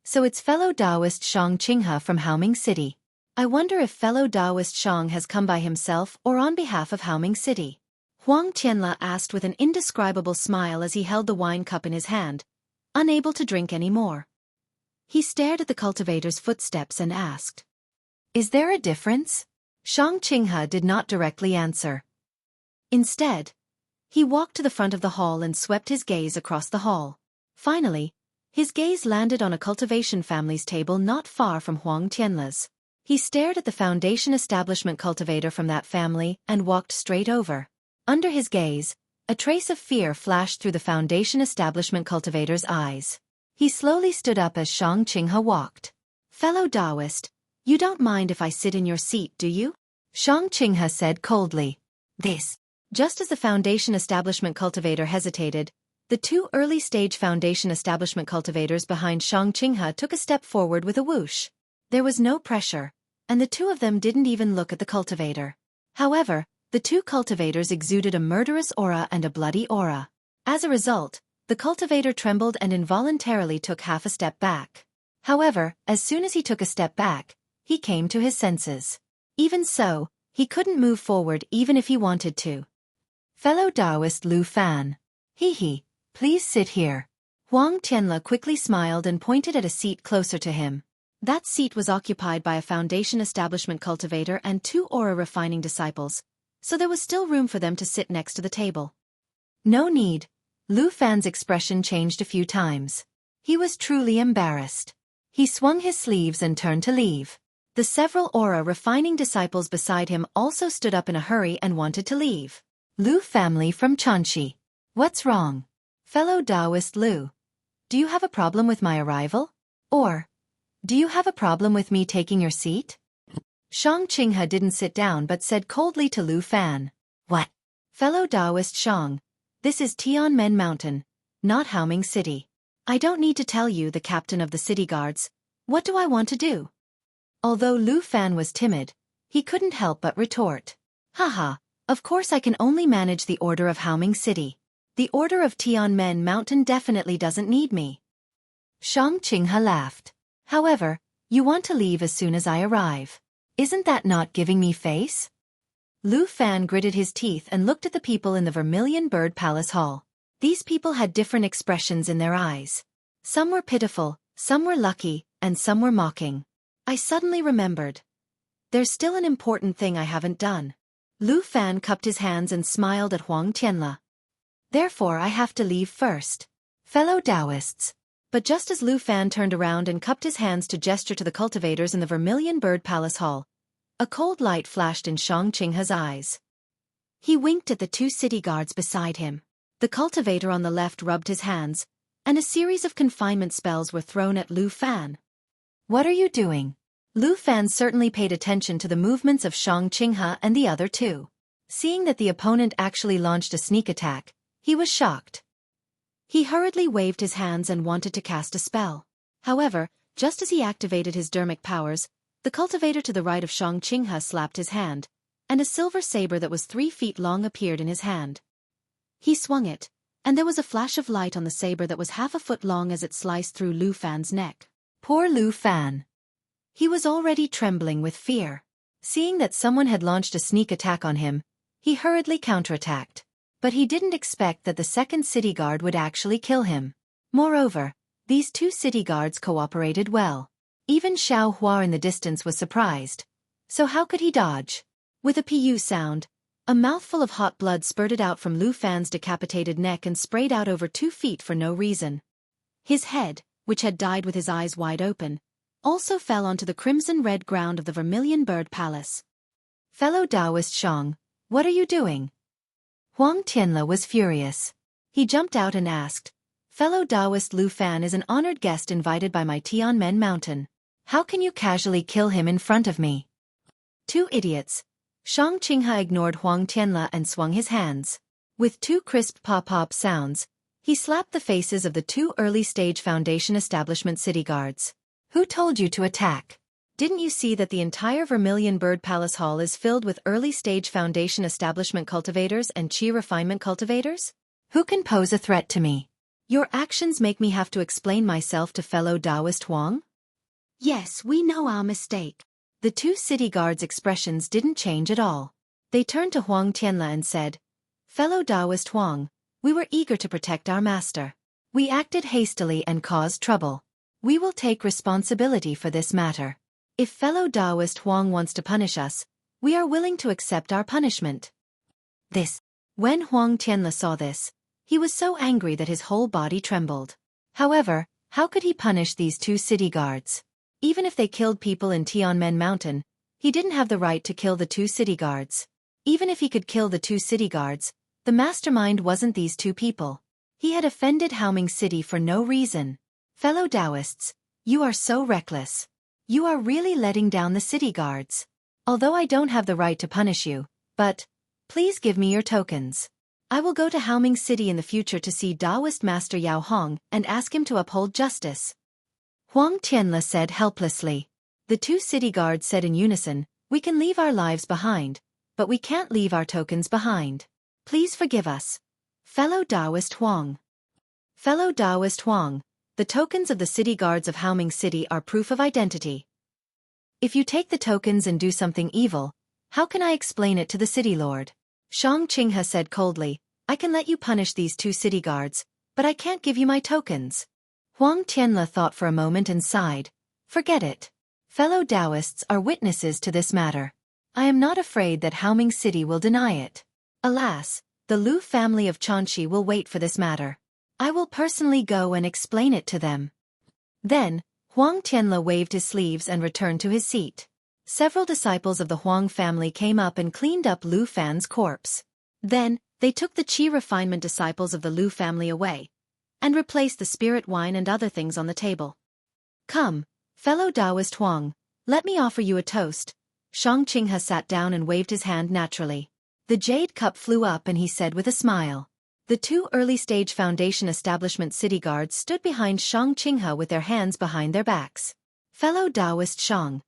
So it's fellow Taoist Shang Qinghe from Haoming City. I wonder if fellow Taoist Shang has come by himself or on behalf of Haoming City. Huang Tianle asked with an indescribable smile as he held the wine cup in his hand, unable to drink any more. He stared at the cultivator's footsteps and asked, Is there a difference? Shang Qinghe did not directly answer. Instead, he walked to the front of the hall and swept his gaze across the hall. Finally, his gaze landed on a cultivation family's table not far from Huang Tianle's. He stared at the foundation establishment cultivator from that family and walked straight over. Under his gaze, a trace of fear flashed through the foundation establishment cultivator's eyes. He slowly stood up as Shang Qinghe walked. Fellow Taoist, you don't mind if I sit in your seat, do you? Shang Qinghe said coldly. Just as the foundation establishment cultivator hesitated, the two early-stage foundation establishment cultivators behind Shang Qinghe took a step forward with a whoosh. There was no pressure, and the two of them didn't even look at the cultivator. However, the two cultivators exuded a murderous aura and a bloody aura. As a result, the cultivator trembled and involuntarily took half a step back. However, as soon as he took a step back, he came to his senses. Even so, he couldn't move forward even if he wanted to. Fellow Taoist Lu Fan. Please sit here. Huang Tianle quickly smiled and pointed at a seat closer to him. That seat was occupied by a foundation establishment cultivator and two aura refining disciples, so there was still room for them to sit next to the table. No need. Lu Fan's expression changed a few times. He was truly embarrassed. He swung his sleeves and turned to leave. The several aura refining disciples beside him also stood up in a hurry and wanted to leave. Lu family from Chanxi. What's wrong? Fellow Taoist Lu. Do you have a problem with my arrival? Or, do you have a problem with me taking your seat? Shang Qinghe didn't sit down but said coldly to Lu Fan. What? Fellow Taoist Shang, this is Tianmen Mountain, not Haoming City. I don't need to tell you, the captain of the city guards. What do I want to do? Although Lu Fan was timid, he couldn't help but retort. Of course I can only manage the order of Haoming City. The order of Tianmen Mountain definitely doesn't need me. Shang Qinghe laughed. However, you want to leave as soon as I arrive. Isn't that not giving me face? Lu Fan gritted his teeth and looked at the people in the Vermilion Bird Palace Hall. These people had different expressions in their eyes. Some were pitiful, some were lucky, and some were mocking. I suddenly remembered. There's still an important thing I haven't done. Lu Fan cupped his hands and smiled at Huang Tianle. Therefore I have to leave first. Fellow Taoists. But just as Lu Fan turned around and cupped his hands to gesture to the cultivators in the Vermilion Bird Palace Hall, a cold light flashed in Shang Qinghe's eyes. He winked at the two city guards beside him. The cultivator on the left rubbed his hands, and a series of confinement spells were thrown at Lu Fan. What are you doing? Lu Fan certainly paid attention to the movements of Shang Qinghe and the other two. Seeing that the opponent actually launched a sneak attack, he was shocked. He hurriedly waved his hands and wanted to cast a spell. However, just as he activated his dermic powers, the cultivator to the right of Shang Qinghe slapped his hand, and a silver saber that was 3 feet long appeared in his hand. He swung it, and there was a flash of light on the saber that was half a foot long as it sliced through Lu Fan's neck. Poor Lu Fan. He was already trembling with fear. Seeing that someone had launched a sneak attack on him, he hurriedly counterattacked. But he didn't expect that the second city guard would actually kill him. Moreover, these two city guards cooperated well. Even Xiao Hua in the distance was surprised. So how could he dodge? With a pu sound, a mouthful of hot blood spurted out from Lu Fan's decapitated neck and sprayed out over 2 feet for no reason. His head, which had died with his eyes wide open, also fell onto the crimson-red ground of the Vermilion Bird Palace. Fellow Taoist Shang, what are you doing? Huang Tianle was furious. He jumped out and asked, Fellow Taoist Lu Fan is an honored guest invited by my Tianmen Mountain. How can you casually kill him in front of me? Two idiots. Shang Qinghe ignored Huang Tianle and swung his hands. With two crisp pop-pop sounds, he slapped the faces of the two early-stage Foundation establishment city guards. Who told you to attack? Didn't you see that the entire Vermilion Bird Palace Hall is filled with early-stage Foundation establishment cultivators and Qi refinement cultivators? Who can pose a threat to me? Your actions make me have to explain myself to fellow Taoist Huang? Yes, we know our mistake. The two city guards' expressions didn't change at all. They turned to Huang Tianle and said, Fellow Taoist Huang, we were eager to protect our master. We acted hastily and caused trouble. We will take responsibility for this matter. If fellow Taoist Huang wants to punish us, we are willing to accept our punishment. When Huang Tianle saw this, he was so angry that his whole body trembled. However, how could he punish these two city guards? Even if they killed people in Tianmen Mountain, he didn't have the right to kill the two city guards. Even if he could kill the two city guards, the mastermind wasn't these two people. He had offended Haoming City for no reason. Fellow Taoists, you are so reckless. You are really letting down the city guards. Although I don't have the right to punish you, but please give me your tokens. I will go to Haoming City in the future to see Taoist Master Yao Hong and ask him to uphold justice. Huang Tianle said helplessly. The two city guards said in unison, we can leave our lives behind, but we can't leave our tokens behind. Please forgive us. Fellow Taoist Huang. Fellow Taoist Huang, the tokens of the city guards of Haoming City are proof of identity. If you take the tokens and do something evil, how can I explain it to the city lord? Shang Qinghe said coldly, I can let you punish these two city guards, but I can't give you my tokens. Huang Tianle thought for a moment and sighed. Forget it. Fellow Taoists are witnesses to this matter. I am not afraid that Haoming City will deny it. Alas, the Lu family of Chanxi will wait for this matter. I will personally go and explain it to them. Then, Huang Tianle waved his sleeves and returned to his seat. Several disciples of the Huang family came up and cleaned up Lu Fan's corpse. Then, they took the Qi refinement disciples of the Lu family away, and replaced the spirit wine and other things on the table. Come, fellow Taoist Huang, let me offer you a toast. Shang Qinghe sat down and waved his hand naturally. The jade cup flew up and he said with a smile. The two early-stage Foundation establishment city guards stood behind Shang Qinghe with their hands behind their backs. Fellow Taoist Shang,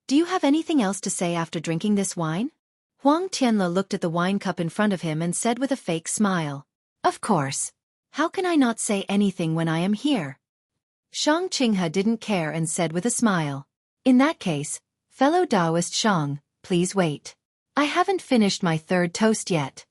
do you have anything else to say after drinking this wine? Huang Tianle looked at the wine cup in front of him and said with a fake smile. Of course. How can I not say anything when I am here? Shang Qinghe didn't care and said with a smile. In that case, fellow Taoist Shang, please wait. I haven't finished my third toast yet.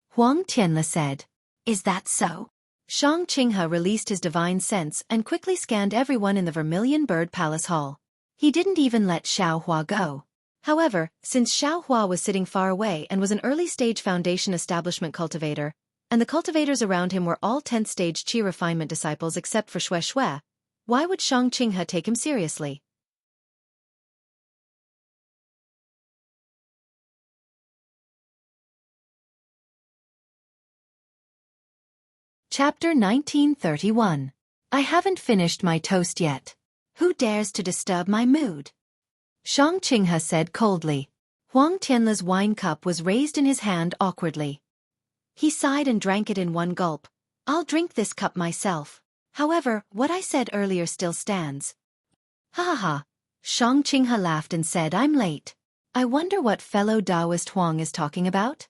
Huang Tianle said. Is that so? Shang Qinghe released his divine sense and quickly scanned everyone in the Vermilion Bird Palace Hall. He didn't even let Xiao Hua go. However, since Xiao Hua was sitting far away and was an early-stage Foundation establishment cultivator, and the cultivators around him were all 10th-stage Qi refinement disciples except for Xueqi, why would Shang Qinghe take him seriously? Chapter 1931. I haven't finished my toast yet. Who dares to disturb my mood? Shang Qinghe said coldly. Huang Tianle's wine cup was raised in his hand awkwardly. He sighed and drank it in one gulp. I'll drink this cup myself. However, what I said earlier still stands. Ha ha ha. Shang Qinghe laughed and said, I'm late. I wonder what fellow Taoist Huang is talking about?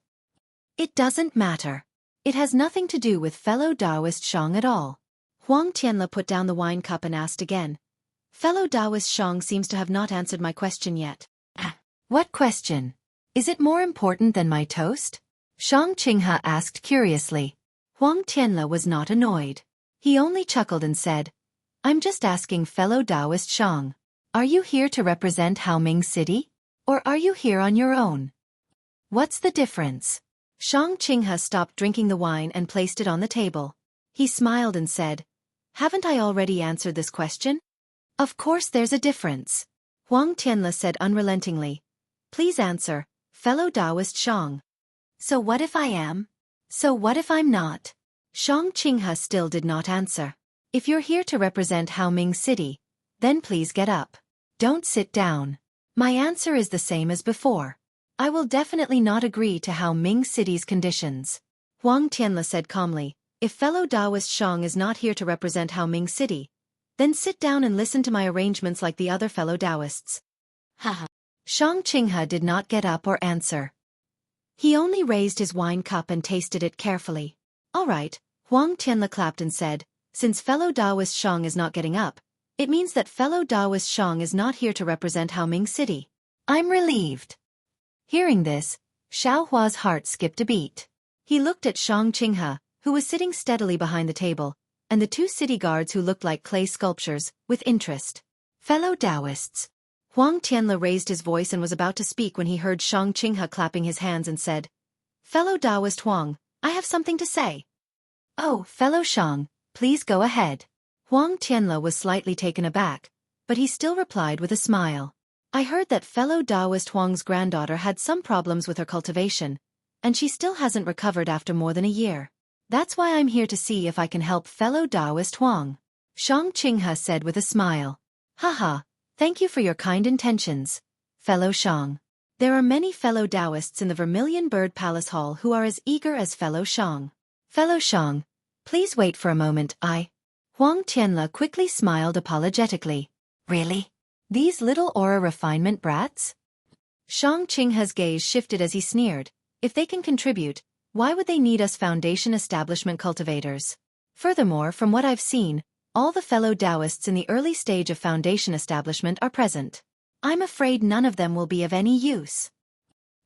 It doesn't matter. It has nothing to do with fellow Taoist Shang at all. Huang Tianle put down the wine cup and asked again. Fellow Taoist Shang seems to have not answered my question yet. What question? Is it more important than my toast? Shang Qinghe asked curiously. Huang Tianle was not annoyed. He only chuckled and said, I'm just asking fellow Taoist Shang. Are you here to represent Haoming City? Or are you here on your own? What's the difference? Shang Qinghe stopped drinking the wine and placed it on the table. He smiled and said, Haven't I already answered this question? Of course there's a difference. Huang Tianle said unrelentingly. Please answer, fellow Taoist Shang. So what if I am? So what if I'm not? Shang Qinghe still did not answer. If you're here to represent Haoming City, then please get up. Don't sit down. My answer is the same as before. I will definitely not agree to Haoming City's conditions. Huang Tianle said calmly, if fellow Taoist Shang is not here to represent Haoming City, then sit down and listen to my arrangements like the other fellow Taoists. Haha. Shang Qinghe did not get up or answer. He only raised his wine cup and tasted it carefully. All right, Huang Tianle clapped and said, since fellow Taoist Shang is not getting up, it means that fellow Taoist Shang is not here to represent Haoming City. I'm relieved. Hearing this, Xiao Hua's heart skipped a beat. He looked at Shang Qinghe, who was sitting steadily behind the table, and the two city guards who looked like clay sculptures, with interest. Fellow Taoists. Huang Tianle raised his voice and was about to speak when he heard Shang Qinghe clapping his hands and said, fellow Taoist Huang, I have something to say. Oh, fellow Shang, please go ahead. Huang Tianle was slightly taken aback, but he still replied with a smile. I heard that fellow Taoist Huang's granddaughter had some problems with her cultivation, and she still hasn't recovered after more than a year. That's why I'm here to see if I can help fellow Taoist Huang. Shang Qinghe said with a smile. Haha, thank you for your kind intentions, fellow Shang. There are many fellow Taoists in the Vermilion Bird Palace Hall who are as eager as fellow Shang. Fellow Shang, please wait for a moment, Huang Tianle quickly smiled apologetically. Really? These little aura refinement brats? Shang Qinghe's gaze shifted as he sneered. If they can contribute, why would they need us foundation establishment cultivators? Furthermore, from what I've seen, all the fellow Taoists in the early stage of foundation establishment are present. I'm afraid none of them will be of any use.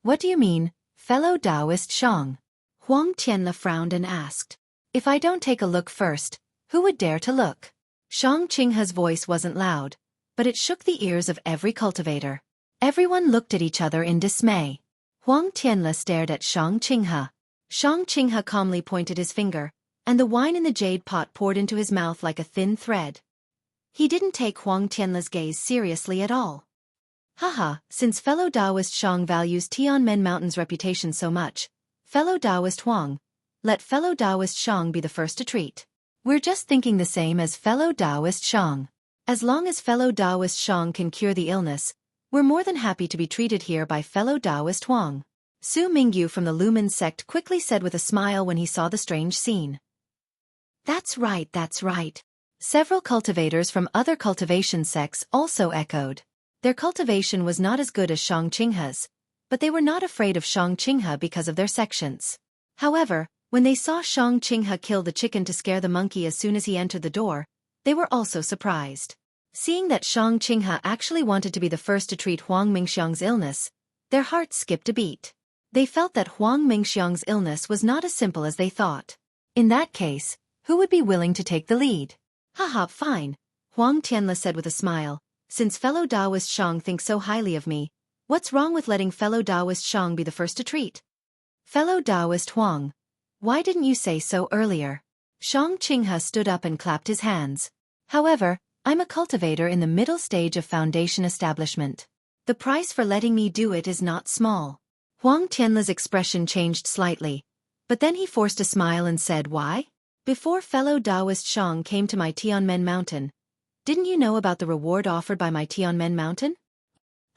What do you mean, fellow Taoist Shang? Huang Tianle frowned and asked. If I don't take a look first, who would dare to look? Shang Qinghe's voice wasn't loud, but it shook the ears of every cultivator. Everyone looked at each other in dismay. Huang Tianle stared at Shang Qinghe. Shang Qinghe calmly pointed his finger, and the wine in the jade pot poured into his mouth like a thin thread. He didn't take Huang Tianle's gaze seriously at all. Haha, since fellow Taoist Shang values Tianmen Mountain's reputation so much, fellow Taoist Huang, let fellow Taoist Shang be the first to treat. We're just thinking the same as fellow Taoist Shang. As long as fellow Taoist Shang can cure the illness, we're more than happy to be treated here by fellow Taoist Huang. Su Mingyu from the Lumen sect quickly said with a smile when he saw the strange scene. That's right, that's right. Several cultivators from other cultivation sects also echoed. Their cultivation was not as good as Shang Qinghe's, but they were not afraid of Shang Qinghe because of their sections. However, when they saw Shang Qinghe kill the chicken to scare the monkey as soon as he entered the door, they were also surprised. Seeing that Shang Qinghe actually wanted to be the first to treat Huang Mingxiang's illness, their hearts skipped a beat. They felt that Huang Mingxiang's illness was not as simple as they thought. In that case, who would be willing to take the lead? Haha, fine, Huang Tianle said with a smile. Since fellow Taoist Shang thinks so highly of me, what's wrong with letting fellow Taoist Shang be the first to treat? Fellow Taoist Huang, why didn't you say so earlier? Shang Qinghe stood up and clapped his hands. However, I'm a cultivator in the middle stage of foundation establishment. The price for letting me do it is not small. Huang Tianle's expression changed slightly, but then he forced a smile and said, why? Before fellow Taoist Shang came to my Tianmen Mountain, didn't you know about the reward offered by my Tianmen Mountain?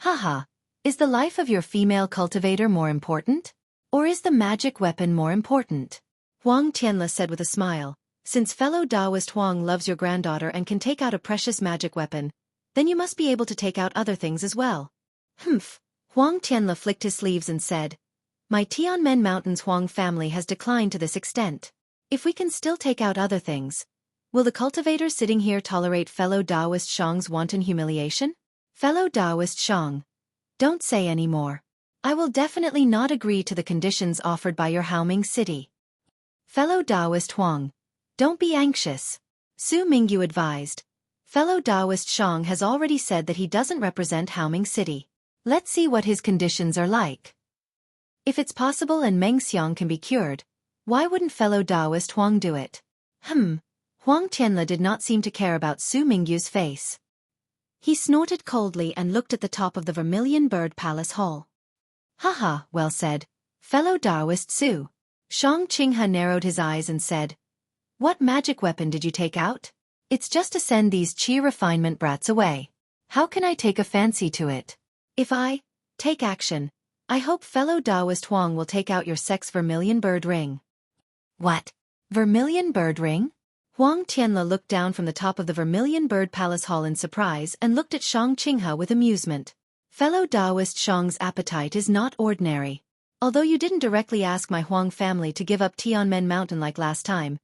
Haha, is the life of your female cultivator more important? Or is the magic weapon more important? Huang Tianle said with a smile, since fellow Taoist Huang loves your granddaughter and can take out a precious magic weapon, then you must be able to take out other things as well. Humph. Huang Tianle flicked his sleeves and said, my Tianmen Mountain's Huang family has declined to this extent. If we can still take out other things, will the cultivators sitting here tolerate fellow Taoist Shang's wanton humiliation? Fellow Taoist Shang, don't say any more. I will definitely not agree to the conditions offered by your Haoming City. Fellow Taoist Huang, don't be anxious. Su Mingyu advised. Fellow Taoist Shang has already said that he doesn't represent Haoming City. Let's see what his conditions are like. If it's possible and Mengxiang can be cured, why wouldn't fellow Taoist Huang do it? Huang Tianle did not seem to care about Su Mingyu's face. He snorted coldly and looked at the top of the Vermilion Bird Palace Hall. Haha, well said, fellow Taoist Su. Shang Qinghe narrowed his eyes and said, What magic weapon did you take out? It's just to send these chi refinement brats away. How can I take a fancy to it? If I take action, I hope fellow Taoist Huang will take out your sex vermilion bird ring. What? Vermilion bird ring? Huang Tianle looked down from the top of the Vermilion Bird Palace Hall in surprise and looked at Shang Qinghe with amusement. Fellow Taoist Shang's appetite is not ordinary. Although you didn't directly ask my Huang family to give up Tianmen Mountain like last time,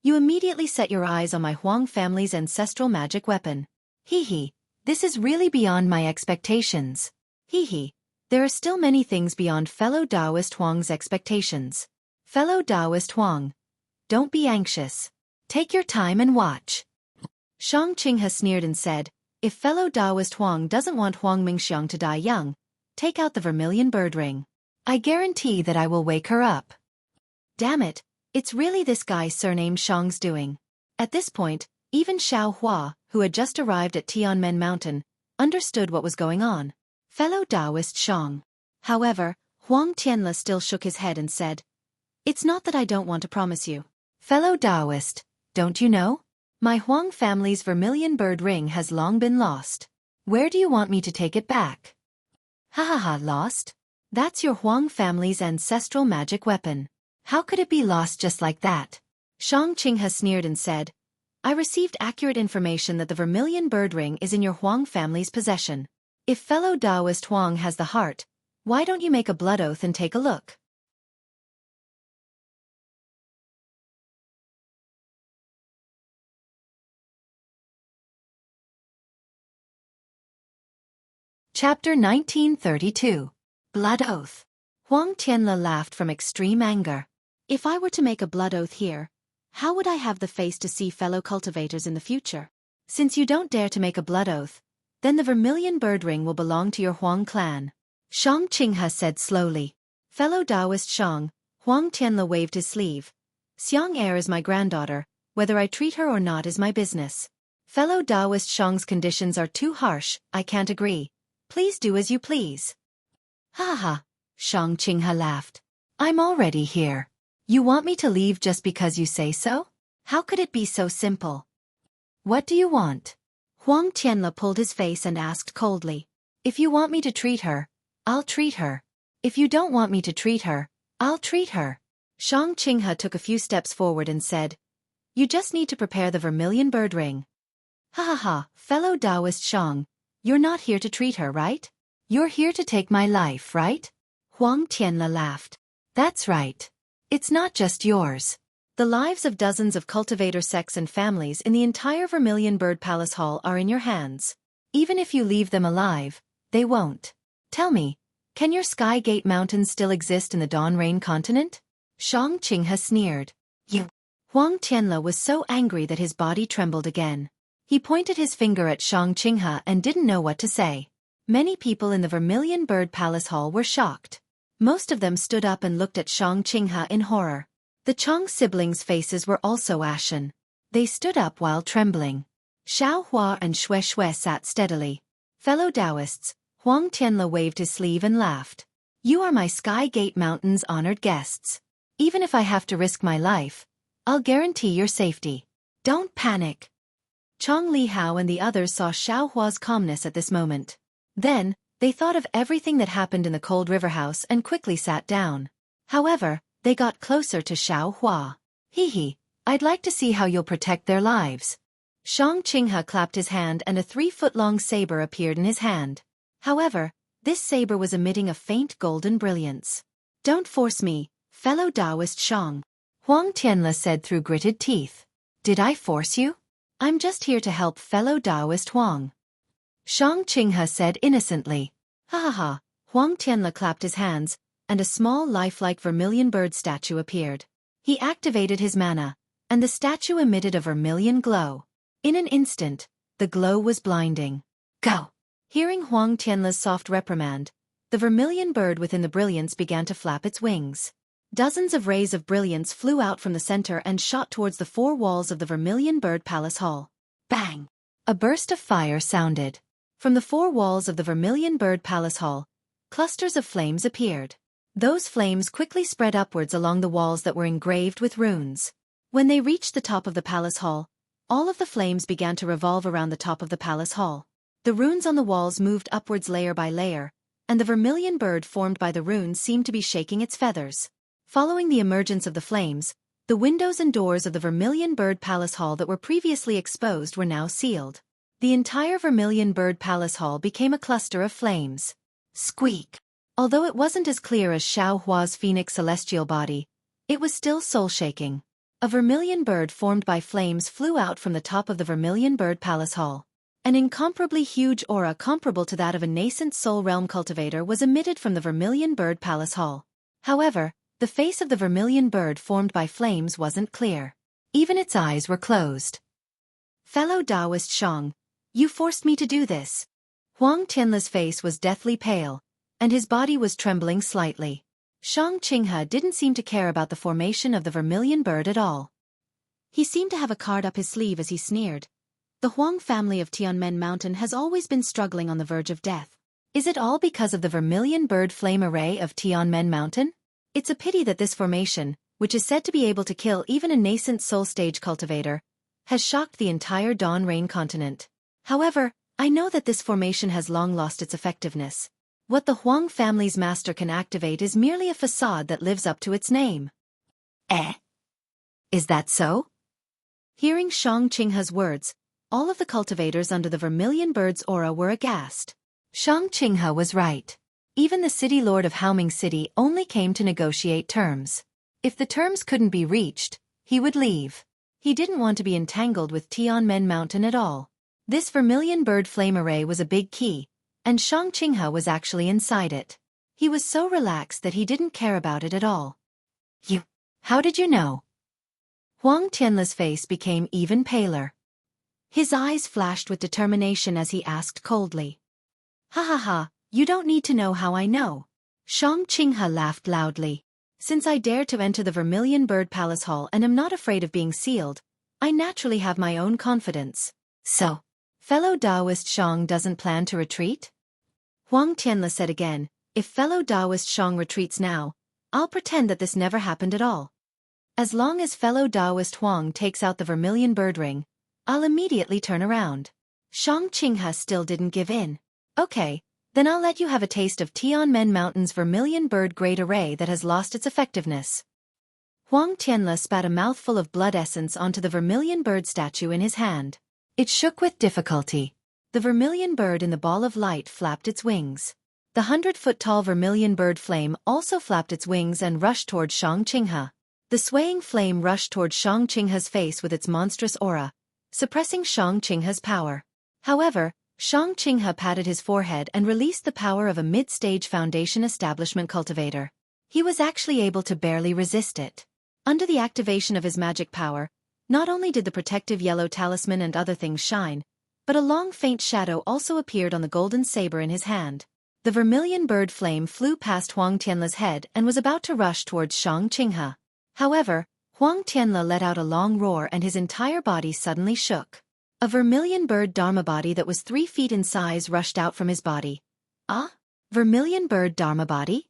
you immediately set your eyes on my Huang family's ancestral magic weapon. Hee hee, this is really beyond my expectations. Hee hee, there are still many things beyond fellow Taoist Huang's expectations. Fellow Taoist Huang, don't be anxious. Take your time and watch. Shang Qinghe sneered and said, if fellow Taoist Huang doesn't want Huang Mingxiang to die young, take out the vermilion bird ring. I guarantee that I will wake her up. Damn it, it's really this guy surnamed Shang's doing. At this point, even Xiao Hua, who had just arrived at Tianmen Mountain, understood what was going on. Fellow Taoist Shang. However, Huang Tianle still shook his head and said, it's not that I don't want to promise you. Fellow Taoist, don't you know? My Huang family's vermilion bird ring has long been lost. Where do you want me to take it back? Ha ha ha, lost? That's your Huang family's ancestral magic weapon. How could it be lost just like that? Shang Qinghe sneered and said, I received accurate information that the vermilion bird ring is in your Huang family's possession. If fellow Taoist Huang has the heart, why don't you make a blood oath and take a look? Chapter 1932. Blood Oath. Huang Tianle laughed from extreme anger. If I were to make a blood oath here, how would I have the face to see fellow cultivators in the future? Since you don't dare to make a blood oath, then the vermilion bird ring will belong to your Huang clan. Shang Qinghe said slowly. Fellow Taoist Shang, Huang Tianle waved his sleeve. Xiang Heir is my granddaughter, whether I treat her or not is my business. Fellow Taoist Shang's conditions are too harsh, I can't agree. Please do as you please. Ha ha ha, Shang Qinghe laughed. I'm already here. You want me to leave just because you say so? How could it be so simple? What do you want? Huang Tianle pulled his face and asked coldly. If you want me to treat her, I'll treat her. If you don't want me to treat her, I'll treat her. Shang Qinghe took a few steps forward and said, you just need to prepare the vermilion bird ring. Ha ha ha, fellow Taoist Shang, you're not here to treat her, right? You're here to take my life, right? Huang Tianle laughed. That's right. It's not just yours. The lives of dozens of cultivator sects and families in the entire Vermilion Bird Palace Hall are in your hands. Even if you leave them alive, they won't. Tell me, can your Sky Gate Mountains still exist in the Dawn Rain continent? Shang Qinghe sneered. You. Huang Tianle was so angry that his body trembled again. He pointed his finger at Shang Qinghe and didn't know what to say. Many people in the Vermilion Bird Palace Hall were shocked. Most of them stood up and looked at Shang Qinghe in horror. The Chang siblings' faces were also ashen. They stood up while trembling. Xiao Hua and Xueqi sat steadily. Fellow Taoists, Huang Tianle waved his sleeve and laughed. You are my Sky Gate Mountain's honored guests. Even if I have to risk my life, I'll guarantee your safety. Don't panic. Chong Li Hao and the others saw Xiao Hua's calmness at this moment. Then, they thought of everything that happened in the Cold River House and quickly sat down. However, they got closer to Xiao Hua. Hee hee, I'd like to see how you'll protect their lives. Shang Qinghe clapped his hand and a 3-foot-long saber appeared in his hand. However, this saber was emitting a faint golden brilliance. Don't force me, fellow Taoist Shang. Huang Tianle said through gritted teeth. Did I force you? I'm just here to help fellow Taoist Huang. Shang Qinghe said innocently. Ha ha ha, Huang Tianle clapped his hands, and a small lifelike vermilion bird statue appeared. He activated his mana, and the statue emitted a vermilion glow. In an instant, the glow was blinding. Go! Hearing Huang Tianle's soft reprimand, the vermilion bird within the brilliance began to flap its wings. Dozens of rays of brilliance flew out from the center and shot towards the 4 walls of the Vermilion Bird Palace Hall. Bang! A burst of fire sounded. From the 4 walls of the Vermilion Bird Palace Hall, clusters of flames appeared. Those flames quickly spread upwards along the walls that were engraved with runes. When they reached the top of the palace hall, all of the flames began to revolve around the top of the palace hall. The runes on the walls moved upwards layer by layer, and the vermilion bird formed by the runes seemed to be shaking its feathers. Following the emergence of the flames, the windows and doors of the vermilion bird palace hall that were previously exposed were now sealed. The entire vermilion bird palace hall became a cluster of flames. Squeak! Although it wasn't as clear as Xiao Hua's phoenix celestial body, it was still soul-shaking. A vermilion bird formed by flames flew out from the top of the vermilion bird palace hall. An incomparably huge aura comparable to that of a nascent soul realm cultivator was emitted from the vermilion bird palace hall. However, the face of the vermilion bird formed by flames wasn't clear. Even its eyes were closed. Fellow Taoist Shang, you forced me to do this. Huang Tianle's face was deathly pale, and his body was trembling slightly. Shang Qinghe didn't seem to care about the formation of the vermilion bird at all. He seemed to have a card up his sleeve as he sneered. The Huang family of Tianmen Mountain has always been struggling on the verge of death. Is it all because of the vermilion bird flame array of Tianmen Mountain? It's a pity that this formation, which is said to be able to kill even a nascent soul stage cultivator, has shocked the entire Dawn Rain continent. However, I know that this formation has long lost its effectiveness. What the Huang family's master can activate is merely a facade that lives up to its name. Eh? Is that so? Hearing Shang Qinghe's words, all of the cultivators under the vermilion bird's aura were aghast. Shang Qinghe was right. Even the city lord of Haoming City only came to negotiate terms. If the terms couldn't be reached, he would leave. He didn't want to be entangled with Tianmen Mountain at all. This vermilion bird flame array was a big key, and Shang Qinghe was actually inside it. He was so relaxed that he didn't care about it at all. How did you know? Huang Tianle's face became even paler. His eyes flashed with determination as he asked coldly. Ha ha ha, you don't need to know how I know. Shang Qinghe laughed loudly. Since I dare to enter the Vermilion Bird Palace Hall and am not afraid of being sealed, I naturally have my own confidence. So, fellow Taoist Shang doesn't plan to retreat? Huang Tianle said again, if fellow Taoist Shang retreats now, I'll pretend that this never happened at all. As long as fellow Taoist Huang takes out the Vermilion Bird Ring, I'll immediately turn around. Shang Qinghe still didn't give in. Okay, then I'll let you have a taste of Tianmen Mountain's Vermilion Bird Great Array that has lost its effectiveness. Huang Tianle spat a mouthful of blood essence onto the Vermilion Bird statue in his hand. It shook with difficulty. The vermilion bird in the ball of light flapped its wings. The 100-foot-tall vermilion bird flame also flapped its wings and rushed toward Shang Qinghe. The swaying flame rushed toward Shang Qinghe's face with its monstrous aura, suppressing Shang Qinghe's power. However, Shang Qinghe patted his forehead and released the power of a mid-stage foundation establishment cultivator. He was actually able to barely resist it. Under the activation of his magic power, not only did the protective yellow talisman and other things shine, but a long faint shadow also appeared on the golden saber in his hand. The vermilion bird flame flew past Huang Tianle's head and was about to rush towards Shang Qinghe. However, Huang Tianle let out a long roar and his entire body suddenly shook. A vermilion bird dharma body that was 3 feet in size rushed out from his body. Ah? Vermilion bird dharma body?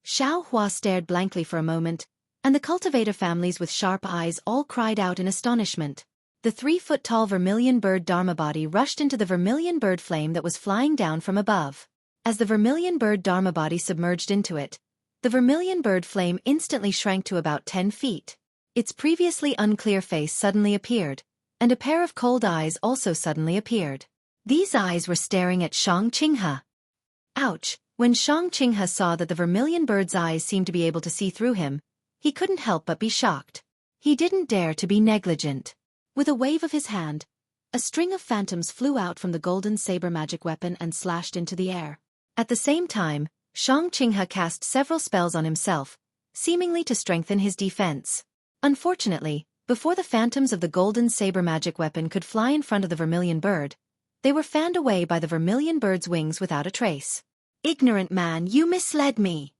Xiao Hua stared blankly for a moment, and the cultivator families with sharp eyes all cried out in astonishment. The 3-foot-tall vermilion bird dharma body rushed into the vermilion bird flame that was flying down from above. As the vermilion bird dharma body submerged into it, the vermilion bird flame instantly shrank to about 10 feet. Its previously unclear face suddenly appeared, and a pair of cold eyes also suddenly appeared. These eyes were staring at Shang Qinghe. Ouch! When Shang Qinghe saw that the vermilion bird's eyes seemed to be able to see through him, he couldn't help but be shocked. He didn't dare to be negligent. With a wave of his hand, a string of phantoms flew out from the golden saber magic weapon and slashed into the air. At the same time, Shang Qinghe cast several spells on himself, seemingly to strengthen his defense. Unfortunately, before the phantoms of the golden saber magic weapon could fly in front of the vermilion bird, they were fanned away by the vermilion bird's wings without a trace. Ignorant man, you misled me!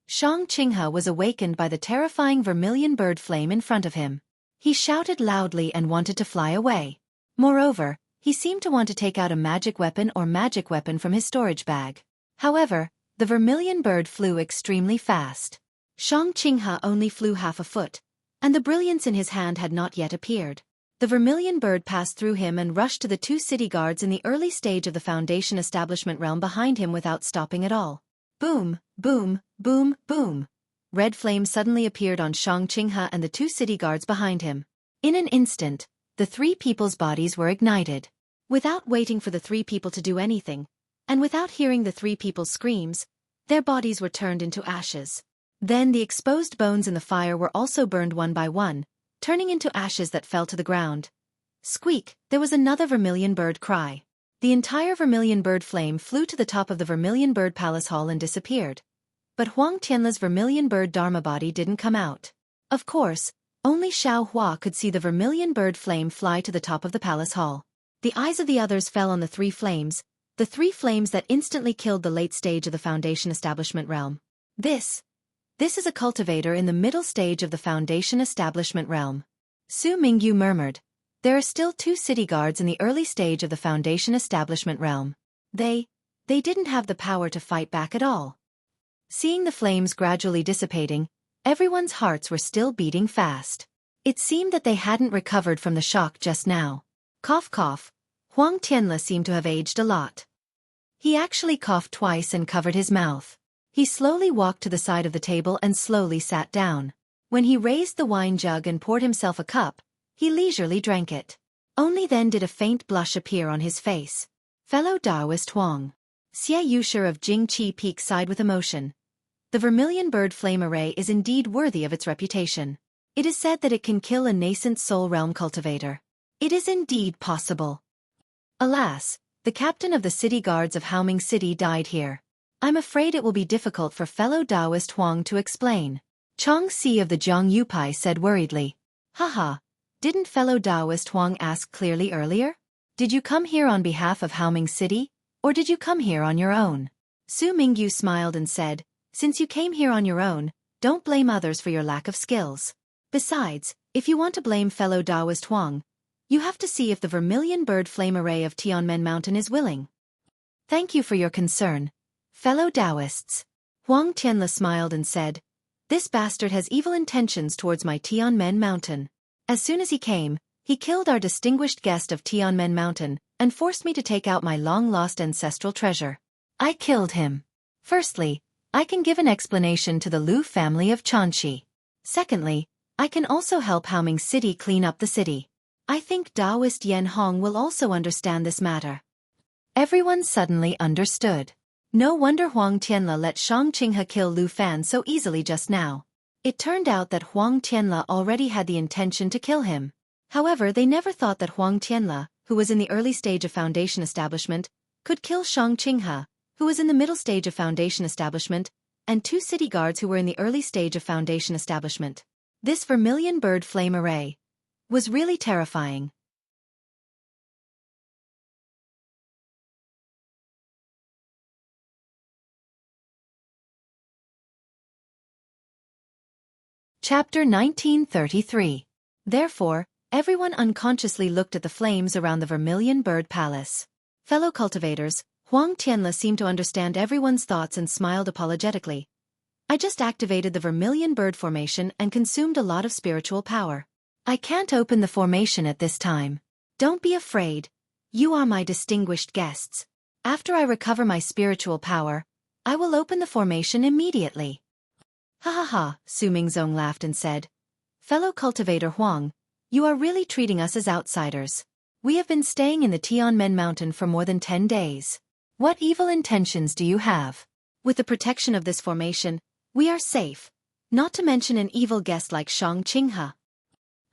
Shang Qinghe was awakened by the terrifying vermilion bird flame in front of him. He shouted loudly and wanted to fly away. Moreover, he seemed to want to take out a magic weapon or magic weapon from his storage bag. However, the vermilion bird flew extremely fast. Shang Qinghe only flew half a foot, and the brilliance in his hand had not yet appeared. The vermilion bird passed through him and rushed to the 2 city guards in the early stage of the Foundation establishment realm behind him without stopping at all. Boom, boom, boom, boom. Red flames suddenly appeared on Xueqi and the 2 city guards behind him. In an instant, the 3 people's bodies were ignited. Without waiting for the 3 people to do anything, and without hearing the 3 people's screams, their bodies were turned into ashes. Then the exposed bones in the fire were also burned one by one, turning into ashes that fell to the ground. Squeak, there was another vermilion bird cry. The entire vermilion bird flame flew to the top of the vermilion bird palace hall and disappeared. But Huang Tianle's vermilion bird dharma body didn't come out. Of course, only Xiao Hua could see the vermilion bird flame fly to the top of the palace hall. The eyes of the others fell on the 3 flames, the 3 flames that instantly killed the late stage of the Foundation establishment realm. This is a cultivator in the middle stage of the Foundation establishment realm. Su Mingyu murmured. There are still 2 city guards in the early stage of the Foundation establishment realm. They didn't have the power to fight back at all. Seeing the flames gradually dissipating, everyone's hearts were still beating fast. It seemed that they hadn't recovered from the shock just now. Cough cough, Huang Tianle seemed to have aged a lot. He actually coughed twice and covered his mouth. He slowly walked to the side of the table and slowly sat down. When he raised the wine jug and poured himself a cup, he leisurely drank it. Only then did a faint blush appear on his face. Fellow Taoist Huang. Xie Yusher of Jingqi Peak sighed with emotion. The vermilion bird flame array is indeed worthy of its reputation. It is said that it can kill a nascent soul realm cultivator. It is indeed possible. Alas, the captain of the city guards of Haoming City died here. I'm afraid it will be difficult for fellow Taoist Huang to explain. Chong Si of the Jiang Yupai said worriedly. Haha, didn't fellow Taoist Huang ask clearly earlier? Did you come here on behalf of Haoming City, or did you come here on your own? Su Mingyu smiled and said, since you came here on your own, don't blame others for your lack of skills. Besides, if you want to blame fellow Taoist Huang, you have to see if the vermilion bird flame array of Tianmen Mountain is willing. Thank you for your concern, fellow Taoists. Huang Tianle smiled and said, this bastard has evil intentions towards my Tianmen Mountain. As soon as he came, he killed our distinguished guest of Tianmen Mountain and forced me to take out my long-lost ancestral treasure. I killed him. Firstly, I can give an explanation to the Lu family of Chanxi. Secondly, I can also help Haoming City clean up the city. I think Taoist Yan Hong will also understand this matter. Everyone suddenly understood. No wonder Huang Tianle let Xueqi kill Lu Fan so easily just now. It turned out that Huang Tianle already had the intention to kill him. However, they never thought that Huang Tianle, who was in the early stage of Foundation establishment, could kill Xueqi, who was in the middle stage of Foundation establishment, and 2 city guards who were in the early stage of Foundation establishment. This vermilion bird flame array was really terrifying. Chapter 1933. Therefore, everyone unconsciously looked at the flames around the vermilion bird palace. Fellow cultivators, Huang Tianle seemed to understand everyone's thoughts and smiled apologetically. I just activated the vermilion bird formation and consumed a lot of spiritual power. I can't open the formation at this time. Don't be afraid. You are my distinguished guests. After I recover my spiritual power, I will open the formation immediately. Ha ha ha, Su Mingzong laughed and said. Fellow cultivator Huang, you are really treating us as outsiders. We have been staying in the Tianmen Mountain for more than 10 days. What evil intentions do you have? With the protection of this formation, we are safe. Not to mention an evil guest like Xueqi. Ha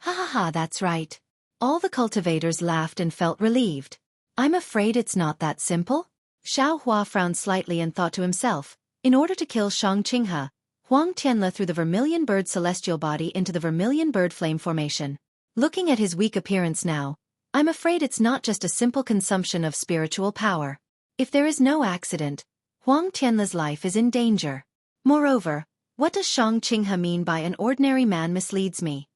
ha ha, that's right. All the cultivators laughed and felt relieved. I'm afraid it's not that simple. Xiao Hua frowned slightly and thought to himself, in order to kill Xueqi, Huang Tianle threw the vermilion bird celestial body into the vermilion bird flame formation. Looking at his weak appearance now, I'm afraid it's not just a simple consumption of spiritual power. If there is no accident, Huang Tianle's life is in danger. Moreover, what does Xueqi mean by an ordinary man misleads me?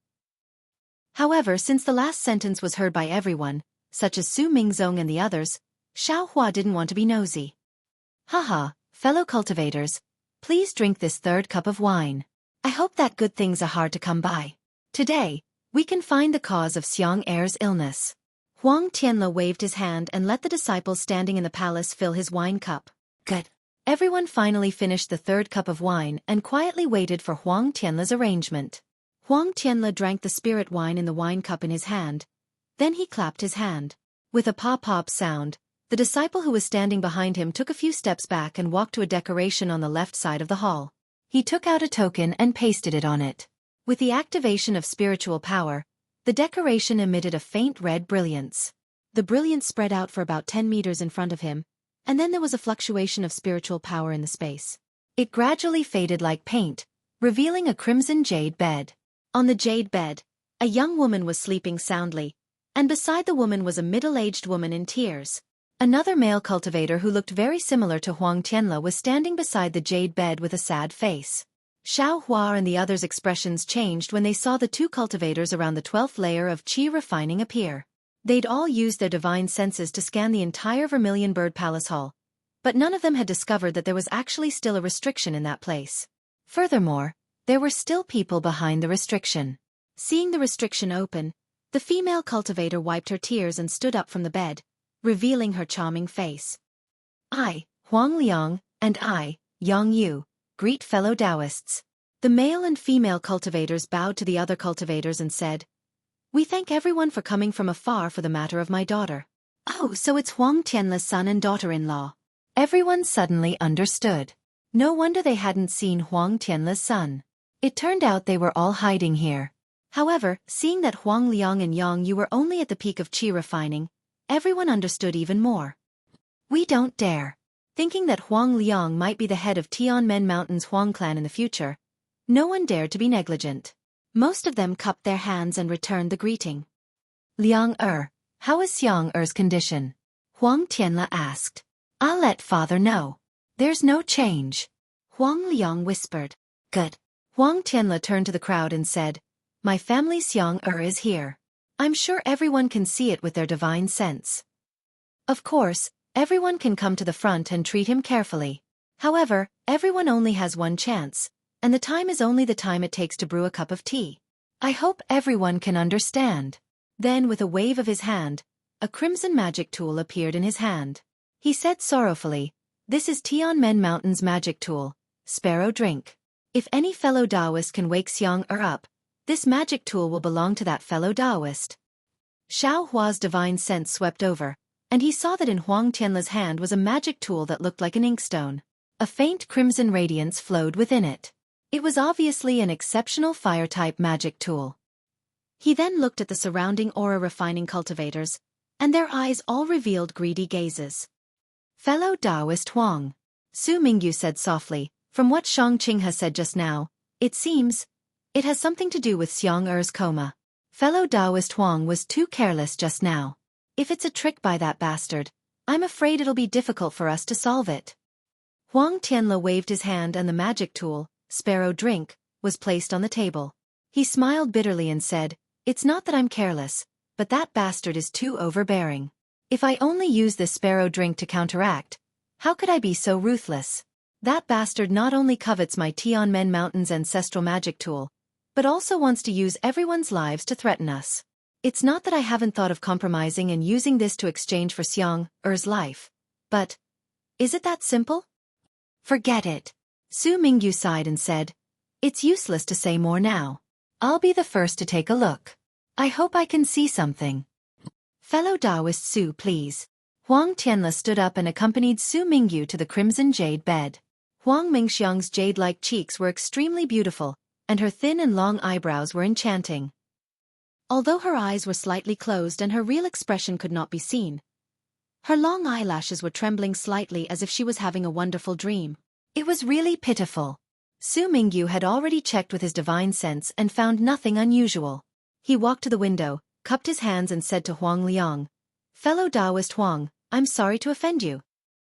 However, since the last sentence was heard by everyone, such as Su Mingzong and the others, Xiao Hua didn't want to be nosy. Haha, fellow cultivators, please drink this 3rd cup of wine. I hope that good things are hard to come by. Today, we can find the cause of Xiang Er's illness. Huang Tianle waved his hand and let the disciples standing in the palace fill his wine cup. Good. Everyone finally finished the third cup of wine and quietly waited for Huang Tianle's arrangement. Huang Tianle drank the spirit wine in the wine cup in his hand. Then he clapped his hand. With a pop-pop sound, the disciple who was standing behind him took a few steps back and walked to a decoration on the left side of the hall. He took out a token and pasted it on it. With the activation of spiritual power, the decoration emitted a faint red brilliance. The brilliance spread out for about 10 meters in front of him, and then there was a fluctuation of spiritual power in the space. It gradually faded like paint, revealing a crimson jade bed. On the jade bed, a young woman was sleeping soundly, and beside the woman was a middle-aged woman in tears. Another male cultivator who looked very similar to Huang Tianle was standing beside the jade bed with a sad face. Xiao Hua and the others' expressions changed when they saw the two cultivators around the 12th layer of qi refining appear. They'd all used their divine senses to scan the entire Vermilion Bird Palace Hall, but none of them had discovered that there was actually still a restriction in that place. Furthermore, there were still people behind the restriction. Seeing the restriction open, the female cultivator wiped her tears and stood up from the bed, revealing her charming face. I, Huang Liang, and I, Yang Yu, greet fellow Taoists. The male and female cultivators bowed to the other cultivators and said, "We thank everyone for coming from afar for the matter of my daughter." Oh, so it's Huang Tianle's son and daughter-in-law. Everyone suddenly understood. No wonder they hadn't seen Huang Tianle's son. It turned out they were all hiding here. However, seeing that Huang Liang and Yang Yu were only at the peak of qi refining, everyone understood even more. We don't dare. Thinking that Huang Liang might be the head of Tianmen Mountain's Huang clan in the future, no one dared to be negligent. Most of them cupped their hands and returned the greeting. Liang how is Xiang Er's condition? Huang Tianle asked. I'll let father know. There's no change. Huang Liang whispered. Good. Huang Tianle turned to the crowd and said, My family Xiang is here. I'm sure everyone can see it with their divine sense. Of course, everyone can come to the front and treat him carefully. However, everyone only has one chance, and the time is only the time it takes to brew a cup of tea. I hope everyone can understand. Then with a wave of his hand, a crimson magic tool appeared in his hand. He said sorrowfully, This is Tianmen Mountain's magic tool, Sparrow Drink. If any fellow Taoist can wake Xiang up, this magic tool will belong to that fellow Taoist. Xiao Hua's divine sense swept over, and he saw that in Huang Tianle's hand was a magic tool that looked like an inkstone. A faint crimson radiance flowed within it. It was obviously an exceptional fire-type magic tool. He then looked at the surrounding aura refining cultivators, and their eyes all revealed greedy gazes. Fellow Taoist Huang, Su Mingyu said softly, from what Shang Qing has said just now, it seems, it has something to do with Xiang Er's coma. Fellow Taoist Huang was too careless just now. If it's a trick by that bastard, I'm afraid it'll be difficult for us to solve it. Huang Tianle waved his hand and the magic tool, Sparrow Drink, was placed on the table. He smiled bitterly and said, It's not that I'm careless, but that bastard is too overbearing. If I only use this Sparrow Drink to counteract, how could I be so ruthless? That bastard not only covets my Tianmen Mountain's ancestral magic tool, but also wants to use everyone's lives to threaten us. It's not that I haven't thought of compromising and using this to exchange for Xiang Er's life, but is it that simple? Forget it. Su Mingyu sighed and said, It's useless to say more now. I'll be the first to take a look. I hope I can see something. Fellow Taoist Su, please. Huang Tianle stood up and accompanied Su Mingyu to the crimson jade bed. Huang Mingxiang's jade-like cheeks were extremely beautiful, and her thin and long eyebrows were enchanting. Although her eyes were slightly closed and her real expression could not be seen, her long eyelashes were trembling slightly as if she was having a wonderful dream. It was really pitiful. Su Mingyu had already checked with his divine sense and found nothing unusual. He walked to the window, cupped his hands and said to Huang Liang, Fellow Taoist Huang, I'm sorry to offend you.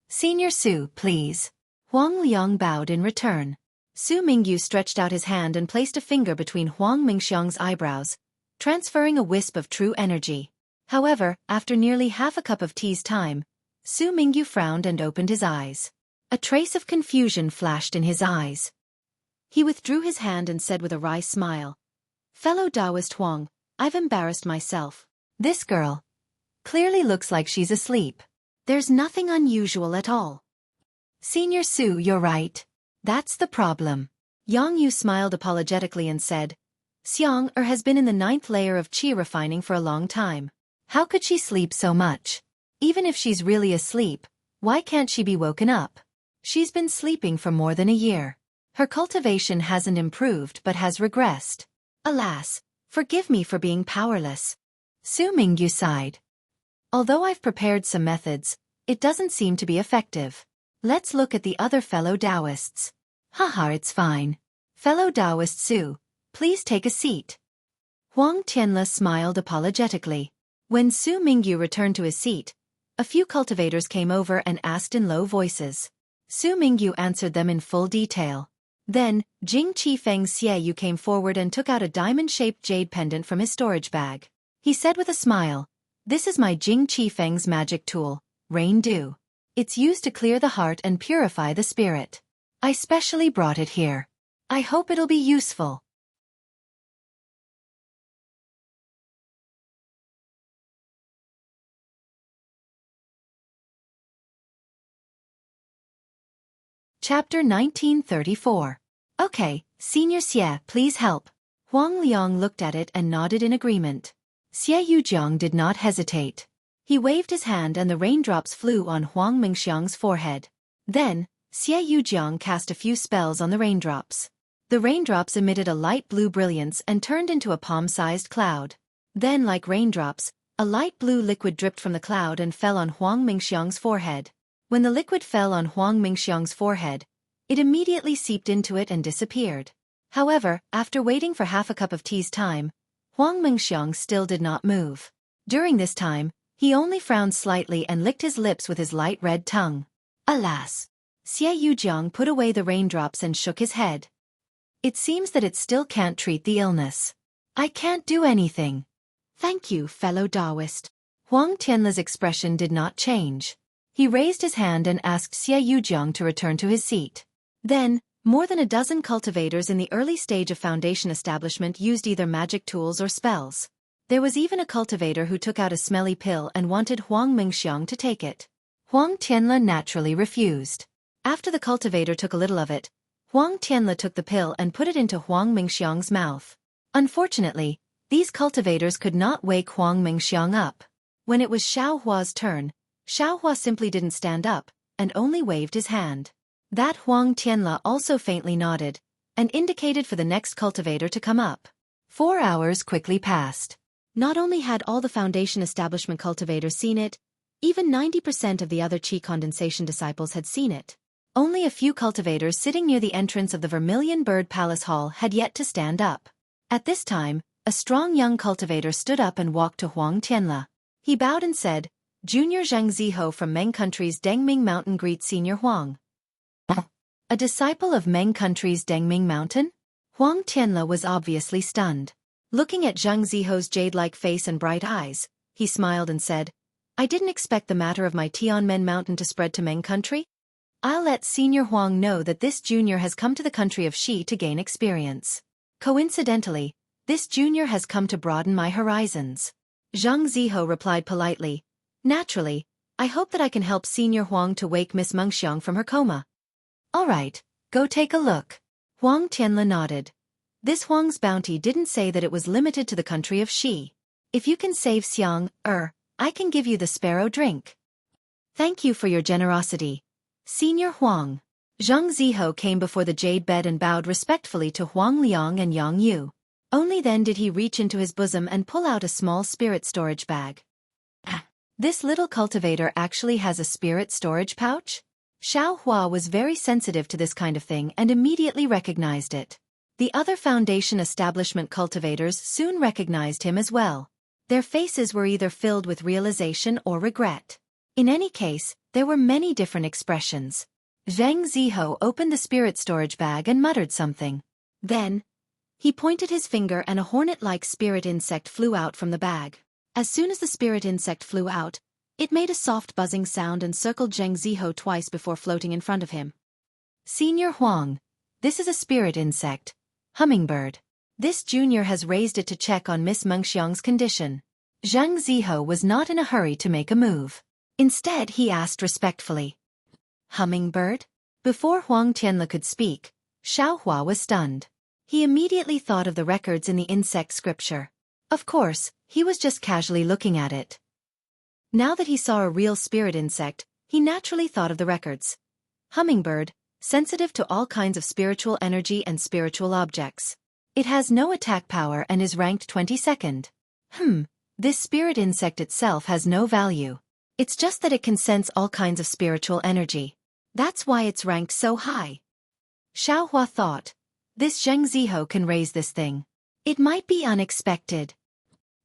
Senior Su, please. Huang Liang bowed in return. Su Mingyu stretched out his hand and placed a finger between Huang Mingxiang's eyebrows, transferring a wisp of true energy. However, after nearly half a cup of tea's time, Su Mingyu frowned and opened his eyes. A trace of confusion flashed in his eyes. He withdrew his hand and said with a wry smile, Fellow Taoist Huang, I've embarrassed myself. This girl clearly looks like she's asleep. There's nothing unusual at all. Senior Su, you're right. That's the problem. Yang Yu smiled apologetically and said, Xiang has been in the 9th layer of qi refining for a long time. How could she sleep so much? Even if she's really asleep, why can't she be woken up? She's been sleeping for more than a year. Her cultivation hasn't improved but has regressed. Alas, forgive me for being powerless. Su Mingyu sighed. Although I've prepared some methods, it doesn't seem to be effective. Let's look at the other fellow Taoists. Haha, it's fine. Fellow Taoist Su, please take a seat. Huang Tianle smiled apologetically. When Su Mingyu returned to his seat, a few cultivators came over and asked in low voices. Su Mingyu answered them in full detail. Then, Jing Qifeng's Xueqi came forward and took out a diamond-shaped jade pendant from his storage bag. He said with a smile, "This is my Jing Qifeng's magic tool, Rain Dew. It's used to clear the heart and purify the spirit. I specially brought it here. I hope it'll be useful." Chapter 1934. Okay, Senior Xie, please help. Huang Liang looked at it and nodded in agreement. Xie Yujiang did not hesitate. He waved his hand and the raindrops flew on Huang Mingxiang's forehead. Then, Xie Yujiang cast a few spells on the raindrops. The raindrops emitted a light blue brilliance and turned into a palm-sized cloud. Then, like raindrops, a light blue liquid dripped from the cloud and fell on Huang Mingxiang's forehead. When the liquid fell on Huang Mingxiang's forehead, it immediately seeped into it and disappeared. However, after waiting for half a cup of tea's time, Huang Mingxiang still did not move. During this time, he only frowned slightly and licked his lips with his light red tongue. Alas! Xie Yujiang put away the raindrops and shook his head. It seems that it still can't treat the illness. I can't do anything. Thank you, fellow Taoist. Huang Tianle's expression did not change. He raised his hand and asked Xie Yujiang to return to his seat. Then, more than a dozen cultivators in the early stage of foundation establishment used either magic tools or spells. There was even a cultivator who took out a smelly pill and wanted Huang Mingxiang to take it. Huang Tianle naturally refused. After the cultivator took a little of it, Huang Tianle took the pill and put it into Huang Mingxiang's mouth. Unfortunately, these cultivators could not wake Huang Mingxiang up. When it was Xiao Hua's turn, Xiao Hua simply didn't stand up, and only waved his hand. That Huang Tianle also faintly nodded, and indicated for the next cultivator to come up. 4 hours quickly passed. Not only had all the foundation establishment cultivators seen it, even 90% of the other qi condensation disciples had seen it. Only a few cultivators sitting near the entrance of the Vermilion Bird Palace Hall had yet to stand up. At this time, a strong young cultivator stood up and walked to Huang Tianle. He bowed and said, "Junior Zhang Ziho from Meng Country's Dengming Mountain greets Senior Huang." A disciple of Meng Country's Dengming Mountain? Huang Tianle was obviously stunned. Looking at Zhang Ziho's jade-like face and bright eyes, he smiled and said, "I didn't expect the matter of my Tianmen Mountain to spread to Meng Country. I'll let Senior Huang know that this junior has come to the country of Xi to gain experience. Coincidentally, this junior has come to broaden my horizons." Zhang Ziho replied politely, "Naturally, I hope that I can help Senior Huang to wake Miss Mengxiang from her coma." "All right, go take a look." Huang Tianle nodded. This Huang's bounty didn't say that it was limited to the country of Xi. "If you can save Xiang, I can give you the sparrow drink." "Thank you for your generosity, Senior Huang." Zhang Ziho came before the jade bed and bowed respectfully to Huang Liang and Yang Yu. Only then did he reach into his bosom and pull out a small spirit storage bag. This little cultivator actually has a spirit storage pouch? Xiao Hua was very sensitive to this kind of thing and immediately recognized it. The other foundation establishment cultivators soon recognized him as well. Their faces were either filled with realization or regret. In any case, there were many different expressions. Zhang Ziho opened the spirit storage bag and muttered something. Then, he pointed his finger and a hornet-like spirit insect flew out from the bag. As soon as the spirit insect flew out, it made a soft buzzing sound and circled Zhang Ziho twice before floating in front of him. "Senior Huang, this is a spirit insect, hummingbird. This junior has raised it to check on Miss Mengxiang's condition. Zhang Ziho was not in a hurry to make a move. Instead, he asked respectfully. Hummingbird? Before Huang Tianle could speak, Xiaohua was stunned. He immediately thought of the records in the insect scripture. Of course, he was just casually looking at it. Now that he saw a real spirit insect, he naturally thought of the records. Hummingbird, sensitive to all kinds of spiritual energy and spiritual objects. It has no attack power and is ranked 22nd. This spirit insect itself has no value. It's just that it can sense all kinds of spiritual energy. That's why it's ranked so high. Xiaohua thought. This Zheng Ziho can raise this thing. It might be unexpected.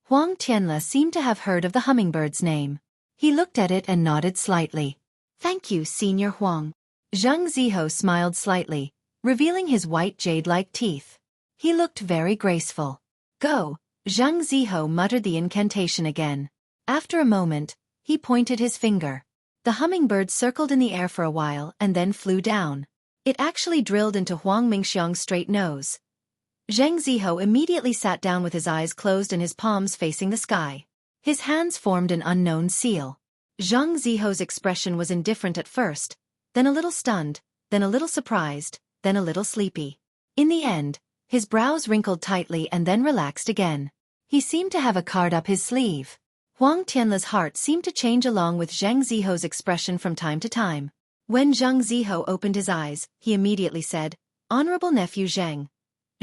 Huang Tianle seemed to have heard of the hummingbird's name. He looked at it and nodded slightly. Thank you, Senior Huang. Zheng Ziho smiled slightly, revealing his white jade-like teeth. He looked very graceful. Go, Zheng Ziho muttered the incantation again. After a moment, he pointed his finger. The hummingbird circled in the air for a while and then flew down. It actually drilled into Huang Mingxiang's straight nose. Zheng Ziho immediately sat down with his eyes closed and his palms facing the sky. His hands formed an unknown seal. Zheng Ziho's expression was indifferent at first, then a little stunned, then a little surprised, then a little sleepy. In the end, his brows wrinkled tightly and then relaxed again. He seemed to have a card up his sleeve. Huang Tianle's heart seemed to change along with Zheng Ziho's expression from time to time. When Zheng Ziho opened his eyes, he immediately said, Honorable Nephew Zheng.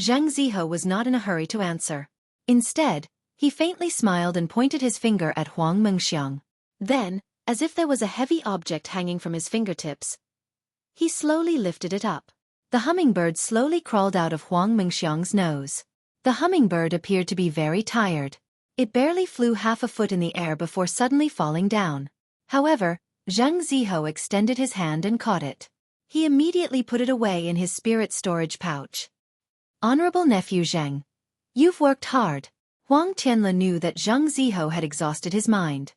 Zheng Ziho was not in a hurry to answer. Instead, he faintly smiled and pointed his finger at Huang Mengxiang. Then, as if there was a heavy object hanging from his fingertips, he slowly lifted it up. The hummingbird slowly crawled out of Huang Mengxiang's nose. The hummingbird appeared to be very tired. It barely flew half a foot in the air before suddenly falling down. However, Zheng Ziho extended his hand and caught it. He immediately put it away in his spirit storage pouch. Honorable Nephew Zheng, you've worked hard. Huang Tianle knew that Zheng Ziho had exhausted his mind.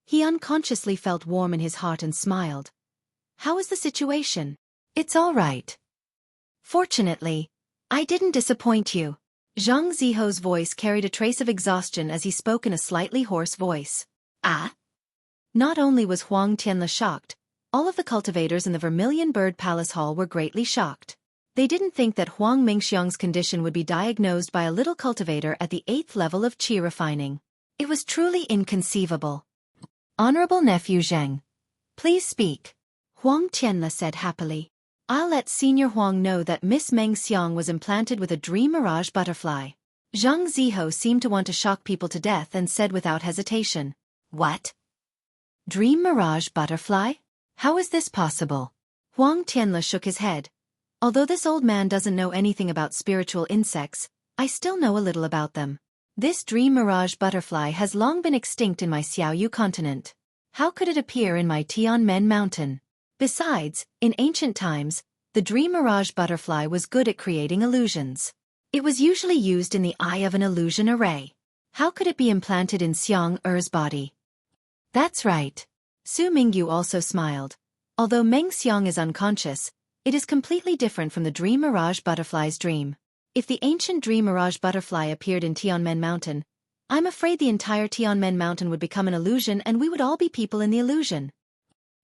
He unconsciously felt warm in his heart and smiled. How is the situation? It's all right. Fortunately, I didn't disappoint you. Zheng Ziho's voice carried a trace of exhaustion as he spoke in a slightly hoarse voice. Ah? Not only was Huang Tianle shocked, all of the cultivators in the Vermilion Bird Palace Hall were greatly shocked. They didn't think that Huang Mingxiang's condition would be diagnosed by a little cultivator at the 8th level of qi refining. It was truly inconceivable. Honorable Nephew Zheng, please speak. Huang Tianle said happily. I'll let Senior Huang know that Miss Mengxiang was implanted with a dream mirage butterfly. Zheng Ziho seemed to want to shock people to death and said without hesitation. What? Dream mirage butterfly? How is this possible? Huang Tianle shook his head. Although this old man doesn't know anything about spiritual insects, I still know a little about them. This dream mirage butterfly has long been extinct in my Xiaoyu continent. How could it appear in my Tianmen mountain? Besides, in ancient times, the dream mirage butterfly was good at creating illusions. It was usually used in the eye of an illusion array. How could it be implanted in Xiang Er's body? That's right. Su Mingyu also smiled. Although Meng Xiang is unconscious, it is completely different from the dream mirage butterfly's dream. If the ancient dream mirage butterfly appeared in Tianmen Mountain, I'm afraid the entire Tianmen Mountain would become an illusion and we would all be people in the illusion.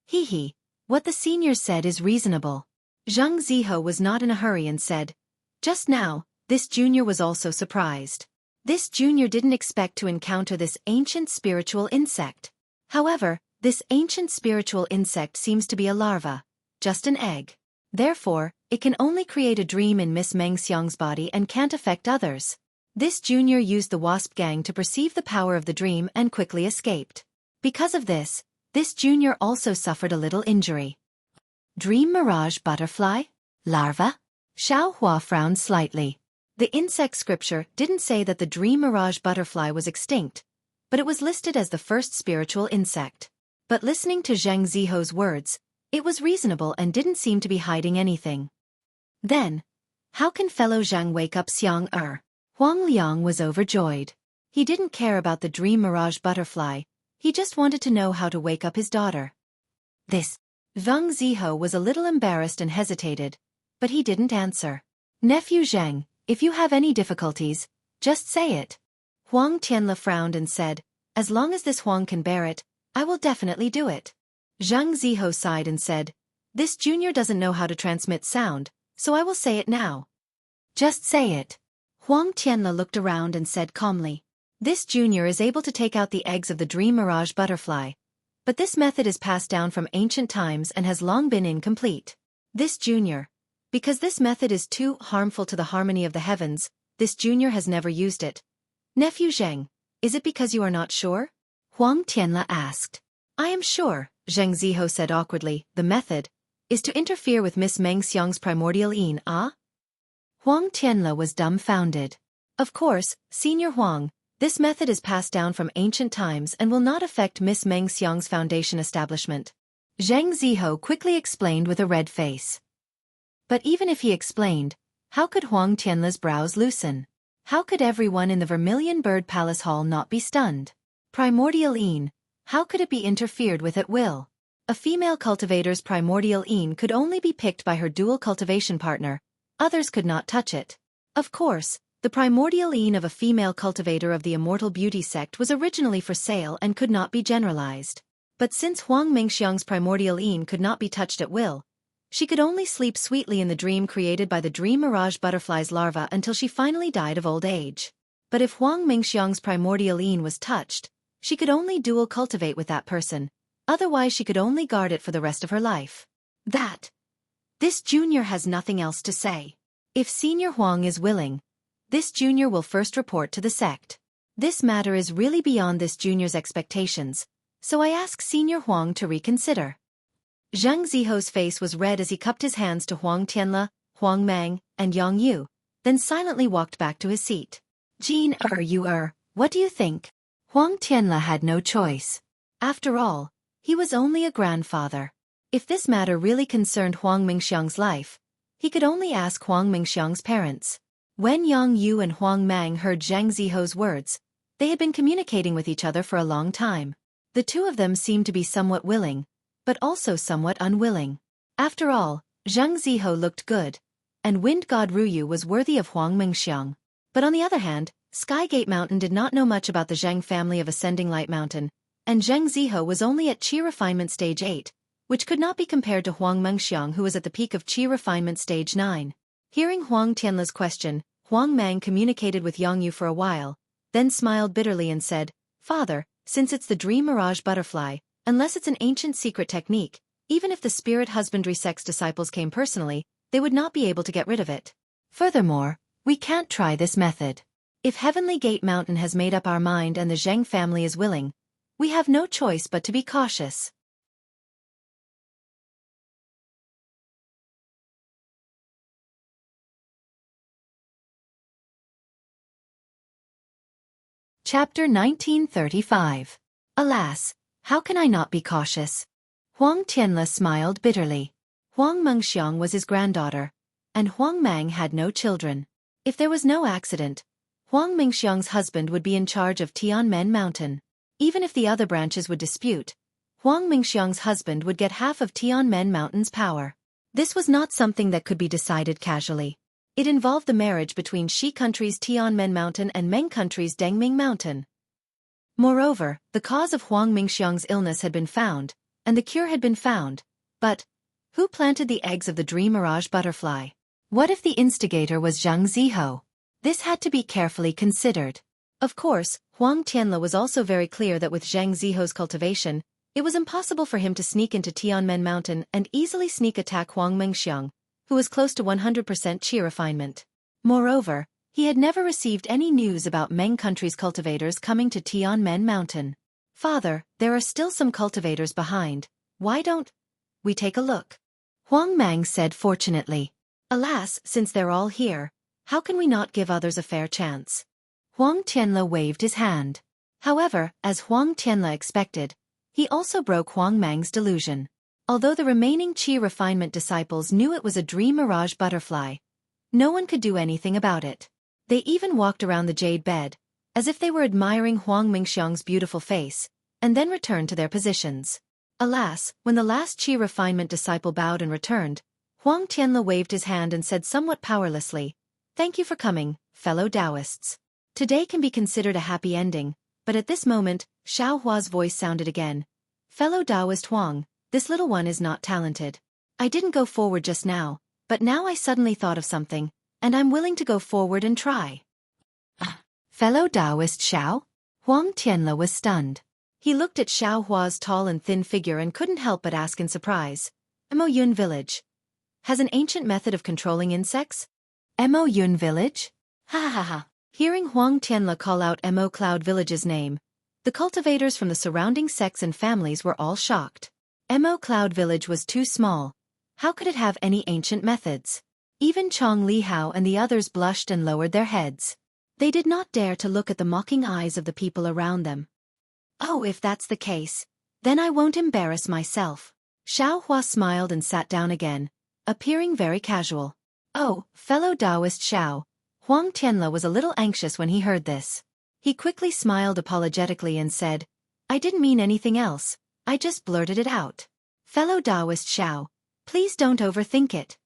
Hee. What the seniors said is reasonable. Zheng Ziho was not in a hurry and said, just now, this junior was also surprised. This junior didn't expect to encounter this ancient spiritual insect. However, this ancient spiritual insect seems to be a larva, just an egg. Therefore, it can only create a dream in Miss Mengxiang's body and can't affect others. This junior used the wasp gang to perceive the power of the dream and quickly escaped. Because of this junior also suffered a little injury. Dream mirage butterfly? Larva? Xiaohua frowned slightly. The insect scripture didn't say that the dream mirage butterfly was extinct, but it was listed as the first spiritual insect. But listening to Zheng Ziho's words, it was reasonable and didn't seem to be hiding anything. Then, how can fellow Zhang wake up Xiang Er? Huang Liang was overjoyed. He didn't care about the dream mirage butterfly, he just wanted to know how to wake up his daughter. This. Zheng Ziho was a little embarrassed and hesitated, but he didn't answer. Nephew Zheng, If you have any difficulties, just say it. Huang Tianle frowned and said, as long as this Huang can bear it, I will definitely do it. Zhang Ziho sighed and said, this junior doesn't know how to transmit sound, so I will say it now. Just say it. Huang Tianle looked around and said calmly, this junior is able to take out the eggs of the dream mirage butterfly, but this method is passed down from ancient times and has long been incomplete. This junior, because this method is too harmful to the harmony of the heavens, this junior has never used it. Nephew Zheng, is it because you are not sure? Huang Tianle asked. I am sure, Zheng Ziho said awkwardly, the method is to interfere with Miss Meng Xiang's primordial yin, ah? Huang Tianle was dumbfounded. Of course, Senior Huang, this method is passed down from ancient times and will not affect Miss Meng Xiang's foundation establishment. Zheng Ziho quickly explained with a red face. But even if he explained, how could Huang Tianle's brows loosen? How could everyone in the Vermilion Bird Palace Hall not be stunned? Primordial yin, how could it be interfered with at will? A female cultivator's primordial yin could only be picked by her dual cultivation partner, others could not touch it. Of course, the primordial yin of a female cultivator of the Immortal Beauty sect was originally for sale and could not be generalized. But since Huang Mingxiang's primordial yin could not be touched at will, she could only sleep sweetly in the dream created by the dream mirage butterfly's larva until she finally died of old age. But if Huang Mingxiang's primordial yin was touched, she could only dual cultivate with that person, otherwise she could only guard it for the rest of her life. This junior has nothing else to say. If Senior Huang is willing, this junior will first report to the sect. This matter is really beyond this junior's expectations, so I ask Senior Huang to reconsider. Zhang Ziho's face was red as he cupped his hands to Huang Tianle, Huang Mang, and Yang Yu, then silently walked back to his seat. Jin what do you think? Huang Tianle had no choice. After all, he was only a grandfather. If this matter really concerned Huang Mingxiang's life, he could only ask Huang Mingxiang's parents. When Yang Yu and Huang Mang heard Zhang Ziho's words, they had been communicating with each other for a long time. The two of them seemed to be somewhat willing, but also somewhat unwilling. After all, Zhang Ziho looked good, and Wind God Ruyu was worthy of Huang Mingxiang. But on the other hand, Skygate Mountain did not know much about the Zheng family of Ascending Light Mountain, and Zheng Ziho was only at Qi Refinement Stage 8, which could not be compared to Huang Mengxiang who was at the peak of Qi Refinement Stage 9. Hearing Huang Tianle's question, Huang Mang communicated with Yang Yu for a while, then smiled bitterly and said, Father, since it's the dream mirage butterfly, unless it's an ancient secret technique, even if the spirit husbandry sect's disciples came personally, they would not be able to get rid of it. Furthermore, we can't try this method. If Heavenly Gate Mountain has made up our mind and the Zheng family is willing, we have no choice but to be cautious. Chapter 1935. Alas, how can I not be cautious? Huang Tianle smiled bitterly. Huang Mengxiang was his granddaughter, and Huang Mang had no children. If there was no accident, Huang Mingxiang's husband would be in charge of Tianmen Mountain. Even if the other branches would dispute, Huang Mingxiang's husband would get half of Tianmen Mountain's power. This was not something that could be decided casually. It involved the marriage between Xi country's Tianmen Mountain and Meng country's Dengming Mountain. Moreover, the cause of Huang Mingxiang's illness had been found, and the cure had been found. But who planted the eggs of the dream mirage butterfly? What if the instigator was Zhang Ziho? This had to be carefully considered. Of course, Huang Tianle was also very clear that with Zhang Ziho's cultivation, it was impossible for him to sneak into Tianmen Mountain and easily sneak attack Huang Mengxiang, who was close to 100% Qi refinement. Moreover, he had never received any news about Meng country's cultivators coming to Tianmen Mountain. Father, there are still some cultivators behind. Why don't we take a look? Huang Mang said fortunately. Alas, since they're all here, how can we not give others a fair chance? Huang Tianle waved his hand. However, as Huang Tianle expected, he also broke Huang Mang's delusion. Although the remaining Qi refinement disciples knew it was a dream mirage butterfly, no one could do anything about it. They even walked around the jade bed, as if they were admiring Huang Mingxiang's beautiful face, and then returned to their positions. Alas, when the last Qi refinement disciple bowed and returned, Huang Tianle waved his hand and said somewhat powerlessly, Thank you for coming, fellow Taoists. Today can be considered a happy ending, but at this moment, Xiao Hua's voice sounded again. Fellow Taoist Huang, this little one is not talented. I didn't go forward just now, but now I suddenly thought of something, and I'm willing to go forward and try. Fellow Taoist Xiao? Huang Tianle was stunned. He looked at Xiao Hua's tall and thin figure and couldn't help but ask in surprise. Mo Yun Village has an ancient method of controlling insects? Mo Yun Village? Ha ha ha. Hearing Huang Tianle call out Mo Cloud Village's name, the cultivators from the surrounding sects and families were all shocked. Mo Cloud Village was too small. How could it have any ancient methods? Even Chong Li Hao and the others blushed and lowered their heads. They did not dare to look at the mocking eyes of the people around them. Oh, if that's the case, then I won't embarrass myself. Xiao Hua smiled and sat down again, appearing very casual. Oh, fellow Taoist Xiao. Huang Tianle was a little anxious when he heard this. He quickly smiled apologetically and said, I didn't mean anything else, I just blurted it out. Fellow Taoist Xiao, please don't overthink it.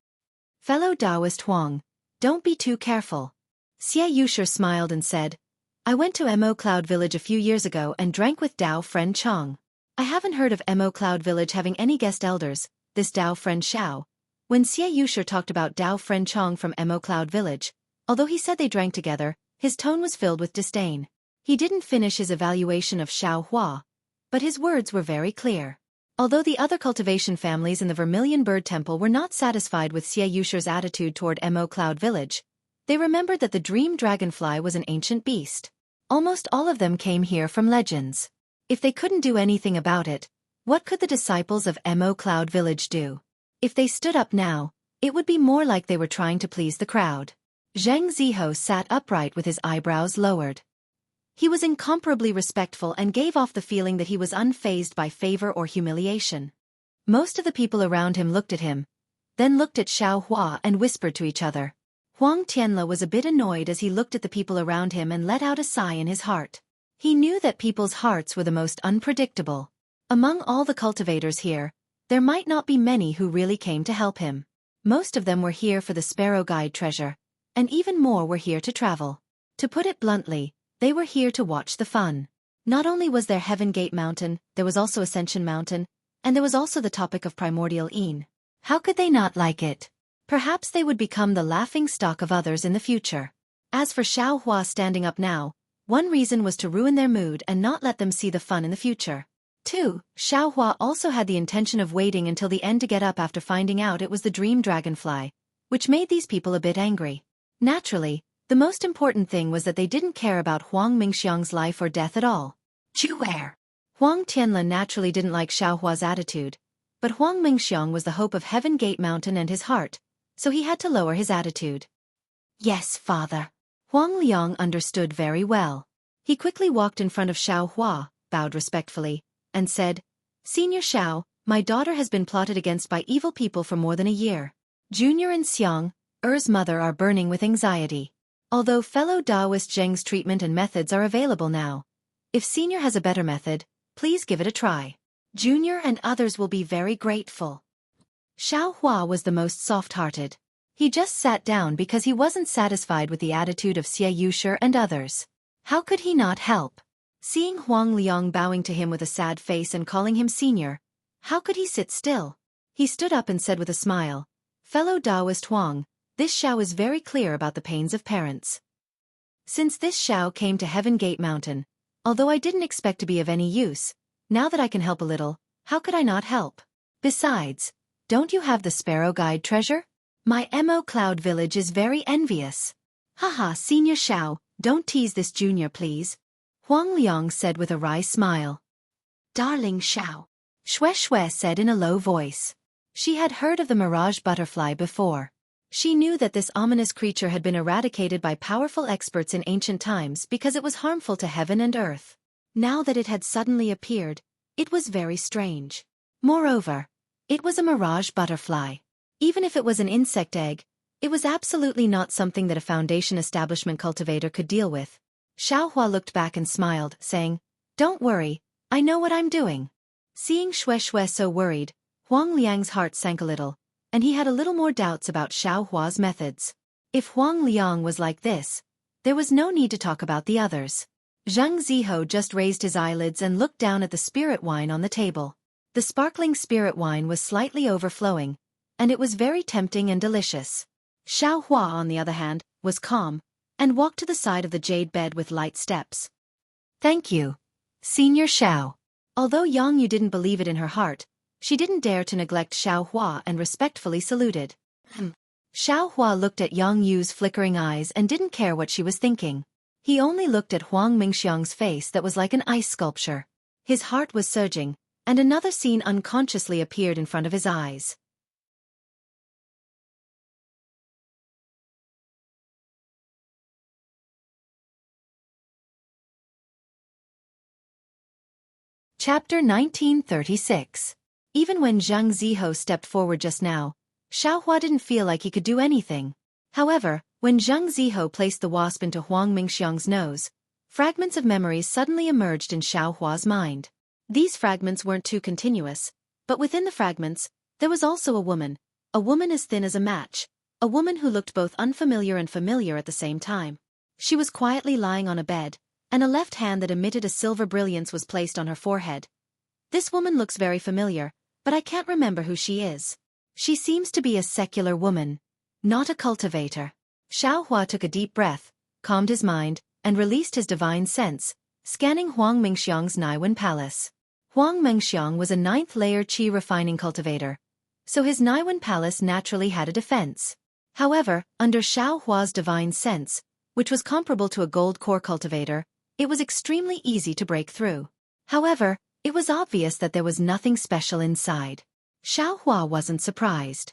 Fellow Taoist Huang, don't be too careful. Xie Yusher smiled and said, I went to Mo Cloud Village a few years ago and drank with Dao friend Chong. I haven't heard of Mo Cloud Village having any guest elders, this Dao friend Xiao. When Xie Yusher talked about Dao friend Chong from Mo Cloud Village, although he said they drank together, his tone was filled with disdain. He didn't finish his evaluation of Xiao Hua, but his words were very clear. Although the other cultivation families in the Vermilion Bird Temple were not satisfied with Xie Yusher's attitude toward Mo Cloud Village, they remembered that the dream dragonfly was an ancient beast. Almost all of them came here from legends. If they couldn't do anything about it, what could the disciples of Mo Cloud Village do? If they stood up now, it would be more like they were trying to please the crowd. Zheng Ziho sat upright with his eyebrows lowered. He was incomparably respectful and gave off the feeling that he was unfazed by favor or humiliation. Most of the people around him looked at him, then looked at Xiao Hua and whispered to each other. Huang Tianle was a bit annoyed as he looked at the people around him and let out a sigh in his heart. He knew that people's hearts were the most unpredictable. Among all the cultivators here, there might not be many who really came to help him. Most of them were here for the Sparrow Guide treasure, and even more were here to travel. To put it bluntly, they were here to watch the fun. Not only was there Heaven Gate Mountain, there was also Ascension Mountain, and there was also the topic of Primordial Een. How could they not like it? Perhaps they would become the laughing stock of others in the future. As for Xiao Hua standing up now, one reason was to ruin their mood and not let them see the fun in the future. 2. Xiao Hua also had the intention of waiting until the end to get up after finding out it was the dream dragonfly, which made these people a bit angry. Naturally, the most important thing was that they didn't care about Huang Mingxiang's life or death at all. Juer. Huang Tianle naturally didn't like Xiao Hua's attitude, but Huang Mingxiang was the hope of Heaven Gate Mountain and his heart, so he had to lower his attitude. Yes, father. Huang Liang understood very well. He quickly walked in front of Xiao Hua, bowed respectfully, and said, Senior Xiao, my daughter has been plotted against by evil people for more than a year. Junior and Xiang, Er's mother are burning with anxiety. Although fellow Taoist Zheng's treatment and methods are available now, if Senior has a better method, please give it a try. Junior and others will be very grateful. Xiao Hua was the most soft-hearted. He just sat down because he wasn't satisfied with the attitude of Xie Yusher and others. How could he not help? Seeing Huang Liang bowing to him with a sad face and calling him senior, how could he sit still? He stood up and said with a smile, Fellow Taoist Huang, this Xiao is very clear about the pains of parents. Since this Xiao came to Heaven Gate Mountain, although I didn't expect to be of any use, now that I can help a little, how could I not help? Besides, don't you have the Sparrow Guide treasure? My Mo Cloud Village is very envious. Haha, Senior Xiao, don't tease this junior please. Huang Liang said with a wry smile. Darling Xiao, Xueqi said in a low voice. She had heard of the mirage butterfly before. She knew that this ominous creature had been eradicated by powerful experts in ancient times because it was harmful to heaven and earth. Now that it had suddenly appeared, it was very strange. Moreover, it was a mirage butterfly. Even if it was an insect egg, it was absolutely not something that a foundation establishment cultivator could deal with. Xiao Hua looked back and smiled, saying, Don't worry, I know what I'm doing. Seeing Xueqi so worried, Huang Liang's heart sank a little, and he had a little more doubts about Xiao Hua's methods. If Huang Liang was like this, there was no need to talk about the others. Zhang Ziho just raised his eyelids and looked down at the spirit wine on the table. The sparkling spirit wine was slightly overflowing, and it was very tempting and delicious. Xiao Hua, on the other hand, was calm, and walked to the side of the jade bed with light steps. Thank you, Senior Xiao. Although Yang Yu didn't believe it in her heart, she didn't dare to neglect Xiao Hua and respectfully saluted. Xiao Hua looked at Yang Yu's flickering eyes and didn't care what she was thinking. He only looked at Huang Mingxiang's face that was like an ice sculpture. His heart was surging, and another scene unconsciously appeared in front of his eyes. Chapter 1936. Even when Zhang Ziho stepped forward just now, Xiao Hua didn't feel like he could do anything. However, when Zhang Ziho placed the wasp into Huang Mingxiang's nose, fragments of memories suddenly emerged in Xiao Hua's mind. These fragments weren't too continuous, but within the fragments, there was also a woman as thin as a match, a woman who looked both unfamiliar and familiar at the same time. She was quietly lying on a bed, and a left hand that emitted a silver brilliance was placed on her forehead. This woman looks very familiar, but I can't remember who she is. She seems to be a secular woman, not a cultivator. Xiao Hua took a deep breath, calmed his mind, and released his divine sense, scanning Huang Mingxiang's Naiwen Palace. Huang Mingxiang was a 9th-layer qi refining cultivator, so his Naiwen Palace naturally had a defense. However, under Xiao Hua's divine sense, which was comparable to a gold core cultivator, it was extremely easy to break through. However, it was obvious that there was nothing special inside. Xiao Hua wasn't surprised.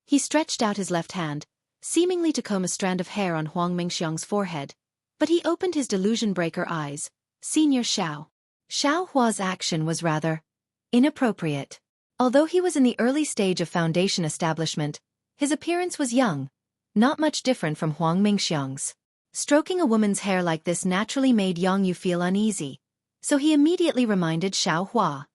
He stretched out his left hand, seemingly to comb a strand of hair on Huang Mingxiang's forehead, but he opened his delusion-breaker eyes. Senior Xiao. Xiao Hua's action was rather inappropriate. Although he was in the early stage of foundation establishment, his appearance was young, not much different from Huang Mingxiang's. Stroking a woman's hair like this naturally made Yang Yu feel uneasy, so he immediately reminded Xiao Hua.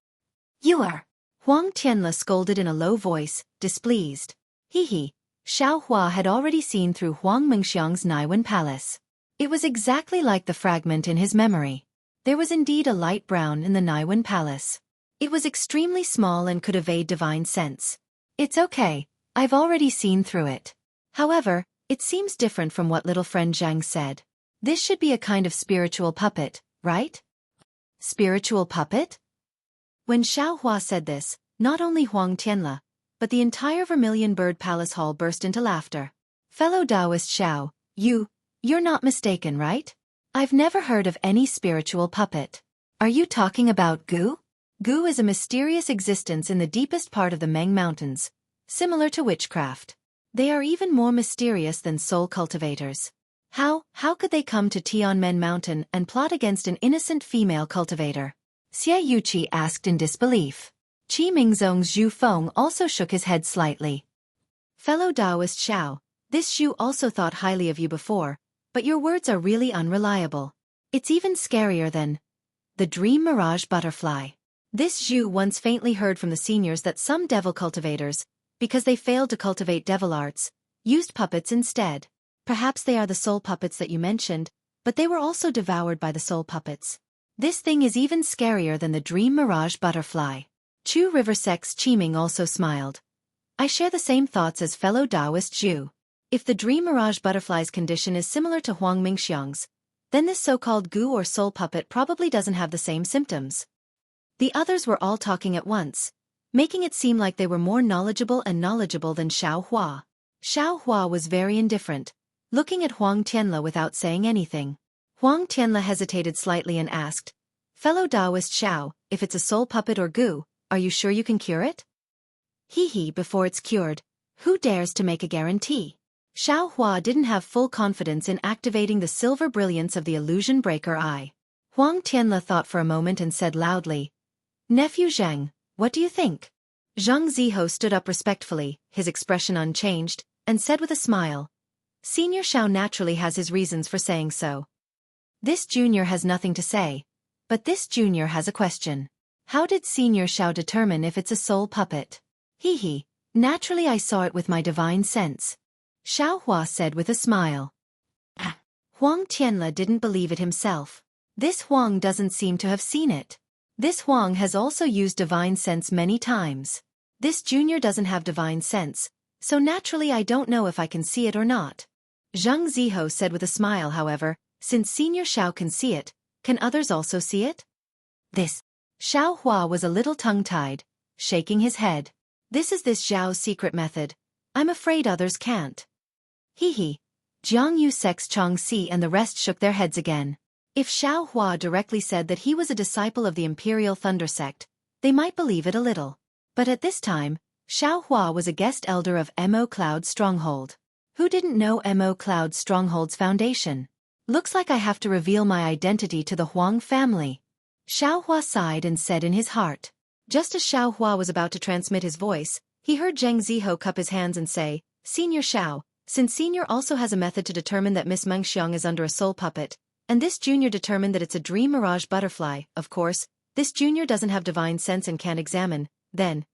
You are. Huang Tianle scolded in a low voice, displeased. Xiao Hua had already seen through Huang Mingxiang's Naiwen Palace. It was exactly like the fragment in his memory. There was indeed a light brown in the Naiwen Palace. It was extremely small and could evade divine sense. It's okay, I've already seen through it. However, it seems different from what little friend Zhang said. This should be a kind of spiritual puppet, right? Spiritual puppet? When Xiao Hua said this, not only Huang Tianle, but the entire Vermilion Bird Palace Hall burst into laughter. Fellow Taoist Xiao, you're not mistaken, right? I've never heard of any spiritual puppet. Are you talking about Gu? Gu is a mysterious existence in the deepest part of the Meng Mountains, similar to witchcraft. They are even more mysterious than soul cultivators. How could they come to Tianmen Mountain and plot against an innocent female cultivator? Xie Yuqi asked in disbelief. Qi Mingzong's Zhu Feng also shook his head slightly. Fellow Taoist Xiao, this Zhu also thought highly of you before, but your words are really unreliable. It's even scarier than the dream mirage butterfly. This Zhu once faintly heard from the seniors that some devil cultivators, because they failed to cultivate devil arts, used puppets instead. Perhaps they are the soul puppets that you mentioned, but they were also devoured by the soul puppets. This thing is even scarier than the dream mirage butterfly. Chu River Sect's Qiming also smiled. I share the same thoughts as fellow Taoist Zhu. If the dream mirage butterfly's condition is similar to Huang Mingxiang's, then this so-called Gu or soul puppet probably doesn't have the same symptoms. The others were all talking at once, making it seem like they were more knowledgeable than Xiao Hua. Xiao Hua was very indifferent, looking at Huang Tianle without saying anything. Huang Tianle hesitated slightly and asked, Fellow Taoist Xiao, if it's a soul puppet or Gu, are you sure you can cure it? Before it's cured, who dares to make a guarantee? Xiao Hua didn't have full confidence in activating the silver brilliance of the illusion breaker eye. Huang Tianle thought for a moment and said loudly, Nephew Zhang, what do you think? Zhang Ziho stood up respectfully, his expression unchanged, and said with a smile, Senior Xiao naturally has his reasons for saying so. This junior has nothing to say, but this junior has a question. How did Senior Xiao determine if it's a soul puppet? Naturally I saw it with my divine sense. Xiao Hua said with a smile. Huang Tianle didn't believe it himself. This Huang doesn't seem to have seen it. This Huang has also used divine sense many times. This junior doesn't have divine sense, so naturally I don't know if I can see it or not. Zhang Ziho said with a smile, however, since Senior Xiao can see it, can others also see it? This. Xiao Hua was a little tongue-tied, shaking his head. This is this Zhao's secret method. I'm afraid others can't. Hee. Jiang Yu, Sex Chong Si and the rest shook their heads again. If Xiao Hua directly said that he was a disciple of the Imperial Thunder Sect, they might believe it a little. But at this time, Xiao Hua was a guest elder of Mo Cloud Stronghold. Who didn't know Mo Cloud Stronghold's foundation? Looks like I have to reveal my identity to the Huang family. Xiao Hua sighed and said in his heart. Just as Xiao Hua was about to transmit his voice, he heard Zhang Ziho cup his hands and say, Senior Xiao, since Senior also has a method to determine that Miss Mengxiang is under a soul puppet, and this junior determined that it's a dream mirage butterfly, of course, this junior doesn't have divine sense and can't examine, then.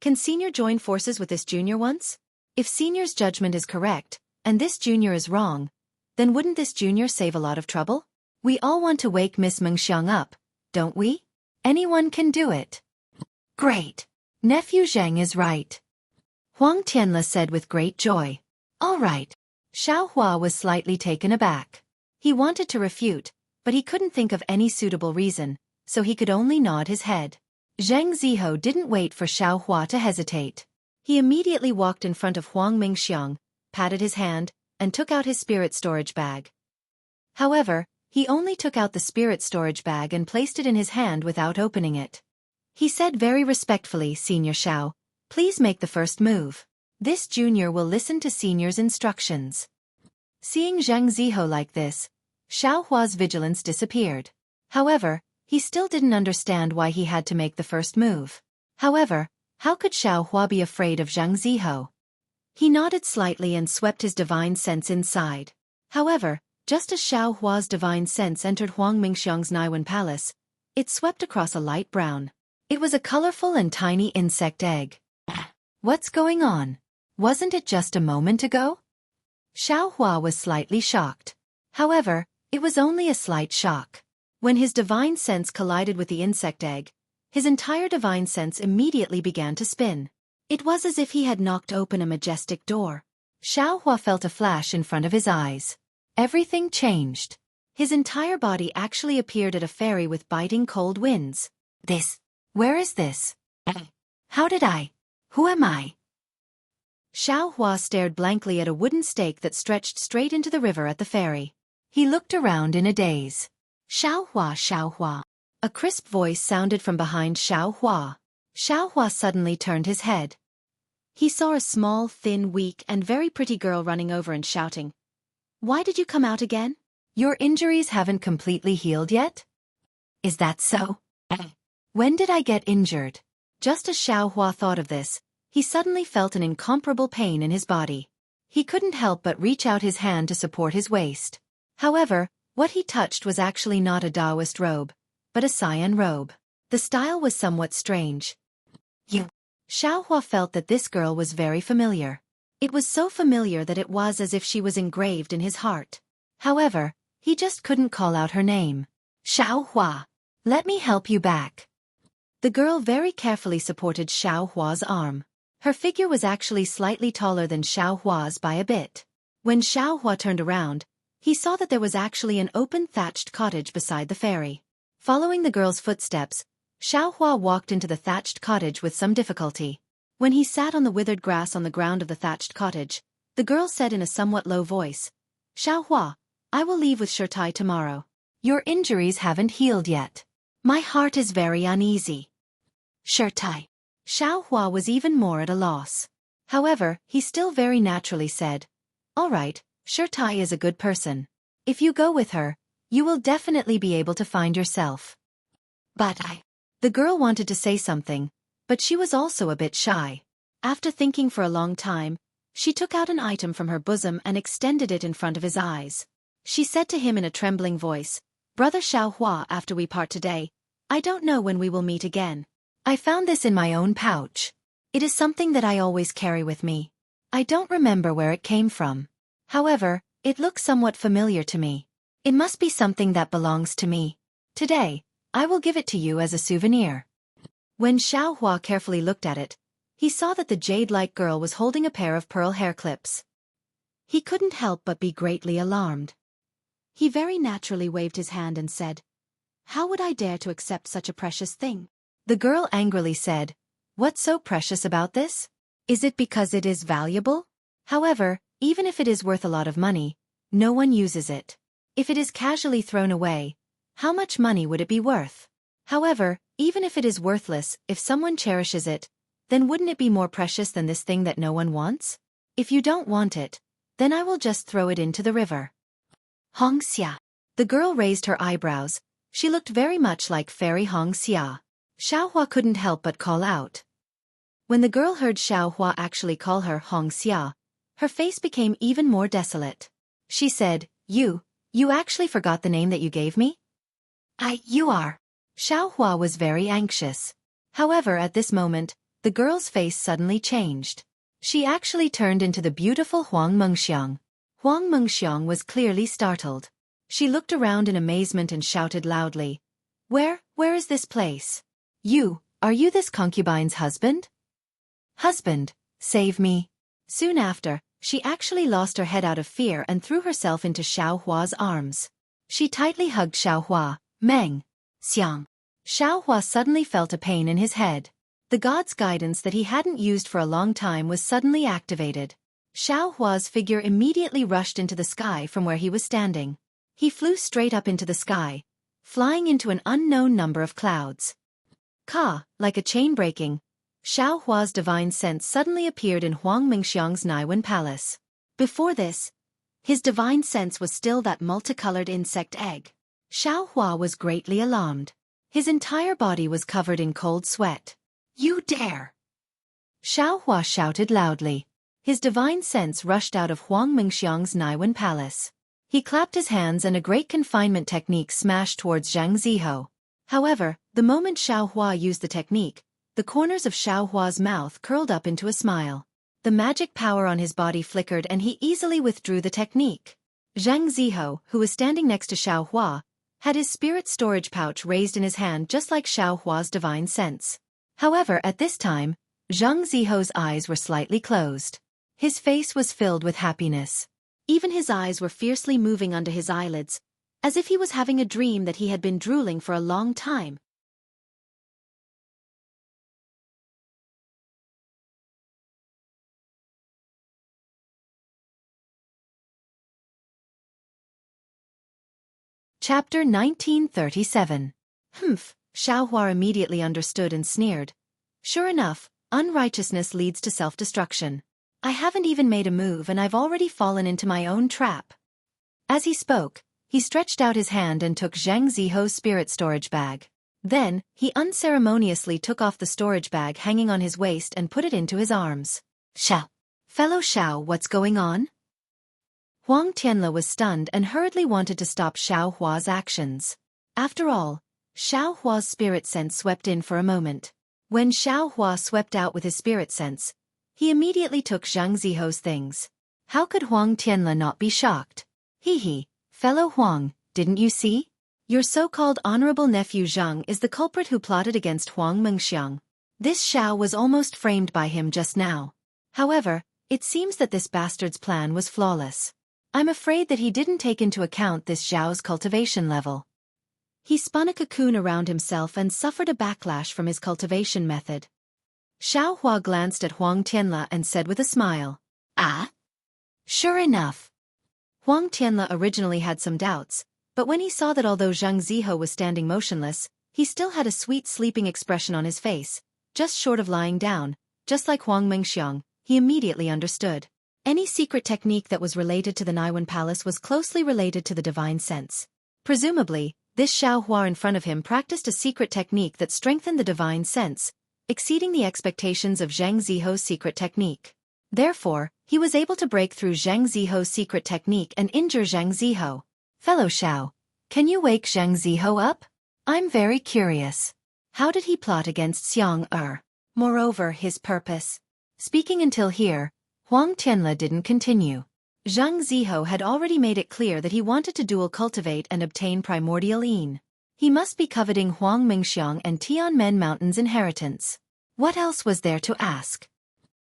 Can Senior join forces with this junior once? If Senior's judgment is correct, and this junior is wrong, then wouldn't this junior save a lot of trouble? We all want to wake Miss Mengxiang up, don't we? Anyone can do it. Great. Nephew Zheng is right. Huang Tianle said with great joy. All right. Xiao Hua was slightly taken aback. He wanted to refute, but he couldn't think of any suitable reason, so he could only nod his head. Zheng Ziho didn't wait for Xiao Hua to hesitate. He immediately walked in front of Huang Mingxiang, patted his hand, and took out his spirit storage bag. However, he only took out the spirit storage bag and placed it in his hand without opening it. He said very respectfully, Senior Xiao, please make the first move. This junior will listen to Senior's instructions. Seeing Zhang Ziho like this, Xiao Hua's vigilance disappeared. However, he still didn't understand why he had to make the first move. However, how could Xiao Hua be afraid of Zhang Ziho? He nodded slightly and swept his divine sense inside. However, just as Xiao Hua's divine sense entered Huang Mingxiang's Naiwen Palace, it swept across a light brown. It was a colorful and tiny insect egg. What's going on? Wasn't it just a moment ago? Xiao Hua was slightly shocked. However, it was only a slight shock. When his divine sense collided with the insect egg, his entire divine sense immediately began to spin. It was as if he had knocked open a majestic door. Xiao Hua felt a flash in front of his eyes. Everything changed. His entire body actually appeared at a ferry with biting cold winds. Where is this? How did I? Who am I? Xiao Hua stared blankly at a wooden stake that stretched straight into the river at the ferry. He looked around in a daze. Xiao Hua, Xiao Hua. A crisp voice sounded from behind Xiao Hua. Xiao Hua suddenly turned his head. He saw a small, thin, weak, and very pretty girl running over and shouting, Why did you come out again? Your injuries haven't completely healed yet? Is that so? When did I get injured? Just as Xiao Hua thought of this, he suddenly felt an incomparable pain in his body. He couldn't help but reach out his hand to support his waist. However, what he touched was actually not a Taoist robe, but a cyan robe. The style was somewhat strange. Xiao Hua felt that this girl was very familiar. It was so familiar that it was as if she was engraved in his heart. However, he just couldn't call out her name. Xiao Hua, let me help you back. The girl very carefully supported Xiao Hua's arm. Her figure was actually slightly taller than Xiao Hua's by a bit. When Xiao Hua turned around, he saw that there was actually an open thatched cottage beside the ferry. Following the girl's footsteps, Xiao Hua walked into the thatched cottage with some difficulty. When he sat on the withered grass on the ground of the thatched cottage, the girl said in a somewhat low voice, Xiao Hua, I will leave with Xueqi tomorrow. Your injuries haven't healed yet. My heart is very uneasy. Xueqi. Xiao Hua was even more at a loss. However, he still very naturally said, All right, Xueqi is a good person. If you go with her, you will definitely be able to find yourself. The girl wanted to say something, but she was also a bit shy. After thinking for a long time, she took out an item from her bosom and extended it in front of his eyes. She said to him in a trembling voice, Brother Xiao Hua, after we part today, I don't know when we will meet again. I found this in my own pouch. It is something that I always carry with me. I don't remember where it came from. However, it looks somewhat familiar to me. It must be something that belongs to me. Today, I will give it to you as a souvenir." When Xiaohua carefully looked at it, he saw that the jade-like girl was holding a pair of pearl hair clips. He couldn't help but be greatly alarmed. He very naturally waved his hand and said, "How would I dare to accept such a precious thing?" The girl angrily said, "What's so precious about this? Is it because it is valuable? However, even if it is worth a lot of money, no one uses it. If it is casually thrown away, how much money would it be worth? However, even if it is worthless, if someone cherishes it, then wouldn't it be more precious than this thing that no one wants? If you don't want it, then I will just throw it into the river." Hong Xia. The girl raised her eyebrows. She looked very much like Fairy Hong Xia. Xiaohua couldn't help but call out. When the girl heard Xiaohua actually call her Hong Xia, her face became even more desolate. She said, You actually forgot the name that you gave me? You are. Xiaohua was very anxious. However, at this moment, the girl's face suddenly changed. She actually turned into the beautiful Huang Mengxiang. Huang Mengxiang was clearly startled. She looked around in amazement and shouted loudly, Where is this place? Are you this concubine's husband? Husband, save me." Soon after, she actually lost her head out of fear and threw herself into Xiaohua's arms. She tightly hugged Xiaohua. Meng. Xiang. Xiaohua suddenly felt a pain in his head. The god's guidance that he hadn't used for a long time was suddenly activated. Xiaohua's figure immediately rushed into the sky from where he was standing. He flew straight up into the sky, flying into an unknown number of clouds. Like a chain breaking, Xiaohua's divine sense suddenly appeared in Huang Mingxiang's Naiwen palace. Before this, his divine sense was still that multicolored insect egg. Xiaohua was greatly alarmed. His entire body was covered in cold sweat. "You dare!" Xiaohua shouted loudly. His divine sense rushed out of Huang Mingxiang's Naiwen palace. He clapped his hands and a great confinement technique smashed towards Zhang Ziho. However, the moment Xiaohua used the technique, the corners of Xiaohua's mouth curled up into a smile. The magic power on his body flickered and he easily withdrew the technique. Zhang Ziho, who was standing next to Xiaohua, had his spirit storage pouch raised in his hand just like Xiaohua's divine sense. However, at this time, Zhang Ziho's eyes were slightly closed. His face was filled with happiness. Even his eyes were fiercely moving under his eyelids, as if he was having a dream that he had been drooling for a long time. Chapter 1937. Xiaohua immediately understood and sneered. Sure enough, unrighteousness leads to self-destruction. I haven't even made a move and I've already fallen into my own trap. As he spoke, he stretched out his hand and took Zhang Ziho's spirit storage bag. Then, he unceremoniously took off the storage bag hanging on his waist and put it into his arms. Fellow Xiao, what's going on? Huang Tianle was stunned and hurriedly wanted to stop Xiaohua's actions. After all, Xiaohua's spirit sense swept in for a moment. When Xiaohua swept out with his spirit sense, he immediately took Zhang Ziho's things. How could Huang Tianle not be shocked? Fellow Huang, didn't you see? Your so-called honorable nephew Zhang is the culprit who plotted against Huang Mengxiang. This Xiao was almost framed by him just now. However, it seems that this bastard's plan was flawless. I'm afraid that he didn't take into account this Zhao's cultivation level. He spun a cocoon around himself and suffered a backlash from his cultivation method. Xiaohua glanced at Huang Tianle and said with a smile, Sure enough. Huang Tianle originally had some doubts, but when he saw that although Zhang Ziho was standing motionless, he still had a sweet sleeping expression on his face, just short of lying down, just like Huang Mengxiang, he immediately understood. Any secret technique that was related to the Naiwen Palace was closely related to the divine sense. Presumably, this Xiaohua in front of him practiced a secret technique that strengthened the divine sense, exceeding the expectations of Zhang Ziho's secret technique. Therefore, he was able to break through Zhang Ziho's secret technique and injure Zhang Ziho. Fellow Xiao, can you wake Zhang Ziho up? I'm very curious. How did he plot against Xiang Er? Moreover, his purpose. Speaking until here, Huang Tianle didn't continue. Zhang Ziho had already made it clear that he wanted to dual cultivate and obtain primordial yin. He must be coveting Huang Mingxiang and Tianmen Mountain's inheritance. What else was there to ask?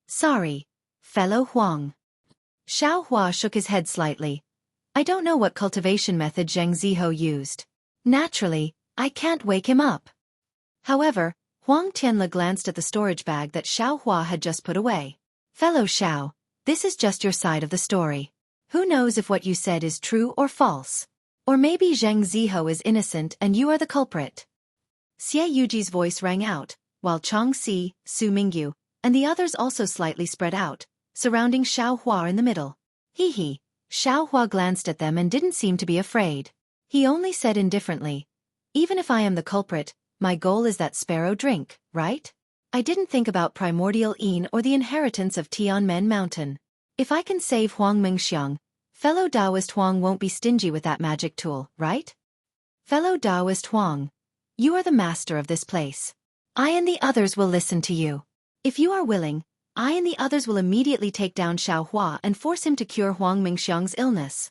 Sorry, fellow Huang. Xiao Hua shook his head slightly. I don't know what cultivation method Zhang Ziho used. Naturally, I can't wake him up. However, Huang Tianle glanced at the storage bag that Xiao Hua had just put away. Fellow Xiao, this is just your side of the story. Who knows if what you said is true or false? Or maybe Zhang Ziho is innocent and you are the culprit. Xie Yuji's voice rang out, while Chang Si, Su Mingyu, and the others also slightly spread out, surrounding Xiao Hua in the middle. Hee. Xiao Hua glanced at them and didn't seem to be afraid. He only said indifferently, even if I am the culprit, my goal is that sparrow drink, right? I didn't think about primordial yin or the inheritance of Tianmen Mountain. If I can save Huang Mingxiang, fellow Taoist Huang won't be stingy with that magic tool, right? Fellow Taoist Huang, you are the master of this place. I and the others will listen to you. If you are willing, I and the others will immediately take down Xiao Hua and force him to cure Huang Mingxiang's illness.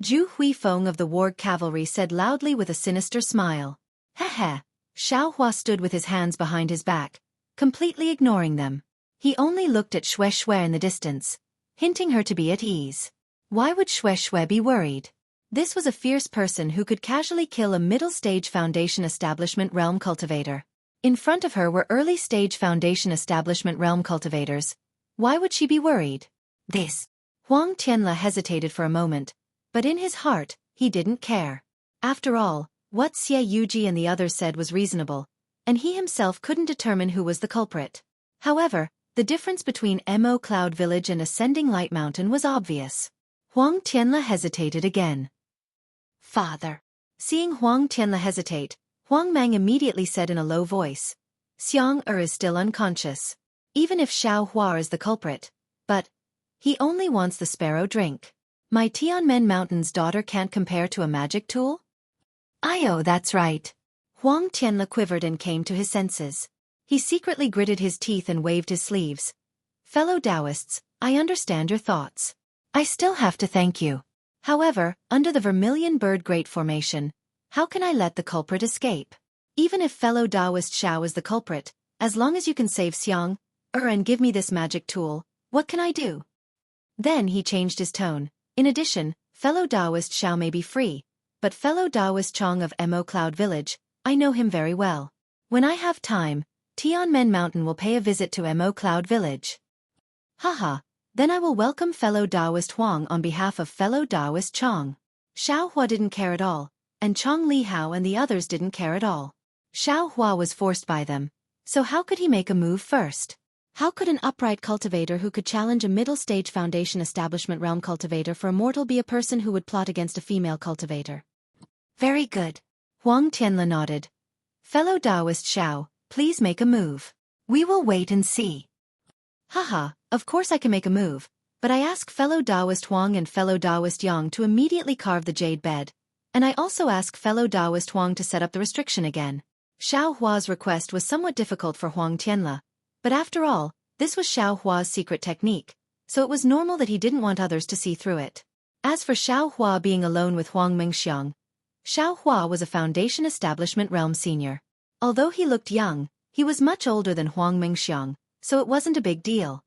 Zhu Huifeng of the Warg Cavalry said loudly with a sinister smile. Heh. Xiao Hua stood with his hands behind his back, completely ignoring them. He only looked at Xueqi in the distance, hinting her to be at ease. Why would Xueqi be worried? This was a fierce person who could casually kill a middle-stage Foundation Establishment realm cultivator. In front of her were early-stage Foundation Establishment realm cultivators. Why would she be worried? This. Huang Tianle hesitated for a moment, but in his heart, he didn't care. After all, what Xie Yuji and the others said was reasonable, and he himself couldn't determine who was the culprit. However, the difference between Mo Cloud Village and Ascending Light Mountain was obvious. Huang Tianle hesitated again. Father. Seeing Huang Tianle hesitate, Huang Mang immediately said in a low voice, Xiang is still unconscious. Even if Xiao Hua is the culprit. But he only wants the sparrow drink. My Tianmen Mountain's daughter can't compare to a magic tool? That's right. Huang Tianle quivered and came to his senses. He secretly gritted his teeth and waved his sleeves. Fellow Taoists, I understand your thoughts. I still have to thank you. However, under the Vermilion Bird Great Formation, how can I let the culprit escape? Even if fellow Taoist Xiao is the culprit, as long as you can save Xiang, and give me this magic tool, what can I do? Then he changed his tone. In addition, fellow Taoist Xiao may be free, but fellow Taoist Chong of Mo Cloud Village, I know him very well. When I have time, Tianmen Mountain will pay a visit to Mo Cloud Village. Haha, then I will welcome fellow Taoist Huang on behalf of fellow Taoist Chong. Xiao Hua didn't care at all, and Chong Li Hao and the others didn't care at all. Xiao Hua was forced by them, so how could he make a move first? How could an upright cultivator who could challenge a middle-stage Foundation Establishment realm cultivator for a mortal be a person who would plot against a female cultivator? Very good. Huang Tianle nodded. Fellow Taoist Xiao, please make a move. We will wait and see. Haha, of course I can make a move, but I ask fellow Taoist Huang and fellow Taoist Yang to immediately carve the jade bed, and I also ask fellow Taoist Huang to set up the restriction again. Xiao Hua's request was somewhat difficult for Huang Tianle, but after all, this was Xiao Hua's secret technique, so it was normal that he didn't want others to see through it. As for Xiao Hua being alone with Huang Mingxiang, Xiao Hua was a Foundation Establishment realm senior. Although he looked young, he was much older than Huang Mingxiang, so it wasn't a big deal.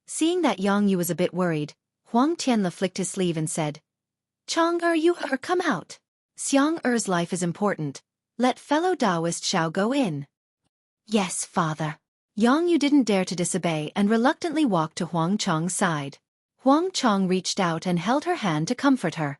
Seeing that Yang Yu was a bit worried, Huang Tianle flicked his sleeve and said, Chong you come out. Xiang Er's life is important. Let fellow Taoist Xiao go in. Yes, father. Yang Yu didn't dare to disobey and reluctantly walked to Huang Chong's side. Huang Chong reached out and held her hand to comfort her.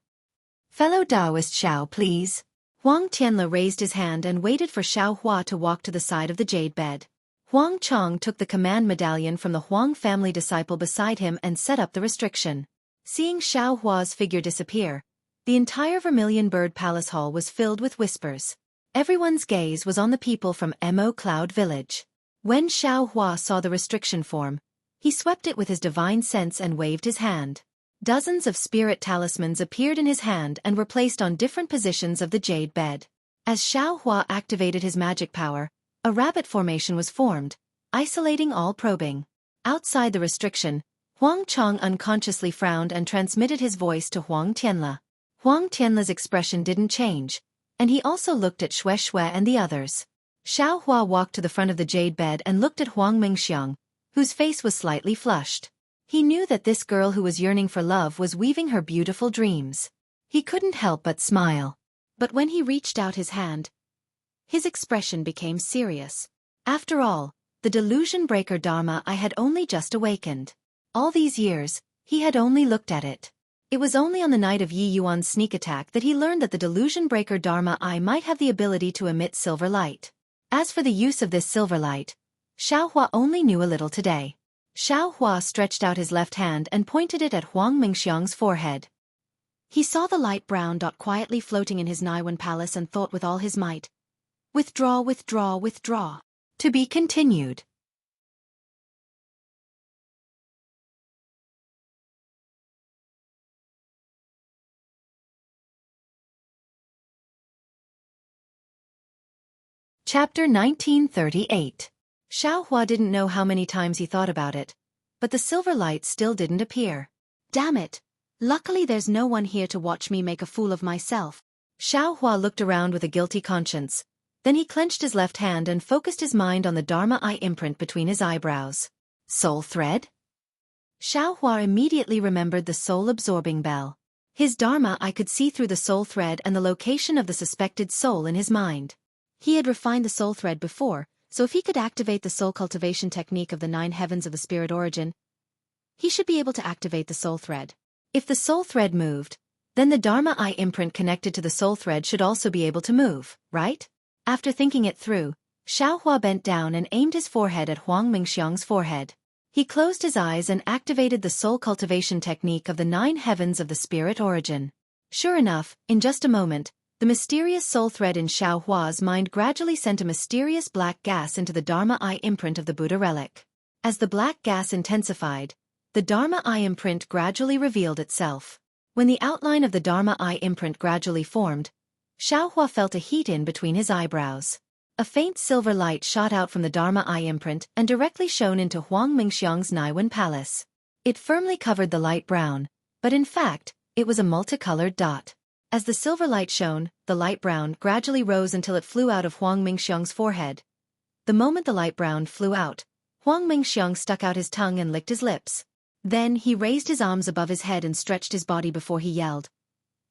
Fellow Taoist Xiao, please. Huang Tianle raised his hand and waited for Xiao Hua to walk to the side of the jade bed. Huang Chong took the command medallion from the Huang family disciple beside him and set up the restriction. Seeing Xiao Hua's figure disappear, the entire Vermilion Bird Palace Hall was filled with whispers. Everyone's gaze was on the people from Mo Cloud Village. When Xiao Hua saw the restriction form, he swept it with his divine sense and waved his hand. Dozens of spirit talismans appeared in his hand and were placed on different positions of the jade bed. As Xiao Hua activated his magic power, a rabbit formation was formed, isolating all probing. Outside the restriction, Huang Chong unconsciously frowned and transmitted his voice to Huang Tianle. Huang Tianle's expression didn't change, and he also looked at Xueqi and the others. Xiao Hua walked to the front of the jade bed and looked at Huang Mingxiang, whose face was slightly flushed. He knew that this girl who was yearning for love was weaving her beautiful dreams. He couldn't help but smile. But when he reached out his hand, his expression became serious. After all, the delusion breaker Dharma I had only just awakened. All these years, he had only looked at it. It was only on the night of Yi Yuan's sneak attack that he learned that the delusion breaker Dharma I might have the ability to emit silver light. As for the use of this silver light, Xiao Hua only knew a little today. Xiao Hua stretched out his left hand and pointed it at Huang Mingxiang's forehead. He saw the light brown dot quietly floating in his Naiwan palace and thought with all his might, "Withdraw, withdraw, withdraw." To be continued. Chapter 1938. Xiao Hua didn't know how many times he thought about it, but the silver light still didn't appear. Damn it! Luckily there's no one here to watch me make a fool of myself. Xiao Hua looked around with a guilty conscience. Then he clenched his left hand and focused his mind on the Dharma Eye imprint between his eyebrows. Soul thread? Xiao Hua immediately remembered the soul-absorbing bell. His Dharma Eye could see through the soul thread and the location of the suspected soul in his mind. He had refined the soul thread before, so if he could activate the soul cultivation technique of the 9 heavens of the spirit origin, he should be able to activate the soul thread. If the soul thread moved, then the Dharma Eye imprint connected to the soul thread should also be able to move, right? After thinking it through, Xiao Hua bent down and aimed his forehead at Huang Mingxiang's forehead. He closed his eyes and activated the soul cultivation technique of the 9 heavens of the spirit origin. Sure enough, in just a moment, the mysterious soul thread in Xiao Hua's mind gradually sent a mysterious black gas into the Dharma Eye imprint of the Buddha relic. As the black gas intensified, the Dharma Eye imprint gradually revealed itself. When the outline of the Dharma Eye imprint gradually formed, Xiao Hua felt a heat in between his eyebrows. A faint silver light shot out from the Dharma Eye imprint and directly shone into Huang Mingxiang's Naiwan palace. It firmly covered the light brown, but in fact, it was a multicolored dot. As the silver light shone, the light brown gradually rose until it flew out of Huang Mingxiang's forehead. The moment the light brown flew out, Huang Mingxiang stuck out his tongue and licked his lips. Then he raised his arms above his head and stretched his body before he yelled,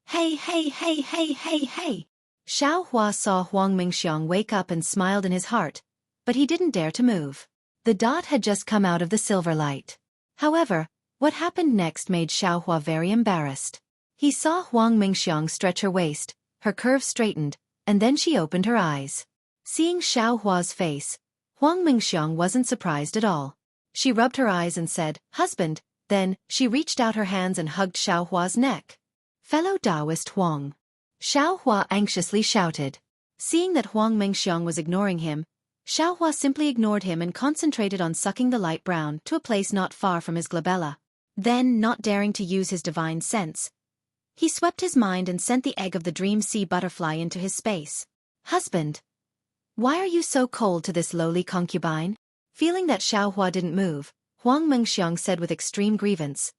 "Hey, hey, hey, hey, hey, hey!" Xiao Hua saw Huang Mingxiang wake up and smiled in his heart, but he didn't dare to move. The dot had just come out of the silver light. However, what happened next made Xiao Hua very embarrassed. He saw Huang Mingxiang stretch her waist, her curves straightened, and then she opened her eyes. Seeing Xiao Hua's face, Huang Mingxiang wasn't surprised at all. She rubbed her eyes and said, "Husband," then she reached out her hands and hugged Xiao Hua's neck. "Fellow Taoist Huang," Xiao Hua anxiously shouted. Seeing that Huang Mingxiang was ignoring him, Xiao Hua simply ignored him and concentrated on sucking the light brown to a place not far from his glabella. Then, not daring to use his divine sense, he swept his mind and sent the egg of the dream sea butterfly into his space. "Husband, why are you so cold to this lowly concubine?" Feeling that Xiao Hua didn't move, Huang Mingxiang said with extreme grievance,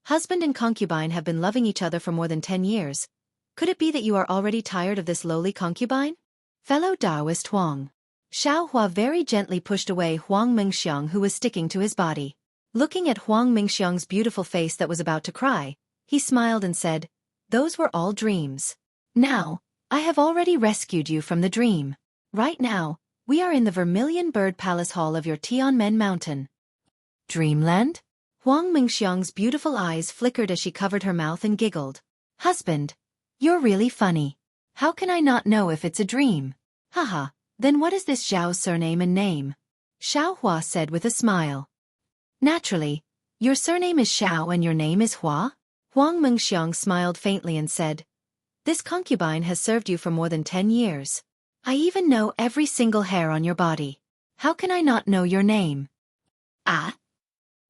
"Husband and concubine have been loving each other for more than 10 years. Could it be that you are already tired of this lowly concubine?" Fellow Taoist Huang. Xiao Hua very gently pushed away Huang Mingxiang, who was sticking to his body. Looking at Huang Mingxiang's beautiful face that was about to cry, he smiled and said, "Those were all dreams. Now, I have already rescued you from the dream. Right now, we are in the Vermilion Bird Palace Hall of your Tianmen Mountain." Dreamland? Huang Mingxiang's beautiful eyes flickered as she covered her mouth and giggled. "Husband, you're really funny. How can I not know if it's a dream?" "Haha, then what is this Zhao's surname and name?" Xiao Hua said with a smile. "Naturally, your surname is Xiao and your name is Hua?" Huang Mingxiang smiled faintly and said, "This concubine has served you for more than 10 years. I even know every single hair on your body. How can I not know your name?" "Ah?"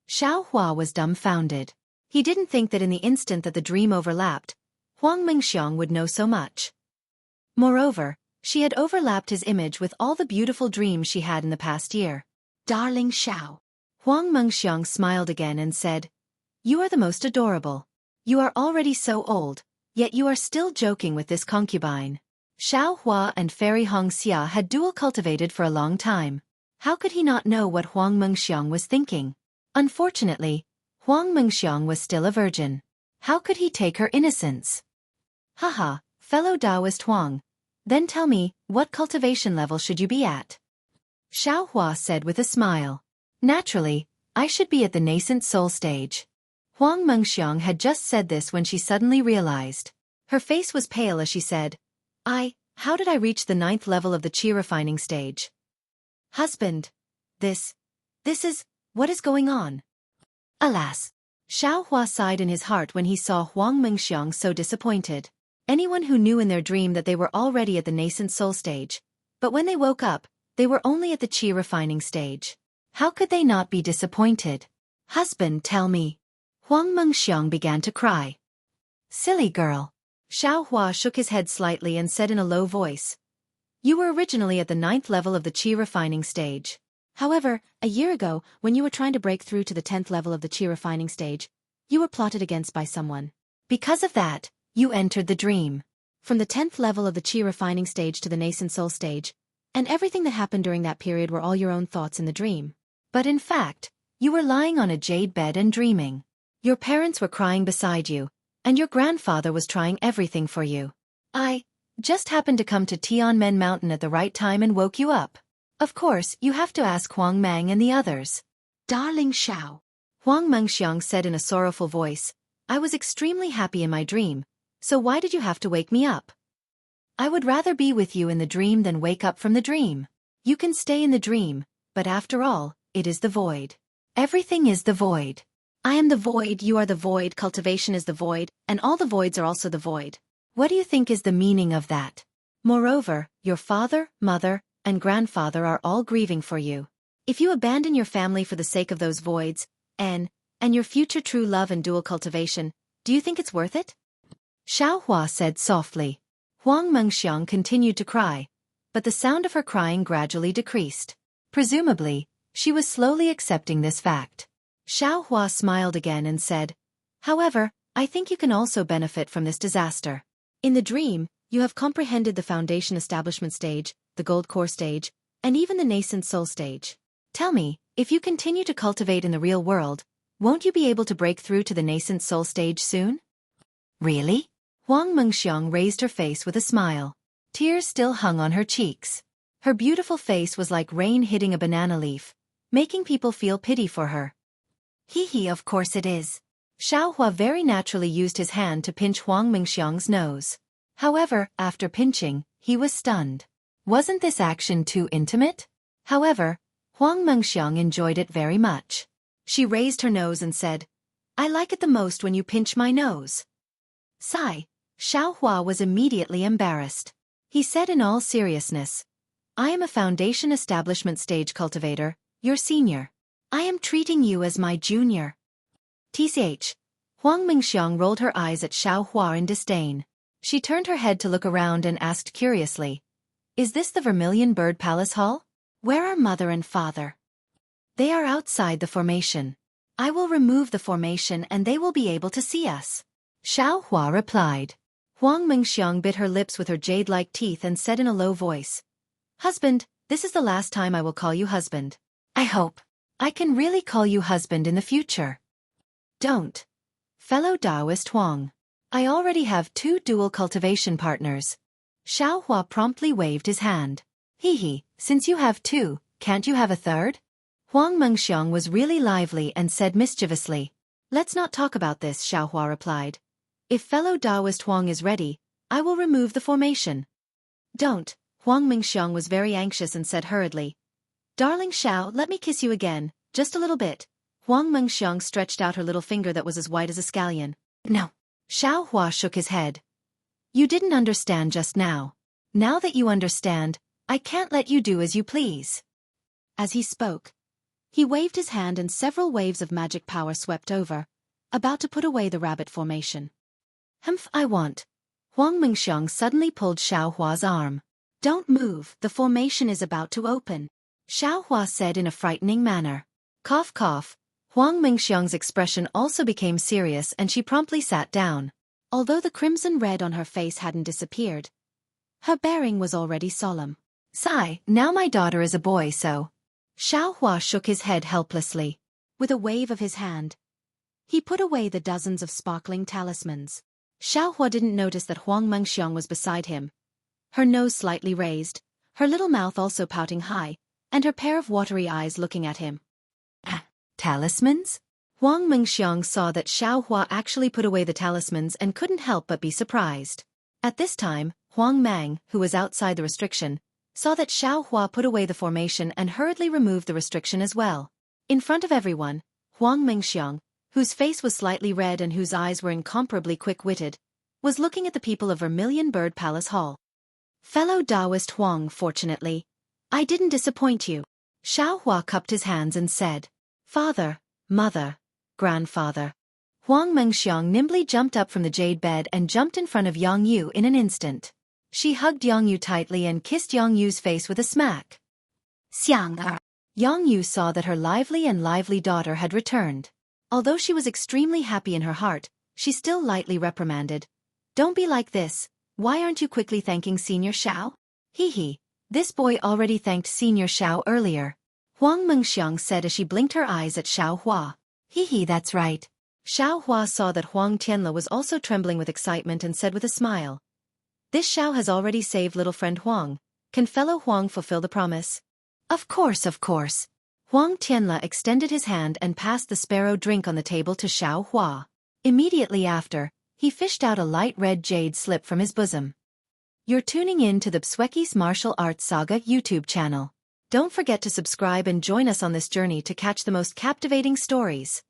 Xiao Hua was dumbfounded. He didn't think that in the instant that the dream overlapped, Huang Mingxiang would know so much. Moreover, she had overlapped his image with all the beautiful dreams she had in the past year. "Darling Xiao." Huang Mingxiang smiled again and said, You are the most adorable. You are already so old, yet you are still joking with this concubine. Xiao Hua and Fairy Hong Xia had dual cultivated for a long time. How could he not know what Huang Mengxiang was thinking? Unfortunately, Huang Mengxiang was still a virgin. How could he take her innocence? Haha, fellow Taoist Huang. Then tell me, what cultivation level should you be at? Xiao Hua said with a smile. Naturally, I should be at the nascent soul stage. Huang Mengxiang had just said this when she suddenly realized. Her face was pale as she said, how did I reach the 9th level of the qi refining stage? Husband. This is, what is going on? Alas. Xiao Hua sighed in his heart when he saw Huang Mengxiang so disappointed. Anyone who knew in their dream that they were already at the nascent soul stage. But when they woke up, they were only at the qi refining stage. How could they not be disappointed? Husband, tell me. Huang Mengxiang began to cry. Silly girl. Xiao Hua shook his head slightly and said in a low voice. You were originally at the 9th level of the qi refining stage. However, a year ago, when you were trying to break through to the 10th level of the qi refining stage, you were plotted against by someone. Because of that, you entered the dream. From the 10th level of the qi refining stage to the nascent soul stage, and everything that happened during that period were all your own thoughts in the dream. But in fact, you were lying on a jade bed and dreaming. Your parents were crying beside you, and your grandfather was trying everything for you. I just happened to come to Tianmen Mountain at the right time and woke you up. Of course, you have to ask Huang Mang and the others. Darling Xiao. Huang Mengxiang said in a sorrowful voice, I was extremely happy in my dream, so why did you have to wake me up? I would rather be with you in the dream than wake up from the dream. You can stay in the dream, but after all, it is the void. Everything is the void. I am the void, you are the void, cultivation is the void, and all the voids are also the void. What do you think is the meaning of that? Moreover, your father, mother, and grandfather are all grieving for you. If you abandon your family for the sake of those voids, and your future true love and dual cultivation, do you think it's worth it? Xiao Hua said softly. Huang Mengxiang continued to cry, but the sound of her crying gradually decreased. Presumably, she was slowly accepting this fact. Xiao Hua smiled again and said, However, I think you can also benefit from this disaster. In the dream, you have comprehended the foundation establishment stage, the gold core stage, and even the nascent soul stage. Tell me, if you continue to cultivate in the real world, won't you be able to break through to the nascent soul stage soon? Really? Huang Mengxiang raised her face with a smile. Tears still hung on her cheeks. Her beautiful face was like rain hitting a banana leaf, making people feel pity for her. Hee, of course it is. Xiao Hua very naturally used his hand to pinch Huang Mengxiang's nose. However, after pinching, he was stunned. Wasn't this action too intimate? However, Huang Mengxiang enjoyed it very much. She raised her nose and said, I like it the most when you pinch my nose. Sigh. Xiao Hua was immediately embarrassed. He said in all seriousness, I am a foundation establishment stage cultivator, your senior. I am treating you as my junior. Tch. Huang Mengxiang rolled her eyes at Xiao Hua in disdain. She turned her head to look around and asked curiously, Is this the Vermilion Bird Palace Hall? Where are mother and father? They are outside the formation. I will remove the formation and they will be able to see us. Xiao Hua replied. Huang Mengxiang bit her lips with her jade-like teeth and said in a low voice, Husband, this is the last time I will call you husband. I hope I can really call you husband in the future. Don't. Fellow Taoist Huang. I already have 2 dual cultivation partners. Xiao Hua promptly waved his hand. Hee, since you have 2, can't you have a third? Huang Mengxiang was really lively and said mischievously. Let's not talk about this, Xiao Hua replied. If fellow Taoist Huang is ready, I will remove the formation. Don't. Huang Mengxiang was very anxious and said hurriedly. Darling Xiao, let me kiss you again, just a little bit. Huang Mengxiang stretched out her little finger that was as white as a scallion. No. Xiao Hua shook his head. You didn't understand just now. Now that you understand, I can't let you do as you please. As he spoke, he waved his hand and several waves of magic power swept over, about to put away the rabbit formation. Humph, I want. Huang Mengxiang suddenly pulled Xiao Hua's arm. Don't move, the formation is about to open. Xiao Hua said in a frightening manner. Cough cough. Huang Mingxiang's expression also became serious and she promptly sat down. Although the crimson red on her face hadn't disappeared, her bearing was already solemn. Sigh, now my daughter is a boy so. Xiaohua shook his head helplessly. With a wave of his hand, he put away the dozens of sparkling talismans. Xiaohua didn't notice that Huang Mengxiang was beside him, her nose slightly raised, her little mouth also pouting high, and her pair of watery eyes looking at him. Talismans? Huang Mengxiang saw that Xiaohua actually put away the talismans and couldn't help but be surprised. At this time, Huang Mang, who was outside the restriction, saw that Xiaohua put away the formation and hurriedly removed the restriction as well. In front of everyone, Huang Mengxiang, whose face was slightly red and whose eyes were incomparably quick-witted, was looking at the people of Vermilion Bird Palace Hall. Fellow Taoist Huang, fortunately, I didn't disappoint you. Xiaohua cupped his hands and said, Father, Mother, Grandfather. Huang Mengxiang nimbly jumped up from the jade bed and jumped in front of Yang Yu in an instant. She hugged Yang Yu tightly and kissed Yang Yu's face with a smack. Xiang. Yang Yu saw that her lively daughter had returned. Although she was extremely happy in her heart, she still lightly reprimanded. Don't be like this, why aren't you quickly thanking Senior Xiao? Hee, this boy already thanked Senior Xiao earlier. Huang Mengxiang said as she blinked her eyes at Xiaohua. Hee, that's right. Xiaohua saw that Huang Tianle was also trembling with excitement and said with a smile. This Xiao has already saved little friend Huang. Can fellow Huang fulfill the promise? Of course. Huang Tianle extended his hand and passed the sparrow drink on the table to Xiaohua. Immediately after, he fished out a light red jade slip from his bosom. You're tuning in to the Xueqi's Martial Arts Saga YouTube channel. Don't forget to subscribe and join us on this journey to catch the most captivating stories.